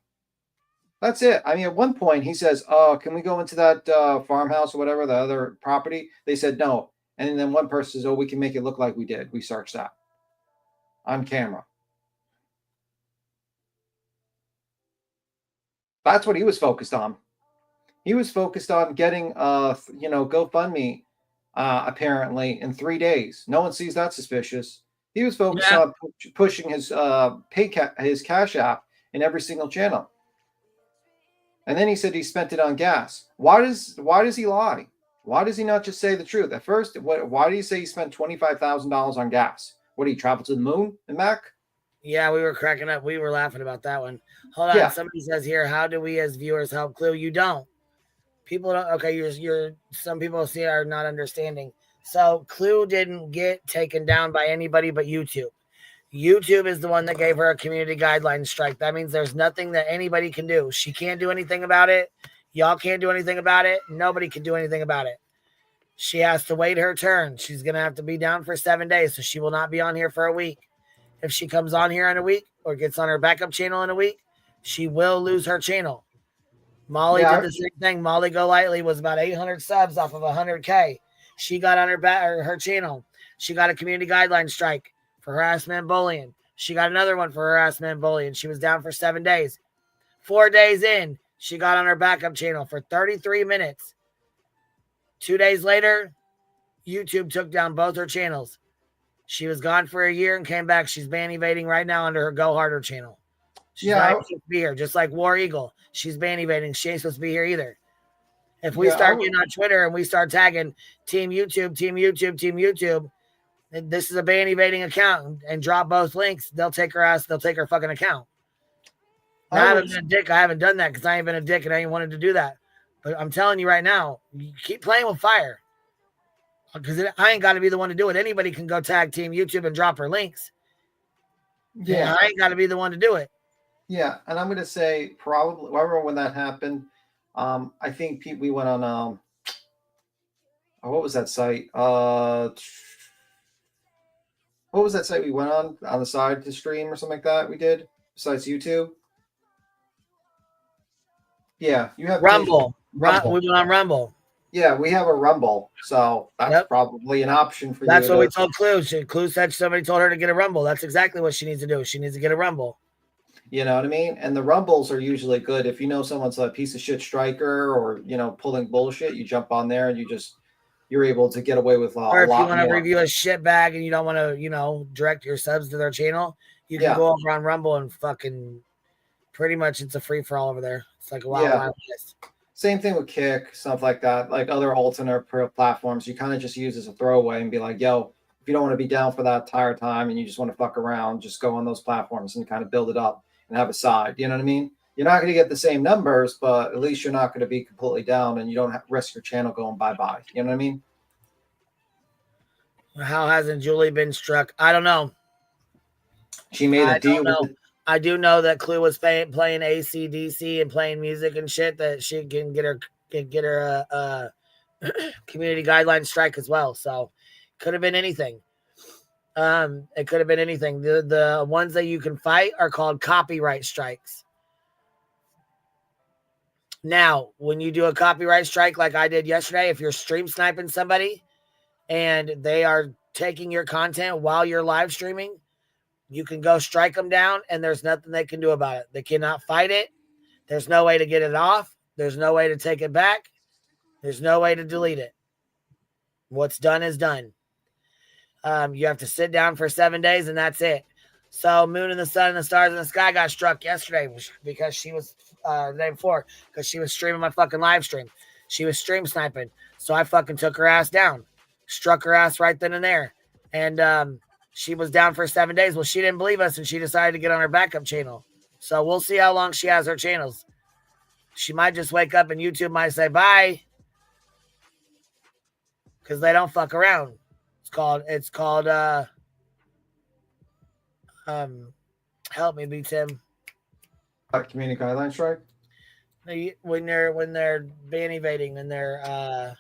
That's it. I mean, at one point he says, can we go into that farmhouse or whatever, the other property? They said no. And then one person says, we can make it look like we did. We searched that on camera. That's what he was focused on. He was focused on getting, GoFundMe, apparently, in 3 days. No one sees that suspicious. He was focused on pushing his his Cash App in every single channel. And then he said he spent it on gas. Why does he lie? Why does he not just say the truth? At first, why did he say he spent $25,000 on gas? What, did he travel to the moon and back? Yeah, we were cracking up. We were laughing about that one. Hold on. Yeah. Somebody says here, how do we as viewers help Clue? You don't. People don't. Okay, you're some people are not understanding. So Clue didn't get taken down by anybody but YouTube. YouTube is the one that gave her a community guideline strike. That means there's nothing that anybody can do. She can't do anything about it. Y'all can't do anything about it. Nobody can do anything about it. She has to wait her turn. She's going to have to be down for 7 days, so she will not be on here for a week. If she comes on here in a week or gets on her backup channel in a week, she will lose her channel. Molly did the same thing. Molly Golightly was about 800 subs off of 100K. She got on her channel. She got a community guideline strike for harassment and bullying. She got another one for harassment and bullying. She was down for 7 days. 4 days in, she got on her backup channel for 33 minutes. 2 days later, YouTube took down both her channels. She was gone for a year and came back. She's ban evading right now under her Go Harder channel. She's not supposed to be here, just like War Eagle. She's ban evading. She ain't supposed to be here either. If we start getting on Twitter and we start tagging Team YouTube, this is a ban evading account and drop both links, they'll take her ass, they'll take her fucking account. I haven't been a dick. I haven't done that because I ain't been a dick and I ain't wanted to do that. But I'm telling you right now, you keep playing with fire. Because I ain't got to be the one to do it. Anybody can go tag Team YouTube and drop her links. Yeah, I ain't got to be the one to do it. Yeah, and I'm going to say probably, remember when that happened, I think we went on, what was that site? What was that site we went on the side to stream or something like that we did, besides YouTube? Yeah, you have Rumble. We went on Rumble. Yeah, we have a Rumble, so that's probably an option for you. That's what we told Clue. Clue said somebody told her to get a Rumble. That's exactly what she needs to do. She needs to get a Rumble. You know what I mean? And the Rumbles are usually good. If you know someone's a piece of shit striker or, pulling bullshit, you jump on there and you're able to get away with a lot more. Or if you want to review a shit bag and you don't want to, direct your subs to their channel, you can go over on Rumble and fucking pretty much it's a free for all over there. It's like a wild west. Same thing with Kick, stuff like that. Like other alternate platforms, you kind of just use as a throwaway and be like, yo, if you don't want to be down for that entire time and you just want to fuck around, just go on those platforms and kind of build it up and have a side. You know what I mean? You're not going to get the same numbers, but at least you're not going to be completely down and you don't risk your channel going bye-bye. You know what I mean? How hasn't Julie been struck? I don't know. She made a deal with it. I do know that Clue was playing AC/DC and playing music and shit that she can get her community guideline strike as well. So could have been anything. It could have been anything. The ones that you can fight are called copyright strikes. Now, when you do a copyright strike like I did yesterday, if you're stream sniping somebody and they are taking your content while you're live streaming, you can go strike them down and there's nothing they can do about it. They cannot fight it. There's no way to get it off. There's no way to take it back. There's no way to delete it. What's done is done. You have to sit down for 7 days and that's it. So Moon and the Sun and the Stars in the Sky got struck yesterday because she was the day before because she was streaming my fucking live stream. She was stream sniping. So I fucking took her ass down. Struck her ass right then and there. And she was down for 7 days. Well, she didn't believe us and she decided to get on her backup channel. So we'll see how long she has her channels. She might just wake up and YouTube might say bye. Because they don't fuck around. It's called help me, Tim. Community guideline strike? When they're ban evading and they're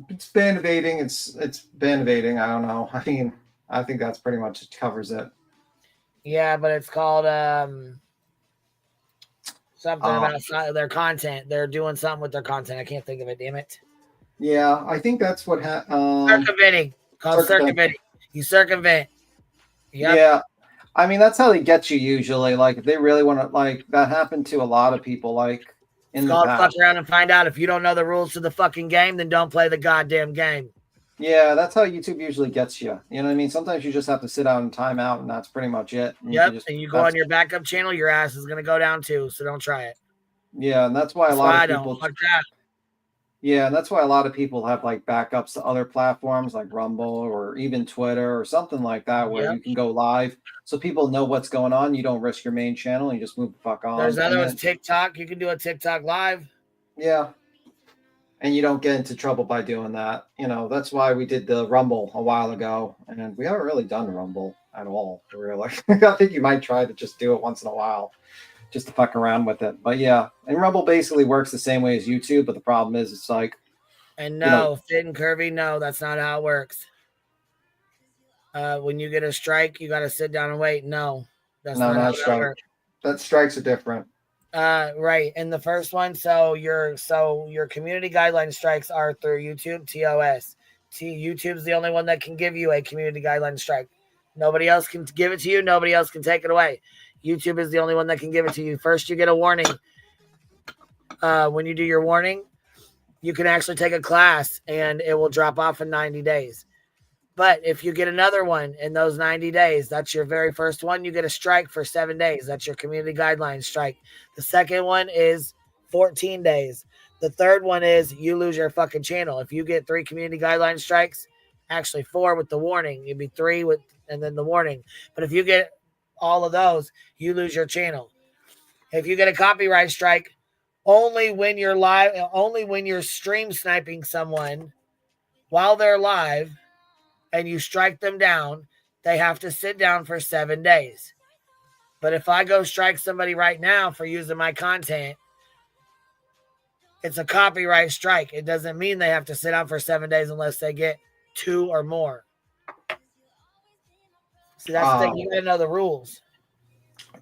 it's ban evading. It's ban evading. I don't know. I mean, I think that's pretty much covers it. Yeah, but it's called something about their content. They're doing something with their content. I can't think of it. Damn it. Yeah, I think that's what circumventing. Called circumventing. You circumvent. Yep. Yeah. I mean, that's how they get you usually. Like, if they really want to, like, that happened to a lot of people. Like, it's called fuck around and find out. If you don't know the rules to the fucking game, then don't play the goddamn game. Yeah, that's how YouTube usually gets you. You know what I mean? Sometimes you just have to sit out and time out, and that's pretty much it. And and you go on your backup channel, your ass is going to go down too, so don't try it. Yeah, and that's why a lot of people... Yeah, and that's why a lot of people have like backups to other platforms like Rumble or even Twitter or something like that where you can go live so people know what's going on. You don't risk your main channel and you just move the fuck on. There's other ones, TikTok. You can do a TikTok live. Yeah. And you don't get into trouble by doing that. You know, that's why we did the Rumble a while ago. And we haven't really done Rumble at all, really. I think you might try to just do it once in a while. Just to fuck around with it. But yeah, and Rumble basically works the same way as YouTube, but the problem is it's like... And no, Fit and Curvy, no, that's not how it works. When you get a strike, you got to sit down and wait. No, that's not how that works. That strikes are different. Right. And the first one, so your community guideline strikes are through YouTube, TOS. YouTube's the only one that can give you a community guideline strike. Nobody else can give it to you. Nobody else can take it away. YouTube is the only one that can give it to you. First, you get a warning. When you do your warning, you can actually take a class and it will drop off in 90 days. But if you get another one in those 90 days, that's your very first one, you get a strike for 7 days. That's your community guidelines strike. The second one is 14 days. The third one is you lose your fucking channel. If you get 3 community guideline strikes, actually 4 with the warning, it'd be 3 with and then the warning. But if you get all of those, you lose your channel. If you get a copyright strike, only when you're live, only when you're stream sniping someone while they're live and you strike them down, they have to sit down for 7 days. But if I go strike somebody right now for using my content, it's a copyright strike. It doesn't mean they have to sit down for 7 days unless they get 2 or more. See, that's the thing. You gotta know the rules.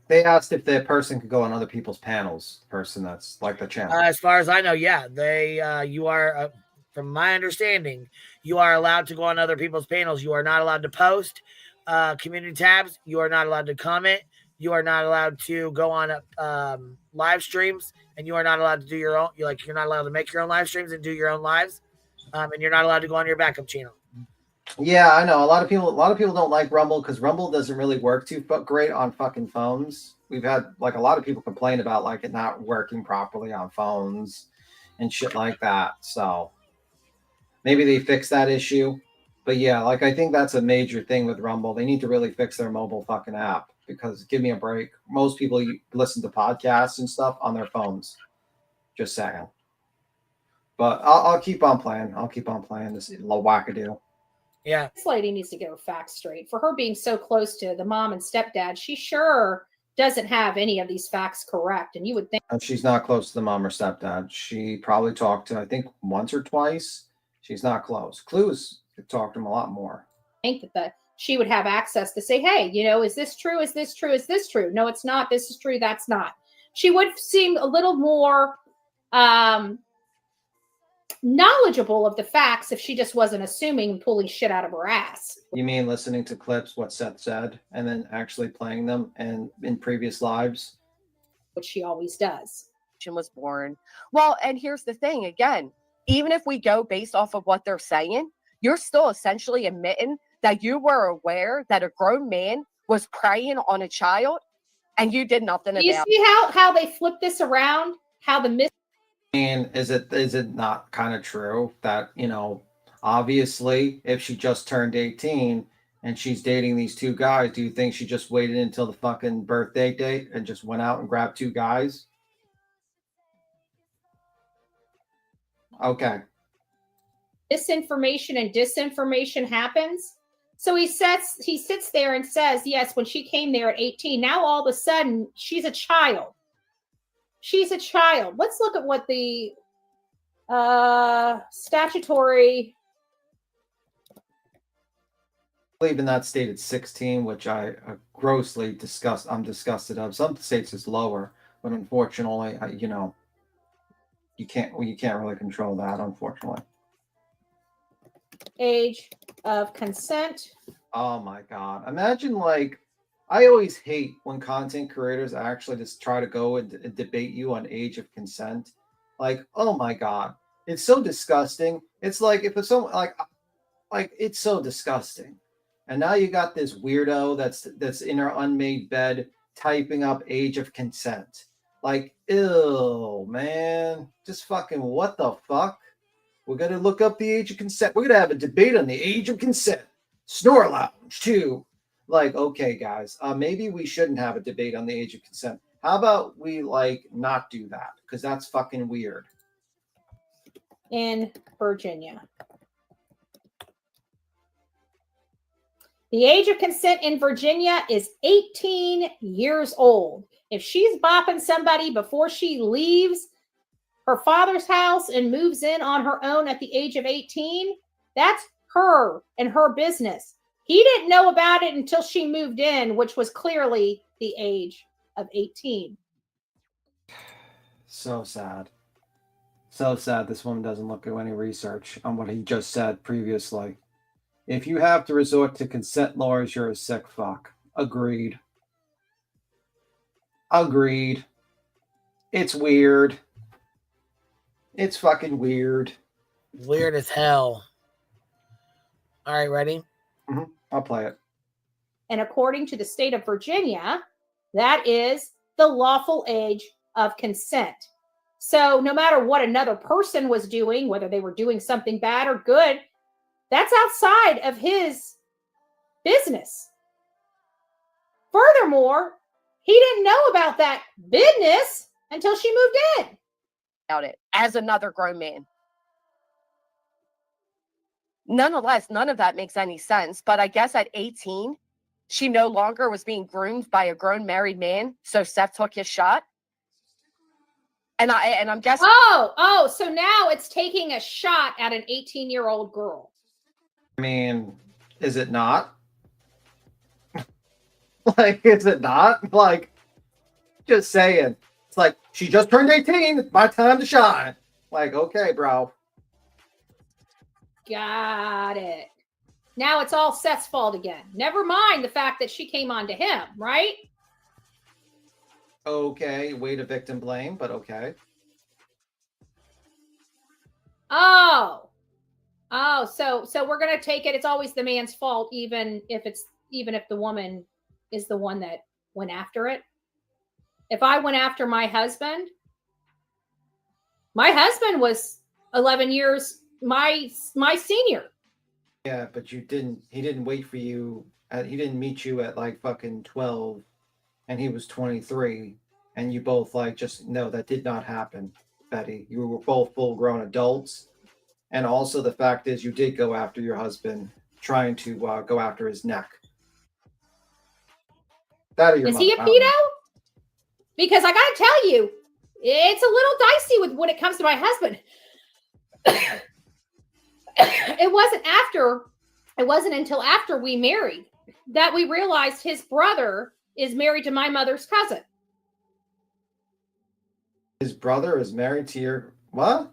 They asked if the person could go on other people's panels. Person that's like the channel. As far as I know, yeah, you are, from my understanding, you are allowed to go on other people's panels. You are not allowed to post community tabs. You are not allowed to comment. You are not allowed to go on live streams, and you are not allowed to do your own. You're not allowed to make your own live streams and do your own lives, and you're not allowed to go on your backup channel. Yeah, I know. A lot of people don't like Rumble because Rumble doesn't really work too great on fucking phones. We've had like a lot of people complain about like it not working properly on phones and shit like that. So maybe they fix that issue. But yeah, like I think that's a major thing with Rumble. They need to really fix their mobile fucking app because give me a break. Most people listen to podcasts and stuff on their phones. Just saying. But I'll keep on playing. I'll keep on playing this little wackadoo. Yeah. This lady needs to get her facts straight. For her being so close to the mom and stepdad, she sure doesn't have any of these facts correct. And you would think she's not close to the mom or stepdad. She probably talked to, I think, once or twice. She's not close. Clues could talk to him a lot more. that she would have access to say, hey, is this true? Is this true? Is this true? No, it's not. This is true. That's not. She would seem a little more knowledgeable of the facts if she just wasn't assuming and pulling shit out of her ass. You mean listening to clips, what Seth said, and then actually playing them and in previous lives? Which she always does. She was born. Well, and here's the thing again, even if we go based off of what they're saying, you're still essentially admitting that you were aware that a grown man was preying on a child and you did nothing about it. You see how they flip this around? How the And is it not kind of true that, obviously if she just turned 18 and she's dating these two guys, do you think she just waited until the fucking birthday date and just went out and grabbed two guys? Okay. misinformation and disinformation happens. So he sits there and says, yes, when she came there at 18, now all of a sudden she's a child. She's a child. Let's look at what the statutory. I believe in that state it's 16, which I grossly I'm disgusted of. Some states is lower, but unfortunately, you can't really control that, unfortunately. Age of consent. Oh my God. Imagine I always hate when content creators actually just try to go and debate you on age of consent. Like, oh my God, it's so disgusting. It's like if it's so it's so disgusting. And now you got this weirdo that's in her unmade bed typing up age of consent. Like, ew, man, just fucking what the fuck? We're gonna look up the age of consent. We're gonna have a debate on the age of consent. Snore Lounge too. Like, okay, guys, maybe we shouldn't have a debate on the age of consent. How about we not do that? Because that's fucking weird. In Virginia. The age of consent in Virginia is 18 years old. If she's bopping somebody before she leaves her father's house and moves in on her own at the age of 18, that's her and her business. He didn't know about it until she moved in, which was clearly the age of 18. So sad. So sad this woman doesn't look at any research on what he just said previously. If you have to resort to consent laws, you're a sick fuck. Agreed. Agreed. It's weird. It's fucking weird. Weird as hell. All right, ready? Mm-hmm. I'll play it. And according to the state of Virginia, that is the lawful age of consent. So no matter what another person was doing, whether they were doing something bad or good, that's outside of his business. Furthermore, he didn't know about that business until she moved in. About it as another grown man. Nonetheless, none of that makes any sense. But I guess at 18, she no longer was being groomed by a grown married man. So Seth took his shot. And I'm guessing. Oh, so now it's taking a shot at an 18-year-old girl. I mean, is it not? Like, is it not? Like, just saying. It's like, she just turned 18. It's my time to shine. Like, okay, bro. Got it. Now it's all Seth's fault again. Never mind the fact that she came on to him, right? Okay, way to victim blame, but okay. Oh, so we're gonna take it. It's always the man's fault, even if the woman is the one that went after it. If I went after my husband was 11 years my senior. Yeah, but he didn't wait for you. He didn't meet you at like fucking 12 and he was 23 and you both like just, no, that did not happen, Betty. You were both full grown adults. And also the fact is you did go after your husband, trying to go after his neck. That or your Is mother. he a pedo? Because I gotta tell you, it's a little dicey when it comes to my husband. It wasn't until after we married that we realized his brother is married to my mother's cousin. His brother is married to your what?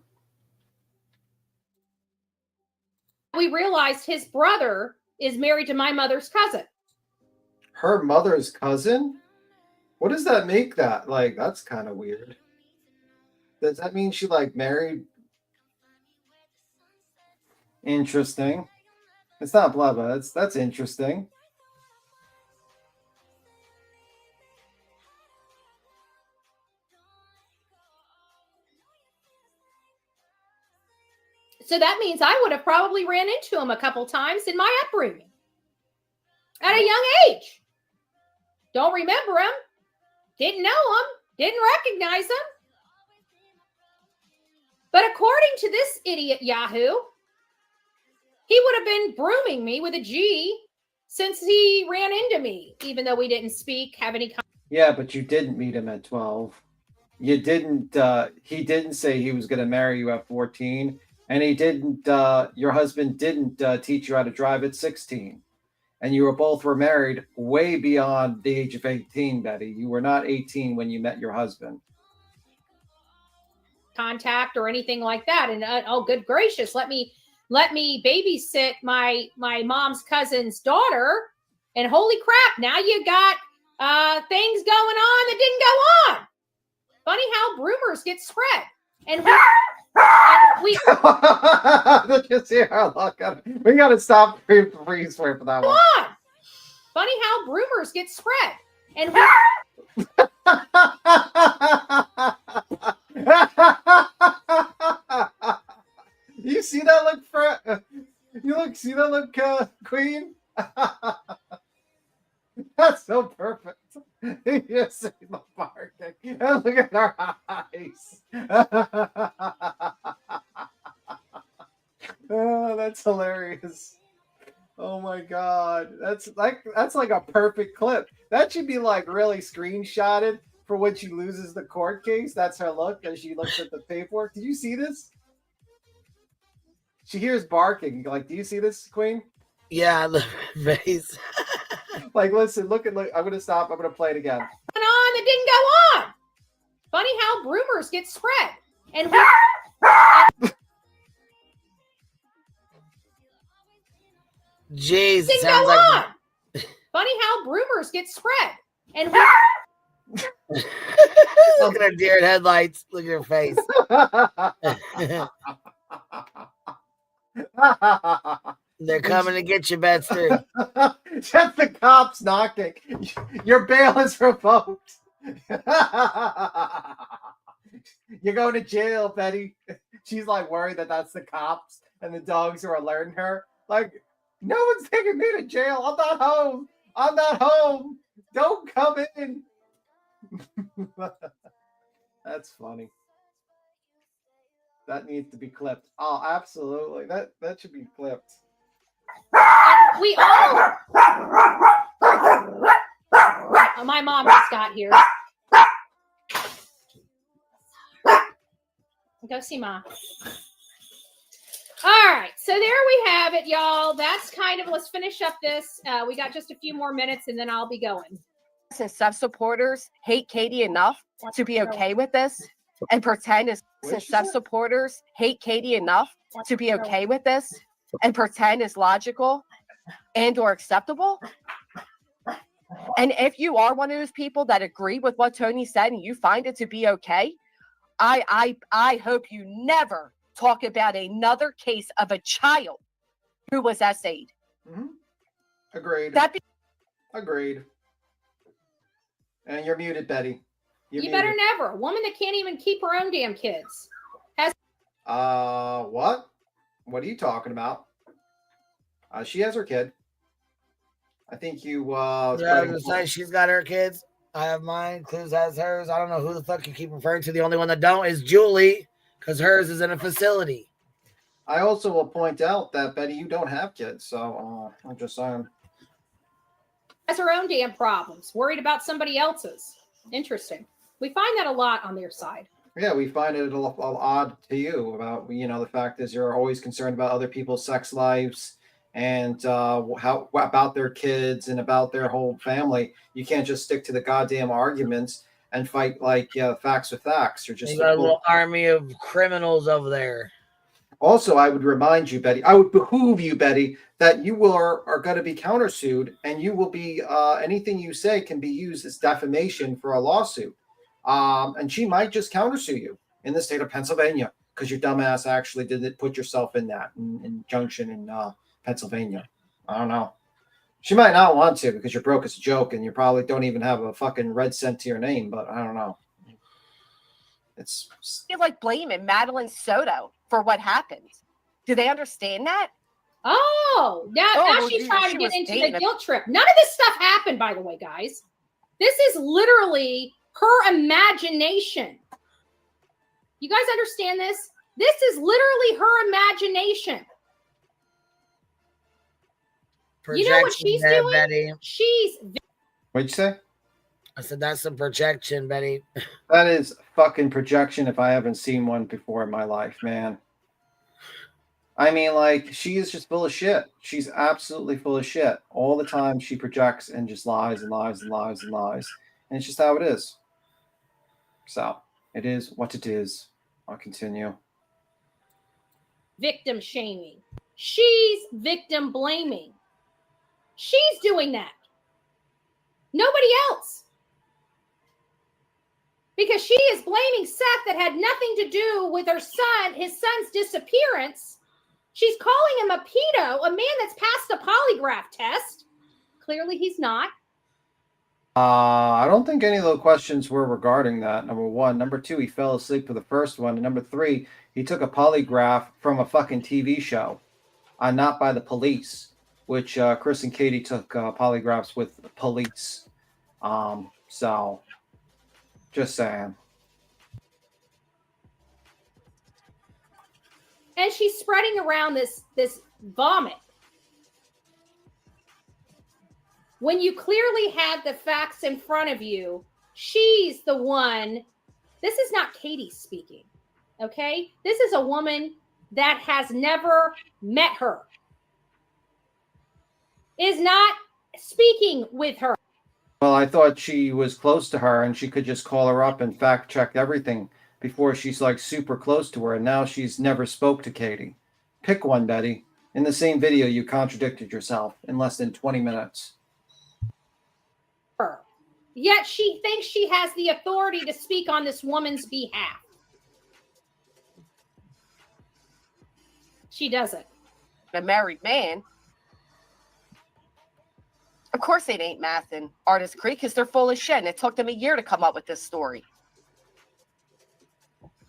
We realized his brother is married to my mother's cousin. Her mother's cousin? What does that make that? Like, that's kind of weird. Does that mean she like married? Interesting. It's not blah blah. That's interesting. So that means I would have probably ran into him a couple times in my upbringing at a young age. Don't remember him. Didn't know him. Didn't recognize him. But according to this idiot Yahoo, he would have been brooming me with a G since he ran into me, even though we didn't have any. Yeah, but you didn't meet him at 12. You didn't. He didn't say he was going to marry you at 14. And he didn't, your husband didn't teach you how to drive at 16. And you were married way beyond the age of 18, Betty. You were not 18 when you met your husband. Contact or anything like that. And oh, good gracious, let me babysit my mom's cousin's daughter. And holy crap, now you got things going on that didn't go on. Funny how rumors get spread. And we Did you see her look at it? We gotta stop freeze for that one. On. Funny how rumors get spread. And you see that look, see that look, Queen? That's so perfect. You see the barking. And look at her eyes. Oh, that's hilarious. Oh my god. That's like a perfect clip. That should be like really screenshotted for when she loses the court case. That's her look as she looks at the paperwork. Did you see this? She hears barking. Like, do you see this, Queen? Yeah, the face. Like, listen, look. I'm gonna stop. I'm gonna play it again. on that didn't go on. Funny how rumors get spread. And Jeez, didn't sounds go like on. Funny how rumors get spread. And look at her deer in headlights. Look at her face. They're coming to get you, Betster. Just the cops knocking. Your bail is revoked. You're going to jail, Betty. She's like worried that that's the cops and the dogs are alerting her. Like, no one's taking me to jail. I'm not home. I'm not home. Don't come in. That's funny. That needs to be clipped. Oh, absolutely. That should be clipped. we all. My mom just got here. Go see Mom. All right. So there we have it, y'all. That's kind of, let's finish up this. We got just a few more minutes and then I'll be going. And Seth supporters hate Katie enough to be okay with this and pretend as Seth supporters hate Katie enough to be okay with this and pretend is logical and or acceptable. And if you are one of those people that agree with what Tony said and you find it to be okay, I hope you never talk about another case of a child who was essayed. Mm-hmm. Agreed. Agreed. And you're muted, Betty. You better never. A woman that can't even keep her own damn kids. What? What are you talking about? She has her kid. I think you, yeah, I was gonna say she's got her kids. I have mine. Clues has hers. I don't know who the fuck you keep referring to. The only one that don't is Julie, because hers is in a facility. I also will point out that, Betty, you don't have kids, so I'm just saying. Has her own damn problems. Worried about somebody else's. Interesting. We find that a lot on their side. Yeah, we find it a little odd to you about, the fact is you're always concerned about other people's sex lives and how about their kids and about their whole family. You can't just stick to the goddamn arguments and fight like facts with facts. You're just you got a little army of criminals over there. Also, I would remind you, Betty, I would behoove you, Betty, that you are going to be countersued and you will be, anything you say can be used as defamation for a lawsuit. And she might just countersue you in the state of Pennsylvania because your dumbass actually did put yourself in that injunction in Pennsylvania. I don't know. She might not want to because you're broke as a joke and you probably don't even have a fucking red cent to your name, but I don't know. It's feel like blaming Madeline Soto for what happened. Do they understand that? Oh, now she's trying to get into the guilt trip. None of this stuff happened, by the way, guys. This is literally her imagination. You guys understand this? This is literally her imagination. You know what she's doing? Betty. What'd you say? I said that's some projection, Betty. That is fucking projection if I haven't seen one before in my life, man. I mean, like, she is just full of shit. She's absolutely full of shit. All the time she projects and just lies and lies and lies and lies. And it's just how it is. So, it is what it is. I'll continue. Victim shaming. She's victim blaming. She's doing that. Nobody else. Because she is blaming Seth that had nothing to do with her son, his son's disappearance. She's calling him a pedo, a man that's passed a polygraph test. Clearly he's not. I don't think any of the questions were regarding that, number one. Number two, he fell asleep for the first one. And number three, he took a polygraph from a fucking TV show, not by the police, which Chris and Katie took polygraphs with the police. So, just saying. And she's spreading around this vomit. When you clearly had the facts in front of you, she's the one. This is not Katie speaking, okay? This is a woman that has never met her, is not speaking with her. Well, I thought she was close to her and she could just call her up and fact check everything before she's like super close to her. And now she's never spoke to Katie. Pick one, Betty. In the same video, you contradicted yourself in less than 20 minutes. Yet she thinks she has the authority to speak on this woman's behalf. She doesn't. A married man. Of course it ain't Math and Artist Creek because they're full of shit and it took them a year to come up with this story.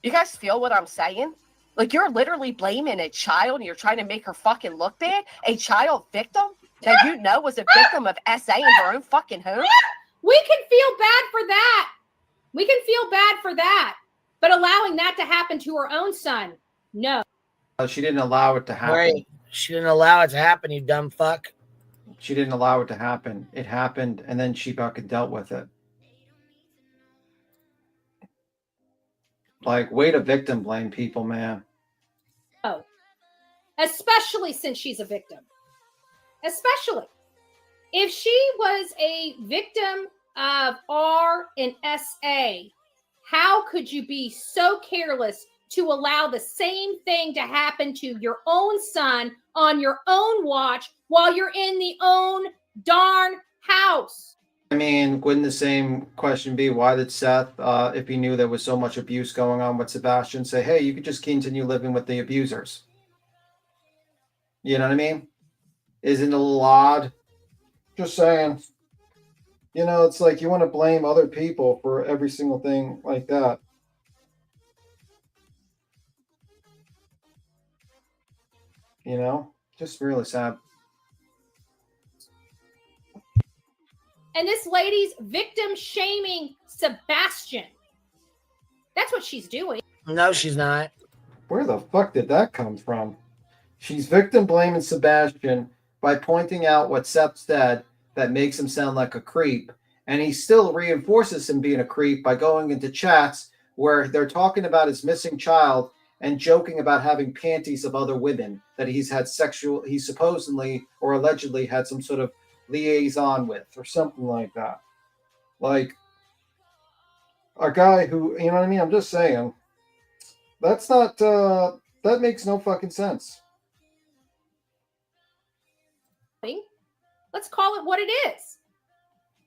You guys feel what I'm saying? Like you're literally blaming a child and you're trying to make her fucking look bad? A child victim that you know was a victim of SA in her own fucking home? We can feel bad for that. We can feel bad for that. But allowing that to happen to her own son, no. She didn't allow it to happen. Right. She didn't allow it to happen, you dumb fuck. She didn't allow it to happen. It happened, and then she fucking dealt with it. Like, way to victim blame people, man. Oh. especially since she's a victim. Especially. If she was a victim of R and SA, how could you be so careless to allow the same thing to happen to your own son on your own watch while you're in the own darn house? I mean, wouldn't the same question be, why did Seth, if he knew there was so much abuse going on with Sebastian, say, hey, you could just continue living with the abusers? You know what I mean? Isn't it a little odd? Just saying. You know, it's like you want to blame other people for every single thing like that. You know? Just really sad. And this lady's victim shaming Sebastian. That's what she's doing. No, she's not. Where the fuck did that come from? She's victim blaming Sebastian by pointing out what Seth said that makes him sound like a creep. And he still reinforces him being a creep by going into chats where they're talking about his missing child and joking about having panties of other women that he supposedly or allegedly had some sort of liaison with or something like that. Like a guy who, you know what I mean? I'm just saying. That's not, that makes no fucking sense. Let's call it what it is.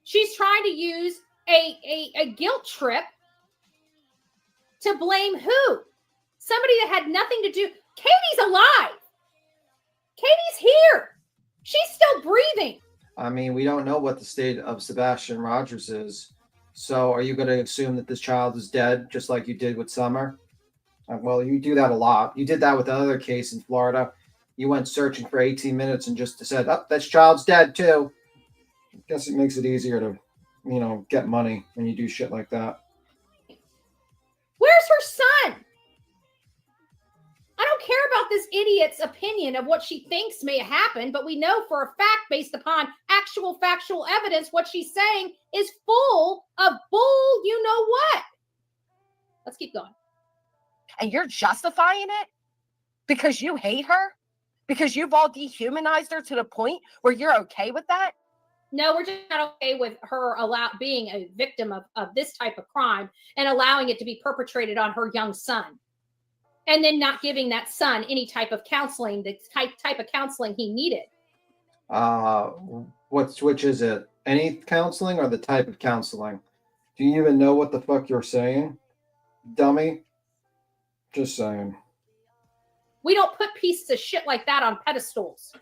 She's trying to use a guilt trip to blame who? Somebody that had nothing to do. Katie's alive. Katie's here. She's still breathing. I mean, we don't know what the state of Sebastian Rogers is. So are you going to assume that this child is dead, just like you did with Summer? Well, you do that a lot. You did that with the other case in Florida. You went searching for 18 minutes and just said, oh, that child's dead too. I guess it makes it easier to, you know, get money when you do shit like that. Where's her son? I don't care about this idiot's opinion of what she thinks may happen, but we know for a fact, based upon actual factual evidence, what she's saying is full of bull, you know what? Let's keep going. And you're justifying it because you hate her? Because you've all dehumanized her to the point where you're okay with that? No, we're just not okay with her being a victim of this type of crime and allowing it to be perpetrated on her young son. And then not giving that son any type of counseling, the type of counseling he needed. Which is it? Any counseling or the type of counseling? Do you even know what the fuck you're saying, dummy? Just saying. We don't put pieces of shit like that on pedestals.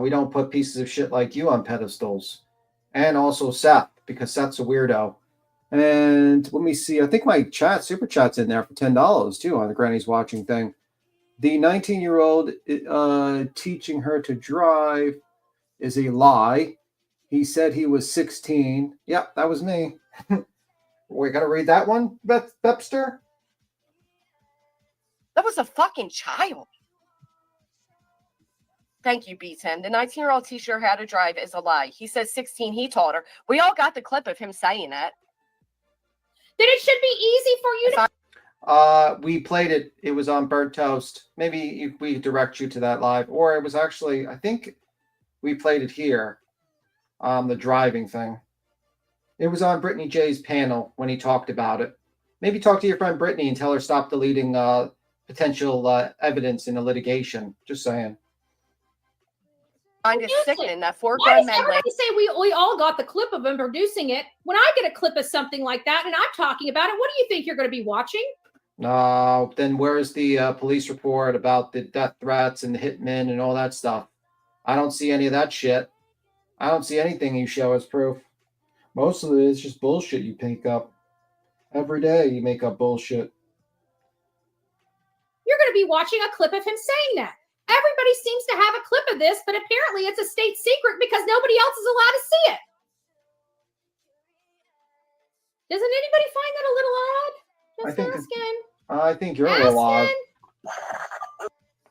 We don't put pieces of shit like you on pedestals. And also Seth, because Seth's a weirdo. And let me see. I think my super chat's in there for $10 too on the Granny's Watching thing. The 19-year-old teaching her to drive is a lie. He said he was 16. Yep, that was me. We got to read that one, Bepster? That was a fucking child. Thank you, B10. The 19-year-old teacher how to drive is a lie. He says 16, he taught her. We all got the clip of him saying that. Then it should be easy for you to... We played it. It was on Burnt Toast. Maybe if we direct you to that live. Or it was actually, I think we played it here. The driving thing. It was on Brittany J's panel when he talked about it. Maybe talk to your friend Brittany and tell her stop deleting potential evidence in a litigation. Just saying. Find it sickening that four Why grown does men everybody say we all got the clip of him producing it? When I get a clip of something like that and I'm talking about it, what do you think you're going to be watching? No, then where's the police report about the death threats and the hitmen and all that stuff? I don't see any of that shit. I don't see anything you show as proof. Most of it is just bullshit you pick up. Every day you make up bullshit. You're going to be watching a clip of him saying that. Everybody seems to have a clip of this, but apparently it's a state secret because nobody else is allowed to see it. Doesn't anybody find that a little odd? Just asking. I think you're a little odd.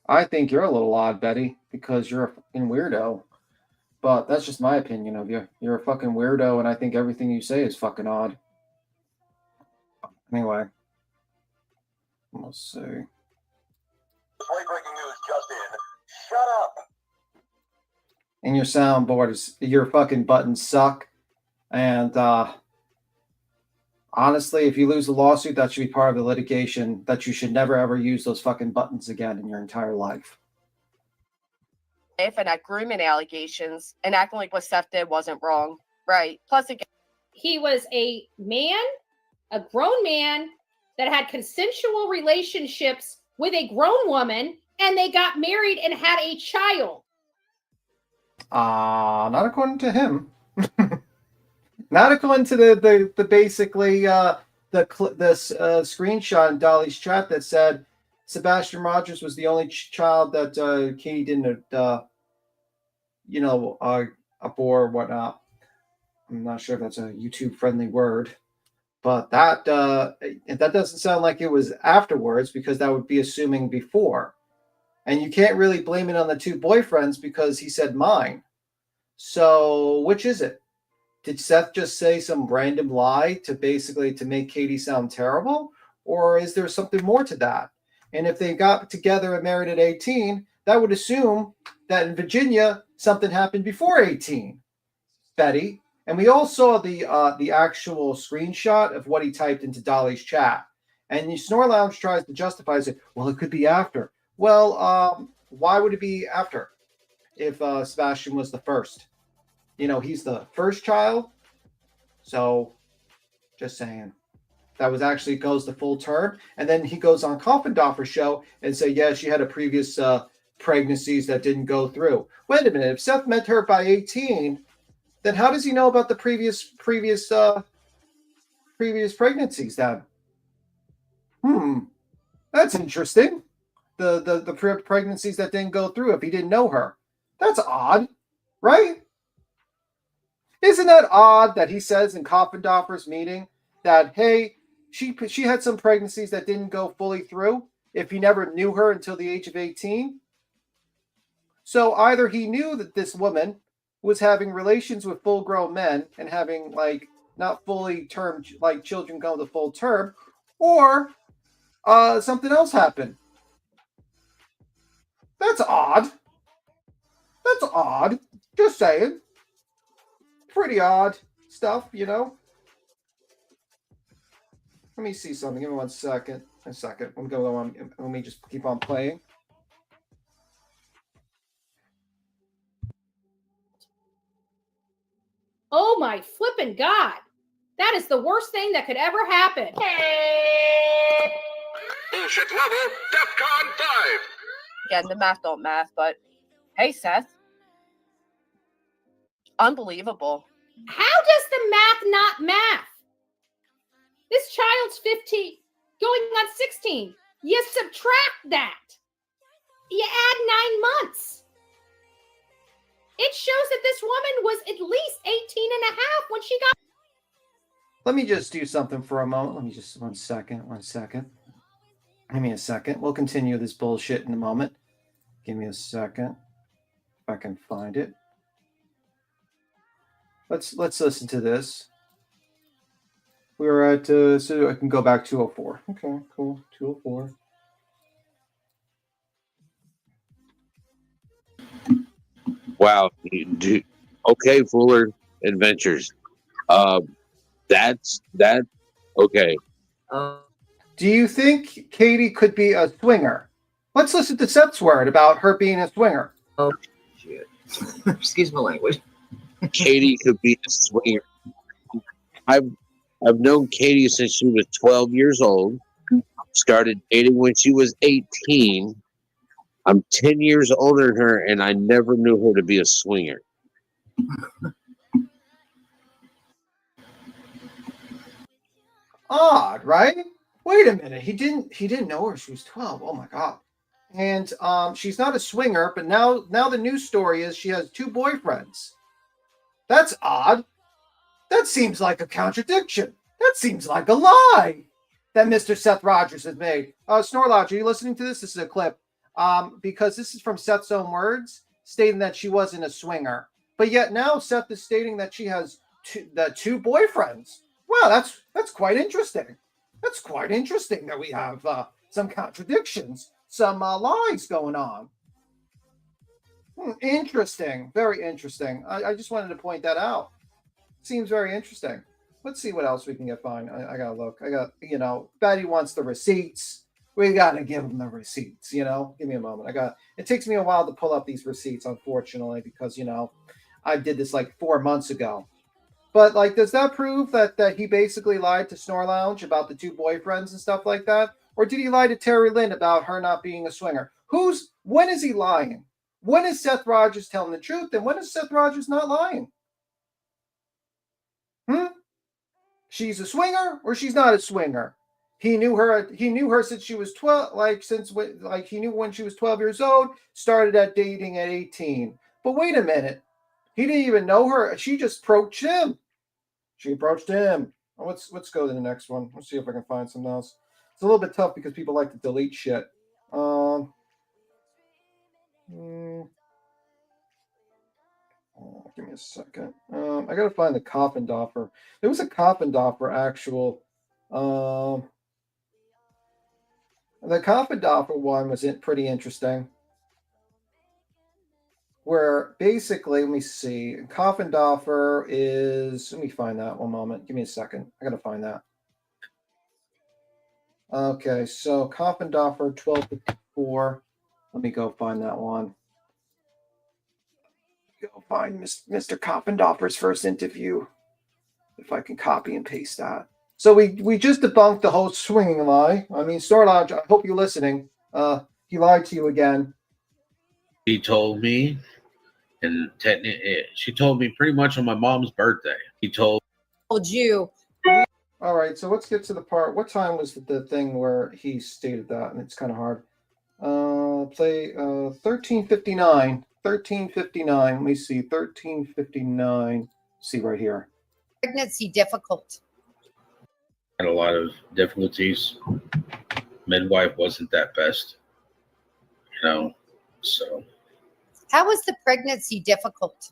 I think you're a little odd, Betty, because you're a fucking weirdo. But that's just my opinion of you. You're a fucking weirdo, and I think everything you say is fucking odd. Anyway. Let's see. Late breaking news just in. shut up. And your soundboard is, your fucking buttons suck. And honestly, if you lose the lawsuit, that should be part of the litigation, that you should never ever use those fucking buttons again in your entire life. And at grooming allegations and acting like what Seth did wasn't wrong. Right. Plus, again, he was a man, a grown man that had consensual relationships with a grown woman, and they got married and had a child. Not according to him. Not according to the basically the screenshot in Dolly's chat that said Sebastian Rogers was the only child that Katie didn't abhor or whatnot. I'm not sure if that's a YouTube friendly word, but that doesn't sound like it was afterwards, because that would be assuming before. And you can't really blame it on the two boyfriends because he said mine. So which is it? Did Seth just say some random lie to make Katie sound terrible? Or is there something more to that? And if they got together and married at 18, that would assume that in Virginia, something happened before 18, Betty. And we all saw the actual screenshot of what he typed into Dolly's chat. And Snore Lounge tries to justify it. Well, it could be after. Well, why would it be after if Sebastian was the first? He's the first child. So just saying. That was actually goes the full term. And then he goes on Coffindoffer's show and say, yeah, she had a previous pregnancies that didn't go through. Wait a minute. If Seth met her by 18, then how does he know about the previous pregnancies then? That's interesting. The pregnancies that didn't go through if he didn't know her. That's odd, right? Isn't that odd that he says in Coffindoffer's meeting that, hey, she had some pregnancies that didn't go fully through if he never knew her until the age of 18? So either he knew that this woman was having relations with full-grown men and having, not fully termed, children go the full term, or something else happened. That's odd. That's odd. Just saying. Pretty odd stuff, Let me see something. Give me 1 second. A second. Let me just keep on playing. Oh my flippin' God. That is the worst thing that could ever happen. Bullshit level, DEFCON 5. Again, the math don't math, but hey, Seth. Unbelievable. How does the math not math? This child's 15, going on 16. You subtract that. You add 9 months. It shows that this woman was at least 18 and a half when she got... Let me just do something for a moment. Let me just, 1 second. Give me a second. We'll continue this bullshit in a moment. Give me a second. If I can find it. Let's listen to this. We were at, so I can go back 204. Okay, cool. 204. Wow. Okay, Fuller Adventures. That's okay. Do you think Katie could be a swinger? Let's listen to Seth's word about her being a swinger. Oh, shit. Excuse my language. Katie could be a swinger. I've known Katie since she was 12 years old. Started dating when she was 18. I'm 10 years older than her, and I never knew her to be a swinger. Odd, right? Wait a minute. He didn't know her. She was 12. Oh my God. And she's not a swinger, but now the news story is she has 2 boyfriends. That's odd. That seems like a contradiction. That seems like a lie that Mr. Seth Rogers has made. Snorlodge, are you listening to this? This is a clip. Because this is from Seth's own words, stating that she wasn't a swinger. But yet now Seth is stating that she has 2 boyfriends. Wow, that's quite interesting. That's quite interesting that we have some contradictions, some lies going on. Interesting. Very interesting. I just wanted to point that out. Seems very interesting. Let's see what else we can get fine. I gotta look. I got, Betty wants the receipts. We gotta give them the receipts, Give me a moment. It takes me a while to pull up these receipts, unfortunately, because, I did this like 4 months ago. But like, does that prove that he basically lied to Snore Lounge about the 2 boyfriends and stuff like that? Or did he lie to Terry Lynn about her not being a swinger? When is he lying? When is Seth Rogers telling the truth? And when is Seth Rogers not lying? She's a swinger or she's not a swinger? He knew her since she was 12, he knew when she was 12 years old, started at dating at 18. But wait a minute. He didn't even know her. She just approached him. She approached him. Let's go to the next one. Let's see if I can find something else. It's a little bit tough because people like to delete shit. Give me a second. I gotta find the Coffindoffer. There was a Coffindoffer actual. The Coffindoffer one was pretty interesting. Where basically, let me see. Coffindoffer is. Let me find that one moment. Give me a second. I gotta find that. Okay, so Coffindoffer 1254. Let me go find that one. Go find Mr. Coffindoffer's first interview. If I can copy and paste that. So we just debunked the whole swinging lie. I mean, Snore Lounge, I hope you're listening. He lied to you again. He told me, and she told me pretty much on my mom's birthday. He told you. All right, so let's get to the part. What time was the thing where he stated that? And it's kind of hard. Play 13:59. 13:59. Let me see. 13:59. See right here. Pregnancy difficult. Had a lot of difficulties. Midwife wasn't that best, so. How was the pregnancy difficult?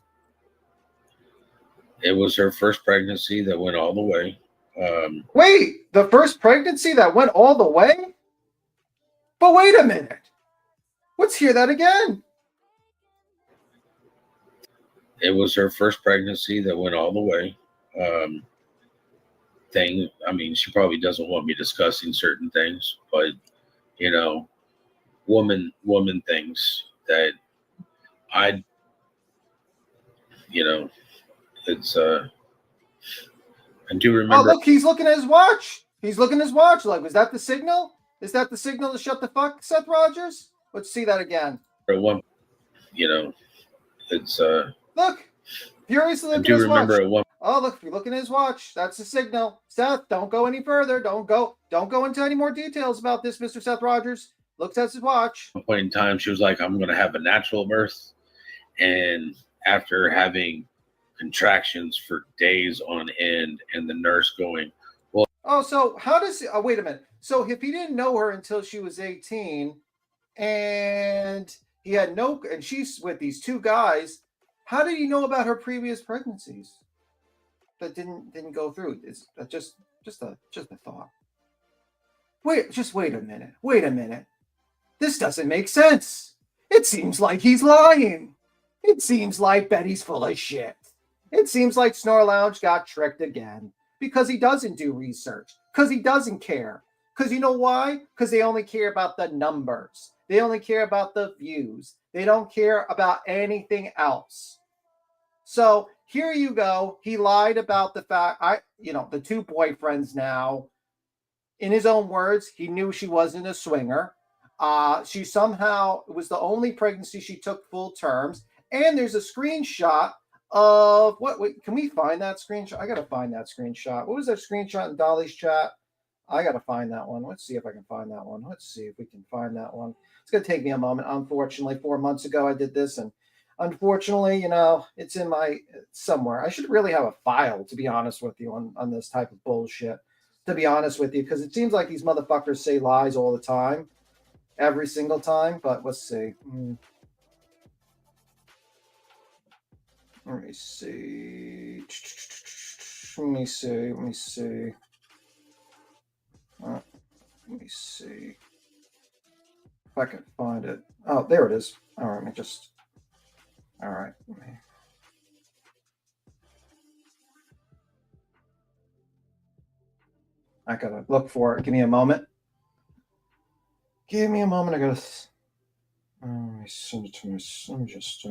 It was her first pregnancy that went all the way. Wait, the first pregnancy that went all the way? But wait a minute. Let's hear that again. It was her first pregnancy that went all the way. She probably doesn't want me discussing certain things, but woman things that it's I do remember. Oh, look, he's looking at his watch. Like, was that the signal? Is that the signal to shut the fuck, Seth Rogers? Let's see that again. It's look, furiously looking at his watch. Oh, look, if you're looking at his watch, that's the signal. Seth, don't go any further. Don't go into any more details about this, Mr. Seth Rogers. Looks at his watch. At one point in time, she was like, I'm going to have a natural birth. And after having contractions for days on end, and the nurse going, well. Oh, so how does he, wait a minute. So if he didn't know her until she was 18 and he had and she's with these 2 guys, how did he know about her previous pregnancies that didn't go through? Is that just a thought? Wait a minute. This doesn't make sense. It seems like he's lying. It seems like Betty's full of shit. It seems like Snore Lounge got tricked again because he doesn't do research, because he doesn't care. Because you know why? Because they only care about the numbers. They only care about the views. They don't care about anything else. So here you go. He lied about the fact, the 2 boyfriends now. In his own words, he knew she wasn't a swinger. She somehow was the only pregnancy she took full terms. And there's a screenshot of wait, can we find that screenshot? I gotta find that screenshot. What was that screenshot in Dolly's chat? I gotta find that one. Let's see if I can find that one. Let's see if we can find that one. It's gonna take me a moment. Unfortunately, 4 months ago I did this, and unfortunately, it's in my somewhere. I should really have a file, to be honest with you, on this type of bullshit. To be honest with you, because it seems like these motherfuckers say lies all the time, every single time. But let's see. Let me see. Let me see if I can find it. Oh, there it is. All right, let me just All right. I gotta look for it. Give me a moment. Give me a moment. I gotta. Let me send it to me. Let me just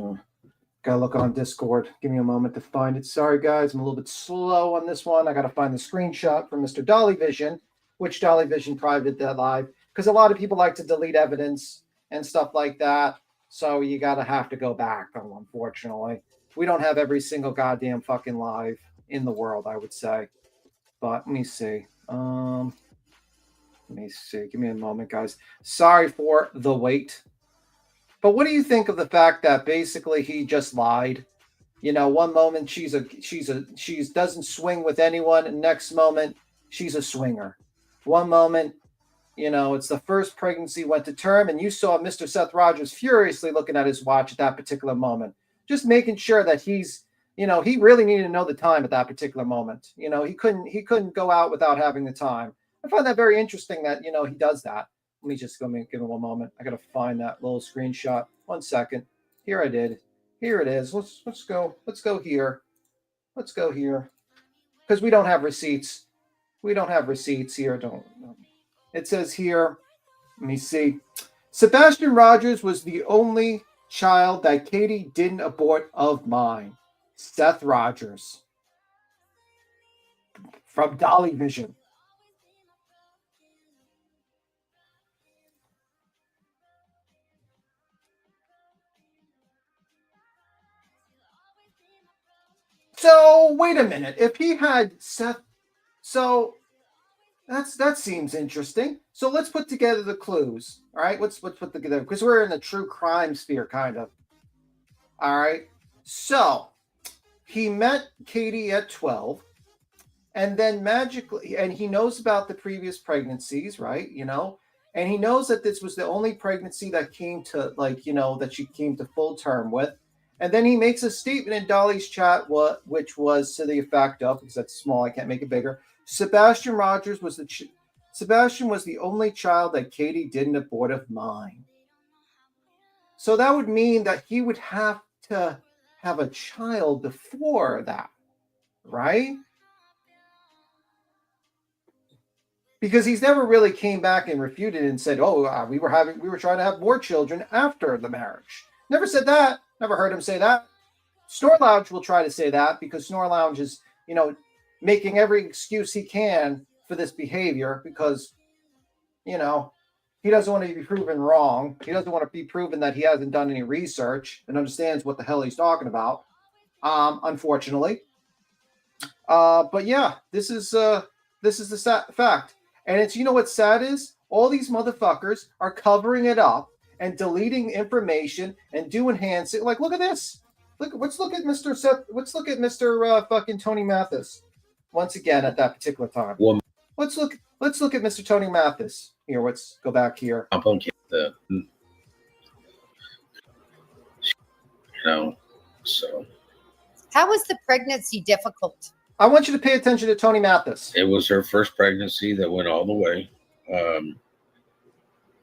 gotta look on Discord. Give me a moment to find it. Sorry, guys, I'm a little bit slow on this one. I gotta find the screenshot from Mr. Dolly Vision, which Dolly Vision privated that live, because a lot of people like to delete evidence and stuff like that. So you gotta have to go back. Unfortunately, we don't have every single goddamn fucking live in the world, I would say. But let me see. Let me see. Give me a moment, guys. Sorry for the wait. But what do you think of the fact that basically he just lied? You know, one moment she doesn't swing with anyone, and next moment she's a swinger. One moment, you know, it's the first pregnancy went to term, and you saw Mr. Seth Rogers furiously looking at his watch at that particular moment, just making sure that he's, you know, he really needed to know the time at that particular moment. You know, he couldn't go out without having the time. I find that very interesting that, you know, he does that. Let me just give him one moment. I gotta find that little screenshot. 1 second. Here I did. Here it is. Let's go. Let's go here. Let's go here. Because we don't have receipts. We don't have receipts here. It says here. Let me see. Sebastian Rogers was the only child that Katie didn't abort of mine. Seth Rogers. From Dolly Vision. So wait a minute. If he had Seth, so that seems interesting. So let's put together the clues. All right, let's put together, because we're in the true crime sphere, kind of. All right. So he met Katie at 12, and then magically, and he knows about the previous pregnancies, right? You know, and he knows that this was the only pregnancy that came to, like, you know, that she came to full term with. And then he makes a statement in Dolly's chat, which was to the effect of, because that's small, I can't make it bigger. Sebastian Rogers was Sebastian was the only child that Katie didn't abort of mine. So that would mean that he would have to have a child before that, right? Because he's never really came back and refuted and said, "Oh, we were trying to have more children after the marriage." Never said that. Never heard him say that. Snore Lounge will try to say that, because Snore Lounge is, you know, making every excuse he can for this behavior, because, you know, he doesn't want to be proven wrong. He doesn't want to be proven that he hasn't done any research and understands what the hell he's talking about. Unfortunately. But yeah, this is the fact. And it's, you know what's sad is? All these motherfuckers are covering it up and deleting information and doing hands. Like, look at this. Let's look at Mr. Seth. Let's look at Mr. Fucking Tony Mathis once again at that particular time. Let's look at Mr. Tony Mathis. Here, let's go back here. So How was the pregnancy difficult? I want you to pay attention to Tony Mathis. It was her first pregnancy that went all the way.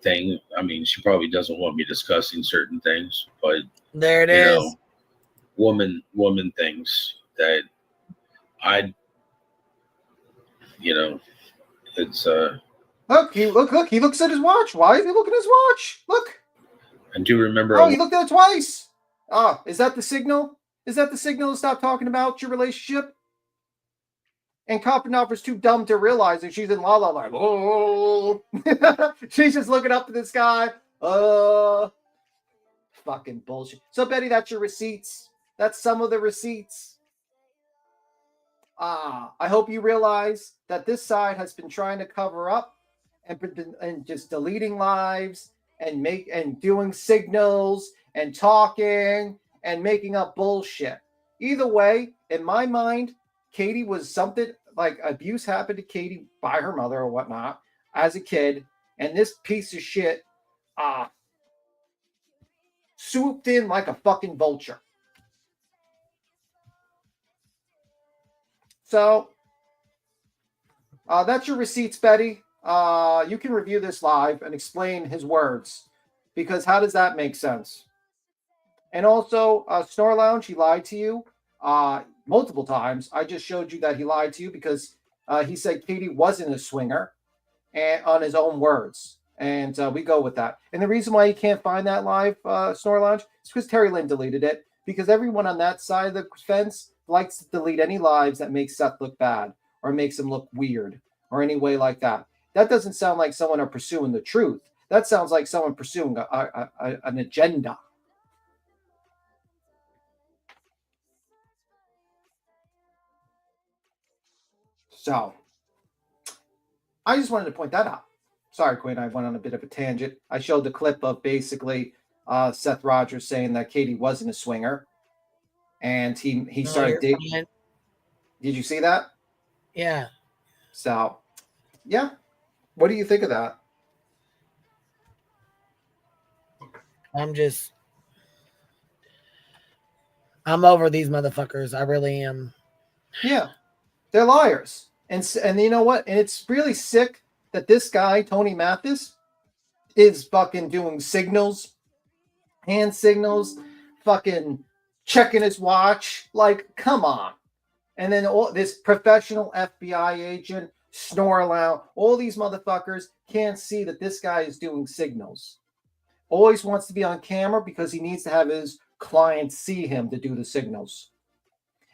I mean, she probably doesn't want me discussing certain things, but there it is. Know, woman things that it's Look, he looks at his watch. Why is he looking at his watch? Look. I do remember. Oh, he looked at it twice. Oh, is that the signal? Is that the signal to stop talking about your relationship? And Koppenhofer's too dumb to realize that she's in La La Land. Oh, she's just looking up to this guy. Fucking bullshit. So, Betty, that's your receipts. That's some of the receipts. I hope you realize that this side has been trying to cover up and just deleting lives and doing signals and talking and making up bullshit. Either way, in my mind, Katie was something like abuse happened to Katie by her mother or whatnot as a kid, and this piece of shit swooped in like a fucking vulture. So that's your receipts, Betty. You can review this live and explain his words, because how does that make sense? And also, Snore Lounge, he lied to you multiple times. I just showed you that he lied to you because he said Katie wasn't a swinger, and on his own words. And we go with that. And the reason why you can't find that live Snore Lounge is because Terry Lynn deleted it. Because everyone on that side of the fence likes to delete any lives that make Seth look bad or makes him look weird or any way like that. That doesn't sound like someone are pursuing the truth. That sounds like someone pursuing an agenda. So, I just wanted to point that out. Sorry, Quinn, I went on a bit of a tangent. I showed the clip of basically Seth Rogers saying that Katie wasn't a swinger. And he started dating. Did you see that? Yeah. So, yeah. What do you think of that? I'm over these motherfuckers. I really am. Yeah. They're liars. And you know what? And it's really sick that this guy, Tony Mathis, is fucking doing signals, hand signals, fucking checking his watch. Like, come on. And then this professional FBI agent, Snore Lounge, all these motherfuckers can't see that this guy is doing signals. Always wants to be on camera because he needs to have his clients see him to do the signals.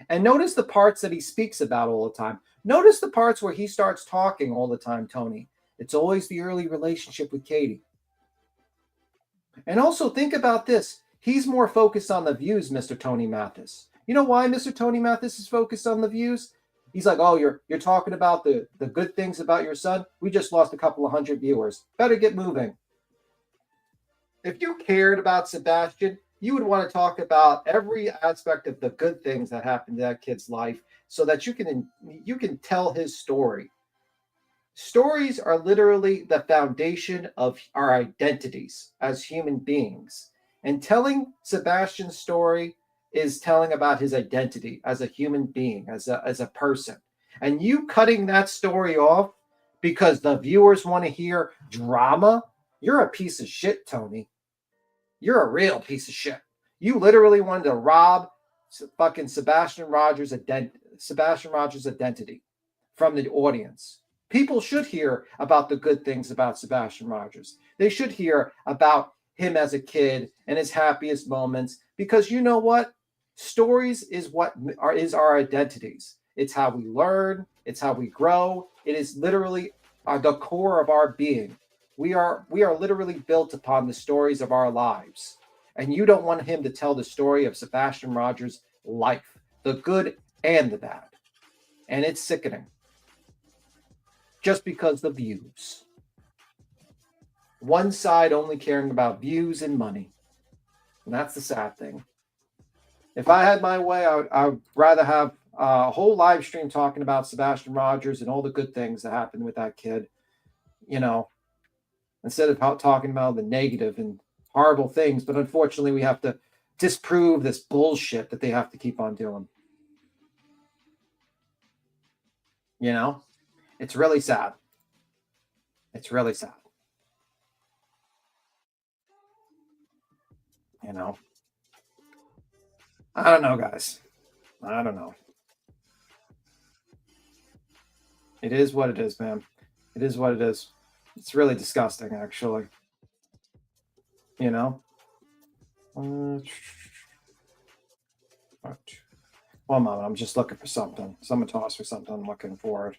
And notice the parts that he speaks about all the time. Notice the parts where he starts talking all the time, Tony. It's always the early relationship with Katie. And also think about this. He's more focused on the views, Mr. Tony Mathis. You know why Mr. Tony Mathis is focused on the views? He's like, oh, you're talking about the good things about your son? We just lost a couple of 100 viewers. Better get moving. If you cared about Sebastian, you would want to talk about every aspect of the good things that happened to that kid's life so that you can tell his story. Stories are literally the foundation of our identities as human beings. And telling Sebastian's story is telling about his identity as a human being, as a person. And you cutting that story off because the viewers want to hear drama, you're a piece of shit, Tony. You're a real piece of shit. You literally wanted to rob fucking Sebastian Rogers' identity from the audience. People should hear about the good things about Sebastian Rogers. They should hear about him as a kid and his happiest moments, because you know what? Stories is what is our identities. It's how we learn. It's how we grow. It is literally the core of our being. We are literally built upon the stories of our lives. And you don't want him to tell the story of Sebastian Rogers' life, the good and the bad. And it's sickening. Just because the views. One side only caring about views and money. And that's the sad thing. If I had my way, I would rather have a whole live stream talking about Sebastian Rogers and all the good things that happened with that kid, you know, instead of talking about the negative and horrible things. But unfortunately, we have to disprove this bullshit that they have to keep on doing. You know, it's really sad. It's really sad. You know, I don't know, guys. I don't know. It is what it is, man. It is what it is. It's really disgusting, actually. You know? One moment. I'm just looking for something. Someone toss me something. I'm looking for it.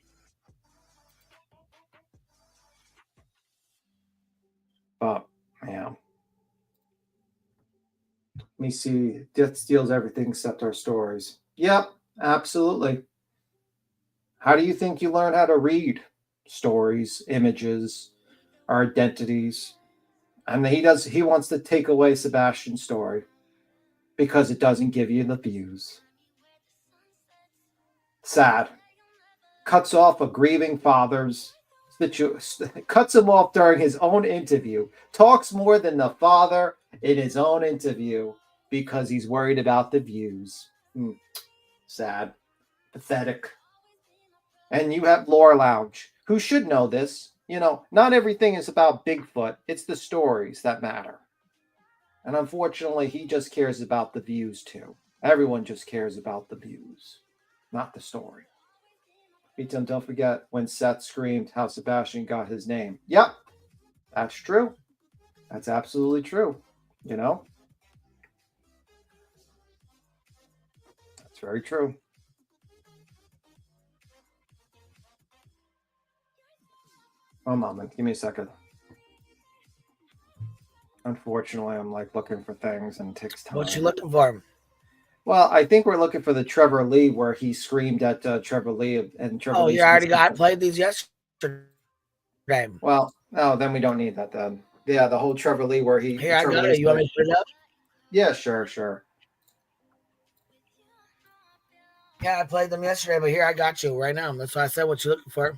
But, yeah. Let me see. Death steals everything except our stories. Yep, absolutely. How do you think you learn how to read stories, images, our identities? And he wants to take away Sebastian's story because it doesn't give you the views. Sad. Cuts off a grieving father's cuts him off during his own interview. Talks more than the father in his own interview because he's worried about the views. Sad. Pathetic. And you have Lore Lounge, who should know this. You know, not everything is about Bigfoot. It's the stories that matter. And unfortunately, he just cares about the views too. Everyone just cares about the views, not the story. Ethan, don't forget when Seth screamed how Sebastian got his name. Yep, that's true. That's absolutely true. You know? That's very true. Oh, Mama, give me a second. Unfortunately, I'm like looking for things and it takes time. What you looking for? Well, I think we're looking for the Trevor Lee where he screamed at Trevor Lee and Trevor Lee. You already got. I played these yesterday. Well, no, then we don't need that then. Yeah, the whole Trevor Lee where he. Here, I got it. You want me to put it up? Yeah, sure. Yeah, I played them yesterday, but here I got you right now. That's why I said what you're looking for.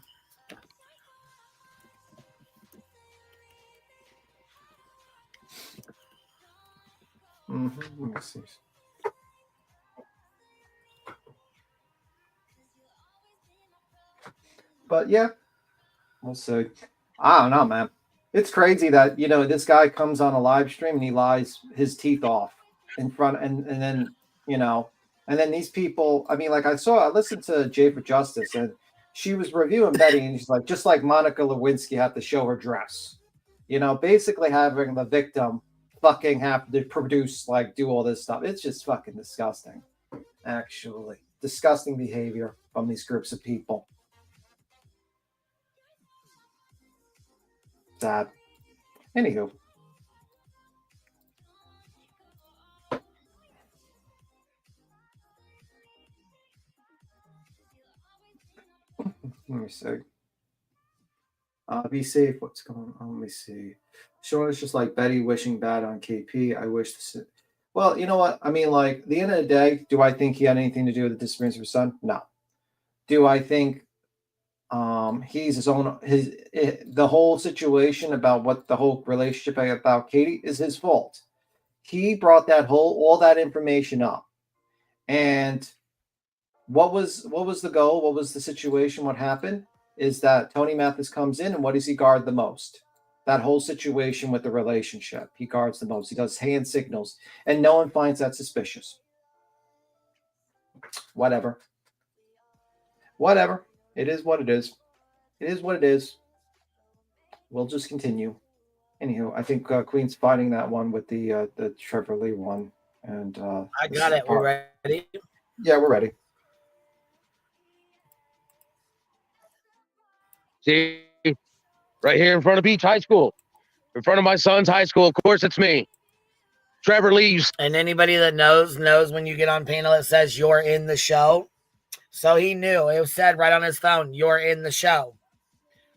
Mm-hmm. Let me see. But yeah, we'll see. I don't know, man. It's crazy that, you know, this guy comes on a live stream and he lies his teeth off in front and then, you know, and then these people, I mean, like I listened to Jay for Justice and she was reviewing Betty and she's like, just like Monica Lewinsky had to show her dress, you know, basically having the victim fucking have to produce, like, do all this stuff. It's just fucking disgusting, actually. Disgusting behavior from these groups of people. Sad. Anywho. Let me see. Be safe. What's going on? Let me see. Sean is just like Betty wishing bad on KP. I wish to. Well, you know what? I mean, like, at the end of the day, do I think he had anything to do with the disappearance of his son? No. Do I think he's the whole situation about what the whole relationship about Katie is his fault? He brought all that information up. And what was the goal? What was the situation? What happened is that Tony Mathis comes in, and what does he guard the most? That whole situation with the relationship. He guards the most. He does hand signals, and no one finds that suspicious. Whatever. It is what it is. It is what it is. We'll just continue. Anywho, I think Queen's fighting that one with the Trevor Lee one. And I got it. We're ready? Yeah, we're ready. See, right here in front of Beach High School, in front of my son's high school. Of course, it's me, Trevor Lee. And anybody that knows when you get on panel, it says you're in the show. So he knew. It was said right on his phone, you're in the show.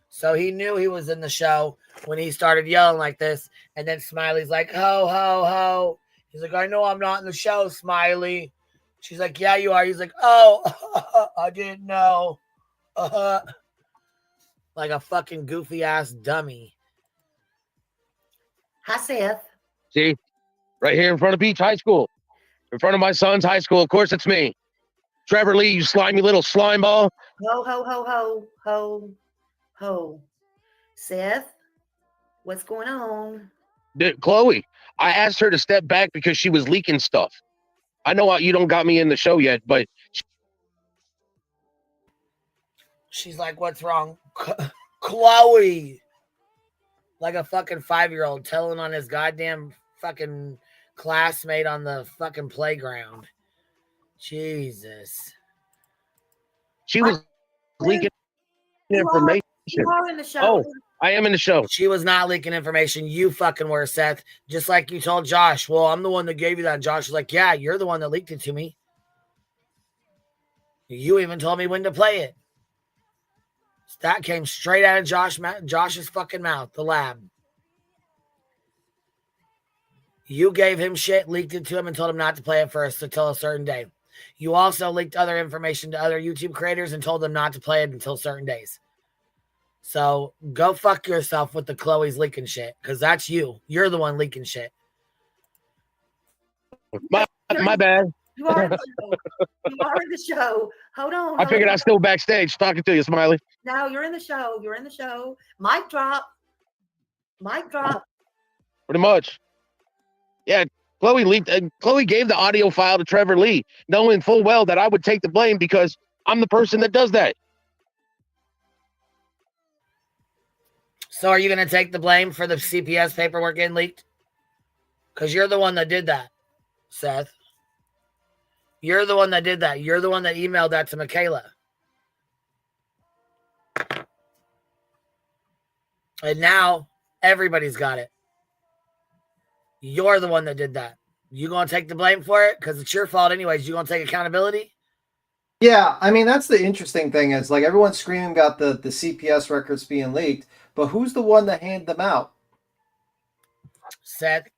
So he knew he was in the show when he started yelling like this. And then Smiley's like, ho, ho, ho. He's like, I know I'm not in the show, Smiley. She's like, yeah, you are. He's like, oh, I didn't know. Like a fucking goofy ass dummy. Hi, Seth. See, right here in front of Beach High School, in front of my son's high school. Of course, it's me, Trevor Lee, you slimy little slime ball. Ho, ho, ho, ho, ho, ho. Seth, what's going on? Chloe, I asked her to step back because she was leaking stuff. I know you don't got me in the show yet, but she's like, what's wrong? Chloe. Like a fucking 5-year-old telling on his goddamn fucking classmate on the fucking playground. Jesus. She was leaking information. You are in the show. Oh, I am in the show. She was not leaking information. You fucking were, Seth. Just like you told Josh. Well, I'm the one that gave you that. And Josh was like, yeah, you're the one that leaked it to me. You even told me when to play it. That came straight out of Josh's fucking mouth, the lab. You gave him shit, leaked it to him, and told him not to play it first until a certain day. You also leaked other information to other YouTube creators and told them not to play it until certain days. So go fuck yourself with the Chloe's leaking shit, because that's you. You're the one leaking shit. My bad. You are in the show. You are in the show. Hold on. I figured I was still backstage talking to you, Smiley. No, you're in the show. You're in the show. Mic drop. Mic drop. Pretty much. Yeah, Chloe leaked. Chloe gave the audio file to Trevor Lee, knowing full well that I would take the blame because I'm the person that does that. So are you going to take the blame for the CPS paperwork getting leaked? Because you're the one that did that, Seth. You're the one that did that. You're the one that emailed that to Michaela. And now everybody's got it. You're the one that did that. You going to take the blame for it? Because it's your fault anyways. You going to take accountability? Yeah, I mean, that's the interesting thing is, like, everyone's screaming about the CPS records being leaked, but who's the one that handed them out? Seth.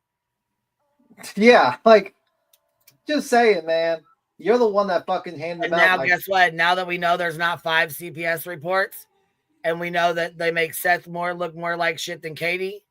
Yeah, like, just saying, man. You're the one that fucking handed them out. Now, guess what? Now that we know there's not 5 CPS reports, and we know that they make Seth look more like shit than Katie,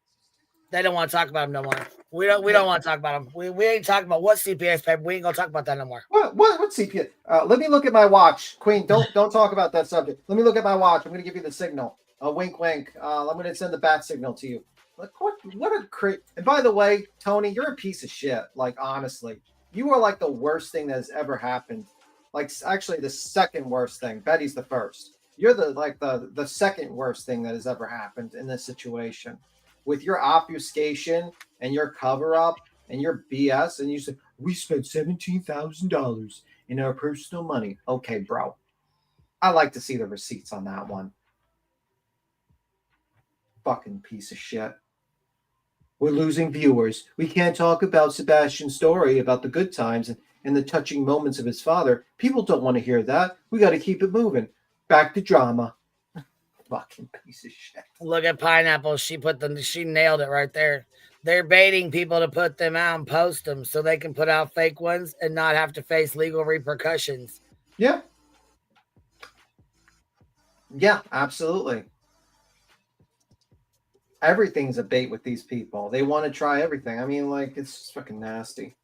they don't want to talk about him no more. We don't want to talk about him. We ain't talking about what CPS paper. We ain't gonna talk about that no more. What CPS? Let me look at my watch, Queen. Don't talk about that subject. Let me look at my watch. I'm gonna give you the signal. Wink, wink. I'm gonna send the bat signal to you. Like, what a creep! And by the way, Tony, you're a piece of shit. Like, honestly, you are like the worst thing that has ever happened. Like, actually, the second worst thing. Betty's the first. You're the second worst thing that has ever happened in this situation. With your obfuscation and your cover up and your BS, and you said we spent $17,000 in our personal money. Okay, bro. I like to see the receipts on that one. Fucking piece of shit. We're losing viewers. We can't talk about Sebastian's story about the good times and the touching moments of his father. People don't want to hear that. We got to keep it moving. Back to drama. Fucking piece of shit. Look at Pineapple. She nailed it right there. They're baiting people to put them out and post them so they can put out fake ones and not have to face legal repercussions. Yeah. Yeah, absolutely. Everything's a bait with these people. They want to try everything. I mean, like, it's just fucking nasty.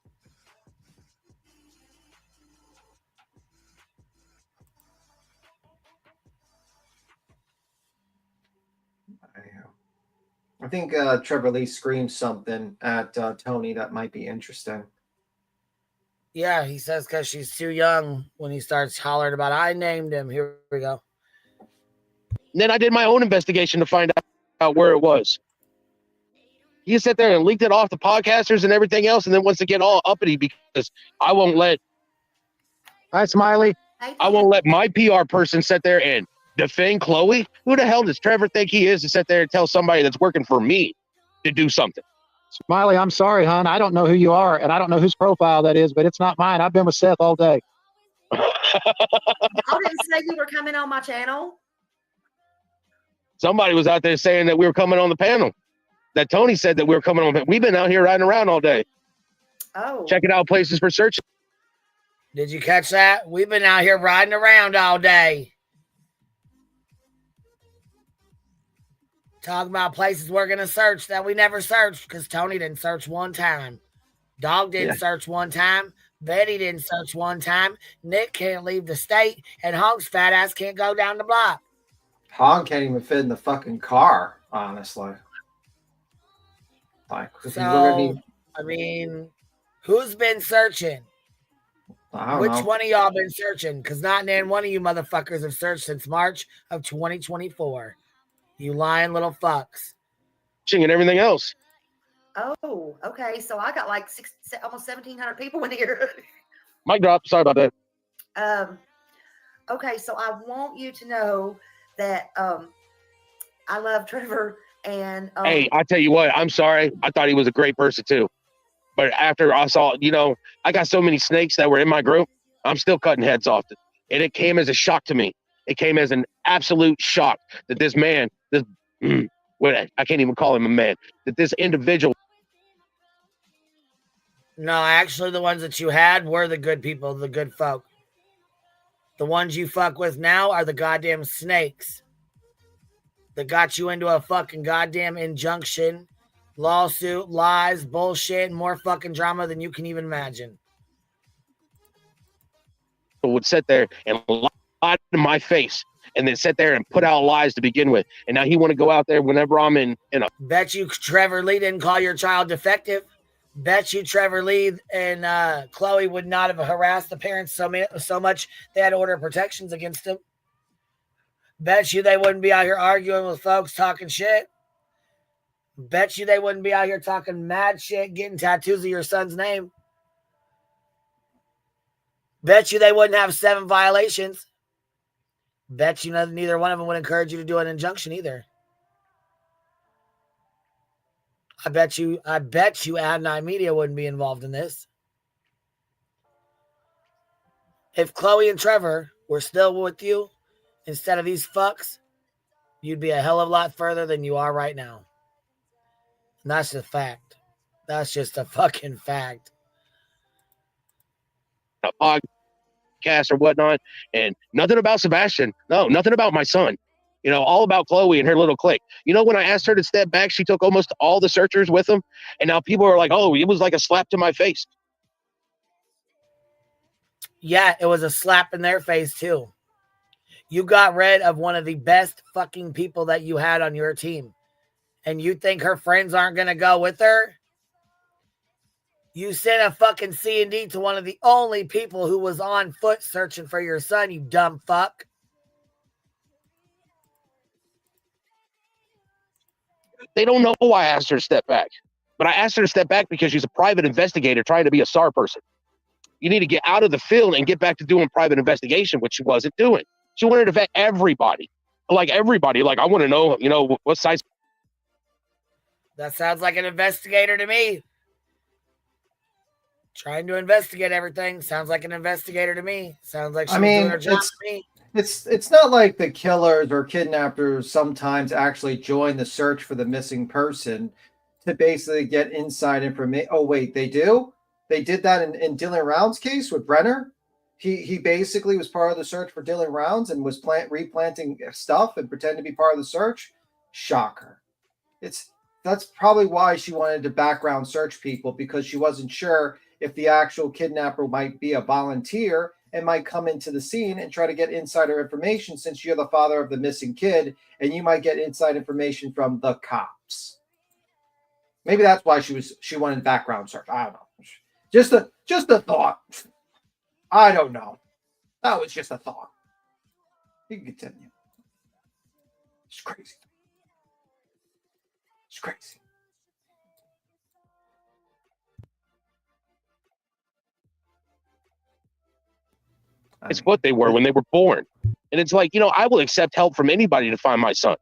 I think Trevor Lee screamed something at Tony that might be interesting. Yeah, he says because she's too young when he starts hollering about, I named him. Here we go. And then I did my own investigation to find out where it was. He sat there and leaked it off the podcasters and everything else, and then wants to get all uppity because I won't let. Hi, Smiley. I won't let my PR person sit there and defend Chloe. Who the hell does Trevor think he is to sit there and tell somebody that's working for me to do something? Smiley, I'm sorry, hon. I don't know who you are, and I don't know whose profile that is, but it's not mine. I've been with Seth all day. I didn't say you were coming on my channel. Somebody was out there saying that we were coming on the panel. That Tony said that we were coming on. We've been out here riding around all day. Oh. Checking out places for searching. Did you catch that? We've been out here riding around all day. Talking about places we're going to search that we never searched because Tony didn't search one time. Dog didn't search one time. Betty didn't search one time. Nick can't leave the state. And Honk's fat ass can't go down the block. Honk can't even fit in the fucking car, honestly. Like, So, I mean, who's been searching? Which one of y'all been searching? Because not one of you motherfuckers have searched since March of 2024. You lying little fucks. And everything else. Oh, okay. So I got like almost 1,700 people in here. Mic drop. Sorry about that. Okay, so I want you to know that I love Trevor and hey, I tell you what, I'm sorry. I thought he was a great person too. But after I saw, I got so many snakes that were in my group, I'm still cutting heads off. And it came as a shock to me. It came as an absolute shock that this man, I can't even call him a man, that this individual. No, actually the ones that you had were the good people, the good folk. The ones you fuck with now are the goddamn snakes that got you into a fucking goddamn injunction, lawsuit, lies, bullshit, and more fucking drama than you can even imagine. Would sit there and lie to my face and then sit there and put out lies to begin with. And now he want to go out there whenever I'm in a... Bet you Trevor Lee didn't call your child defective. Bet you Trevor Lee and Chloe would not have harassed the parents so much they had to order protections against him. Bet you they wouldn't be out here arguing with folks talking shit. Bet you they wouldn't be out here talking mad shit, getting tattoos of your son's name. Bet you they wouldn't have 7 violations. Bet you neither one of them would encourage you to do an injunction either. I bet you Ad Night Media wouldn't be involved in this. If Chloe and Trevor were still with you instead of these fucks, you'd be a hell of a lot further than you are right now. And that's a fact. That's just a fucking fact. A podcast or whatnot, and nothing about Sebastian. No, nothing about my son. You know, all about Chloe and her little clique. You know, when I asked her to step back, she took almost all the searchers with them, and now people are like, "Oh, it was like a slap to my face." Yeah, it was a slap in their face too. You got rid of one of the best fucking people that you had on your team, and you think her friends aren't gonna go with her? You sent a fucking C&D to one of the only people who was on foot searching for your son, you dumb fuck. They don't know why I asked her to step back. But I asked her to step back because she's a private investigator trying to be a SAR person. You need to get out of the field and get back to doing private investigation, which she wasn't doing. She wanted to vet everybody. Like, everybody. Like, I want to know, you know, what size. That sounds like an investigator to me. Trying to investigate everything. Sounds like an investigator to me. Sounds like she's doing her job to me. It's not like the killers or kidnappers sometimes actually join the search for the missing person to basically get inside information. Oh, wait, they do? They did that in Dylan Round's case with Brenner. He basically was part of the search for Dylan Rounds and was replanting stuff and pretending to be part of the search. Shocker. That's probably why she wanted to background search people, because she wasn't sure if the actual kidnapper might be a volunteer and might come into the scene and try to get insider information, since you're the father of the missing kid and you might get inside information from the cops. Maybe that's why she wanted background search. I don't know. Just a thought. I don't know. That was just a thought. You can continue. It's crazy. It's crazy. It's what they were when they were born. And it's like, you know, I will accept help from anybody to find my son.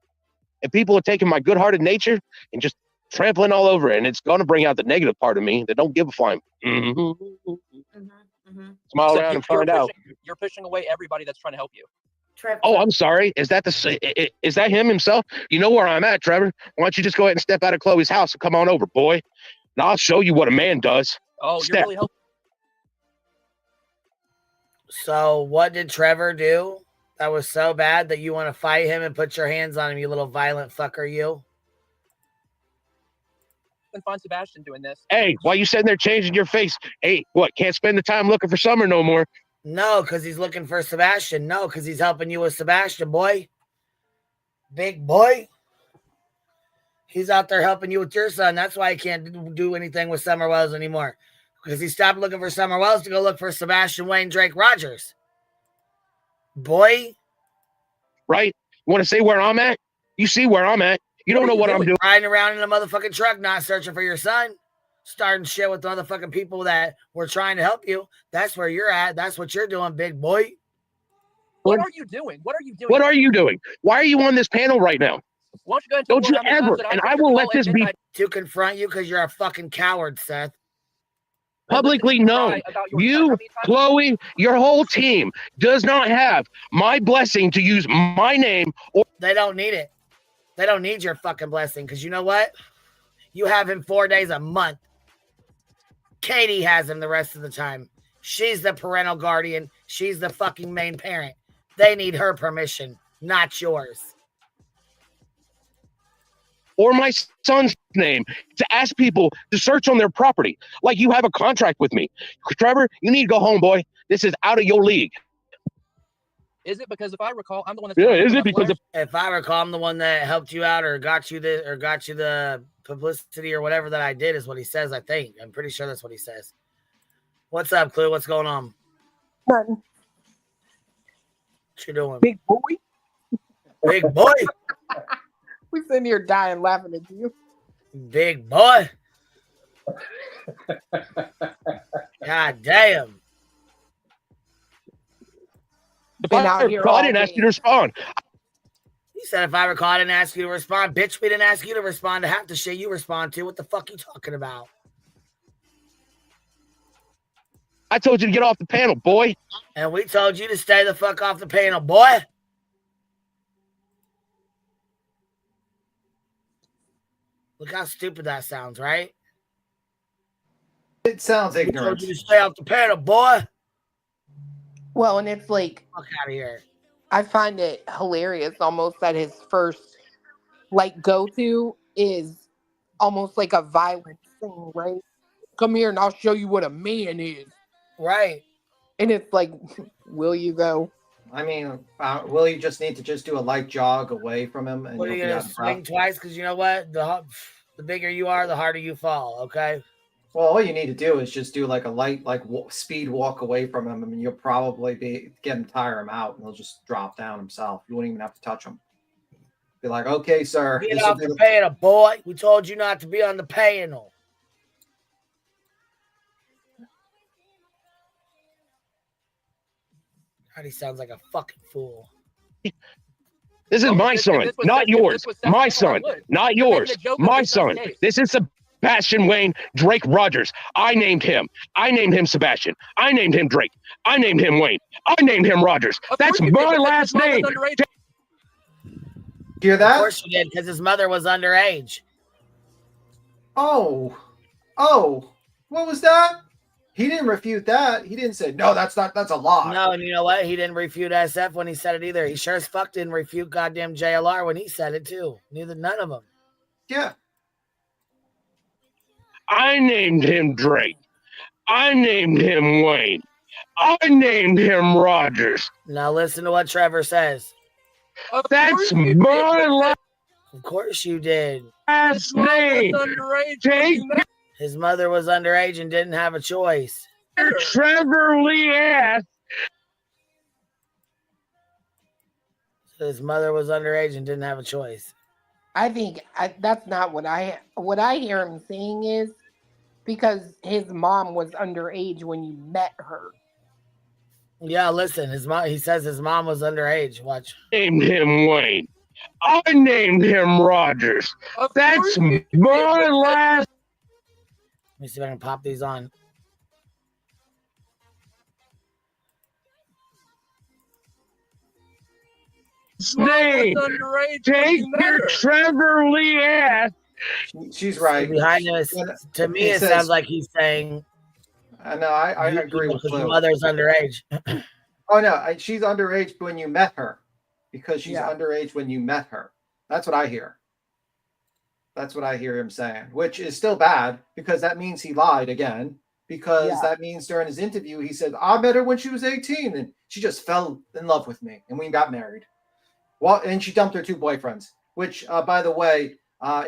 And people are taking my good-hearted nature and just trampling all over it. And it's going to bring out the negative part of me that don't give a flying. Smile around and find out. You're pushing away everybody that's trying to help you. Trevor. Oh, I'm sorry. Is that him himself? You know where I'm at, Trevor. Why don't you just go ahead and step out of Chloe's house and come on over, boy? And I'll show you what a man does. Oh, Step. you're really helping. So what did Trevor do that was so bad that you want to fight him and put your hands on him, you little violent fucker, you? And find Sebastian doing this. Hey, why you sitting there changing your face? Hey, what, can't spend the time looking for Summer no more? No, because he's looking for Sebastian. No, because he's helping you with Sebastian, boy. Big boy. He's out there helping you with your son. That's why he can't do anything with Summer Wells anymore. Because he stopped looking for Summer Wells to go look for Sebastian Wayne Drake Rogers. Boy. Right? You want to say where I'm at? You see where I'm at. You don't know what I'm doing. Riding around in a motherfucking truck, not searching for your son. Starting shit with motherfucking people that were trying to help you. That's where you're at. That's what you're doing, big boy. What are you doing? What are you doing? What are you doing? Why are you on this panel right now? Why don't you go and Don't you ever, and I will let this be to confront you because you're a fucking coward, Seth. publicly known. You, Chloe, your whole team does not have my blessing to use my name. Or they don't need it. They don't need your fucking blessing, because you know what? You have him 4 days a month. Katie has him the rest of the time. She's the parental guardian. She's the fucking main parent. They need her permission, not yours. Or my son's name to ask people to search on their property. Like you have a contract with me. Trevor, you need to go home, boy. This is out of your league. Is it because if I recall, I'm the one that's is it because if I recall, I'm the one that helped you out or got you the publicity or whatever that I did is what he says, I think. I'm pretty sure that's what he says. What's up, Clue? What's going on? Nothing. What you doing? Big boy. Big boy. We sitting here dying laughing at you. Big boy. God damn. If I didn't ask you to respond. He said if I recall, I didn't ask you to respond. Bitch, we didn't ask you to respond to half the shit you respond to. What the fuck you talking about? I told you to get off the panel, boy. And we told you to stay the fuck off the panel, boy. Look how stupid that sounds, right? It sounds We ignorant. told you to stay off the panel, boy. Well, and it's like, Fuck out of here. I find it hilarious almost that his first like go-to is almost like a violent thing, right? Come here and I'll show you what a man is. Right. And it's like, will you though? I mean, will you just need to just do a light jog away from him? And What are you'll you be gonna out of swing breath? twice? Because you know what? The bigger you are, the harder you fall. Okay. Well, all you need to do is just do like a light, like speed walk away from him. I mean, you'll probably tire him out, and he'll just drop down himself. You won't even have to touch him. Be like, okay, sir. Get off the panel, boy. We told you not to be on the panel. God, he sounds like a fucking fool. This is my son, not yours. My son, not yours. My son. This is Sebastian Wayne Drake Rogers. I named him. I named him Sebastian. I named him Drake. I named him Wayne. I named him Rogers. That's my last name. Hear that? Of course you did, because his mother was underage. Oh, what was that? He didn't refute that. He didn't say, no, that's a lie. No, and you know what? He didn't refute SF when he said it either. He sure as fuck didn't refute goddamn JLR when he said it too. None of them. Yeah. I named him Drake. I named him Wayne. I named him Rogers. Now listen to what Trevor says. That's my last Of course you did. name. Take His mother was underage and didn't have a choice. Trevor Lee ass. His mother was underage and didn't have a choice. I think that's not what I hear him saying is because his mom was underage when you met her. Yeah, listen, he says his mom was underage. Watch. Named him Wayne. I named him Rogers. That's my last Let me see if I can pop these on. name. Take your Trevor Lee ass. She's right. Behind us, to me, it sounds like he's saying. I know. I agree with his Lou. mother's underage. Oh no, she's underage when you met her, because she's underage when you met her. That's what I hear. That's what I hear him saying, which is still bad because that means he lied again. Because that means during his interview he said, "I met her when she was 18, and she just fell in love with me, and we got married." Well, and she dumped her 2 boyfriends. Which, by the way,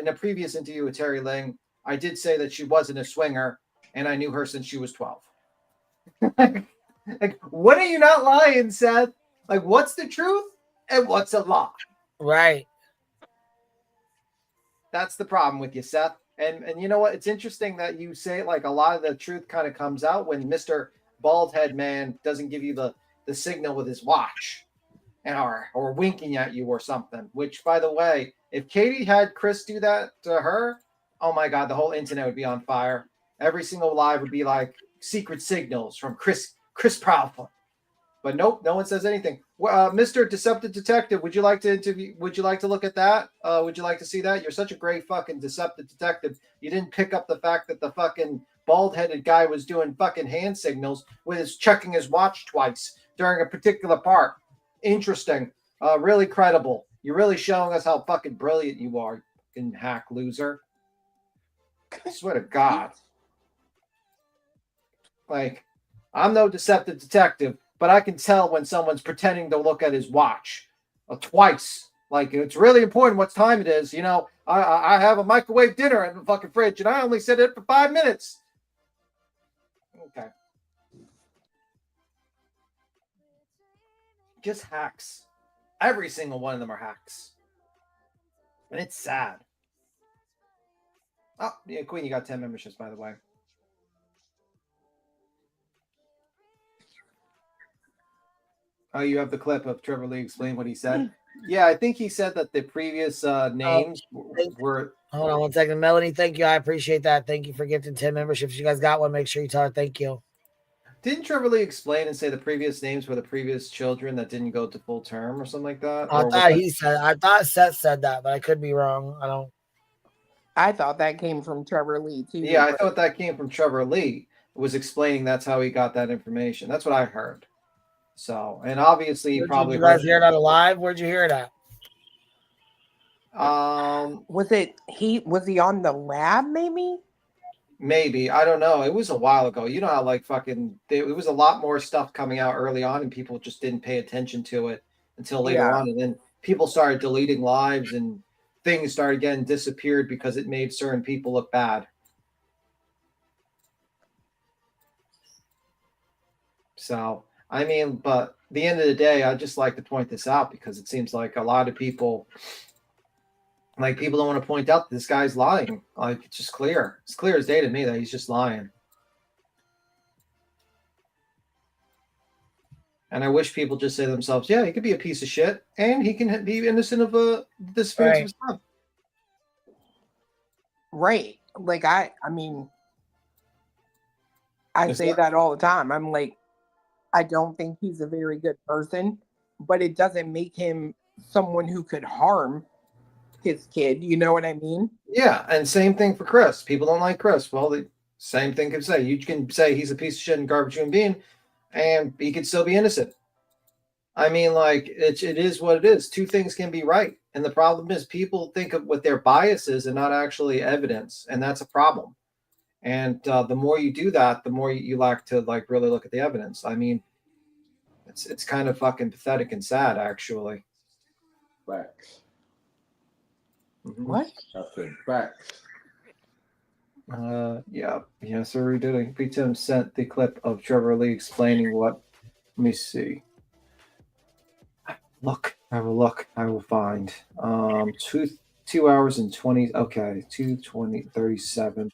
in a previous interview with Terry Ling, I did say that she wasn't a swinger, and I knew her since she was 12. Like, what are you not lying, Seth? Like, what's the truth and what's a lie? Right. That's the problem with you, Seth. And you know what? It's interesting that you say, like, a lot of the truth kind of comes out when Mr. Baldhead Man doesn't give you the signal with his watch or winking at you or something. Which, by the way, if Katie had Chris do that to her, oh my God, the whole internet would be on fire. Every single live would be like secret signals from Chris Proudfoot. But nope, no one says anything. Mr. Deceptive Detective, would you like to interview? Would you like to look at that? Would you like to see that? You're such a great fucking deceptive detective. You didn't pick up the fact that the fucking bald-headed guy was doing fucking hand signals with his checking his watch twice during a particular part. Interesting. Really credible. You're really showing us how fucking brilliant you are, fucking hack loser. I swear to God. Like, I'm no deceptive detective, but I can tell when someone's pretending to look at his watch twice. Like, it's really important what time it is. You know, I have a microwave dinner in the fucking fridge, and I only set it for 5 minutes. Okay. Just hacks. Every single one of them are hacks. And it's sad. Oh, yeah, Queen, you got 10 memberships, by the way. Oh, you have the clip of Trevor Lee explain what he said? Yeah, I think he said that the previous names were... Hold on 1 second. Melanie, thank you. I appreciate that. Thank you for gifting 10 memberships. You guys got one. Make sure you tell her thank you. Didn't Trevor Lee explain and say the previous names were the previous children that didn't go to full term or something like that? I thought Seth said that, but I could be wrong. I thought that came from Trevor Lee too. Yeah, I thought that came from Trevor Lee. Was explaining that's how he got that information. That's what I heard. So, and obviously, you probably Did you guys hear it on a live? Where'd you hear it at? Was he on the lab? Maybe, I don't know. It was a while ago. You know how it was a lot more stuff coming out early on, and people just didn't pay attention to it until later on, and then people started deleting lives and things started getting disappeared because it made certain people look bad. So, I mean, but at the end of the day, I just like to point this out because it seems like a lot of people, people don't want to point out that this guy's lying. Like, it's just clear. It's clear as day to me that he's just lying. And I wish people just say to themselves, yeah, he could be a piece of shit and he can be innocent of the disappearance of his son. Right. Like, I say that all the time. I'm like, I don't think he's a very good person, but it doesn't make him someone who could harm his kid. You know what I mean? Yeah, and same thing for Chris. People don't like Chris. Well, the same thing could say. You can say he's a piece of shit and garbage human being, and he could still be innocent. I mean, it is what it is. Two things can be right. And the problem is people think of what their biases and not actually evidence, and that's a problem. And the more you do that, the more you lack to really look at the evidence. I mean, it's kind of fucking pathetic and sad, actually. Facts. Mm-hmm. What? I said facts. Yeah, so we did. Tim sent the clip of Trevor Lee explaining what. Let me see. I will find. 2 hours and 20. Okay, 2:37.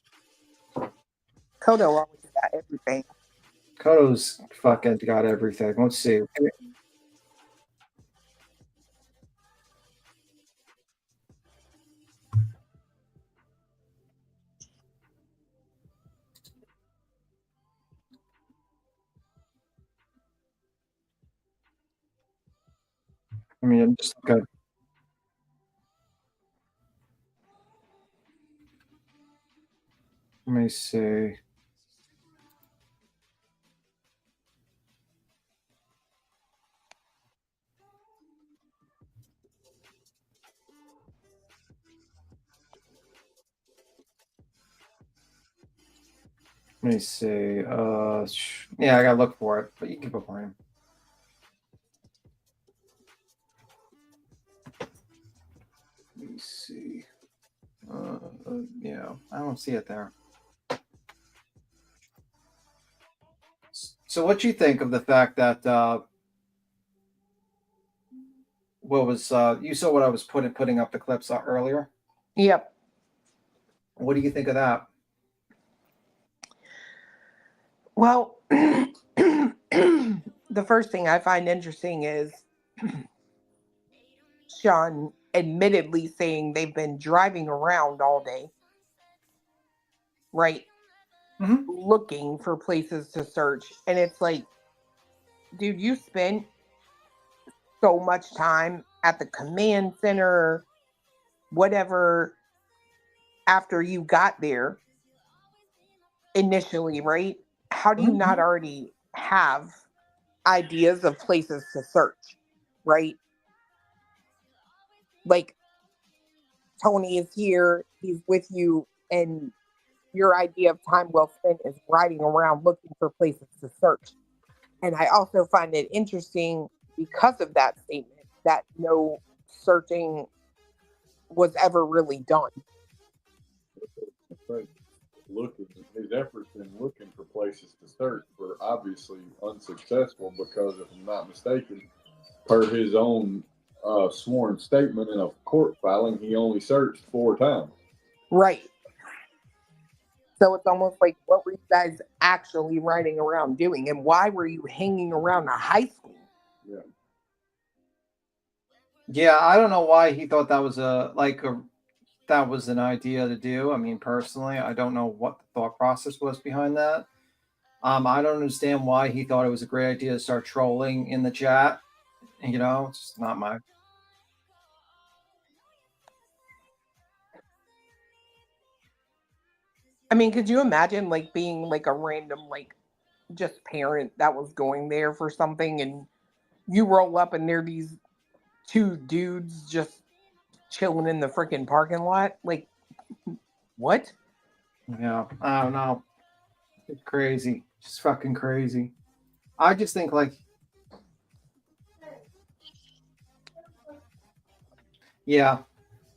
Kodo always got everything. Kodo's fucking got everything. Let's see. I mean, I'm just good. Let me see. Let me see. Yeah, I gotta look for it, but you can keep playing. Let me see. Yeah, I don't see it there. So, what you think of the fact that you saw what I was putting up the clips earlier? Yep. What do you think of that? Well, the first thing I find interesting is Sean admittedly saying they've been driving around all day, right? Mm-hmm. Looking for places to search. And it's like, dude, you spent so much time at the command center, whatever, after you got there initially, right? How do you not already have ideas of places to search, right? Like, Tony is here, he's with you, and your idea of time well spent is riding around looking for places to search. And I also find it interesting because of that statement that no searching was ever really done. Looking, his efforts in looking for places to search were obviously unsuccessful because, if I'm not mistaken, per his own sworn statement in a court filing, he only searched 4 times. Right. So it's almost like, what were you guys actually riding around doing, and why were you hanging around a high school? Yeah. Yeah, I don't know why he thought that was that was an idea to do. I mean, personally, I don't know what the thought process was behind that. I don't understand why he thought it was a great idea to start trolling in the chat. You know, it's just not my. I mean, could you imagine like being like a random like just parent that was going there for something, and you roll up and there are these 2 dudes just chilling in the freaking parking lot? Like, what? Yeah, I don't know. It's crazy, just fucking crazy. I just think like, yeah,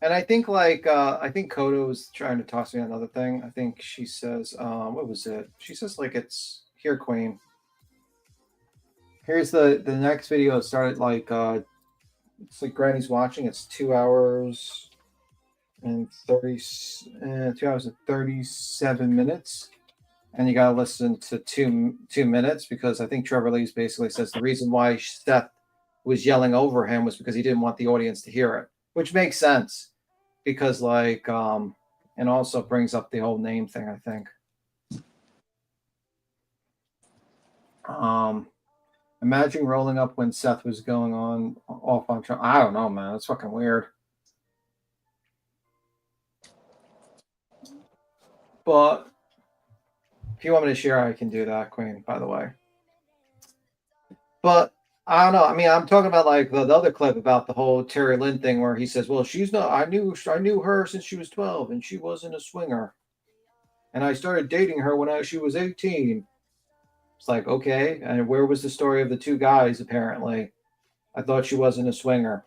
and I think like I think Kodo was trying to toss me another thing. I think she says, what was it? She says like, it's here, Queen. Here's the next video. It started like it's like Granny's watching. It's 2 hours and 2 hours and 37 minutes. And you gotta listen to two minutes, because I think Trevor Lees basically says the reason why Seth was yelling over him was because he didn't want the audience to hear it, which makes sense, because like and also brings up the whole name thing, I think. Imagine rolling up when Seth was going off on Trump. I don't know, man. It's fucking weird. But if you want me to share, I can do that, Queen, by the way. But I don't know. I mean, I'm talking about like the other clip about the whole Terry Lynn thing, where he says, well, she's not, I knew her since she was 12 and she wasn't a swinger. And I started dating her when she was 18. It's like, okay. And where was the story of the 2 guys, apparently? I thought she wasn't a swinger.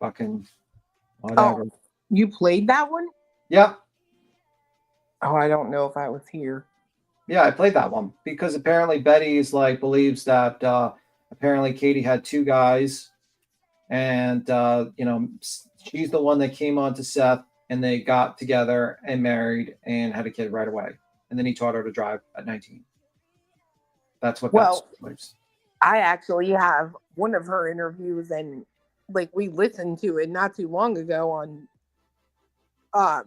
Fucking whatever. Oh, you played that one? Yeah. Oh, I don't know if I was here. Yeah, I played that one because apparently Betty is like believes that apparently Katie had 2 guys, and you know, she's the one that came on to Seth, and they got together and married and had a kid right away. And then he taught her to drive at 19. That's what Well, believes. I actually have one of her interviews, and like we listened to it not too long ago on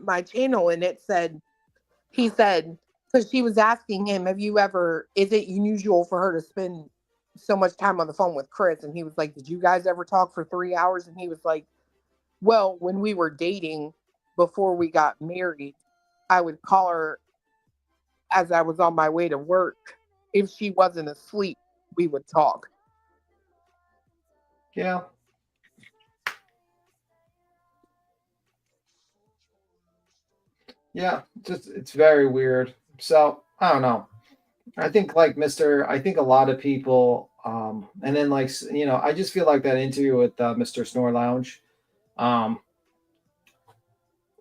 my channel, and he said, because she was asking him, is it unusual for her to spend so much time on the phone with Chris? And he was like, did you guys ever talk for 3 hours? And he was like, well, when we were dating before we got married, I would call her as I was on my way to work. If she wasn't asleep, we would talk. Yeah. Yeah, just it's very weird. So I don't know. I think like I think a lot of people, and then like, you know, I just feel like that interview with Mr. Snore Lounge,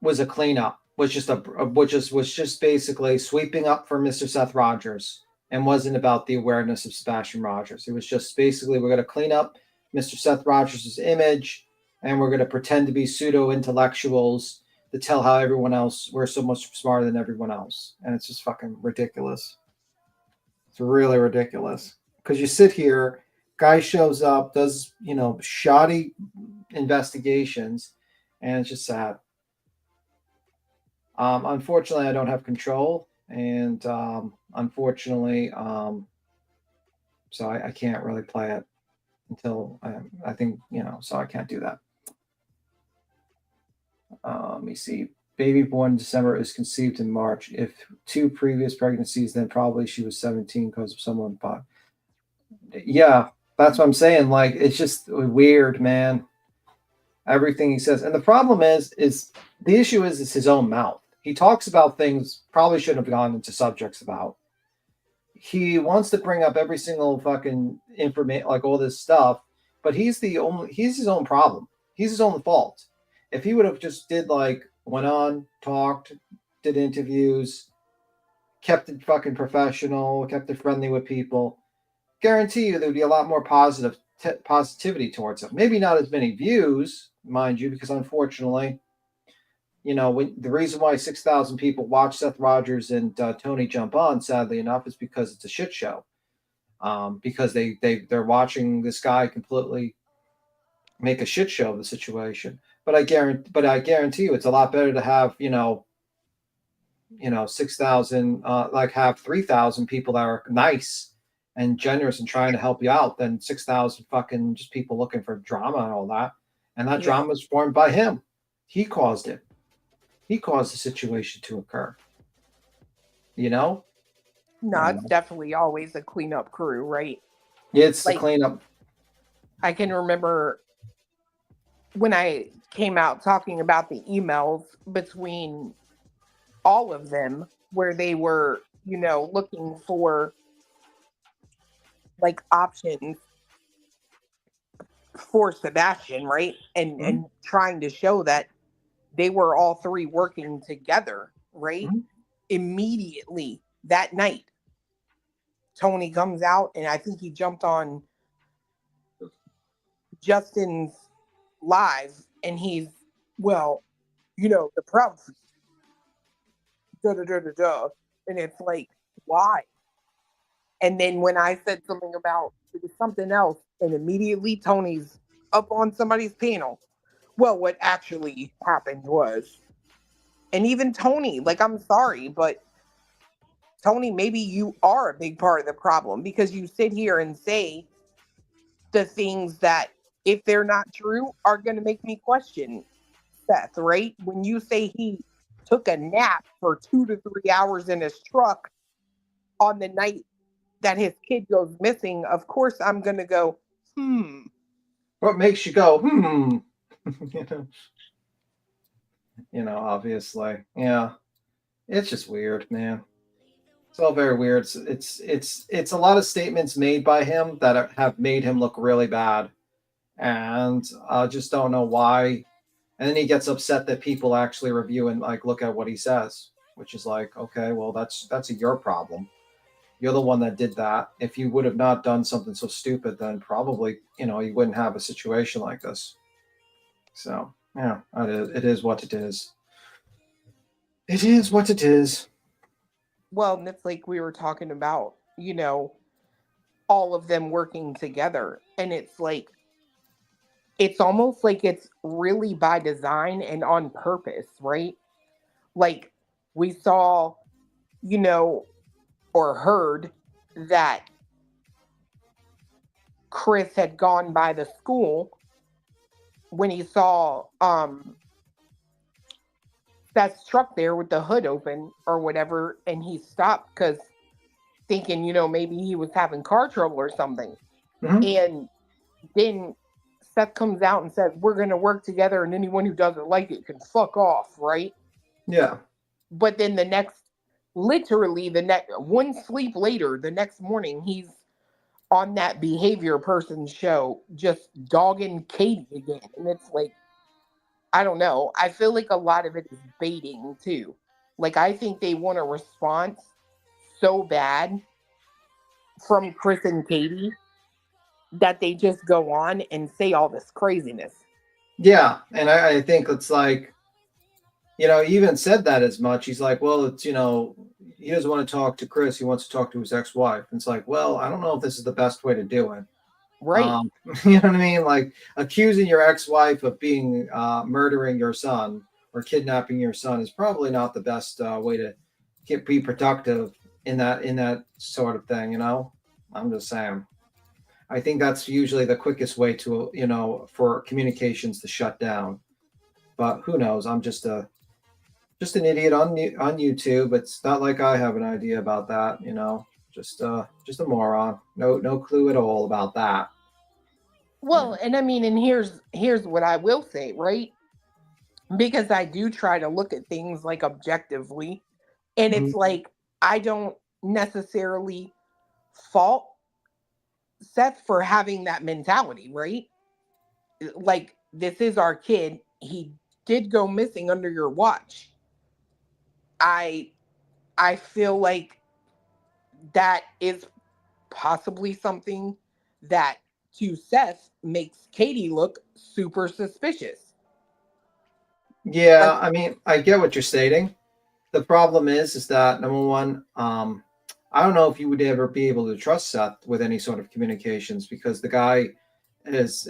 was a cleanup, was just basically sweeping up for Mr. Seth Rogers, and wasn't about the awareness of Sebastian Rogers. It was just basically, we're going to clean up Mr. Seth Rogers' image, and we're going to pretend to be pseudo intellectuals to tell how everyone else, we're so much smarter than everyone else. And it's just fucking ridiculous. It's really ridiculous. Because you sit here, guy shows up, does, you know, shoddy investigations, and it's just sad. Unfortunately, I don't have control, and unfortunately, so I can't really play it until I think, you know, so I can't do that. Let me see. Baby born in December is conceived in March. If 2 previous pregnancies, then probably she was 17 because of someone. But yeah, that's what I'm saying. Like, it's just weird, man. Everything he says. And the problem is the issue is his own mouth. He talks about things probably shouldn't have gone into subjects about. He wants to bring up every single fucking information, like all this stuff, but he's his own problem. He's his own fault. If he would have just went on, talked, did interviews, kept it fucking professional, kept it friendly with people, guarantee you there would be a lot more positivity towards him. Maybe not as many views, mind you, because unfortunately, the reason why 6,000 people watch Seth Rogers and Tony jump on, sadly enough, is because it's a shit show. Because they're watching this guy completely make a shit show of the situation. But I guarantee you, it's a lot better to have 6,000, have 3,000 people that are nice and generous and trying to help you out than 6,000 fucking just people looking for drama and all that. And that drama is formed by him. He caused it. He caused the situation to occur. No, it's definitely always a cleanup crew, right? Yeah, it's the cleanup. I can remember when I came out talking about the emails between all of them where they were, looking for options for Sebastian, right? And trying to show that they were all three working together, right? Immediately that night, Tony comes out, and I think he jumped on Justin's live, and he's, the proud, and it's like, why? And then when I said something about it was something else, and immediately Tony's up on somebody's panel. Well, what actually happened was, and even Tony, I'm sorry, but Tony, maybe you are a big part of the problem because you sit here and say the things that, if they're not true, are going to make me question Seth, right? When you say he took a nap for 2 to 3 hours in his truck on the night that his kid goes missing, of course I'm going to go, What makes you go, obviously. Yeah. It's just weird, man. It's all very weird. It's a lot of statements made by him that have made him look really bad. And I just don't know why. And then he gets upset that people actually review and look at what he says, which is okay, well, that's your problem. You're the one that did that. If you would have not done something so stupid, then probably, you wouldn't have a situation like this. So, yeah, it is what it is. It is what it is. Well, and it's like we were talking about, all of them working together. And it's it's almost like it's really by design and on purpose, right? We saw, or heard that Chris had gone by the school when he saw Seth's truck there with the hood open or whatever, and he stopped because thinking, maybe he was having car trouble or something. And then Seth comes out and says, we're going to work together, and anyone who doesn't like it can fuck off, right? Yeah. But then literally the next one sleep later, the next morning, he's on that behavior person show, just dogging Katie again. And it's I don't know. I feel like a lot of it is baiting too. I think they want a response so bad from Chris and Katie that they just go on and say all this craziness. Yeah. And I think it's he even said that as much. He's well, it's, he doesn't want to talk to Chris. He wants to talk to his ex-wife. And it's well, I don't know if this is the best way to do it. Right. You know what I mean? Accusing your ex-wife of being murdering your son or kidnapping your son is probably not the best way to be productive in that sort of thing. I'm just saying. I think that's usually the quickest way to for communications to shut down. But who knows? I'm just an idiot on YouTube. It's not like I have an idea about that. Just a moron. No clue at all about that. Well, and I mean, and here's what I will say, right? Because I do try to look at things objectively, and it's I don't necessarily fault Seth for having that mentality, right? this is our kid. He did go missing under your watch. I feel like that is possibly something that to Seth makes Katie look super suspicious. Yeah, I mean, I get what you're stating. The problem is that number one, I don't know if you would ever be able to trust Seth with any sort of communications because the guy is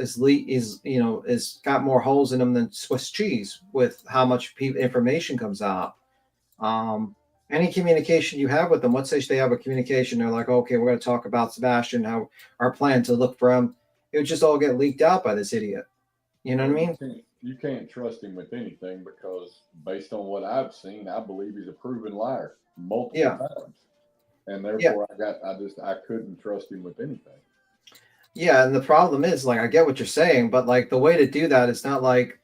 got more holes in him than Swiss cheese with how much information comes out. Any communication you have with them, let's say they have a communication, they're like, okay, we're going to talk about Sebastian, how our plan to look for him. It would just all get leaked out by this idiot. You know what I mean? You can't trust him with anything because based on what I've seen, I believe he's a proven liar multiple times. And therefore I couldn't trust him with anything. Yeah, and the problem is, like, I get what you're saying, but like the way to do that is not like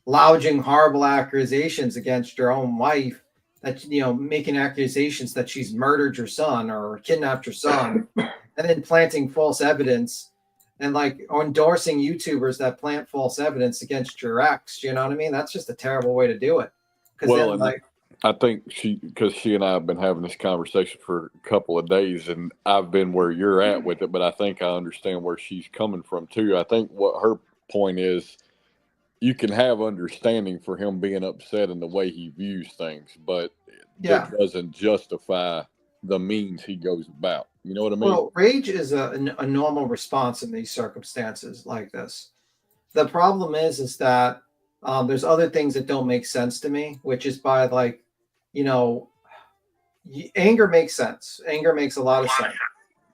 lounging horrible accusations against your own wife, that making accusations that she's murdered your son or kidnapped your son, and then planting false evidence and like endorsing YouTubers that plant false evidence against your ex. You know what I mean? That's just a terrible way to do it. Well, then, I think because she and I have been having this conversation for a couple of days, and I've been where you're at with it, but I think I understand where she's coming from too. I think what her point is, you can have understanding for him being upset in the way he views things, but that doesn't justify the means he goes about. You know what I mean? Well, rage is a normal response in these circumstances like this. The problem is that there's other things that don't make sense to me, which is by like, anger makes sense. Anger makes a lot of sense.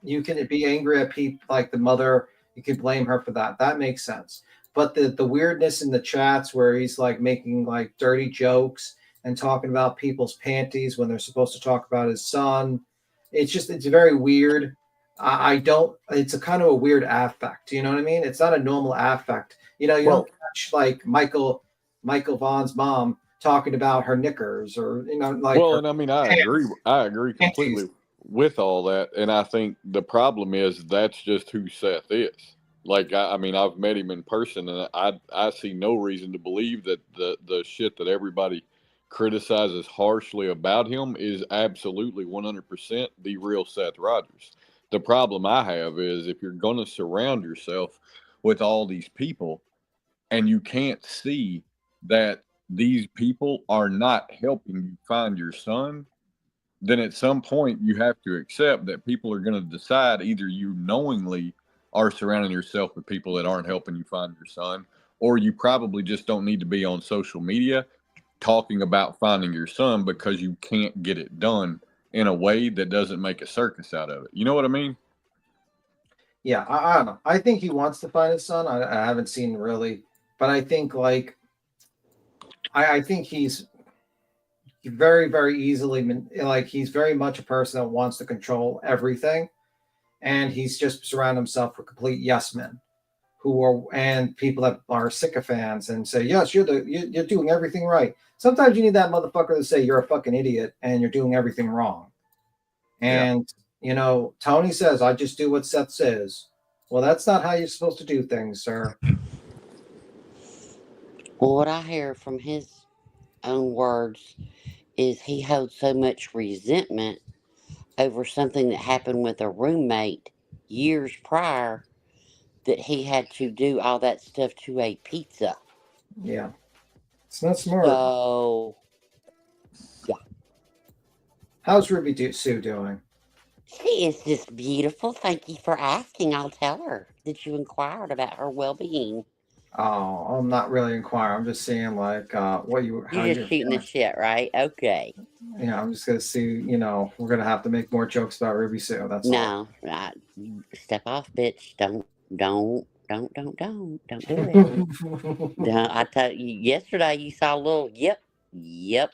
You can be angry at people like the mother. You can blame her for that. That makes sense. But the weirdness in the chats where he's like making like dirty jokes and talking about people's panties when they're supposed to talk about his son, it's very weird. It's a kind of a weird affect. You know what I mean? It's not a normal affect. You don't catch like Michael Vaughn's mom talking about her knickers or like. Well, and I mean, I agree completely with all that, and I think the problem is that's just who Seth is. Like, I mean, I've met him in person, and I see no reason to believe that the shit that everybody criticizes harshly about him is absolutely 100% the real Seth Rogers. The problem I have is if you're going to surround yourself with all these people and you can't see that these people are not helping you find your son, then at some point you have to accept that people are going to decide either you knowingly are surrounding yourself with people that aren't helping you find your son, or you probably just don't need to be on social media talking about finding your son because you can't get it done in a way that doesn't make a circus out of it. You know what I mean? Yeah, I don't know. I think he wants to find his son. I haven't seen really, but I think like I think he's very, very easily like he's very much a person that wants to control everything, and he's just surrounded himself with complete yes men and people that are sycophants and say, yes, you're doing everything right. Sometimes you need that motherfucker to say you're a fucking idiot and you're doing everything wrong. And Tony says, I just do what Seth says. Well, that's not how you're supposed to do things, sir. Well, what I hear from his own words is he holds so much resentment over something that happened with a roommate years prior that he had to do all that stuff to a pizza. Yeah. It's not smart. So, yeah. How's Ruby Sue doing? She is just beautiful. Thank you for asking. I'll tell her that you inquired about her well-being. Oh, I'm not really inquiring. I'm just saying, like, how you're just shooting the shit, right? Okay. Yeah, I'm just gonna see. We're gonna have to make more jokes about Ruby Sue. That's all. No, step off, bitch. Don't do it. I tell you, yesterday you saw a little yep.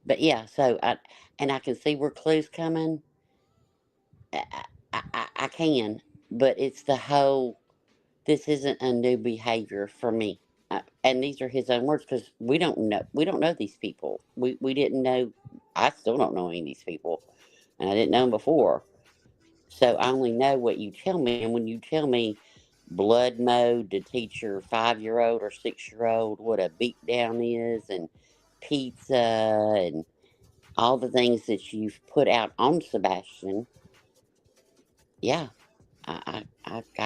But yeah, so I can see where clues coming. I can, but it's the whole. This isn't a new behavior for me, and these are his own words because we don't know these people. We didn't know. I still don't know any of these people, and I didn't know them before. So I only know what you tell me, and when you tell me blood mode to teach your 5-year-old or 6-year-old what a beat down is, and pizza, and all the things that you've put out on Sebastian. Yeah, I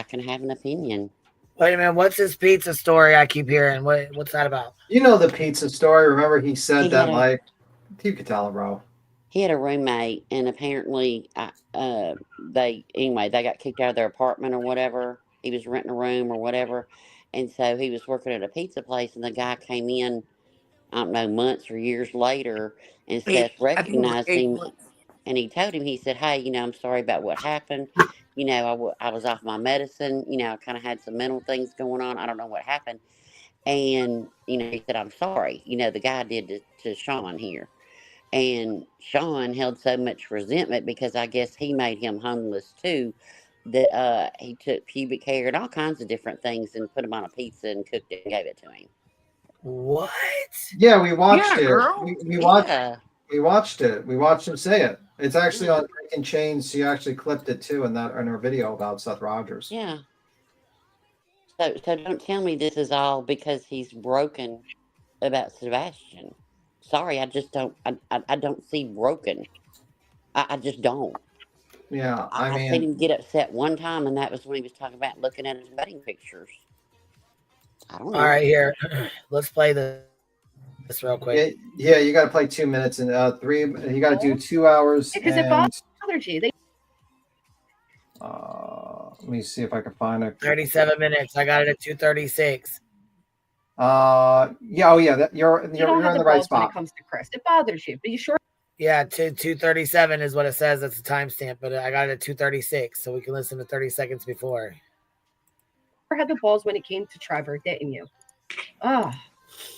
can have an opinion. Wait a minute, what's this pizza story I keep hearing? What's that about? You know the pizza story. Remember he said He that had a- like you could tell, bro. He had a roommate, and apparently, they got kicked out of their apartment or whatever. He was renting a room or whatever, and so he was working at a pizza place, and the guy came in, I don't know, months or years later, and Seth I think it was recognized 8 him, months. and he told him, he said, "Hey, I'm sorry about what happened. I was off my medicine. I kind of had some mental things going on. I don't know what happened." And, he said, "I'm sorry. The guy did to Sean here." And Sean held so much resentment because I guess he made him homeless too, that he took pubic hair and all kinds of different things and put them on a pizza and cooked it and gave it to him. What? Yeah, we watched Yeah, it. girl. We watched. Yeah. We watched it. We watched him say it. It's actually on Breaking Chains. She actually clipped it too in her video about Seth Rogers. Yeah. So don't tell me this is all because he's broken about Sebastian. Sorry, I just don't. I don't see broken. I just don't. Yeah, I seen him get upset one time, and that was when he was talking about looking at his wedding pictures. I don't know. All right, here. Let's play this real quick. Yeah, you got to play 2 minutes and 3. You got to do 2 hours. Because it and, bothers you. let me see if I can find it. 37 minutes. I got it at 2:36. Yeah. Oh, yeah. You're You don't have in the the right balls when it spot. comes to Chris. It bothers you, but you sure Yeah, 2:37 is what it says. That's the timestamp, but I got it at 2:36, so we can listen to 30 seconds before. had the balls when it came to Trevor, didn't you? Oh,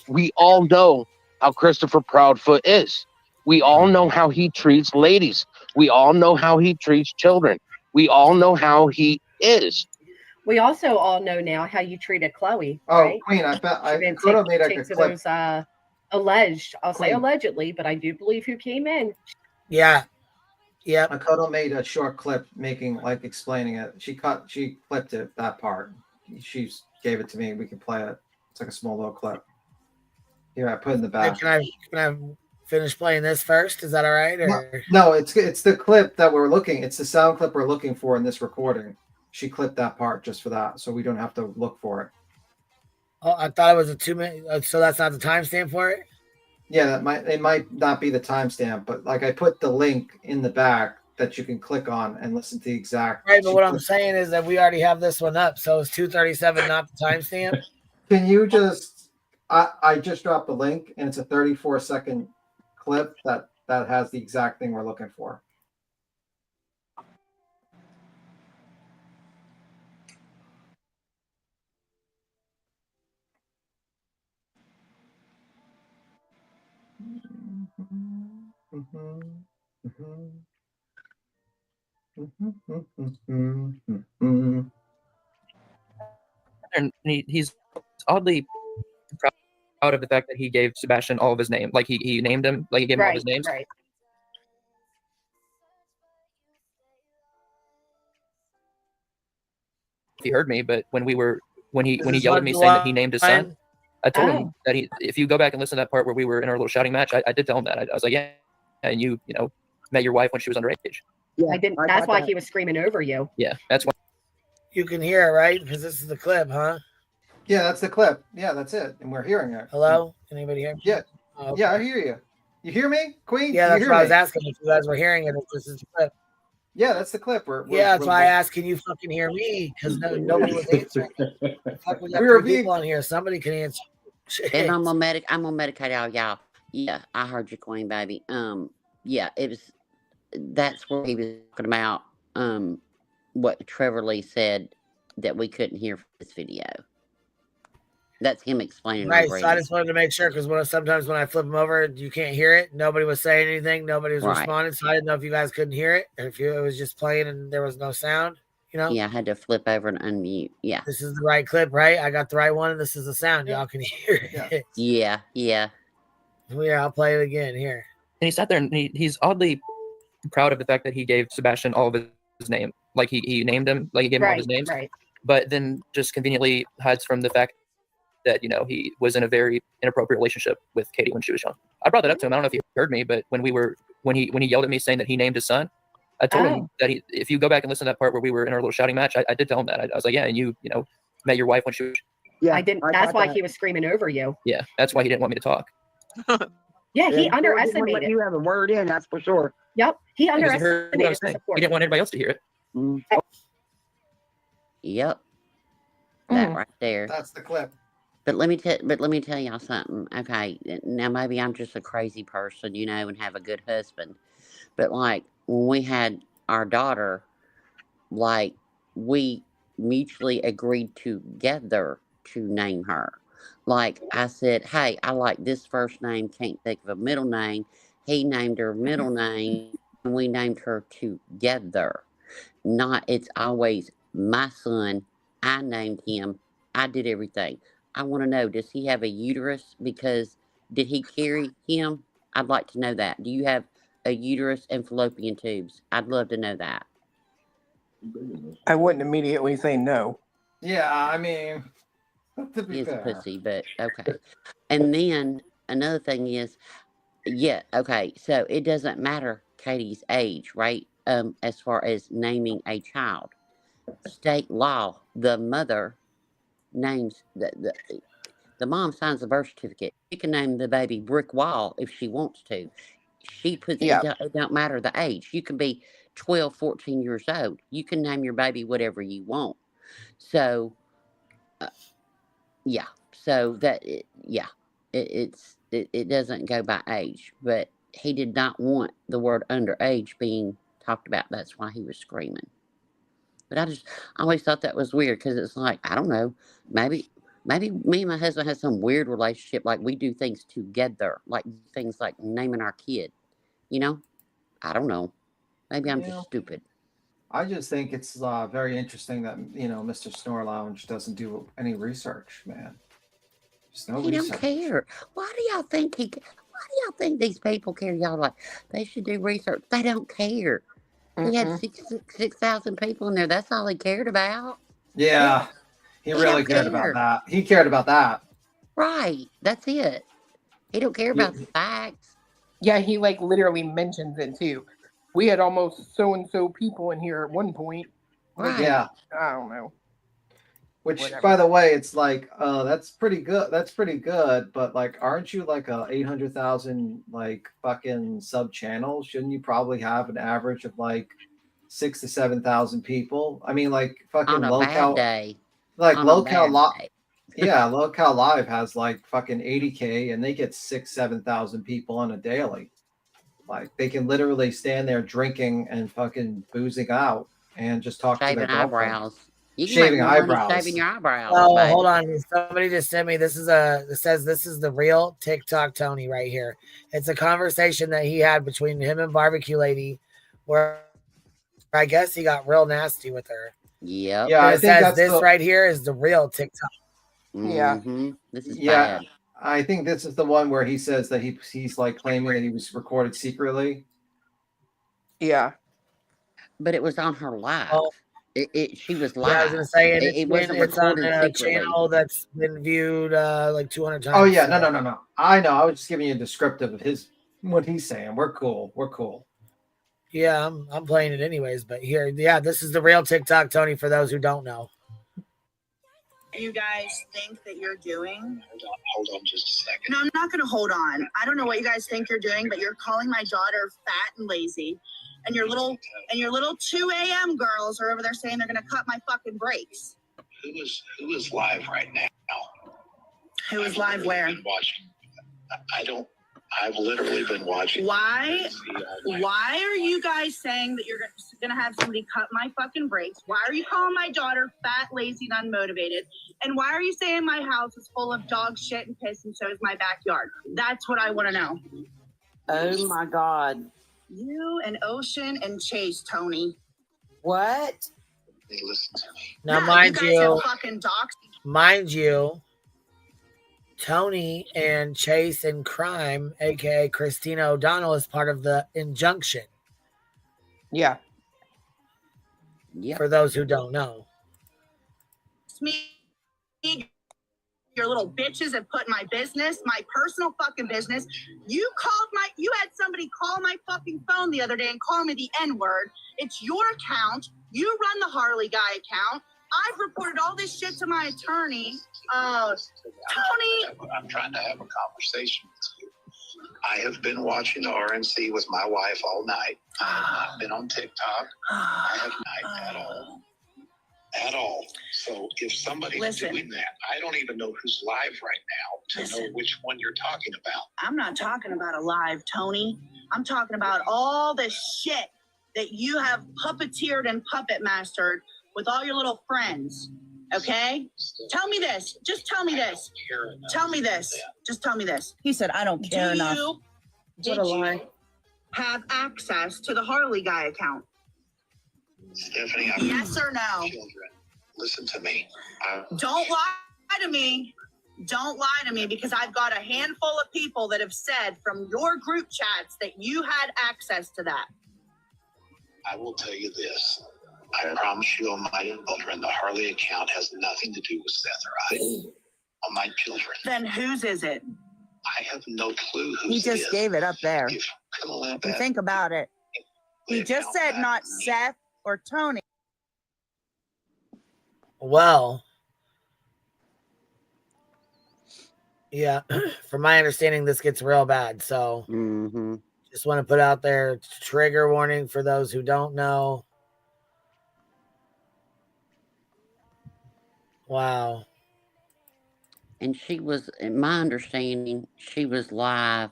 We all know how Christopher Proudfoot is. We all know how he treats ladies. We all know how he treats children. We all know how he is. we also all know now how you treated Chloe. Oh, right? Queen, I bet I You're could have gonna made take a to clip. those alleged. I'll say Queen. allegedly, but I do believe who came in. Yeah. I could have made a short clip explaining it. She clipped it, that part. She gave it to me. We can play it. It's like a small little clip. Here, I put it in the back. Can I finish playing this first? Is that all right? Or No, it's the clip that we're looking. It's the sound clip we're looking for in this recording. She clipped that part just for that, so we don't have to look for it. Oh, I thought it was a 2 minute. So that's not the timestamp for it. Yeah, it might not be the timestamp, but I put the link in the back that you can click on and listen to the exact. Right, but what I'm saying is that we already have this one up, so it's 2:37, not the timestamp. Can you just? I just dropped the link, and it's a 34-second clip that has the exact thing we're looking for. And he's oddly proud of the fact that he gave Sebastian all of his name. Like he named him, like he gave him all of his names. Right. He heard me, but when he This is yelled at me saying that he July. named his son, I told him that if you go back and listen to that part where we were in our little shouting match, I did tell him that. I was like, yeah, and you met your wife when she was underage. I didn't. That's why he was screaming over you. Yeah, that's why. You can hear it, right? Because this is the clip, huh? Yeah, that's the clip. Yeah, that's it, and we're hearing it. Hello? Anybody hear me? Yeah. Oh, okay. Yeah, I hear you. You hear me, Queen? Yeah, You that's hear what I me? was asking if you guys were hearing it. If this is the clip. Yeah, that's the clip. Yeah, that's why I asked, can you fucking hear me? Because nobody was answering. Fuck, we got We were three people on here. Somebody can answer. And I'm gonna medicate all y'all. Yeah, I heard you, Queen, baby. Yeah, it was. That's where he was talking about. What Trevor Lee said that we couldn't hear from this video. That's him explaining. Right, so I just wanted to make sure because sometimes when I flip them over, you can't hear it. Nobody was saying anything. Nobody was responding. So I didn't know if you guys couldn't hear it, or if it was just playing and there was no sound. Yeah, I had to flip over and unmute. Yeah. This is the right clip, right? I got the right one, and this is the sound. Y'all can hear it. Yeah. Yeah, I'll play it again here. And he sat there and he's oddly proud of the fact that he gave Sebastian all of his name. Like he named him, like he gave him all of his names. Right. but then just conveniently hides from the fact that, you know, he was in a very inappropriate relationship with Katie when she was young. I brought that up to him. I don't know if he heard me, but when he yelled at me saying that he named his son, I told him that if you go back and listen to that part where we were in our little shouting match, I did tell him that. I was like, yeah, and you know, met your wife when she was. Yeah, I didn't. That's why he was screaming over you. Yeah, that's why he didn't want me to talk. Yeah, he Sure didn't underestimated. let you have a word in, that's for sure. Yep, he Because he heard what I underestimated was the saying. support. He didn't want anybody else to hear it. Yep. That right there. That's the clip. But let me tell y'all something. Okay, now maybe I'm just a crazy person, you know, and have a good husband. But like when we had our daughter, like we mutually agreed together to name her. Like I said, hey, I like this first name, can't think of a middle name. He named her middle name, and we named her together. Not it's always my son. I named him. I did everything. I want to know, does he have a uterus? Because did he carry him? I'd like to know that. Do you have a uterus and fallopian tubes? I'd love to know that. I wouldn't immediately say no. Yeah, I mean, to be He's a fair. pussy, but okay. And then another thing is, yeah, okay. So it doesn't matter Katie's age, right? As far as naming a child, state law, the mother names the mom signs the birth certificate. She can name the baby Brick Wall if she wants to. She puts it don't matter the age. You can be 12, 14 years old. You can name your baby whatever you want. So, yeah. So it doesn't go by age. But he did not want the word underage being talked about. That's why he was screaming. But I always thought that was weird because it's like, I don't know, maybe me and my husband have some weird relationship. Like we do things together, like things like naming our kid, you know? I don't know. Maybe I'm just stupid. I just think it's very interesting that, you know, Mr. Snore Lounge doesn't do any research, man. There's no He research. don't care. Why do y'all think why do y'all think these people care? Y'all like, they should do research. They don't care. He had 6,000 people in there. That's all he cared about. Yeah, he really cared about that. He cared about that. Right. That's it. He don't care about the facts. Yeah, he like literally mentions it too. We had almost so and so people in here at one point. Right. Yeah. I don't know. Which, Whatever. by the way, it's like, that's pretty good. That's pretty good. But like, aren't you like a 800,000 like fucking sub channel? Shouldn't you probably have an average of like 6,000 to 7,000 people? I mean, like fucking On a Local, bad day. like On a Local bad Live. day. Yeah, Local Live has like fucking 80K, and they get 7,000 people on a daily. Like they can literally stand there drinking and fucking boozing out and just talk to their Shaving girlfriend. eyebrows. You can Shaving make more eyebrows. money shaving your eyebrows. Oh, baby. hold on. Somebody just sent me. It says this is the real TikTok Tony right here. It's a conversation that he had between him and Barbecue Lady, where I guess he got real nasty with her. Yep. Yeah, And it says this right here is the real TikTok. Yeah. This is Yeah, bad. I think this is the one where he says that he's like claiming that he was recorded secretly. Yeah. But it was on her live. Oh. She was live. Yeah, I was gonna say, and it wasn't it's on recorded a secretly. channel that's been viewed like 200 times. Oh yeah, no. I know. I was just giving you a descriptive of what he's saying. We're cool. We're cool. Yeah, I'm playing it anyways. But here, yeah, this is the real TikTok Tony for those who don't know. You guys think that you're doing? Hold on just a second. No, I'm not going to hold on. I don't know what you guys think you're doing, but you're calling my daughter fat and lazy. And your little 2 a.m. girls are over there saying they're going to cut my fucking brakes. Who is live right now? Who is live where? Been I've literally been watching. Why are you guys saying that you're going to have somebody cut my fucking brakes? Why are you calling my daughter fat, lazy, and unmotivated? And why are you saying my house is full of dog shit and piss and so is my backyard? That's what I want to know. Oh my God. You and Ocean and Chase, Tony. What? Hey, listen to me. Now, Yeah, mind you guys have fucking doxed. Tony and Chase in Crime, aka Christina O'Donnell, is part of the injunction. Yeah. Yeah. For those who don't know. me, your little bitches, and put my business, my personal fucking business. You had somebody call my fucking phone the other day and call me the N-word. It's your account. You run the Harley guy account. I've reported all this shit to my attorney. Tony. I'm trying to have a conversation with you. I have been watching the RNC with my wife all night. I have not been on TikTok. I have not at all. At all. So if somebody's doing that, I don't even know who's live right now to know which one you're talking about. I'm not talking about a live, Tony. I'm talking about all the shit that you have puppeteered and puppet mastered with all your little friends. Okay? Tell me this. Just tell me this. Tell me this. Just tell me this. He said, I don't care enough. Did you have access to the Harley guy account? Stephanie, yes or no? Children, listen to me. Don't lie to me. Don't lie to me, because I've got a handful of people that have said from your group chats that you had access to that. I will tell you this. I promise you on my children, the Harley account has nothing to do with Seth or I. On my children. Then whose is it? I have no clue whose He it just is. gave it up there. If you let You that think about it. He just said not Seth or Tony. Well, yeah, from my understanding, this gets real bad. So just want to put out there, trigger warning for those who don't know. Wow. And she was, in my understanding, she was live.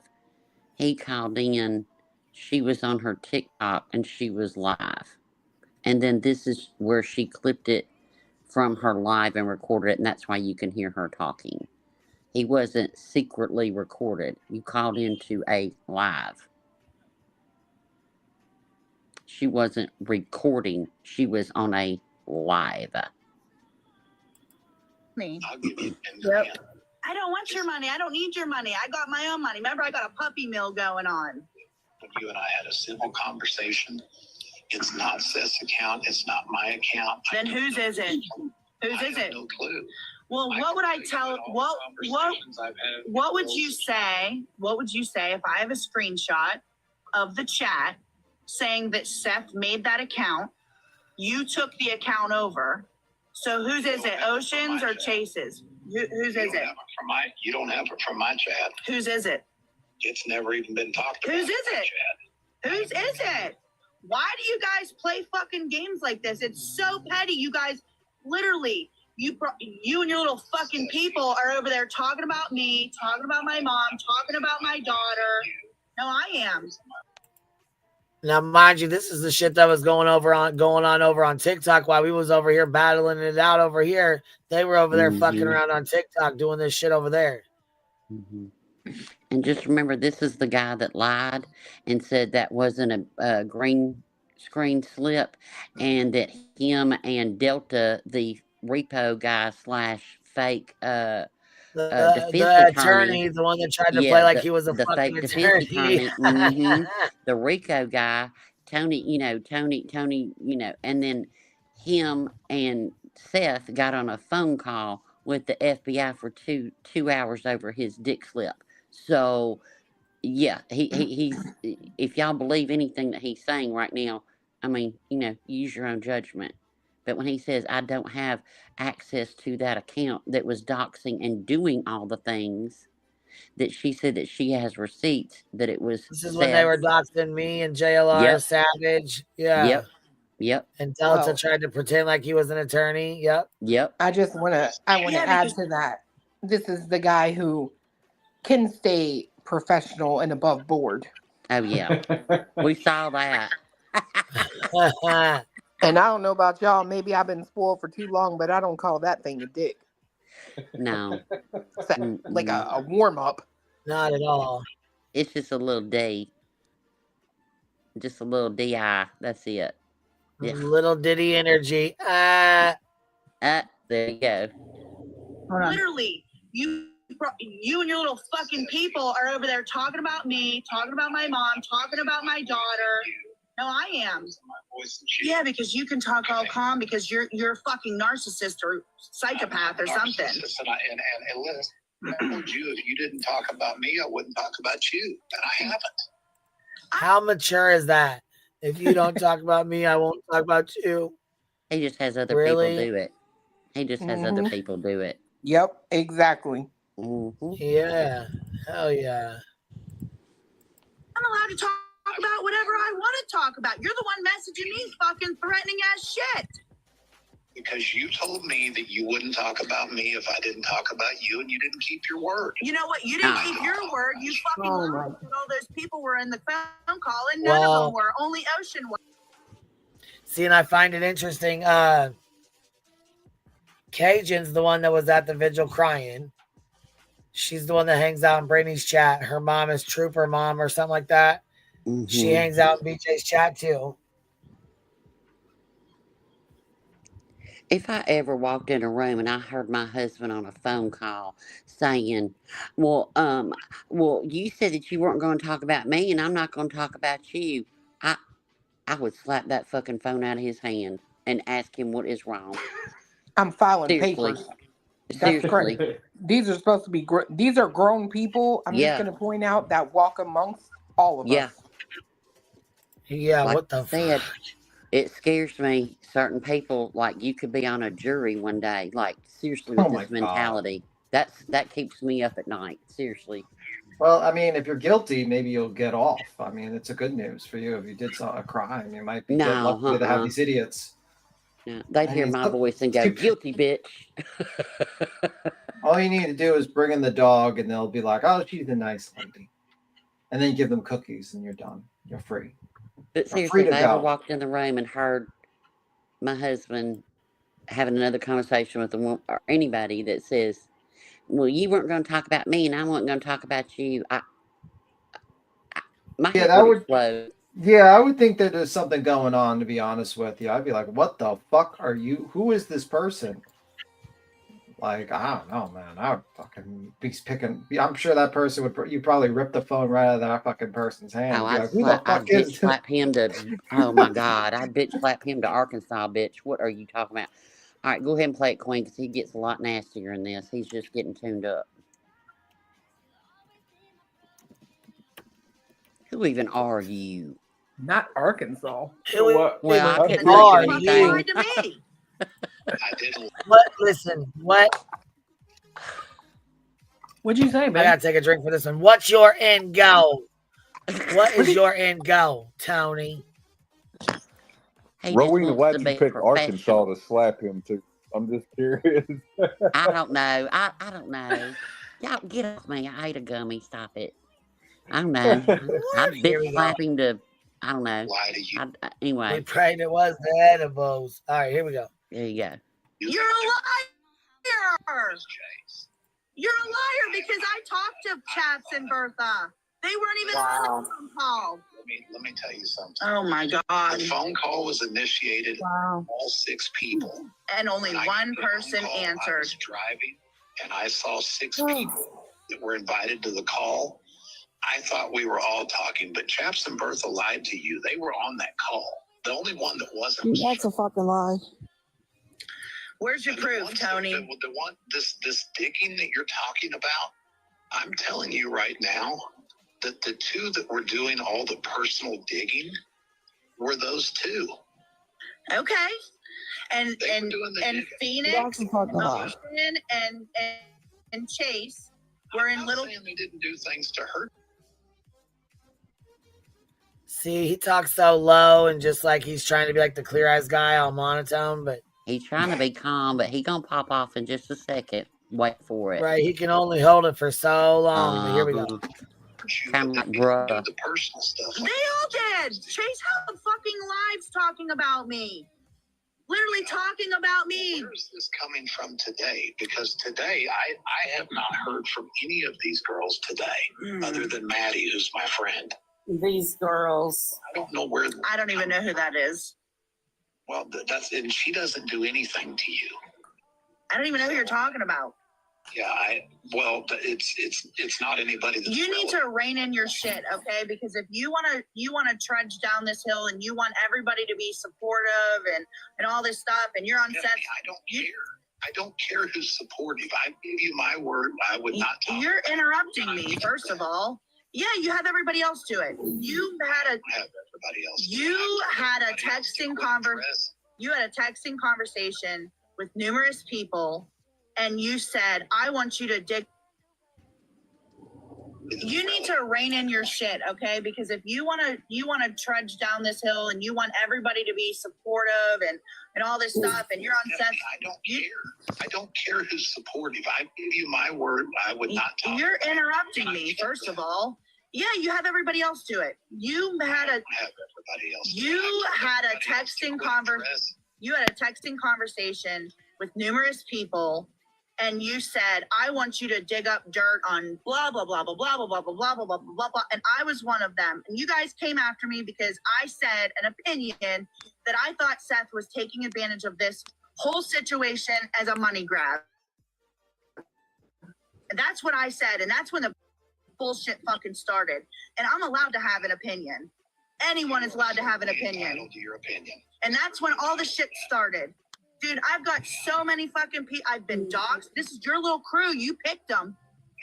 He called in. She was on her TikTok and she was live. And then this is where she clipped it from her live and recorded it. And that's why you can hear her talking. He wasn't secretly recorded. You called into a live. She wasn't recording. She was on a live. Yep. I don't want your money. I don't need your money. I got my own money. Remember, I got a puppy mill going on. you and I had a simple conversation. It's not Seth's account. It's not my account. Then whose is it? Whose is it? No clue. Well, what would I tell? What would you say? What would you say if I have a screenshot of the chat saying that Seth made that account? You took the account over. So whose is it? Ocean's or Chase's? Whose is it? You don't have it from my chat. Whose is it? It's never even been talked about. Whose is it? Whose is it? Why do you guys play fucking games like this? It's so petty. You guys, literally, you and your little fucking people are over there talking about me, talking about my mom, talking about my daughter. No, I am. Now, mind you, this is the shit that was going on over on TikTok while we was over here battling it out over here. They were over there fucking around on TikTok doing this shit over there. And just remember, this is the guy that lied and said that wasn't a green screen slip, and that him and Delta, the repo guy / fake defense the attorney, the one that tried to play like he was a fucking attorney. The Rico guy, Tony, and then him and Seth got on a phone call with the FBI for two hours over his dick slip. So, yeah, he's if y'all believe anything that he's saying right now, I mean, use your own judgment. But when he says, I don't have access to that account that was doxing and doing all the things that she said that she has receipts, that it was This is when they were doxing me and JLR Savage. Yeah. Yep. And Delta tried to pretend like he was an attorney. Yep. I want to add to that. This is the guy who can stay professional and above board. Oh, yeah. We saw that. And I don't know about y'all. Maybe I've been spoiled for too long, but I don't call that thing a dick. No. Like a warm-up. Not at all. It's just a little D. Just a little DI. That's it. Yeah. Little Diddy energy. There you go. Literally, you and your little fucking people are over there talking about me, talking about my mom, talking about my daughter. No, I am. Yeah, because you can talk all calm because you're a fucking narcissist or psychopath or something. And listen, I told you if you didn't talk about me, I wouldn't talk about you, and I haven't. How mature is that? If you don't talk about me, I won't talk about you. He just has other Really? people do it. He just has other people do it. Yep, exactly. Yeah. Hell yeah. I'm allowed to talk about whatever I want to talk about. You're the one messaging me fucking threatening ass shit. Because you told me that you wouldn't talk about me if I didn't talk about you, and you didn't keep your word. You know what? You didn't keep your word. You fucking lied. All those people were in the phone call, and none of them were. Only Ocean was. See, and I find it interesting. Cajun's the one that was at the vigil crying. She's the one that hangs out in Brady's chat. Her mom is Trooper Mom or something like that. She hangs out in BJ's chat too. If I ever walked in a room and I heard my husband on a phone call saying, well, you said that you weren't going to talk about me and I'm not going to talk about you, I would slap that fucking phone out of his hand and ask him what is wrong. I'm filing Seriously. papers. That's crazy. These are supposed to be these are grown people. I'm just going to point out that walk amongst all of us. Yeah, Like what the I said, it scares me. Certain people, like you could be on a jury one day, like seriously with this mentality. That keeps me up at night. Seriously. Well, I mean, if you're guilty, maybe you'll get off. I mean, it's a good news for you if you did a crime. You might be lucky to have these idiots. No, they'd hear my voice and go, guilty, bitch. All you need to do is bring in the dog, and they'll be like, "Oh, she's a nice lady," and then give them cookies, and you're done. You're free. But seriously, if I ever walked in the room and heard my husband having another conversation with a woman or anybody that says, well, you weren't going to talk about me and I wasn't going to talk about you, my head would explode. Yeah, I would think that there's something going on, to be honest with you. I'd be like, what the fuck are you? Who is this person? Like, I don't know, man. I would fucking be picking. I'm sure that person would. You probably rip the phone right out of that fucking person's hand. Oh, I'd bitch slap him to. Oh my God, I'd bitch slap him to Arkansas, bitch. What are you talking about? All right, go ahead and play it, Queen, because he gets a lot nastier in this. He's just getting tuned up. Who even are you? Not Arkansas. Well, I couldn't are think of you? anything. What? Listen, what? What'd you say, man? I gotta take a drink for this one. What's your end goal? What is your end goal, Tony? Rowena, why'd you pick Arkansas to slap him to? I'm just curious. I don't know. I don't know. Y'all get off me. I ate a gummy. Stop it. I don't know. I'd bitch slap him to. I don't know. Anyway. We prayed it was the edibles. All right, here we go. There you go. You're a liar. You're a liar because I talked to Chaps and Bertha. They weren't even on the phone call. Let me tell you something. Oh my God. The phone call was initiated by all 6 people. And only one person answered. I was driving and I saw 6 people that were invited to the call. I thought we were all talking, but Chaps and Bertha lied to you. They were on that call. The only one that wasn't was That's a fucking lie. Where's your proof, Tony? The one, this digging that you're talking about, I'm telling you right now that the 2 that were doing all the personal digging were those 2. Okay. And Phoenix, Ocean, and Chase were in little. They didn't do things to hurt. See, he talks so low and just like he's trying to be like the Clear Eyes guy all monotone, but he's trying to be calm, but he gonna pop off in just a second. Wait for it. Right, he can only hold it for so long. But here we go. Kind of like bruh. The personal stuff. They all did. Chase held fucking lives talking about me. Literally talking about me. Where's this coming from today? Because today I have not heard from any of these girls today, other than Maddie, who's my friend. These girls. I don't know where. I don't even know who that is. Well, and she doesn't do anything to you. I don't even know who you're talking about. Yeah, it's not anybody. That's You need to rein in your shit, okay? Because if you wanna trudge down this hill and you want everybody to be supportive and all this stuff, and you're on set. I don't care. I don't care who's supportive. I give you my word. I would not talk. You're interrupting me, first of all. Yeah, you have everybody else do it. You had a texting conversation with numerous people, and you said, I want you to dig. You need to rein in your shit, okay? Because if you wanna trudge down this hill and you want everybody to be supportive and all this stuff, and you're on set. I don't care. I don't care who's supportive. I give you my word. I would not talk. You're interrupting me, first of all. Yeah, you have everybody else do it. You had a texting conversation with numerous people, and you said, I want you to dig up dirt on blah, blah, blah, blah, blah, blah, blah, blah, blah, blah, blah, blah, blah. And I was one of them. And you guys came after me because I said an opinion that I thought Seth was taking advantage of this whole situation as a money grab. And that's what I said. And that's when the bullshit fucking started. And I'm allowed to have an opinion. Anyone is allowed to have an opinion. To your opinion. And that's when all the shit started. Dude, I've got so many fucking people. I've been doxxed. This is your little crew. You picked them.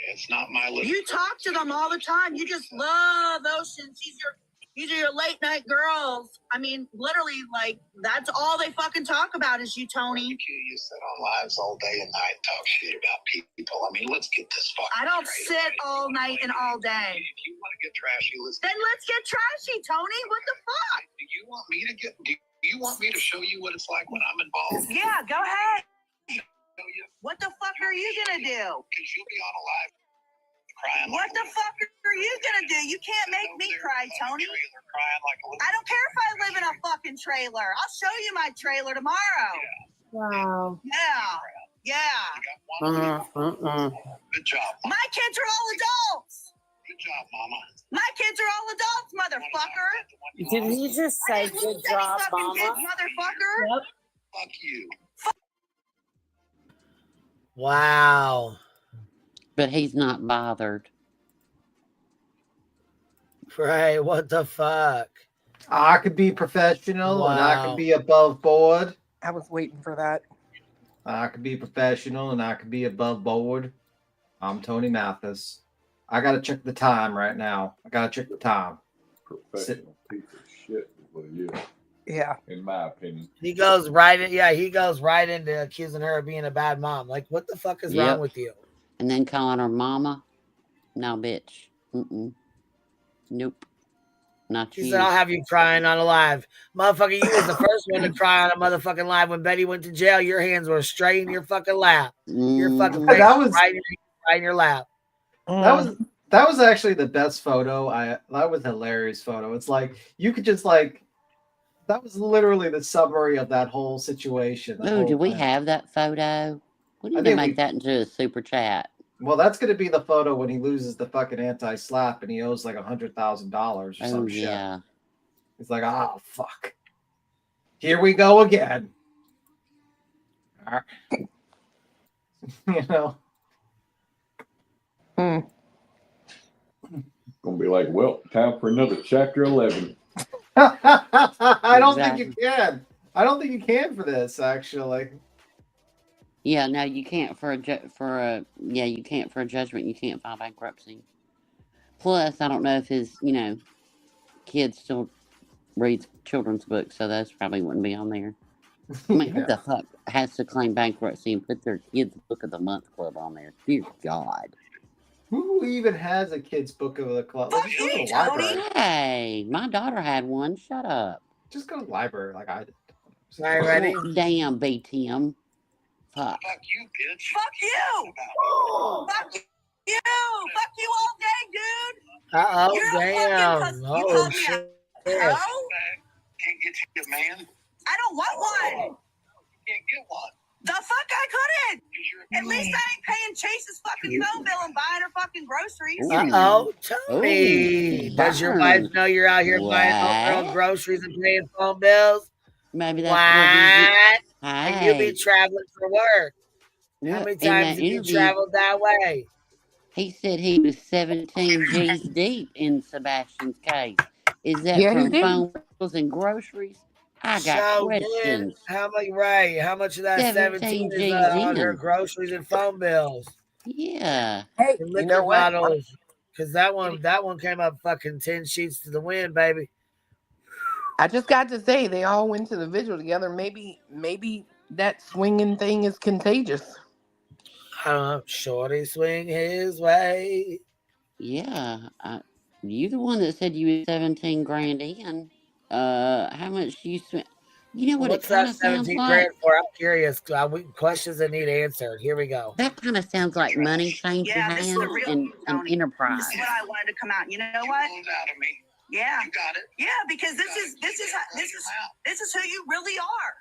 It's not my little. You talk to them all the time. You just love Ocean. These are your late night girls. I mean, literally, like, that's all they fucking talk about is you, Tony. You sit on lives all day and night and talk shit about people. I mean, let's get this fucking. I don't sit all night and all day. If you want to get trashy, let's get trashy, Tony. What the fuck? Do you want me to get? Do you want me to show you what it's like when I'm involved? Yeah, go ahead. What the fuck are you gonna do? Because you'll be on a live crying. What the fuck are you gonna do? You can't make me cry, Tony. I don't care if I live in a fucking trailer. I'll show you my trailer tomorrow. Wow. Yeah. Good job. My kids are all adults. Good job, Mama. My kids are all adults, motherfucker. Did he just say good job, Mama? Kids, motherfucker. Yep. Fuck you. Wow. But he's not bothered. Right, what the fuck? I could be professional and I could be above board. I was waiting for that. I could be professional and I could be above board. I'm Tony Mathis. I gotta check the time right now. Professional piece of shit. Well, yeah. In my opinion. He goes right into accusing her of being a bad mom. Like, what the fuck is wrong with you? And then calling her mama. No, bitch. Nope. Not She you. said, I'll have you crying on a live. Motherfucker, you was the first one to cry on a motherfucking live when Betty went to jail. Your hands were straight in your fucking lap. Your fucking face was right in your lap. That was actually the best photo. That was a hilarious photo. It's like you could just like that was literally the summary of that whole situation. Oh, do we have that photo? We need to make that into a super chat. Well, that's going to be the photo when he loses the fucking anti-slap and he owes like $100,000 or some shit. Yeah. He's like, oh fuck, here we go again. You know. Gonna be like, well, time for another chapter 11. I don't think you can. I don't think you can for this, actually. Yeah, no, you can't you can't for a judgment. You can't file bankruptcy. Plus, I don't know if his, kid still reads children's books, so those probably wouldn't be on there. I mean, who the fuck has to claim bankruptcy and put their kid's book of the month club on there? Dear God. Who even has a kid's book of the club? Fuck you, Tony. Hey, my daughter had one. Shut up. Just go to the library like I did. Sorry, ready? Damn, BTM. Fuck. Fuck you, bitch. Fuck you. Fuck you. Fuck you all day, dude. Uh-oh, You're damn. Oh, shit. Can't get you a man. I don't want one. You can't get one. The fuck I couldn't. At least I ain't paying Chase's fucking phone bill and buying her fucking groceries. Uh-oh, Tony. Does your wife know you're out here buying all her own groceries and paying phone bills? Maybe that's what? Hey. And you be traveling for work. How Well, many in times that have you interview, traveled that way? he said he was 17 G's deep in Sebastian's case. Is that Yeah, he from did. phone bills and groceries? I got So then, questions. how much? Right? How much of that 17 17 is G's on her in. groceries and phone bills Yeah. Hey, and you liquor know what? bottles? Because that one came up fucking 10 sheets to the wind, baby. I just got to say they all went to the vigil together. Maybe that swinging thing is contagious. Shorty swing his way. Yeah. You the one that said you was 17 grand in. How much you spent? You know what it What's kind that of sounds 17 like? grand for? I'm curious. Questions that need answered. Here we go. That kind of sounds like money changing Yeah, this is the hands real in an Tony. enterprise. This is what I wanted to come out. You know what? Out of me. Yeah. You got it. Yeah, because this is who you really are.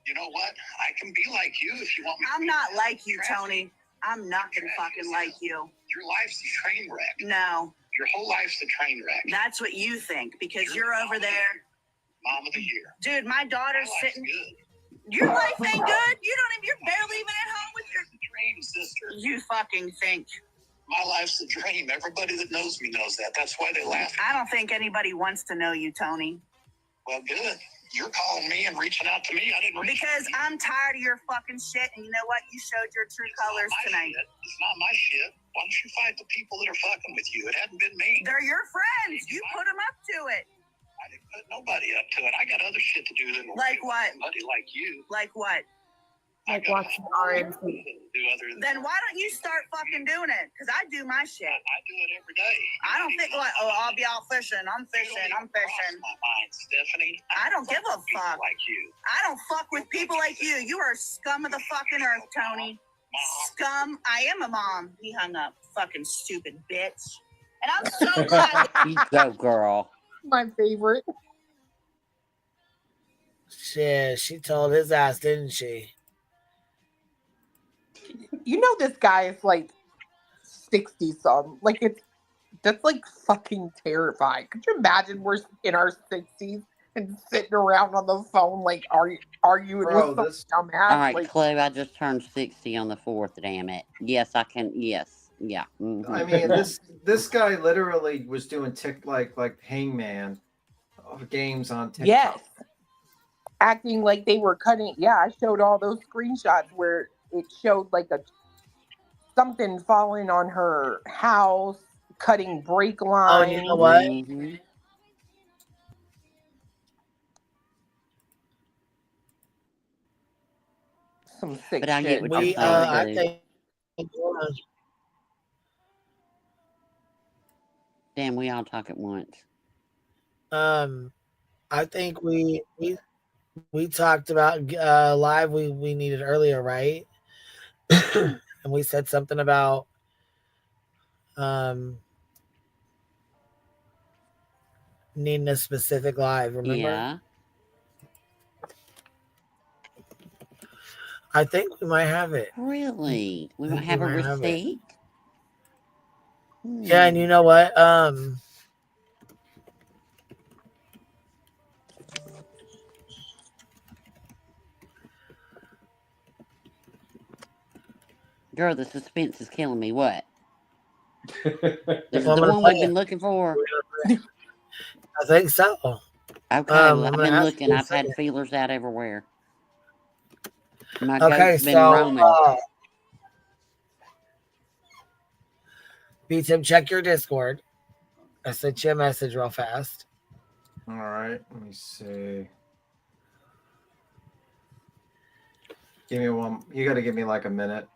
You know what? I can be like you if you want me. I'm not like you, Tony. I'm nothing fucking like you. Your life's a train wreck. No. Your whole life's a train wreck. That's what you think because you're over there. Mom of the year. Dude, my daughter's My life's sitting. good. Your life ain't good. You're barely even at home with your Dream, sister. You fucking think. My life's a dream. Everybody that knows me knows that. That's why they laugh. I don't think anybody wants to know you, Tony. Well, good. You're calling me and reaching out to me. I didn't reach Because I'm tired of your fucking shit, and you know what? You showed your true colors tonight. Shit. It's not my shit. Why don't you fight the people that are fucking with you? It hadn't been me. They're your friends. You put them up to it. I didn't put nobody up to it. I got other shit to do than Like what? somebody like you. Like what? Like watching RNC. Then why don't you start fucking doing it? Because I do my shit. I do it every day. I don't think like, oh, I'll be out fishing. I'm fishing. I'm fishing. My mind, Stephanie. I don't give a fuck. Like you. I don't fuck with people like you. You are scum of the fucking earth, Tony. Scum. I am a mom. He hung up. Fucking stupid bitch. And I'm so glad. You go, girl. My favorite. Shit, she told his ass, didn't she? You know this guy is like 60 something. Like that's like fucking terrifying. Could you imagine we're in our 60s and sitting around on the phone like arguing Bro, with some dumbass? All right, Like, Chloe, I just turned 60 on the 4th, damn it. Yes, I can. Yes. Yeah. Mhm. I mean, this guy literally was doing like Hangman games on TikTok. yes. Acting like they were cutting. Yeah, I showed all those screenshots where it showed like something falling on her house, cutting brake lines. Oh, you know what? Mm-hmm. Some sick But I get shit. what you're saying, I too. think. Damn, we all talk at once. I think we talked about live we needed earlier, right? And we said something about needing a specific live, remember? Yeah. I think we might have it. Really? We might think have we a might have it. receipt? Yeah, and you know what? Girl, the suspense is killing me. What? This is I'm the gonna one play we've been it. looking for? I think so. Okay, I'm I've gonna been ask looking. you in a I've had second. feelers out everywhere. My Okay, goat's been so roaming. B-Tim, check your Discord. I sent you a message real fast. All right, let me see. Give me one. You got to give me like a minute.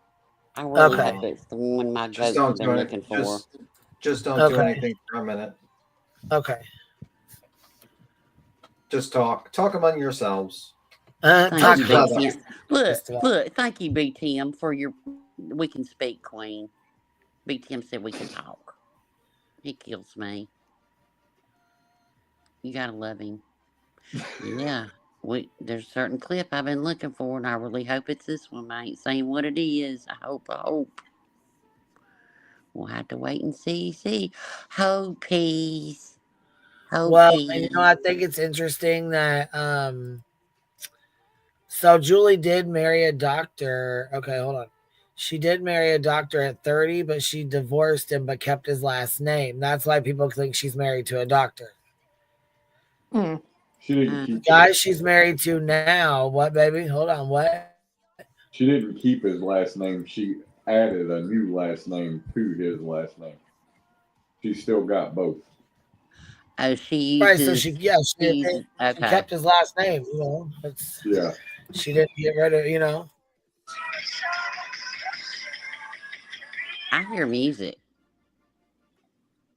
I really Okay. hope it's the one my Just goats have don't been do looking it. for. Just don't do Okay. anything for a minute. Okay. Just talk. Talk among yourselves. Thank Talk you, about BTM. Look, Just about. look. Thank you, BTM, for your. We can speak, Queen. BTM said we can talk. He kills me. You gotta love him. Yeah. There's a certain clip I've been looking for, and I really hope it's this one. I ain't saying what it is. I hope. We'll have to wait and see. Hopies. Well, and you know, I think it's interesting that so Julie did marry a doctor. Okay, hold on. She did marry a doctor at 30, but she divorced him but kept his last name. That's why people think she's married to a doctor. She didn't keep Guy she's married to now. What, baby? Hold on. What? She didn't keep his last name. She added a new last name to his last name. She still got both. Oh, she uses. Right, so she uses, okay. She kept his last name, Yeah. She didn't get rid of, I hear music.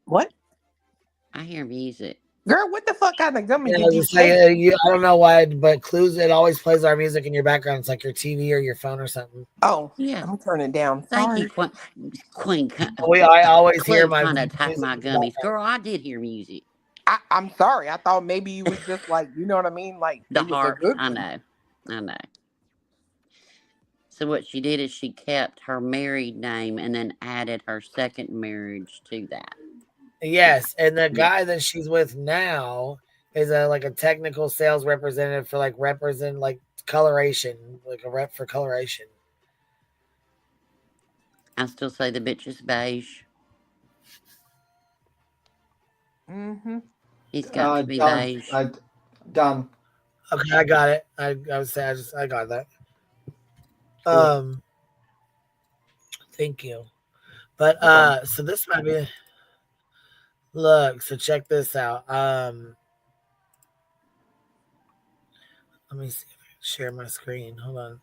What? I hear music. Girl, what the fuck kind of gummy did you say? say? I don't know why, but Clues, it always plays our music in your background. It's like your TV or your phone or something. Oh, yeah. I'm turning down. Thank you, Queen. I always hear my kind of attack my gummies. Girl, I did hear music. I'm sorry. I thought maybe you was just like, you know what I mean? Like The it was heart. a good I one. know. So what she did is she kept her married name and then added her second marriage to that. Yes, and the guy that she's with now is a technical sales representative for coloration, like a rep for coloration. I still say the bitch is beige. Mm-hmm. He's got to be done. beige. Done. Okay, I got it. I would say I got that. Cool. Thank you. But so this might be. Look, so check this out. Let me see if I can share my screen. Hold on.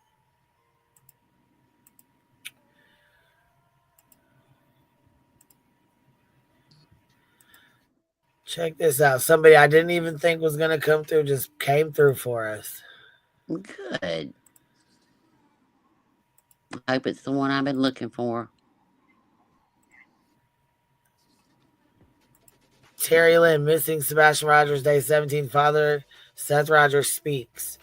Check this out. Somebody I didn't even think was going to come through just came through for us. Good. I hope it's the one I've been looking for. Terry Lynn, missing Sebastian Rogers, day 17. Father Seth Rogers speaks.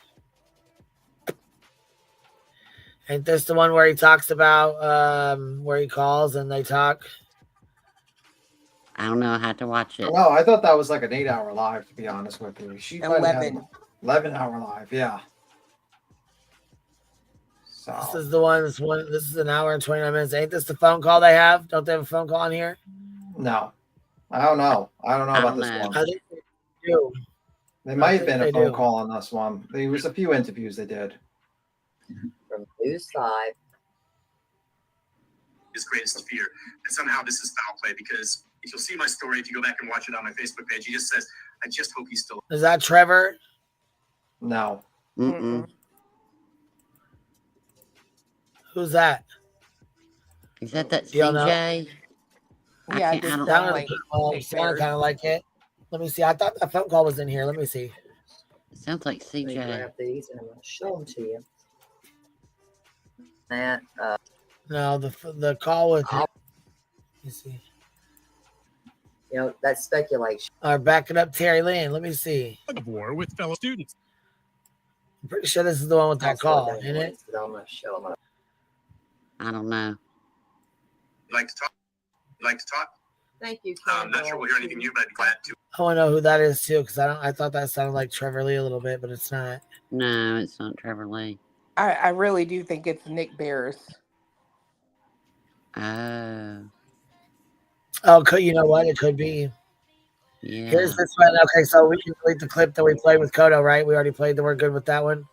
Ain't this the one where he talks about where he calls and they talk? I don't know. I had to watch it. No, I thought that was like an 8-hour live, to be honest with you. She 11. 11-hour live, yeah. So This is the one. This is an hour and 29 minutes. Ain't this the phone call they have? Don't they have a phone call on here? no. I don't know. I don't know about this one. I think they do. There might have been a phone call on this one. There was a few interviews they did. From News 5. His greatest fear. And somehow this is foul play because if you'll see my story, if you go back and watch it on my Facebook page, he just says, I just hope he's still. Is that Trevor? No. Mm-mm. Who's that? Is that CJ? Yeah, it sounded kind of like it. Let me see. I thought that phone call was in here. Let me see. It sounds like CJ. Let me grab these and I'm going to show them to you. That no, the call with. Let me see. That's speculation. All right, back it up, Terry Lynn. Let me see. War with fellow students. I'm pretty sure this is the one with that call, isn't it? I'm going to show them. I don't know. Like to talk? Thank you. I'm not sure we'll hear anything new, but I'd be glad to. I want to know who that is too, because I thought that sounded like Trevor Lee a little bit, but it's not. No, it's not Trevor Lee. I really do think it's Nick Bears. Oh, you know what? It could be. yeah. Here's this one. Okay, so we can delete the clip that we played with Kodo, right? We already played the We're Good with that one.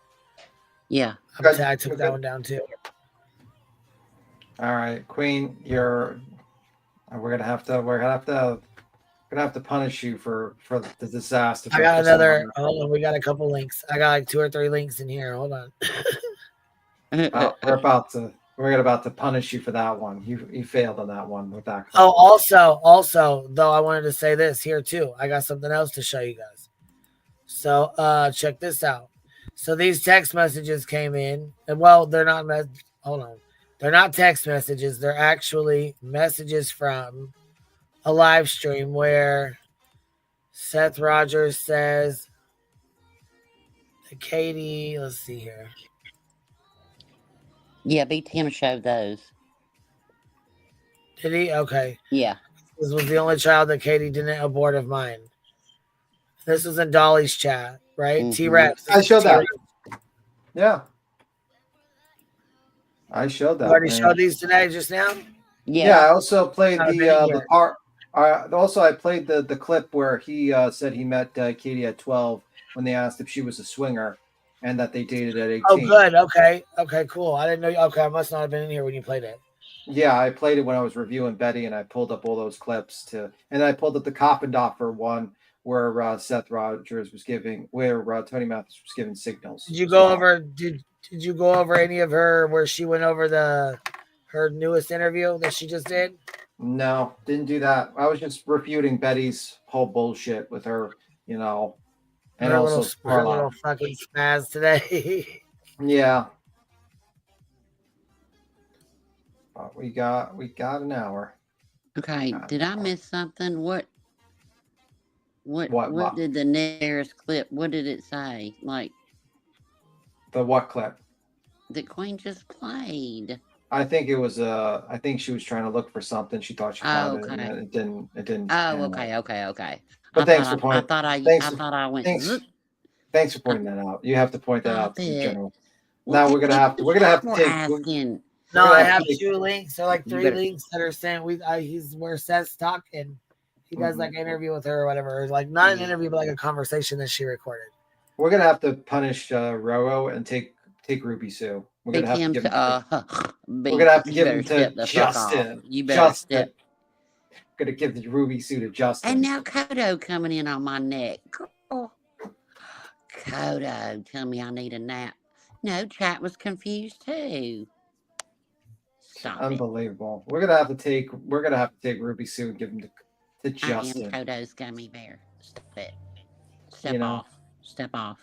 Yeah. I took that one down too. All right, Queen, we're gonna have to punish you for the disaster. I got another. Hold on, we got a couple links. I got like 2 or 3 links in here. Hold on. We're about to punish you for that one. You failed on that one with that. Oh, also, though, I wanted to say this here too. I got something else to show you guys. So, check this out. So these text messages came in, and well, they're not. Hold on, they're not text messages. They're actually messages from a live stream where Seth Rogers says that Katie. Let's see here. Yeah, Tim showed those. Did he? Okay. Yeah. This was the only child that Katie didn't abort of mine. This was in Dolly's chat, right? Mm-hmm. T-Rex. I showed that. Yeah. I showed that. You already man. showed these today just now? Yeah, I also played Not a the minute yet. part. Also, I played the clip where he said he met Katie at 12 when they asked if she was a swinger, and that they dated at 18. Oh, good. Okay. Okay, cool. I didn't know. Okay, I must not have been in here when you played it. Yeah, I played it when I was reviewing Betty, and I pulled up all those clips and I pulled up the Coppendorfer one where Seth Rogers was giving, where Tony Mathis was giving signals. Did you go over? Did you go over any of her where she went over her newest interview that she just did? No, didn't do that. I was just refuting Betty's whole bullshit with her, and Her also little fucking spaz today. Yeah. We got an hour. Okay, did I miss something? What did the nearest clip? What did it say? Like the what clip? That Queen just played. I think it was I think she was trying to look for something. She thought she found it, and then it didn't. Oh, okay. But thanks for pointing. I thought I went. Thanks for pointing that out. You have to point that out to the general. Well, Now we're gonna have to take. asking. No, I have 2 links. There are like 3 links that are saying he's where Seth's talking. He does like an interview with her or whatever. Or like not an interview, but like a conversation that she recorded. We're gonna have to punish Roro and take Ruby Sue. We're gonna have to give him. We're gonna have to give him to Justin. You better Justin. Gonna give the Ruby Sue to Justin. And now Kodo coming in on my neck. Girl. Kodo, tell me I need a nap. No, chat was confused too. Stop Unbelievable. We're gonna have to take Ruby Sue and give him to Justin. I am Kodo's gummy bear. Stop it. Step off. Step off.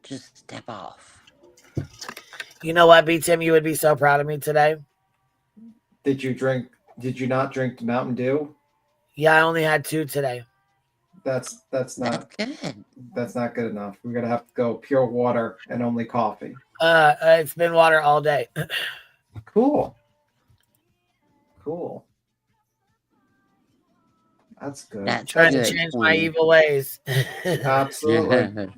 Just step off. You know what, B Tim? You would be so proud of me today. Did you not drink Mountain Dew? Yeah, I only had 2 today. That's not good. That's not good enough. We're gonna have to go pure water and only coffee. It's been water all day. Cool. That's good. That's trying to change my evil ways. Absolutely.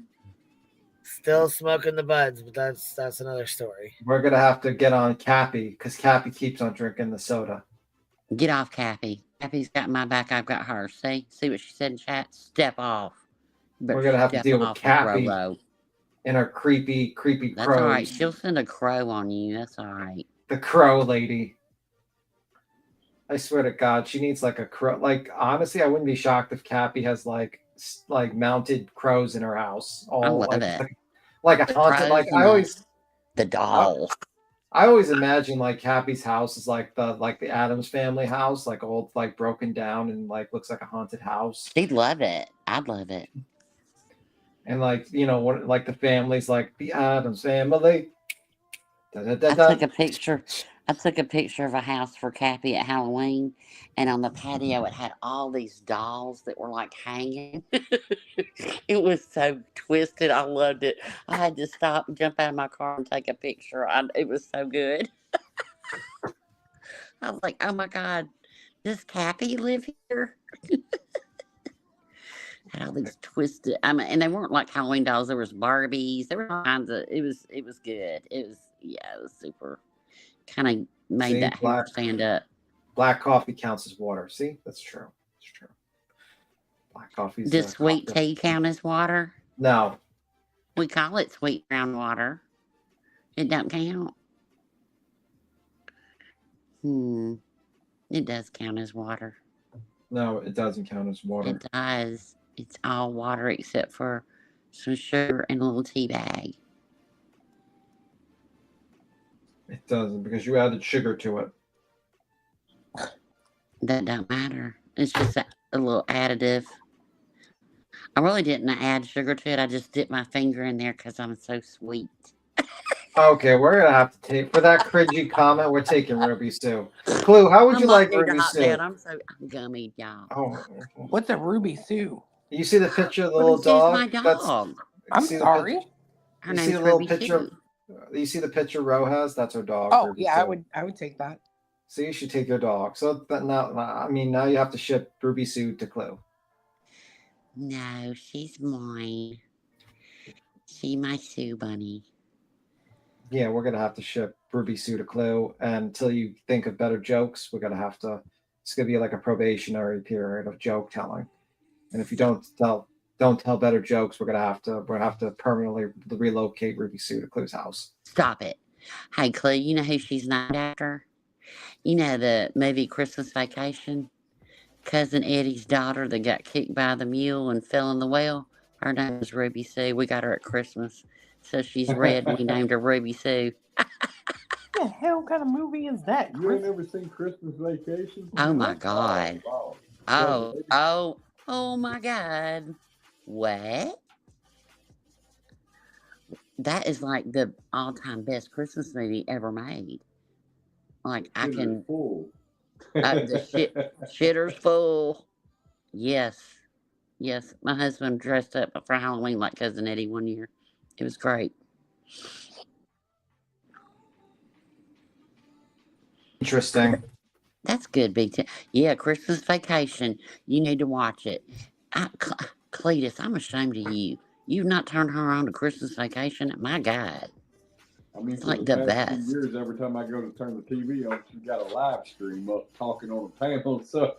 Still smoking the buds, but that's another story. We're gonna have to get on Cappy because Cappy keeps on drinking the soda. Get off, Cappy. Cappy's got my back. I've got hers. See what she said in chat? Step off. We're gonna have to deal with Cappy and her creepy crows. That's all right. She'll send a crow on you. That's all right. The crow lady. I swear to God, she needs like a crow. Like honestly, I wouldn't be shocked if Cappy has like mounted crows in her house. I love it. Like a haunted. Like I always the doll. I always imagine like Cappy's house is like the Addams Family house, like old, like broken down and like looks like a haunted house. She'd love it. I'd love it. And like what like the family's like the Addams Family. I took a picture. I took a picture of a house for Cappy at Halloween, and on the patio it had all these dolls that were like hanging. It was so twisted. I loved it. I had to stop and jump out of my car and take a picture. It was so good. I was like, oh my God, does Cappy live here? Had all these twisted, and they weren't like Halloween dolls. There was Barbies. There were all kinds of, it was good. It was super. Kind of made that hair stand up. Black coffee counts as water. See, that's true. It's true. Black coffee. Does sweet tea count as water? No. We call it sweet brown water. It don't count. It does count as water. No, it doesn't count as water. It does. It's all water except for some sugar and a little tea bag. It doesn't because you added sugar to it. That don't matter. It's just a little additive. I really didn't add sugar to it. I just dipped my finger in there because I'm so sweet. Okay, we're gonna have to take for that cringy comment. We're taking Ruby Sue. Clue, how would you like Ruby Sue? I'm gummy, y'all. Oh, what's a Ruby Sue? You see the picture of the little dog? My dog. I'm sorry. Her you name's see the little Ruby picture? Sue. You see the picture Ro has? That's her dog. Oh Ruby yeah, Sue. I would take that. So you should take your dog. So that now you have to ship Ruby Sue to Clue. No, she's mine. She my Sue bunny. Yeah, we're gonna have to ship Ruby Sue to Clue, and until you think of better jokes, we're gonna have to. It's gonna be like a probationary period of joke telling, and if you don't tell better jokes, we're gonna have to permanently relocate Ruby Sue to Clue's house. Stop it. Hey, Clue, you know who she's named after? You know the movie Christmas Vacation? Cousin Eddie's daughter that got kicked by the mule and fell in the well? Her name is Ruby Sue. We got her at Christmas. So she's red and we named her Ruby Sue. What the hell kind of movie is that? You ain't never seen Christmas Vacation? Oh my God. Wow. Oh my God. What? That is like the all-time best Christmas movie ever made. Like I can. The shitter's full. Yes. Yes. My husband dressed up for Halloween like Cousin Eddie one year. It was great. Interesting. That's good, BT. Yeah, Christmas Vacation. You need to watch it. Cletus, I'm ashamed of you. You've not turned her on to Christmas Vacation? My God. I mean, It's for like the the past best. 2 years, every time I go to turn the TV on, she's got a live stream up talking on a panel. So,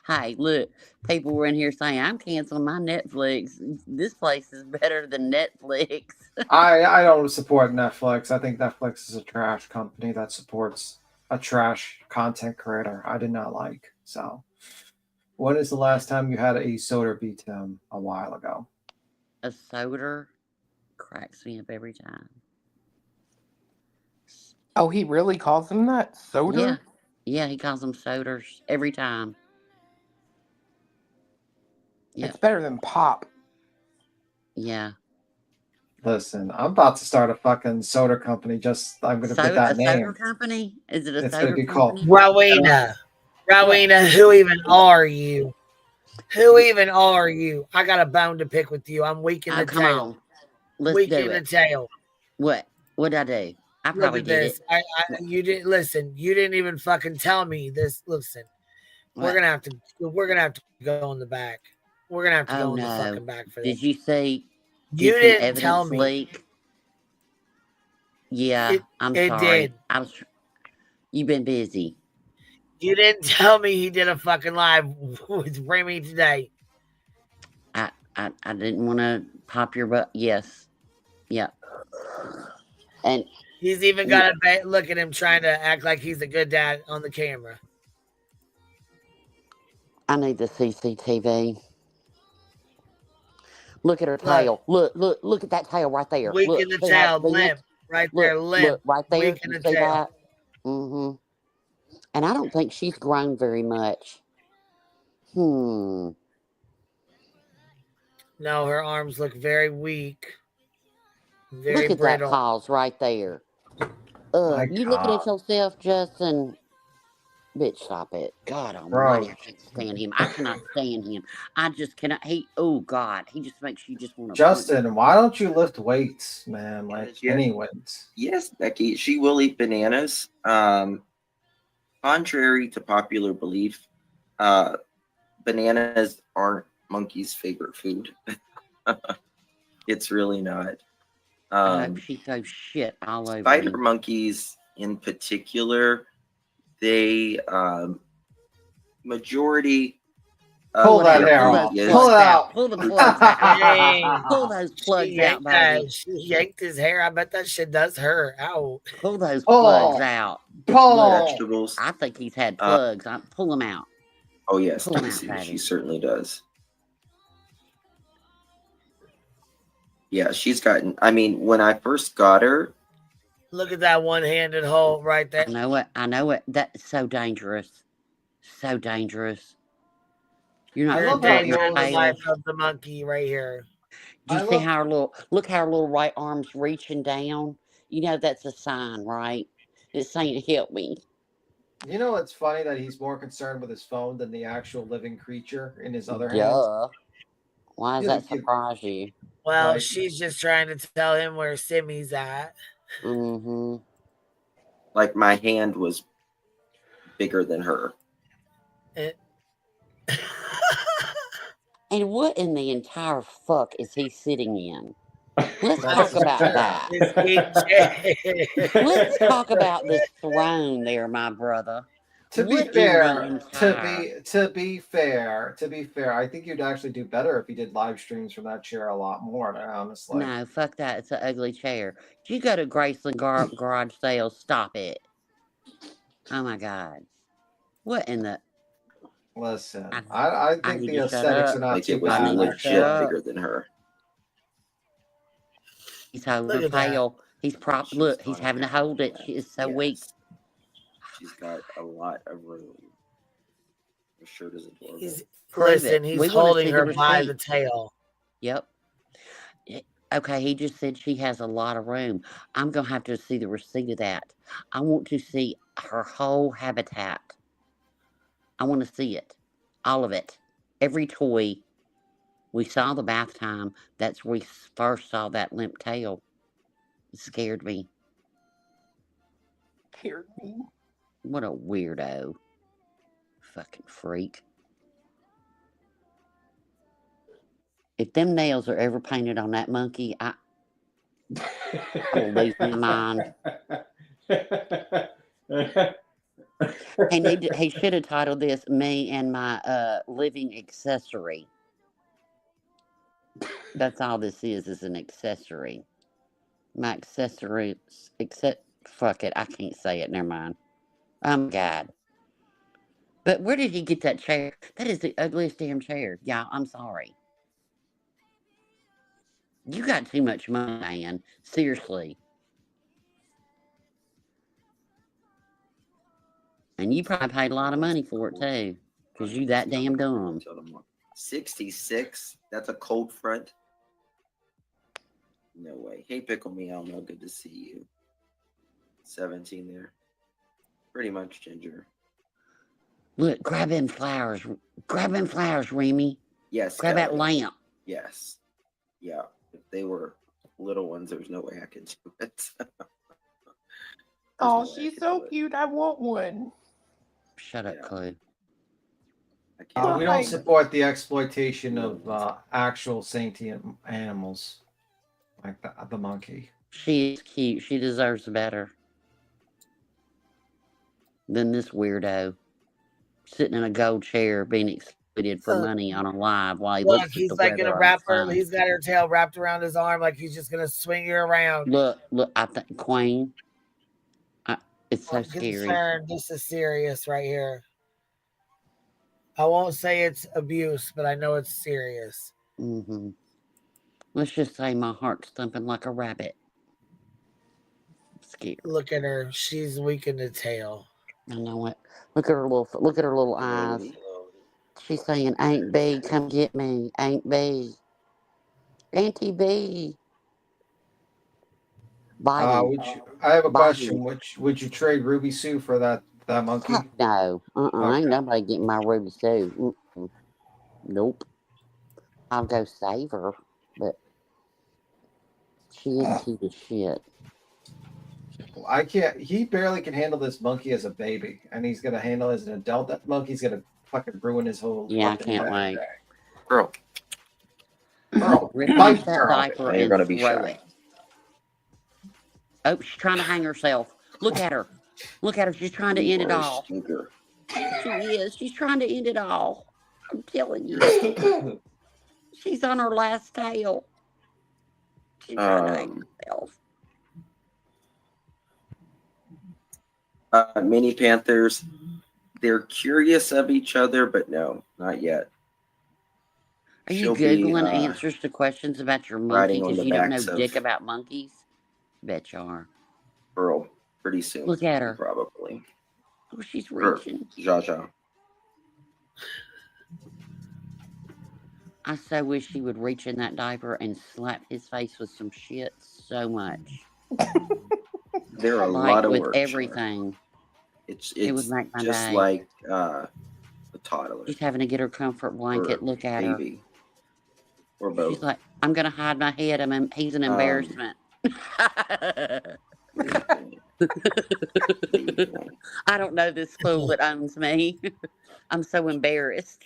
Hey, look, people were in here saying, I'm canceling my Netflix. This place is better than Netflix. I don't support Netflix. I think Netflix is a trash company that supports a trash content creator I did not like. So, when is the last time you had a soda beat them a while ago? A soda cracks me up every time. Oh, he really calls them that? Soda? Yeah. Yeah, he calls them soders every time. It's better than pop. Yeah. Listen, I'm about to start a fucking soda company. I'm going to get that A name. soda company? Is it a It's soda going to be company? called Rowena, who even are you? Who even are you? I got a bone to pick with you. I'm weak in the come tail. on. Let's weak do in the it. tail. What did I do? I Look probably at did this. it. You didn't listen. You didn't even fucking tell me this. Listen, we're gonna have to go in the back. We're gonna have to go in the fucking back for this. Did you see? You some didn't evidence tell me. leak? Yeah, I'm it sorry. did. You've been busy. You didn't tell me he did a fucking live with Remy today. I didn't want to pop your butt. Yes. Yep. And he's even got a look at him trying to act like he's a good dad on the camera. I need the CCTV. Look at her tail. Look at that tail right there. Weak Look, in the see how tail, it's bent? limp. Right there, limp. Look, right there. Weak in You the see tail. that? Mm-hmm. And I don't think she's grown very much. No, her arms look very weak. Very Look at brittle. that pause right there. You looking at yourself, Justin? Bitch, stop it. God almighty, I can't stand him. I cannot stand him. I just cannot. Oh God, he just makes you just want to. Justin, why don't you lift weights, man? Like any weights. Yes, Becky, she will eat bananas. Contrary to popular belief, bananas aren't Monkey's favorite food. It's really not. She throws shit all over Spider him. monkeys in particular, they majority pull that hair off. Pull it out. Pull the plugs out. Pull those plugs out, baby. She yanked his hair. I bet that shit does hurt. Ow. Pull those plugs out. Vegetables. I think he's had plugs. Pull them out. Oh yes, Pull 'em out, baby. she certainly does. Yeah, she's gotten. I mean, when I first got her, look at that one-handed hold right there. I know it. That's so dangerous. So dangerous. You're not You're supposed to endangering your the tail. life of the monkey right here. Do you see how her little right arm's reaching down? You know that's a sign, right? It's saying help me. You know, it's funny that he's more concerned with his phone than the actual living creature in his other hand. Duh. Why does that surprise you? Well, she's just trying to tell him where Simmy's at. Mm-hmm. like my hand was bigger than her. And what in the entire fuck is he sitting in? Let's That's talk about true. that. This geek Let's talk about this throne there, my brother. To be What in the fair, entire... to be fair, I think you'd actually do better if you did live streams from that chair a lot more, honestly. No, fuck that. It's an ugly chair. Did you go to Graceland garage sales? Stop it. Oh my God. What in the... Listen, I, I I think need the to shut aesthetics are up. not Like too it was I bad. need in to that shut legit up. bigger than her. He's holding Look her at that. tail. He's prop. She's Look, he's fine. having to hold it. She is so weak. Yes. She's got a lot of room. Her shirt is adorable. Prove Listen, it. he's We want to holding see the her by the receipt. tail. Yep. Okay, he just said she has a lot of room. I'm going to have to see the receipt of that. I want to see her whole habitat. I want to see it. All of it. Every toy. We saw the bath time. That's where we first saw that limp tail. It scared me. Scared me. What a weirdo. Fucking freak. If them nails are ever painted on that monkey, I will lose my mind. He should have titled this "Me and My Living Accessory." That's all this is an accessory. My accessory, fuck it, I can't say it. Never mind. Oh my God. But where did he get that chair? That is the ugliest damn chair. Yeah, I'm sorry. You got too much money, man. Seriously. And you probably paid a lot of money for it too. Because you that damn dumb. 66. That's a cold front. No way. Hey, Pickle Me Elmo. Good to see you. 17 there. Pretty much ginger. Look, grab them flowers. Grab them flowers, Remy. Yes. Grab that Kelly. lamp. Yes. Yeah. If they were little ones, there's no way I could do it. Oh, she's so cute. I want one. Shut up, Chloe. We don't support the exploitation of actual sentient animals like the monkey. She is cute. She deserves better than this weirdo sitting in a gold chair being exploited for money on a live while he Look, looks at he's the like weather gonna on wrap his her. phone. He's got her tail wrapped around his arm like he's just gonna swing her around. Look, I think Queen. It's so I'm scary. concerned. This is serious right here. I won't say it's abuse, but I know it's serious. Mm-hmm. Let's just say my heart's thumping like a rabbit. Scared. Look at her. She's weak in the tail. I know it. Look at her little eyes. She's saying, "Aunt B, come get me, Aunt B, Auntie B." Biden. I have a Biden. question. Would you trade Ruby Sue for that monkey? Fuck no. Okay. Ain't nobody getting my Ruby Sue. Nope. I'll go save her, but she is cute as shit. I can't. He barely can handle this monkey as a baby, and he's gonna handle it as an adult. That monkey's gonna fucking ruin his whole. Yeah, I fucking can't day. wait. Girl. Rip bite off that her. diaper You're and gonna be throw shy. it. Oh, she's trying to hang herself. Look at her. Look at her. She's trying to end it all. Stinker. She is. She's trying to end it all. I'm telling you. She's on her last tail. She's trying to hang herself. Mini Panthers. They're curious of each other, but no, not yet. Are you Googling answers to questions about your monkey riding on because the you don't know backs of- dick about monkeys? Bet you are. Earl, pretty soon. Look at her. Probably. Oh, she's Or reaching. Jaja. I so wish she would reach in that diaper and slap his face with some shit so much. There are a Like lot of with words. everything. It would make my just day. like a toddler. She's having to get her comfort blanket. Or Look at baby. Or her. both. She's like, I'm going to hide my head. He's an embarrassment. I don't know this fool that owns me. I'm so embarrassed.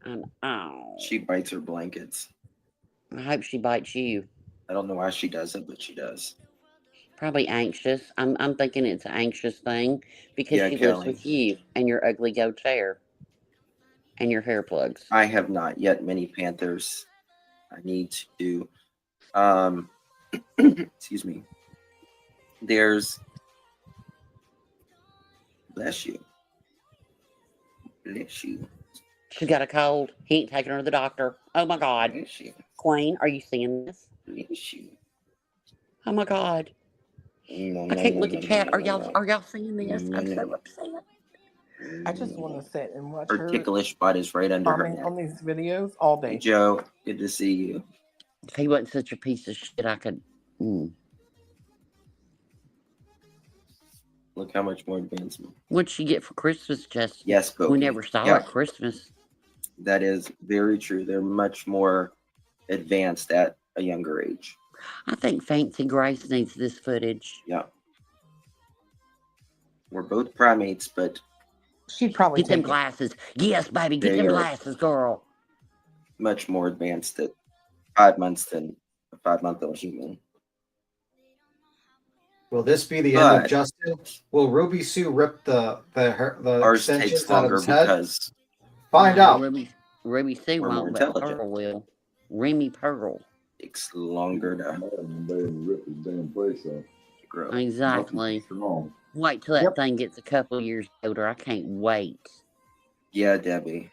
And oh, She bites her blankets. I hope she bites you. I don't know why she does it, but she does. Probably anxious. I'm thinking it's an anxious thing because Yeah, she lives Kelly. with you and your ugly goat hair and your hair plugs. I have not yet many Panthers. I need to. Excuse me. There's. Bless you. Bless you. She's got a cold. He ain't taking her to the doctor. Oh my God. Bless you. Queen, are you seeing this? Bless you. Oh my God. I can't look at chat. Are y'all seeing this? I'm so upset. I just want to sit and watch Her her ticklish spot is right under her comment neck. on these videos all Hey, day. Joe. Good to see you. If he wasn't such a piece of shit, I could. Look how much more advancement. What'd she get for Christmas, Justin? Yes, Pokey. We never saw her Yeah. at Christmas. That is very true. They're much more advanced at a younger age. I think Fancy Grace needs this footage. Yeah. We're both primates, but she'd probably get them take it. glasses. Yes, baby, get They them are- glasses, girl. much more advanced at 5 months than a 5-month-old human. Will this be the end of But- Justin? Will Ruby Sue rip the Ours extensions takes out of longer his head? because Find out. Ruby Sue We're more won't, but intelligent. Pearl will. Remy Pearl. Takes longer to rip his damn face off. grow. Exactly. Wait till that thing gets a couple years older. I can't wait. Yeah, Debbie.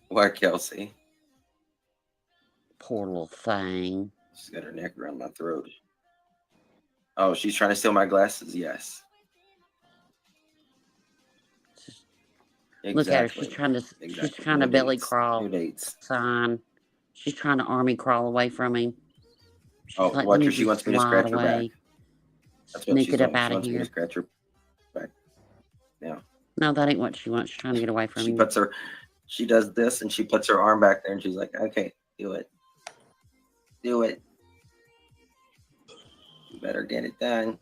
Why, Kelsey? Poor little thing. She's got her neck around my throat. Oh, she's trying to steal my glasses? Yes. Look at her. She's trying to. She's trying to belly crawl. No dates. Sign. She's trying to army crawl away from him. She's Oh, like, watch let her. me She wants just me to slide scratch her back. away. That's what Sneak she's it up doing. out She of wants me to here. scratch her back. Yeah. No, that ain't what she wants. She's trying to get away from She him. puts her. She does this, and she puts her arm back there, and she's like, "Okay, do it. Do it. You better get it done."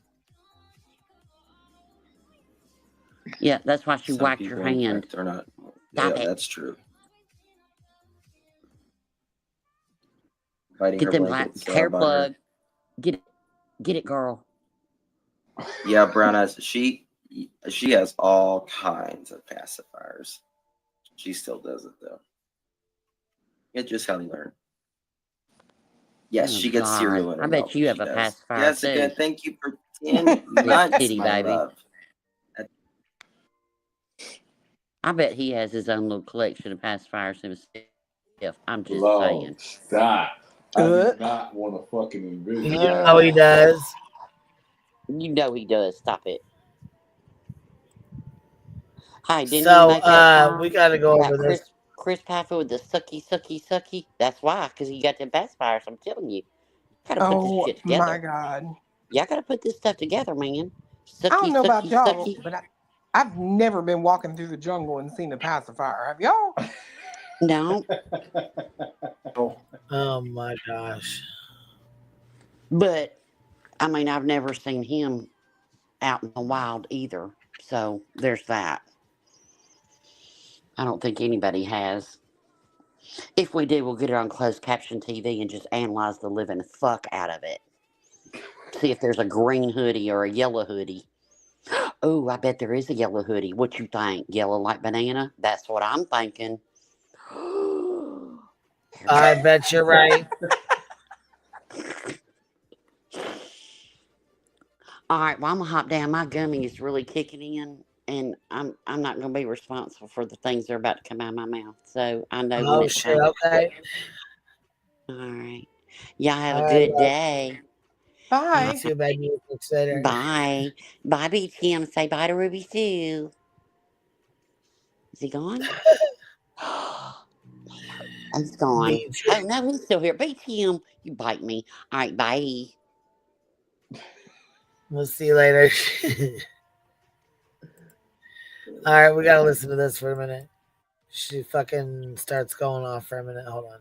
Yeah, that's why she Some whacked her people, in hand. fact, are not. Stop Yeah, it. that's true. Biting Get her them blanket. glasses. So Hair about her. plug. Get it, girl. Yeah, brown eyes. She has all kinds of pacifiers. She still does it though. It's just how they learn. Yes, Oh, she gets God. cereal in her I bet milk. you have She a does. pacifier, Jessica, too. thank you for 10 months, Kitty my baby. love. I bet he has his own little collection of pacifiers himself. I'm just Lord, saying. stop. I do not want to fucking envision You that. know he does. You know he does. Stop it. Hi, didn't So, he make that song we gotta go about over this. Chris Paffer with the sucky? That's why, because he got them pacifiers. I'm telling you. Gotta put this Oh shit together. my God. Y'all gotta put this stuff together, man. I don't know about y'all, Sucky. but I've never been walking through the jungle and seen a pacifier. Have y'all? No. Oh my gosh. But, I mean, I've never seen him out in the wild either. So, there's that. I don't think anybody has. If we do, we'll get it on closed caption TV and just analyze the living fuck out of it. See if there's a green hoodie or a yellow hoodie. Oh, I bet there is a yellow hoodie. What you think? Yellow like banana? That's what I'm thinking. I bet you're right. All right, well, I'm gonna hop down. My gummy is really kicking in, and I'm not gonna be responsible for the things that are about to come out of my mouth. So I know when Oh it's shit, time. okay. All right, y'all have All a right, good love. day. Bye. Too bad you consider. Bye, bye, BTM. Say bye to Ruby Sue. Is he gone? He's gone. Oh no, he's still here. BTM, you bite me. All right, bye. We'll see you later. All right, we gotta listen to this for a minute. She fucking starts going off for a minute. Hold on.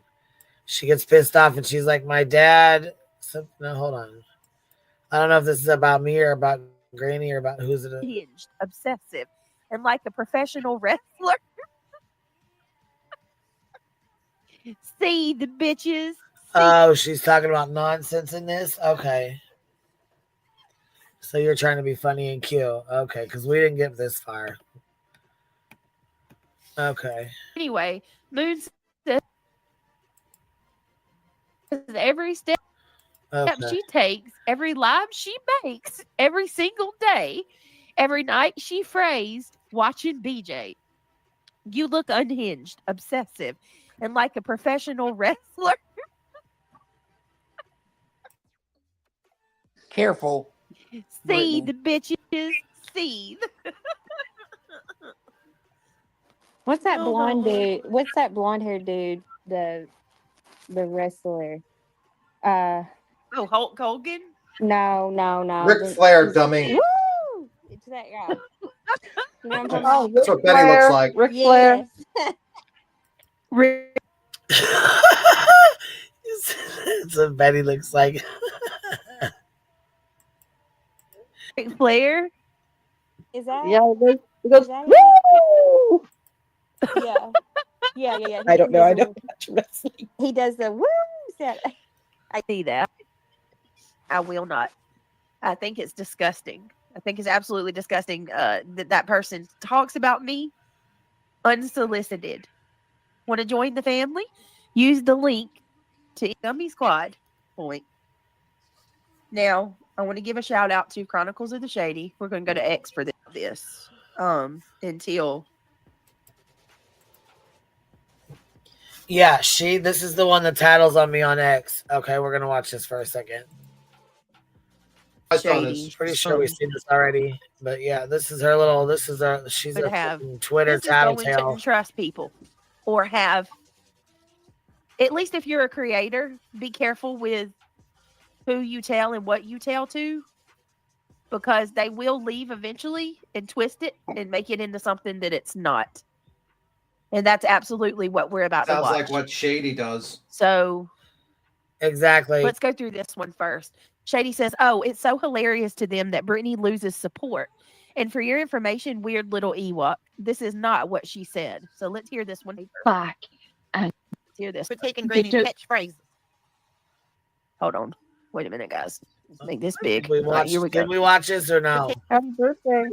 She gets pissed off and she's like, "My dad." So, no, hold on. I don't know if this is about me or about Granny or about who's it. Hinged, obsessive, and like a professional wrestler. See the bitches. Oh, she's talking about nonsense in this? Okay. So you're trying to be funny and cute. Okay, because we didn't get this far. Okay. Anyway, Moon says every step she takes, every live she makes, every single day, every night she phrased watching BJ. You look unhinged, obsessive, and like a professional wrestler. Careful. Seethe, bitches. Seethe. What's that Oh, blonde no. dude? What's that blonde haired dude? The wrestler. Oh, Hulk Hogan? No. Ric Flair, dummy. Woo! It's that guy. You know what I'm talking Oh, about? that's what Betty looks like. Ric Flair. Yes. That's what Betty looks like. Ric Flair? Is that? Yeah, it goes, Is that woo! Yeah. Yeah. I don't know. I does don't watch wrestling. He does the woo sound. I see that. I will not. I think it's disgusting. I think it's absolutely disgusting that person talks about me unsolicited. Want to join the family? Use the link to Gummy Squad. Point. Now, I want to give a shout out to Chronicles of the Shady. We're going to go to X for this until. Yeah, this is the one that tattles on me on X. Okay, we're gonna watch this for a second. I saw this. Pretty sure we've seen this already, but yeah, this is her little. She's Would a have Twitter this is going tattletale. to trust people, or have. At least if you're a creator, be careful with who you tell and what you tell to, because they will leave eventually and twist it and make it into something that it's not. And that's absolutely what we're about to watch. Sounds like what Shady does. So exactly. Let's go through this one first. Shady says, "Oh, it's so hilarious to them that Brittany loses support. And for your information, weird little Ewok, this is not what she said." So let's hear this one. Back. And let's hear this. We're taking Granny's catchphrases. Hold on. Wait a minute, guys. Let's make this big. Did we watch, here we go. Did we watch this or no? Happy birthday.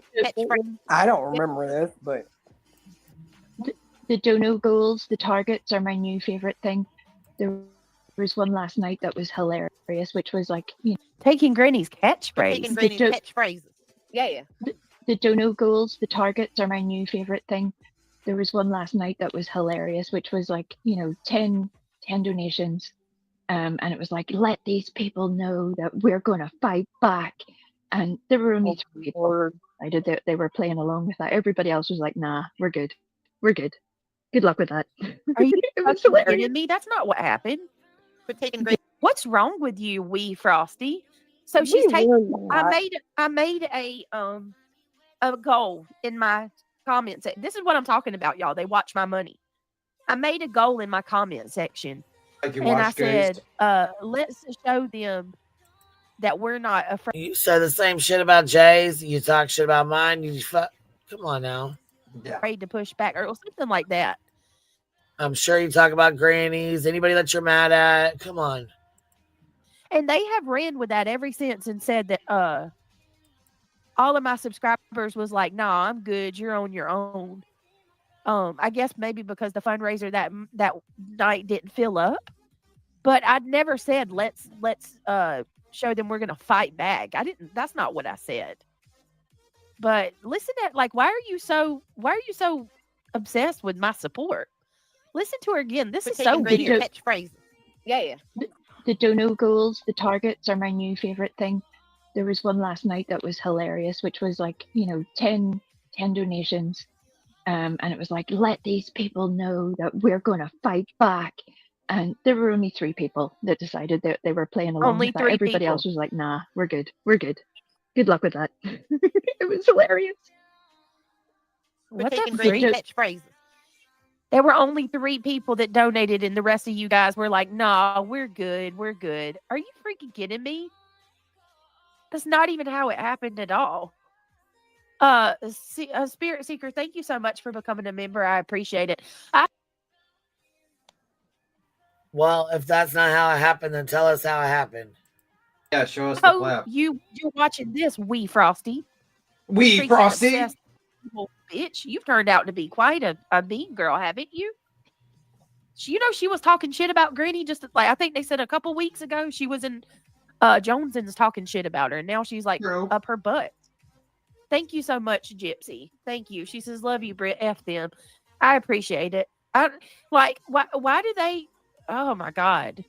I don't remember this, but The dono goals, the targets are my new favorite thing. There was one last night that was hilarious, which was like, taking Granny's catchphrase. Taking Granny's catchphrases. Yeah. The dono goals, the targets are my new favorite thing. There was one last night that was hilarious, which was like, 10 donations. And it was like, let these people know that we're going to fight back. And there were only 3 people. They were playing along with that. Everybody else was like, nah, we're good. We're good. Good luck with that. Are you It was hilarious. kidding me? That's not what happened. What's wrong with you, wee Frosty? So she's taking. I made a goal in my comments. This is what I'm talking about, y'all. They watch my money. I made a goal in my comment section, and I said, "Let's show them that we're not afraid." You said the same shit about Jay's. You talk shit about mine. Come on now. Afraid to push back or something like that. I'm sure you talk about grannies, anybody that you're mad at. Come on. And they have ran with that ever since and said that all of my subscribers was like, "Nah, I'm good. You're on your own." I guess maybe because the fundraiser that night didn't fill up. But I'd never said let's show them we're gonna fight back. That's not what I said. But listen at why are you so obsessed with my support? Listen to her again. This is so weird. Catchphrases. Yeah. The dono goals, the targets are my new favorite thing. There was one last night that was hilarious, which was like, 10 donations. And it was like, let these people know that we're going to fight back. And there were only 3 people that decided that they were playing along Only with that. 3 Everybody people. else was like, nah, we're good. We're good. Good luck with that. It was hilarious. What's up, catchphrases. There were only 3 people that donated, and the rest of you guys were like, "Nah, we're good. We're good." Are you freaking kidding me? That's not even how it happened at all. Spirit Seeker, thank you so much for becoming a member. I appreciate it. Well, if that's not how it happened, then tell us how it happened. Yeah, show us the Oh, clip. you're watching this, wee Frosty. Wee Freaking Frosty. obsessed little bitch. You've turned out to be quite a mean girl, haven't you? She was talking shit about Granny just like I think they said a couple weeks ago. She was in Jones's talking shit about her, and now she's like up her butt. Thank you so much, Gypsy. Thank you. She says, "Love you, Britt. F them." I appreciate it. Why do they? Oh my god.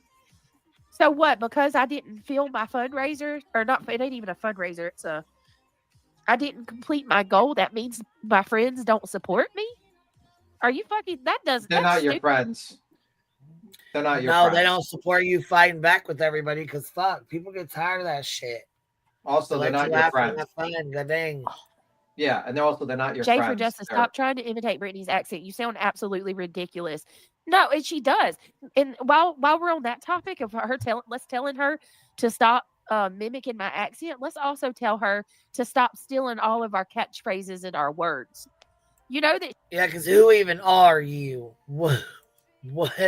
So what? Because I didn't fill my fundraiser, or not? It ain't even a fundraiser. I didn't complete my goal. That means my friends don't support me. Are you fucking? They're not your friends. They're not your No, friends. they don't support you fighting back with everybody because fuck, people get tired of that shit. Also, they're not your friends. Have fun, the dang. Yeah, and they're not your Jay friends. for Justice, They're- stop trying to imitate Brittany's accent. You sound absolutely ridiculous. No, and she does. And while we're on that topic of her telling her to stop mimicking my accent, let's also tell her to stop stealing all of our catchphrases and our words. You know that. Yeah, because who even are you? What?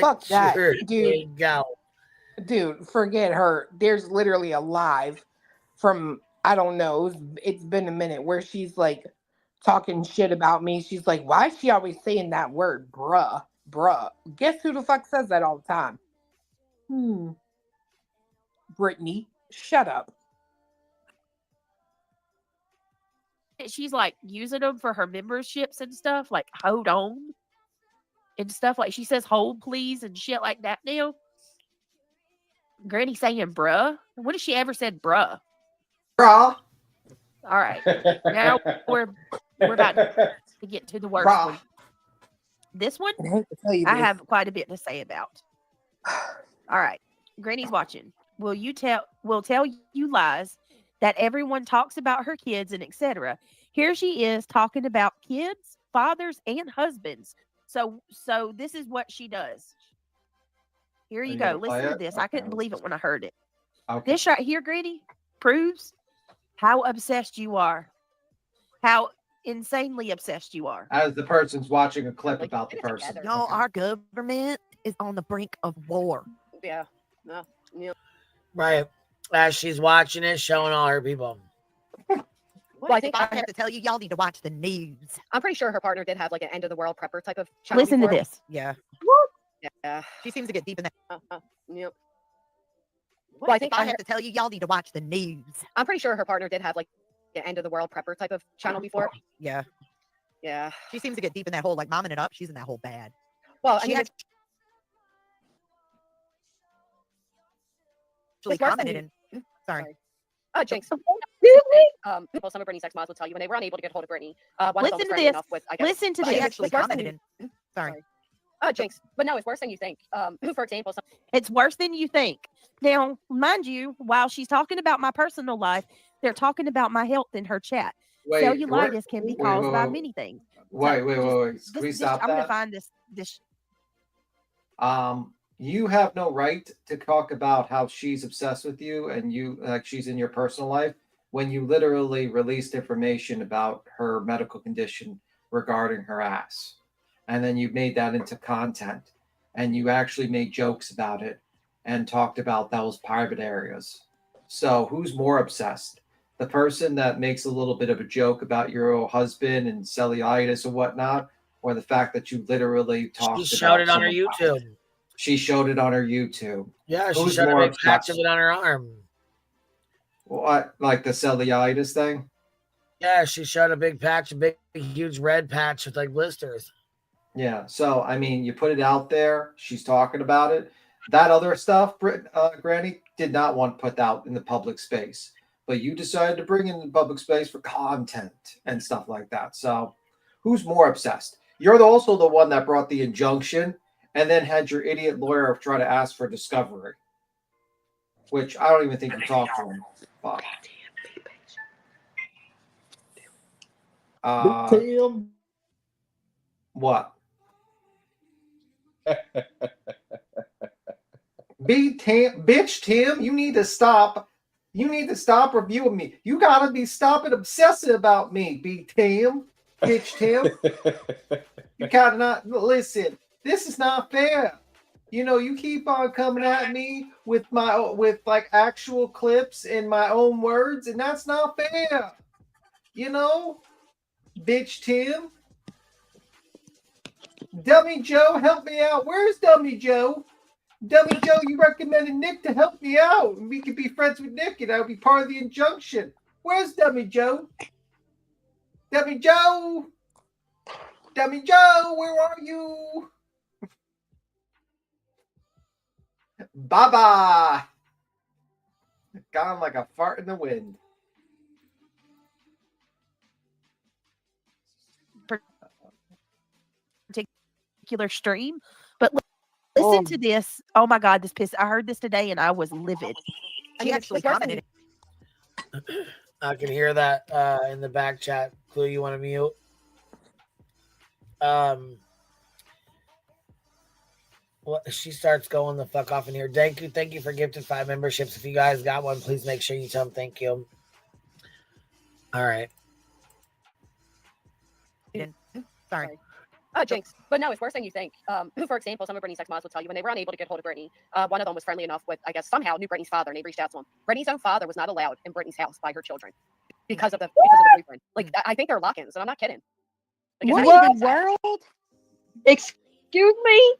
Fuck that, dude. Dude, forget her. There's literally a live from I don't know. It's been a minute where she's like talking shit about me. She's like, why is she always saying that word, bruh? Guess who the fuck says that all the time? Brittany, shut up. She's like using them for her memberships and stuff, like hold on and stuff. Like she says, hold please and shit like that now. Granny saying bruh. When has she ever said bruh? Bruh. All right. Now we're about to get to the worst one. This one, I have quite a bit to say about. All right. Granny's watching. We'll tell you lies that everyone talks about her kids and etc. Here she is talking about kids, fathers, and husbands. So this is what she does. Here you go. Listen to this. I couldn't believe it when I heard it. Okay. This right here, Granny, proves how obsessed you are. How insanely obsessed you are. As the person's watching a clip about the person. Y'all, our government is on the brink of war. Yeah. No. Yeah. Right. As she's watching it, showing all her people. Well, I think I have to tell you, y'all need to watch the news. I'm pretty sure her partner did have like an end of the world prepper type of channel. Listen to before. this. Yeah. Yeah. She seems to get deep in that. Yep. Well, I think I have to tell you, y'all need to watch the news. I'm pretty sure her partner did have like an end of the world prepper type of channel before. Yeah. Yeah. She seems to get deep in that hole, like momming it up. She's in that hole bad. Well, I she mean, actually it's worse commented than in. Sorry. Oh, Jinx. Well, some of Brittany's ex-mods will tell you when they were unable to get hold of Brittany. One of them was Listen to friendly this. enough with, I guess, Listen to but this. it's Actually worse than commented in. Sorry. Oh, Jinx. But no, it's worse than you think. For example, It's worse than you think. Now, mind you, while she's talking about my personal life, they're talking about my health in her chat. Cellulitis can be caused by many things. Wait. Can we stop I'm going to that? find this. You have no right to talk about how she's obsessed with you and you like she's in your personal life when you literally released information about her medical condition regarding her ass. And then you made that into content and you actually made jokes about it and talked about those private areas. So who's more obsessed? The person that makes a little bit of a joke about your husband and cellulitis and whatnot, or the fact that you literally talked about She showed it on her someone- YouTube. She showed it on her YouTube. Yeah, she Who's showed a more big patch of obsessed? it on her arm. What, like the cellulitis thing? Yeah, she showed a big patch, a big, huge red patch with like blisters. Yeah. So I mean, you put it out there. She's talking about it. That other stuff, Granny did not want put out in the public space, but you decided to bring it in the public space for content and stuff like that. So, who's more obsessed? You're also the one that brought the injunction, and then had your idiot lawyer try to ask for discovery, which I don't even think you talked to him. Fuck. Tim. What? Bitch, Tim, you need to stop. You need to stop reviewing me. You gotta be stopping obsessing about me, Tim. Bitch, Tim. You gotta not listen. This is not fair. You keep on coming at me with like actual clips and my own words, and that's not fair. Bitch Tim. Dummy Joe, help me out. Where's Dummy Joe? Dummy Joe, you recommended Nick to help me out. And we could be friends with Nick and I would be part of the injunction. Where's Dummy Joe? Dummy Joe! Dummy Joe, where are you? Bye-bye. Gone like a fart in the wind. Particular stream, but listen to this. Oh my God, I heard this today and I was livid. She actually commented. I can hear that in the back chat. Clue, you want to mute? She starts going the fuck off in here. Thank you for gifted 5 memberships. If you guys got one, please make sure you tell them thank you. All right. Sorry. Jinx. But no, it's worse than you think. For example, some of Brittany's ex-moms will tell you when they were unable to get hold of Brittany, one of them was friendly enough with, I guess, somehow knew Brittany's father and they reached out to him. Brittany's own father was not allowed in Brittany's house by her children because of the boyfriend. Like, I think they're lock-ins, and I'm not kidding. Like, what in the world? Excuse me?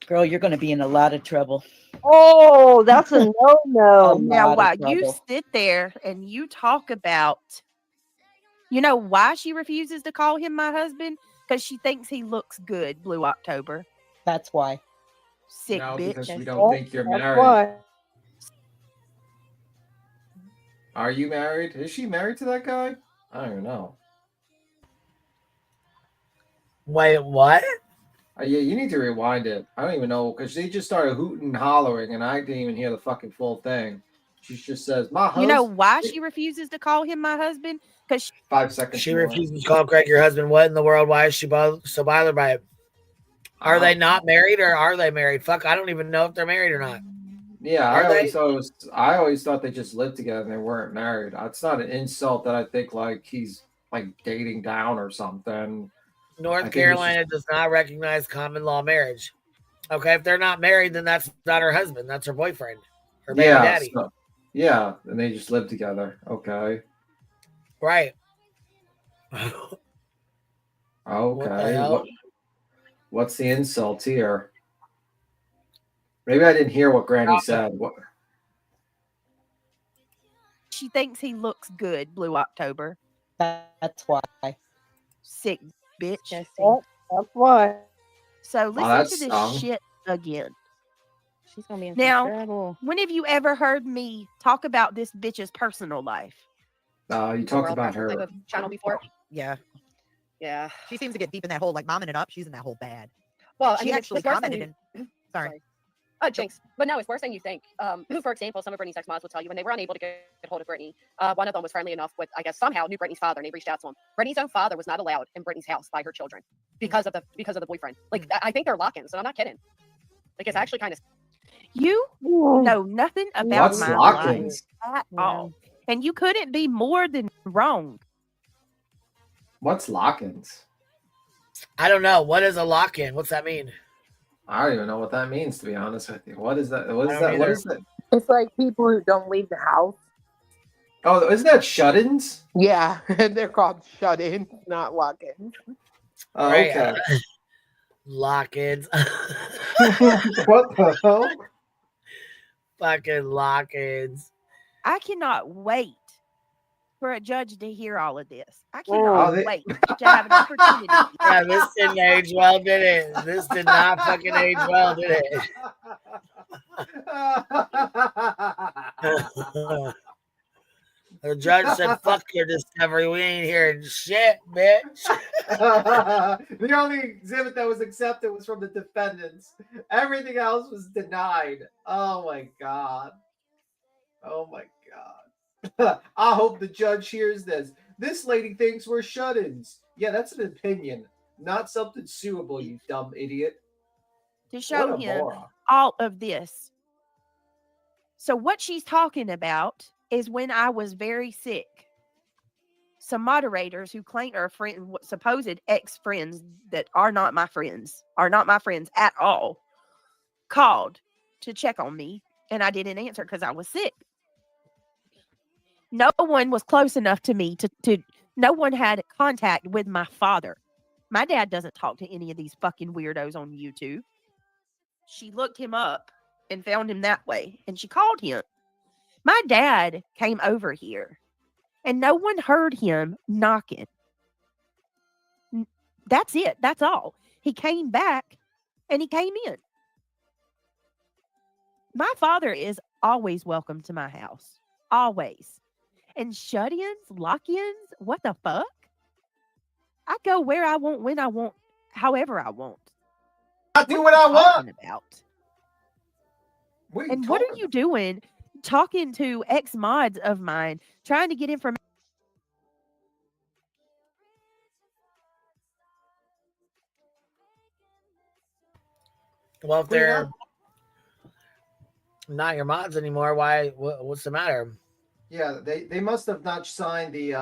Girl, you're going to be in a lot of trouble. Oh, that's a no-no. Now, while you sit there and you talk about, why she refuses to call him my husband? Because she thinks he looks good, Blue October. That's why. Sick no, bitch. Because we don't think you're married. Are you married? Is she married to that guy? I don't even know. Wait, what? Yeah, you need to rewind it. I don't even know, because they just started hooting and hollering, and I didn't even hear the fucking full thing. She just says, my husband. You know why she refuses to call him my husband? Because 5 seconds. She refuses to call Craig your husband. What in the world? Why is she so bothered by it? Are they not married or are they married? Fuck, I don't even know if they're married or not. Yeah, I always thought they just lived together and they weren't married. It's not an insult that I think like he's like dating down or something. North Carolina does not recognize common law marriage. Okay, if they're not married, then that's not her husband. That's her boyfriend. Her baby daddy. Yeah, and they just live together. Okay. Right. Okay. What's the insult here? Maybe I didn't hear what Granny said. What? She thinks he looks good, Blue October. That's why. Sick bitch. Oh, that's why. So listen to this shit again. She's gonna be in now. trouble. When have you ever heard me talk about this bitch's personal life? You talked about her channel before. Yeah. Yeah. She seems to get deep in that hole, like momming it up. She's in that hole bad. Well, she actually commented. Sorry. Jinx. But no, it's worse than you think. For example, some of Brittany's ex-moms will tell you when they were unable to get hold of Brittany, one of them was friendly enough with, I guess, somehow knew Brittany's father and they reached out to him. Brittany's own father was not allowed in Brittany's house by her children because of the boyfriend. Like, I think they're lock-ins, and I'm not kidding. Like, it's actually kind of. You know nothing about my lock-ins? life at all, and you couldn't be more than wrong. What's lock-ins? I don't know. What is a lock-in? What's that mean? I don't even know what that means, to be honest with you. What is that? What is that? What is that? It's like people who don't leave the house. Oh, isn't that shut-ins? Yeah, they're called shut-ins, not lock-ins. Oh, okay. Right, lock-ins. What the hell? Fucking lock-ins. I cannot wait for a judge to hear all of this. I cannot wait to have an opportunity. Yeah, this didn't age well, did it? This did not fucking age well, did it? The judge said, fuck your discovery. We ain't hearing shit, bitch. The only exhibit that was accepted was from the defendants. Everything else was denied. Oh, my God. Oh, my God. I hope the judge hears this. This lady thinks we're shut-ins. Yeah, that's an opinion, not something suable, you dumb idiot. To show him all of this. So what she's talking about is when I was very sick, some moderators who claim are supposed ex-friends that are not my friends at all, called to check on me, and I didn't answer because I was sick. No one was close enough to me to no one had contact with my father. My dad doesn't talk to any of these fucking weirdos on YouTube. She looked him up and found him that way, and she called him. My dad came over here, and no one heard him knocking. That's it. That's all. He came back, and he came in. My father is always welcome to my house. Always. And shut-ins, lock-ins, what the fuck? I go where I want, when I want, however I want. I do what I want. About? What are you doing talking to ex-mods of mine, trying to get information? Well, if they're not your mods anymore, why? What's the matter? Yeah, they must have not signed the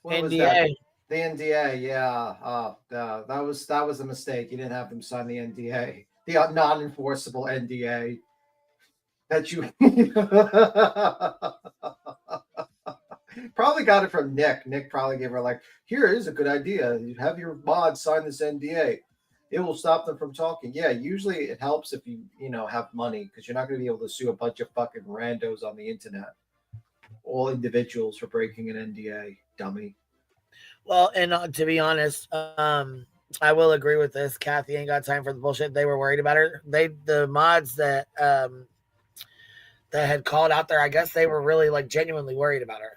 what was NDA. that? The NDA. Yeah, that was a mistake. You didn't have them sign the NDA, the non-enforceable NDA. That you probably got it from Nick. Nick probably gave her like, here is a good idea. You have your mods sign this NDA. It will stop them from talking. Yeah, usually it helps if you have money, because you're not going to be able to sue a bunch of fucking randos on the internet, all individuals, for breaking an NDA, dummy. Well, and to be honest, I will agree with this. Kathy ain't got time for the bullshit. They were worried about her. The mods that had called out there, I guess they were really like genuinely worried about her.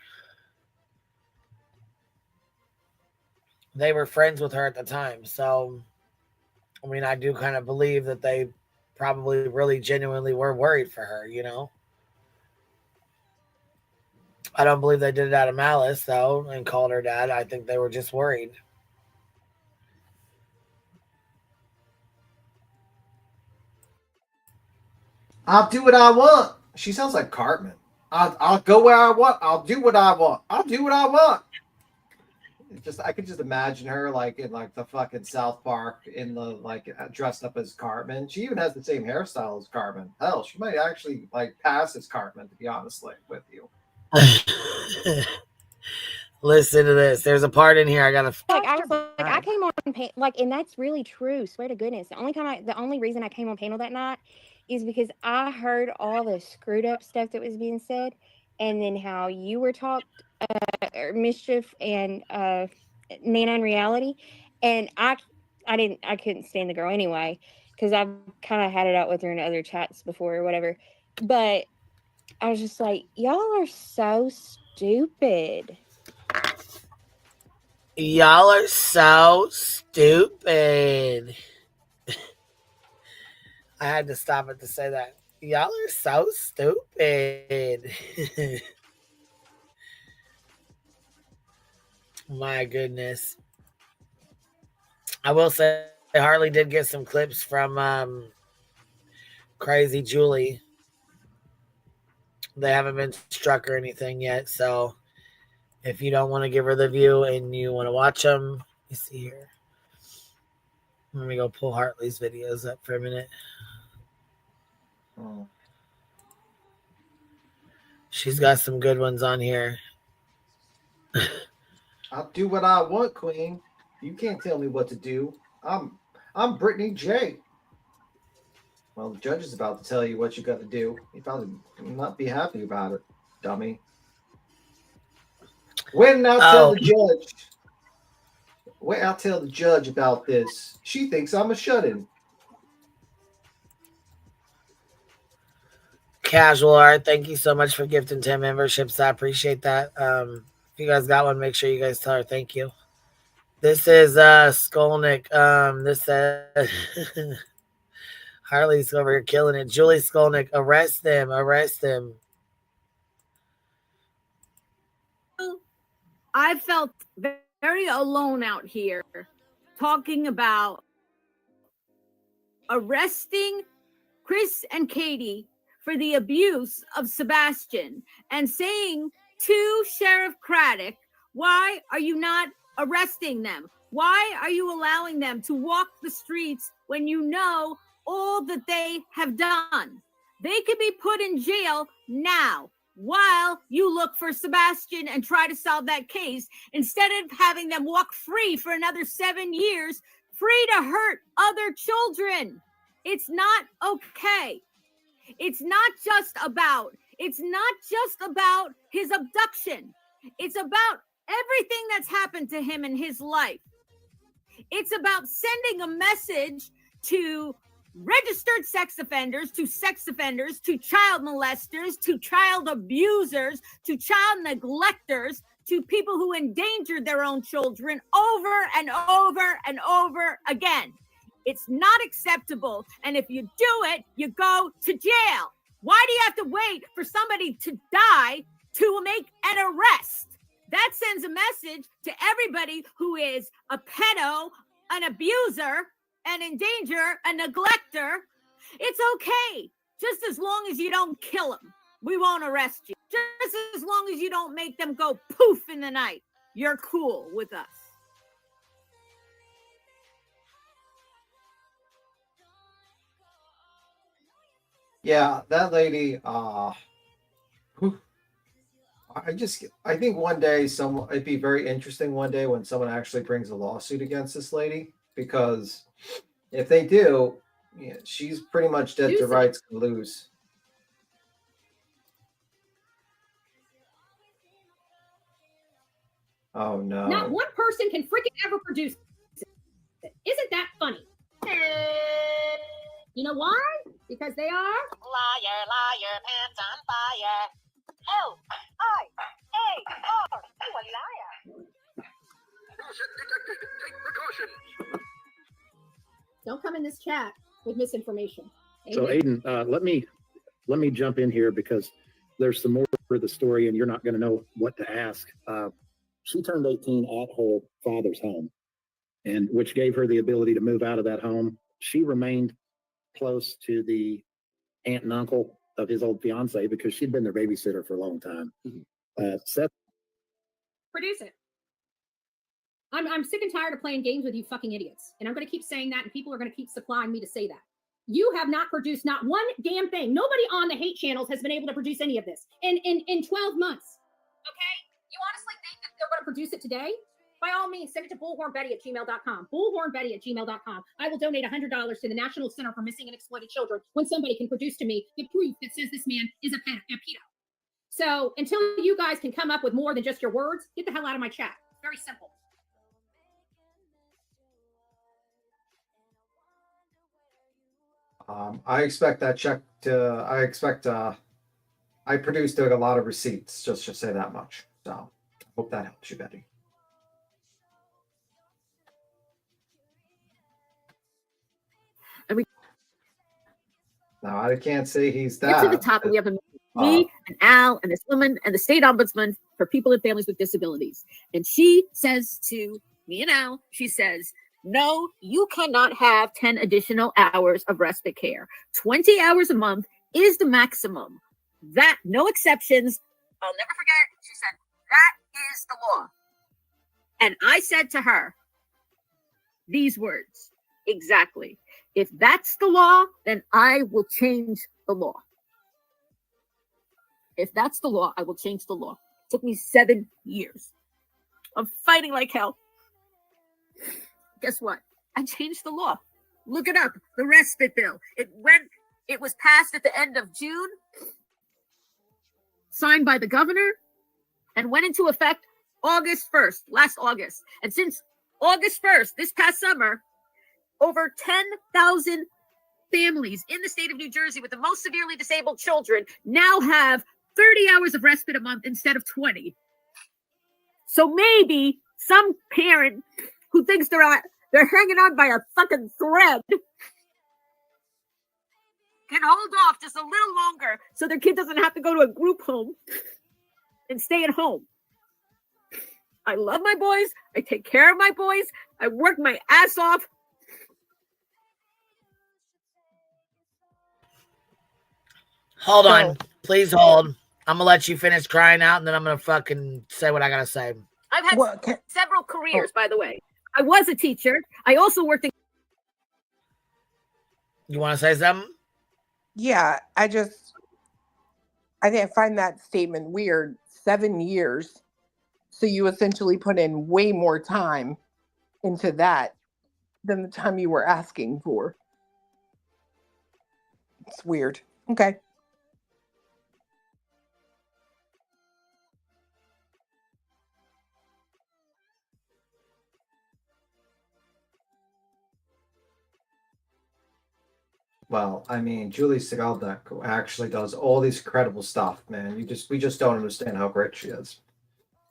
They were friends with her at the time. So, I mean, I do kind of believe that they probably really genuinely were worried for her, I don't believe they did it out of malice, though, and called her dad. I think they were just worried. I'll do what I want. She sounds like Cartman. I'll go where I want. I'll do what I want. I'll do what I want. I could just imagine her like in like the fucking South Park in the like dressed up as Cartman. She even has the same hairstyle as Cartman. Hell, she might actually like pass as Cartman, to be honest with you. Listen to this. There's a part in here I gotta. I came on and that's really true. Swear to goodness. The only reason I came on panel that night is because I heard all the screwed up stuff that was being said, and then how you were talked, Mischief and Nana in reality, and I couldn't stand the girl anyway, because I've kind of had it out with her in other chats before or whatever, but I was just like, y'all are so stupid. Y'all are so stupid. I had to stop it to say that. Y'all are so stupid. My goodness. I will say Harley did get some clips from Crazy Julie. They haven't been struck or anything yet, so if you don't want to give her the view and you want to watch them, let me see here. Let me go pull Hartley's videos up for a minute. Oh. She's got some good ones on here. I'll do what I want, Queen. You can't tell me what to do. I'm Brittany J. Well, the judge is about to tell you what you got to do. You probably not be happy about it, dummy. When I'll tell the judge. When I'll tell the judge about this. She thinks I'm a shut-in. Casual Art, thank you so much for gifting 10 memberships. I appreciate that. If you guys got one, make sure you guys tell her thank you. This is Skolnick. This says Harley's over here killing it. Julie Skolnick, arrest them, arrest them. I felt very alone out here talking about arresting Chris and Katie for the abuse of Sebastian and saying to Sheriff Craddock, why are you not arresting them? Why are you allowing them to walk the streets when you know all that they have done. They could be put in jail now while you look for Sebastian and try to solve that case, instead of having them walk free for another 7 years, free to hurt other children. It's not okay. It's not just about his abduction. It's about everything that's happened to him in his life. It's about sending a message to registered sex offenders, to child molesters, to child abusers, to child neglectors, to people who endangered their own children over and over and over again. It's not acceptable. And if you do it, you go to jail. Why do you have to wait for somebody to die to make an arrest? That sends a message to everybody who is a pedo, an abuser, an endanger, a neglector. It's okay. Just as long as you don't kill them, we won't arrest you. Just as long as you don't make them go poof in the night, you're cool with us. Yeah, that lady, I think one day it'd be very interesting one day when someone actually brings a lawsuit against this lady, because if they do, yeah, she's pretty much dead to rights to lose. Oh no. Not one person can freaking ever produce it. Isn't that funny? You know why? Because they are Liar, liar, pants on fire. L-I-A-R. You a liar. Don't come in this chat with misinformation. So Aiden, let me jump in here, because there's some more for the story and you're not going to know what to ask. She turned 18 at her father's home, and which gave her the ability to move out of that home. She remained close to the aunt and uncle of his old fiance because she'd been their babysitter for a long time. Seth, Produce it. I'm sick and tired of playing games with you fucking idiots. And I'm going to keep saying that, and people are going to keep supplying me to say that. You have not produced not one damn thing. Nobody on the hate channels has been able to produce any of this in 12 months. Okay? You honestly think that they're going to produce it today? By all means, send it to bullhornbetty@gmail.com. Bullhornbetty@gmail.com. I will donate $100 to the National Center for Missing and Exploited Children when somebody can produce to me the proof that says this man is a pedo. So until you guys can come up with more than just your words, get the hell out of my chat. It's very simple. I expect that check to. I produced a lot of receipts. Just to say that much. So hope that helps you, Betty. Now I can't say he's that. Get to the top, and we have me and Al and this woman and the state ombudsman for people and families with disabilities. And she says to me and Al, she says, no, you cannot have 10 additional hours of respite care. 20 hours a month is the maximum. That, no exceptions. I'll never forget. She said, that is the law. And I said to her these words, exactly. If that's the law, then I will change the law. If that's the law, I will change the law. It took me 7 years of fighting like hell. Guess what? I changed the law. Look it up. The respite bill. It was passed at the end of June, signed by the governor, and went into effect August 1st, last August. And since August 1st, this past summer, over 10,000 families in the state of New Jersey with the most severely disabled children now have 30 hours of respite a month instead of 20. So maybe some parent who thinks they're hanging on by a fucking thread can hold off just a little longer so their kid doesn't have to go to a group home and stay at home. I love my boys. I take care of my boys. I work my ass off. Hold on. Please hold. I'm going to let you finish crying out, and then I'm going to fucking say what I got to say. I've had several careers, by the way. I was a teacher. I also worked in... You want to say something? Yeah, I find that statement weird. 7 years. So you essentially put in way more time into that than the time you were asking for. It's weird. Okay. Well, I mean, Julie Sigaldak actually does all this incredible stuff, man. We just don't understand how great she is.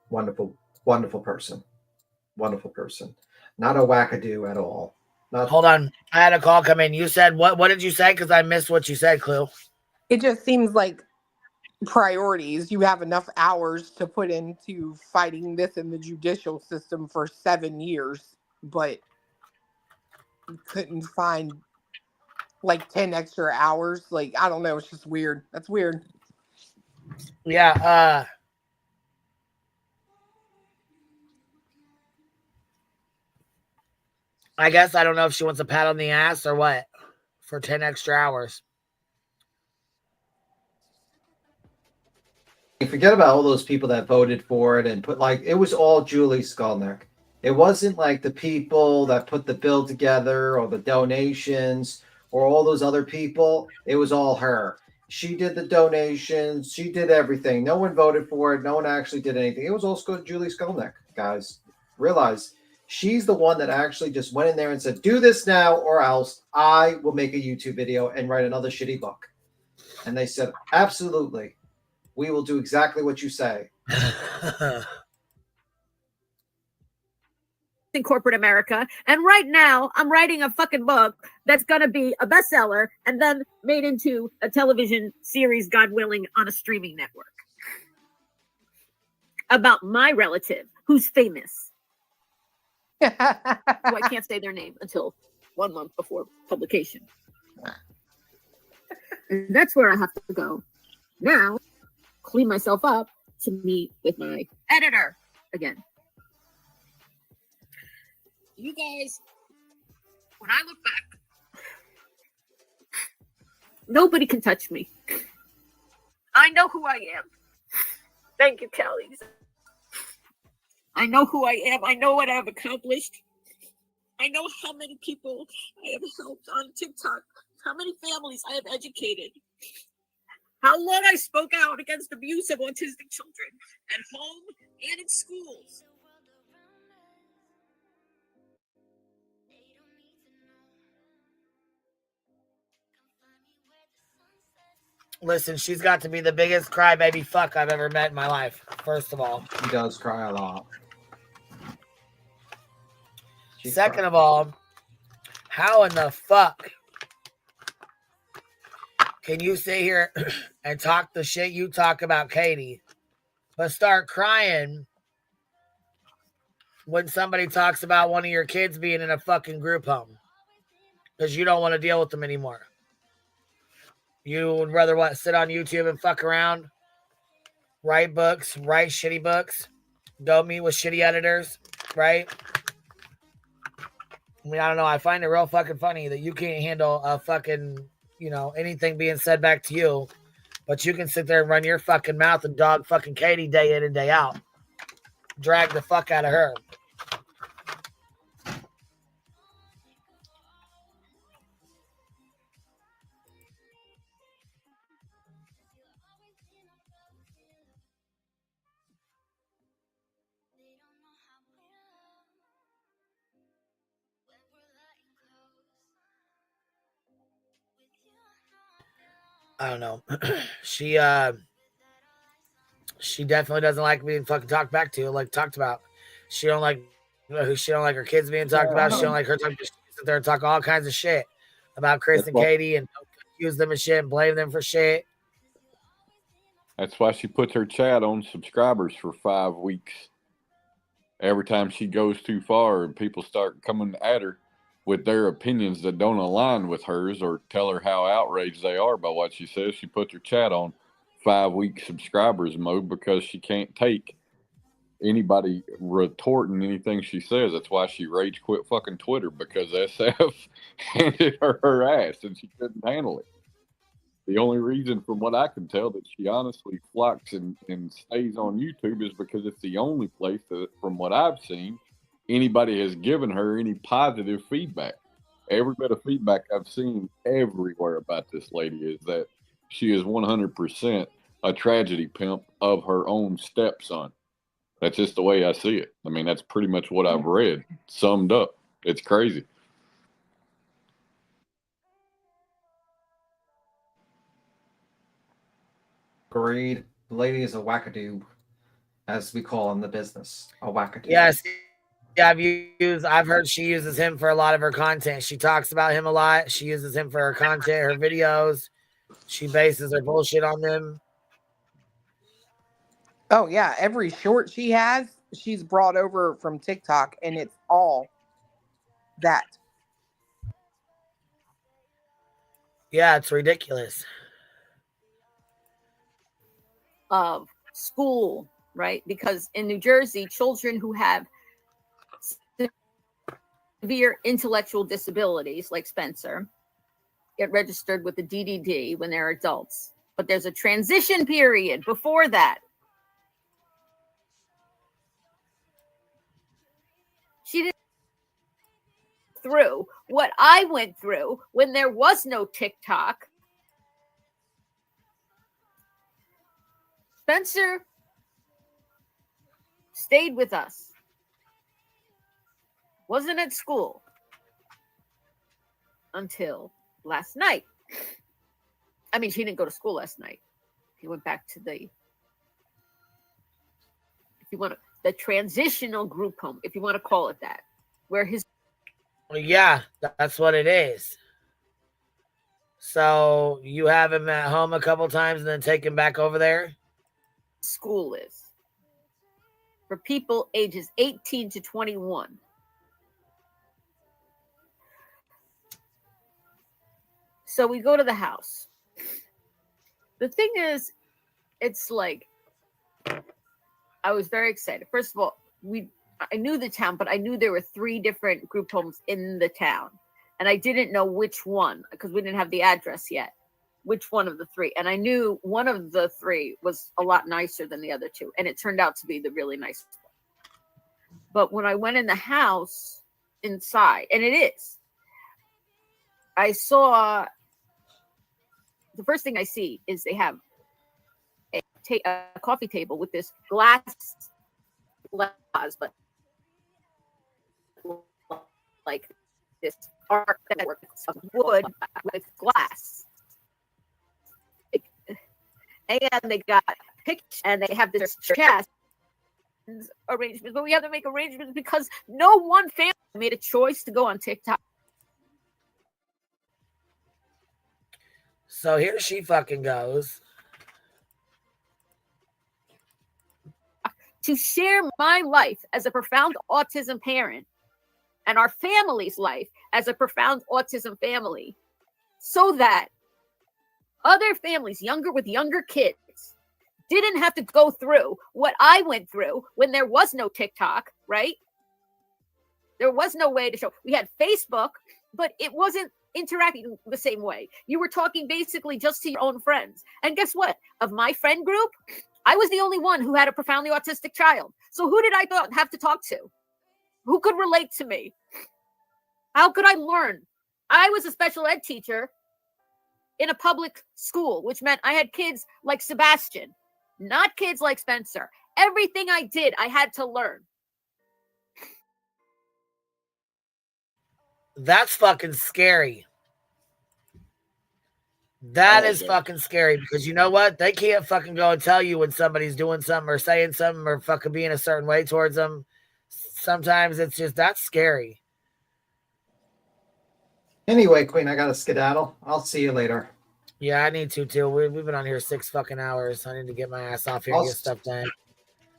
Wonderful, wonderful person. Wonderful person. Not a wackadoo at all. Not. Hold on. I had a call come in. You said what? What did you say? Because I missed what you said, Clue. It just seems like priorities. You have enough hours to put into fighting this in the judicial system for 7 years, but you couldn't find like 10 extra hours. Like, I don't know. It's just weird. That's weird. Yeah. I guess I don't know if she wants a pat on the ass or what for 10 extra hours. You forget about all those people that voted for it and put it was all Julie Skolnick. It wasn't like the people that put the bill together or the donations or all those other people. It was all her. She did the donations. She did everything. No one voted for it. No one actually did anything. It was all Julie Skolnick, guys. Realize she's the one that actually just went in there and said, do this now or else I will make a YouTube video and write another shitty book. And they said, absolutely. We will do exactly what you say. In corporate America. And right now, I'm writing a fucking book that's going to be a bestseller and then made into a television series, God willing, on a streaming network. About my relative who's famous. So I can't say their name until 1 month before publication. And that's where I have to go now. Clean myself up to meet with my editor again. You guys, when I look back, nobody can touch me. I know who I am. Thank you, Kelly. I know who I am. I know what I've accomplished. I know how many people I have helped on TikTok, how many families I have educated. How long I spoke out against abuse of autistic children at home and in schools. Listen, she's got to be the biggest crybaby fuck I've ever met in my life, first of all. She does cry a lot. Second of all, how in the fuck can you sit here and talk the shit you talk about Katie, but start crying when somebody talks about one of your kids being in a fucking group home because you don't want to deal with them anymore? You would rather what? Sit on YouTube and fuck around, write books, write shitty books, go meet with shitty editors, right? I mean, I don't know. I find it real fucking funny that you can't handle a fucking, anything being said back to you, but you can sit there and run your fucking mouth and dog fucking Katie day in and day out. Drag the fuck out of her. I don't know. She definitely doesn't like being fucking talked back to, like talked about. She don't like her kids being talked about. She don't like her talking. She sit there and talk all kinds of shit about Chris and Katie and accuse them of shit and blame them for shit. That's why she puts her chat on subscribers for 5 weeks. Every time she goes too far and people start coming at her with their opinions that don't align with hers or tell her how outraged they are by what she says, she puts her chat on 5 week subscribers mode because she can't take anybody retorting anything she says. That's why she rage quit fucking Twitter, because SF handed her ass and she couldn't handle it. The only reason, from what I can tell, that she honestly flocks and stays on YouTube is because it's the only place that, from what I've seen, anybody has given her any positive feedback. Every bit of feedback I've seen everywhere about this lady is that she is 100% a tragedy pimp of her own stepson. That's just the way I see it. I mean, that's pretty much what I've read, summed up. It's crazy. Agreed. The lady is a wackadoo, as we call in the business. A wackadoo. Yes. Yeah, I've heard she uses him for a lot of her content. She talks about him a lot. She uses him for her content, her videos. She bases her bullshit on them. Oh yeah, every short she has, she's brought over from TikTok, and it's all that. Yeah, it's ridiculous. Of school, right? Because in New Jersey, children who have severe intellectual disabilities, like Spencer, get registered with the DDD when they're adults. But there's a transition period before that. She didn't go through what I went through when there was no TikTok. Spencer stayed with us. Wasn't at school until last night. I mean, she didn't go to school last night. He went back to the, if you want to, the transitional group home, if you want to call it that, where his. Well, yeah, that's what it is. So you have him at home a couple times and then take him back over there? School is for people ages 18 to 21. So we go to the house. The thing is, it's like, I was very excited. First of all, I knew the town, but I knew there were 3 different group homes in the town. And I didn't know which one, because we didn't have the address yet, which one of the 3. And I knew one of the 3 was a lot nicer than the other 2. And it turned out to be the really nice one. But when I went in the house inside, and it is, I saw, the first thing I see is they have a coffee table with this glass, but like this art that works of wood with glass. And they got pictures, and they have this chest arrangements, but we have to make arrangements because no one family made a choice to go on TikTok. So here she fucking goes. To share my life as a profound autism parent and our family's life as a profound autism family, so that other families with younger kids didn't have to go through what I went through when there was no TikTok, right? There was no way to show. We had Facebook, but it wasn't interacting the same way. You were talking basically just to your own friends. And guess what? Of my friend group, I was the only one who had a profoundly autistic child. So who did I have to talk to? Who could relate to me? How could I learn? I was a special ed teacher in a public school, which meant I had kids like Sebastian, not kids like Spencer. Everything I did, I had to learn. That's fucking scary. That is fucking scary, because you know what? They can't fucking go and tell you when somebody's doing something or saying something or fucking being a certain way towards them. Sometimes it's just, that's scary. Anyway, Queen, I got to skedaddle. I'll see you later. Yeah, I need to too. We've been on here 6 fucking hours. I need to get my ass off here and get stuff done.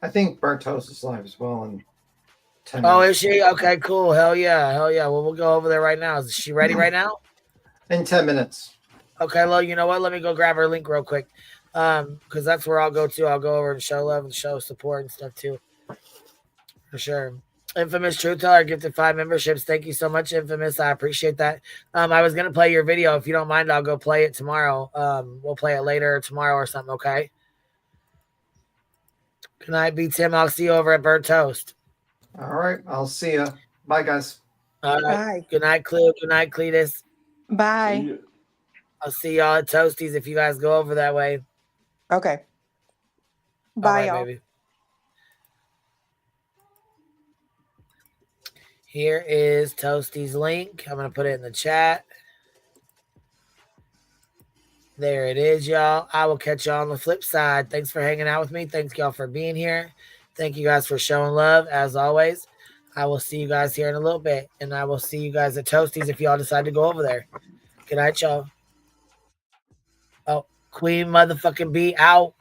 I think Burnt Toast is live as well in 10 Oh, minutes. is she? Okay, cool. Hell yeah. Hell yeah. Well, we'll go over there right now. Is she ready right now? In 10 minutes. Okay, well, you know what? Let me go grab her link real quick. Because that's where I'll go to. I'll go over and show love and show support and stuff too. For sure. Infamous Truth Teller gifted 5 memberships. Thank you so much, Infamous. I appreciate that. I was gonna play your video. If you don't mind, I'll go play it tomorrow. We'll play it later tomorrow or something, okay? Good night, B Tim. I'll see you over at Bird Toast. All right, I'll see ya. Bye, guys. All right. Bye. Good night, Cleo. Good night, Cletus. Bye. I'll see y'all at Toasties if you guys go over that way. Okay. All Bye, right, y'all. baby. Here is Toastie's link. I'm going to put it in the chat. There it is, y'all. I will catch y'all on the flip side. Thanks for hanging out with me. Thanks, y'all, for being here. Thank you guys for showing love, as always. I will see you guys here in a little bit, and I will see you guys at Toasties if y'all decide to go over there. Good night, y'all. Oh, Queen motherfucking B out.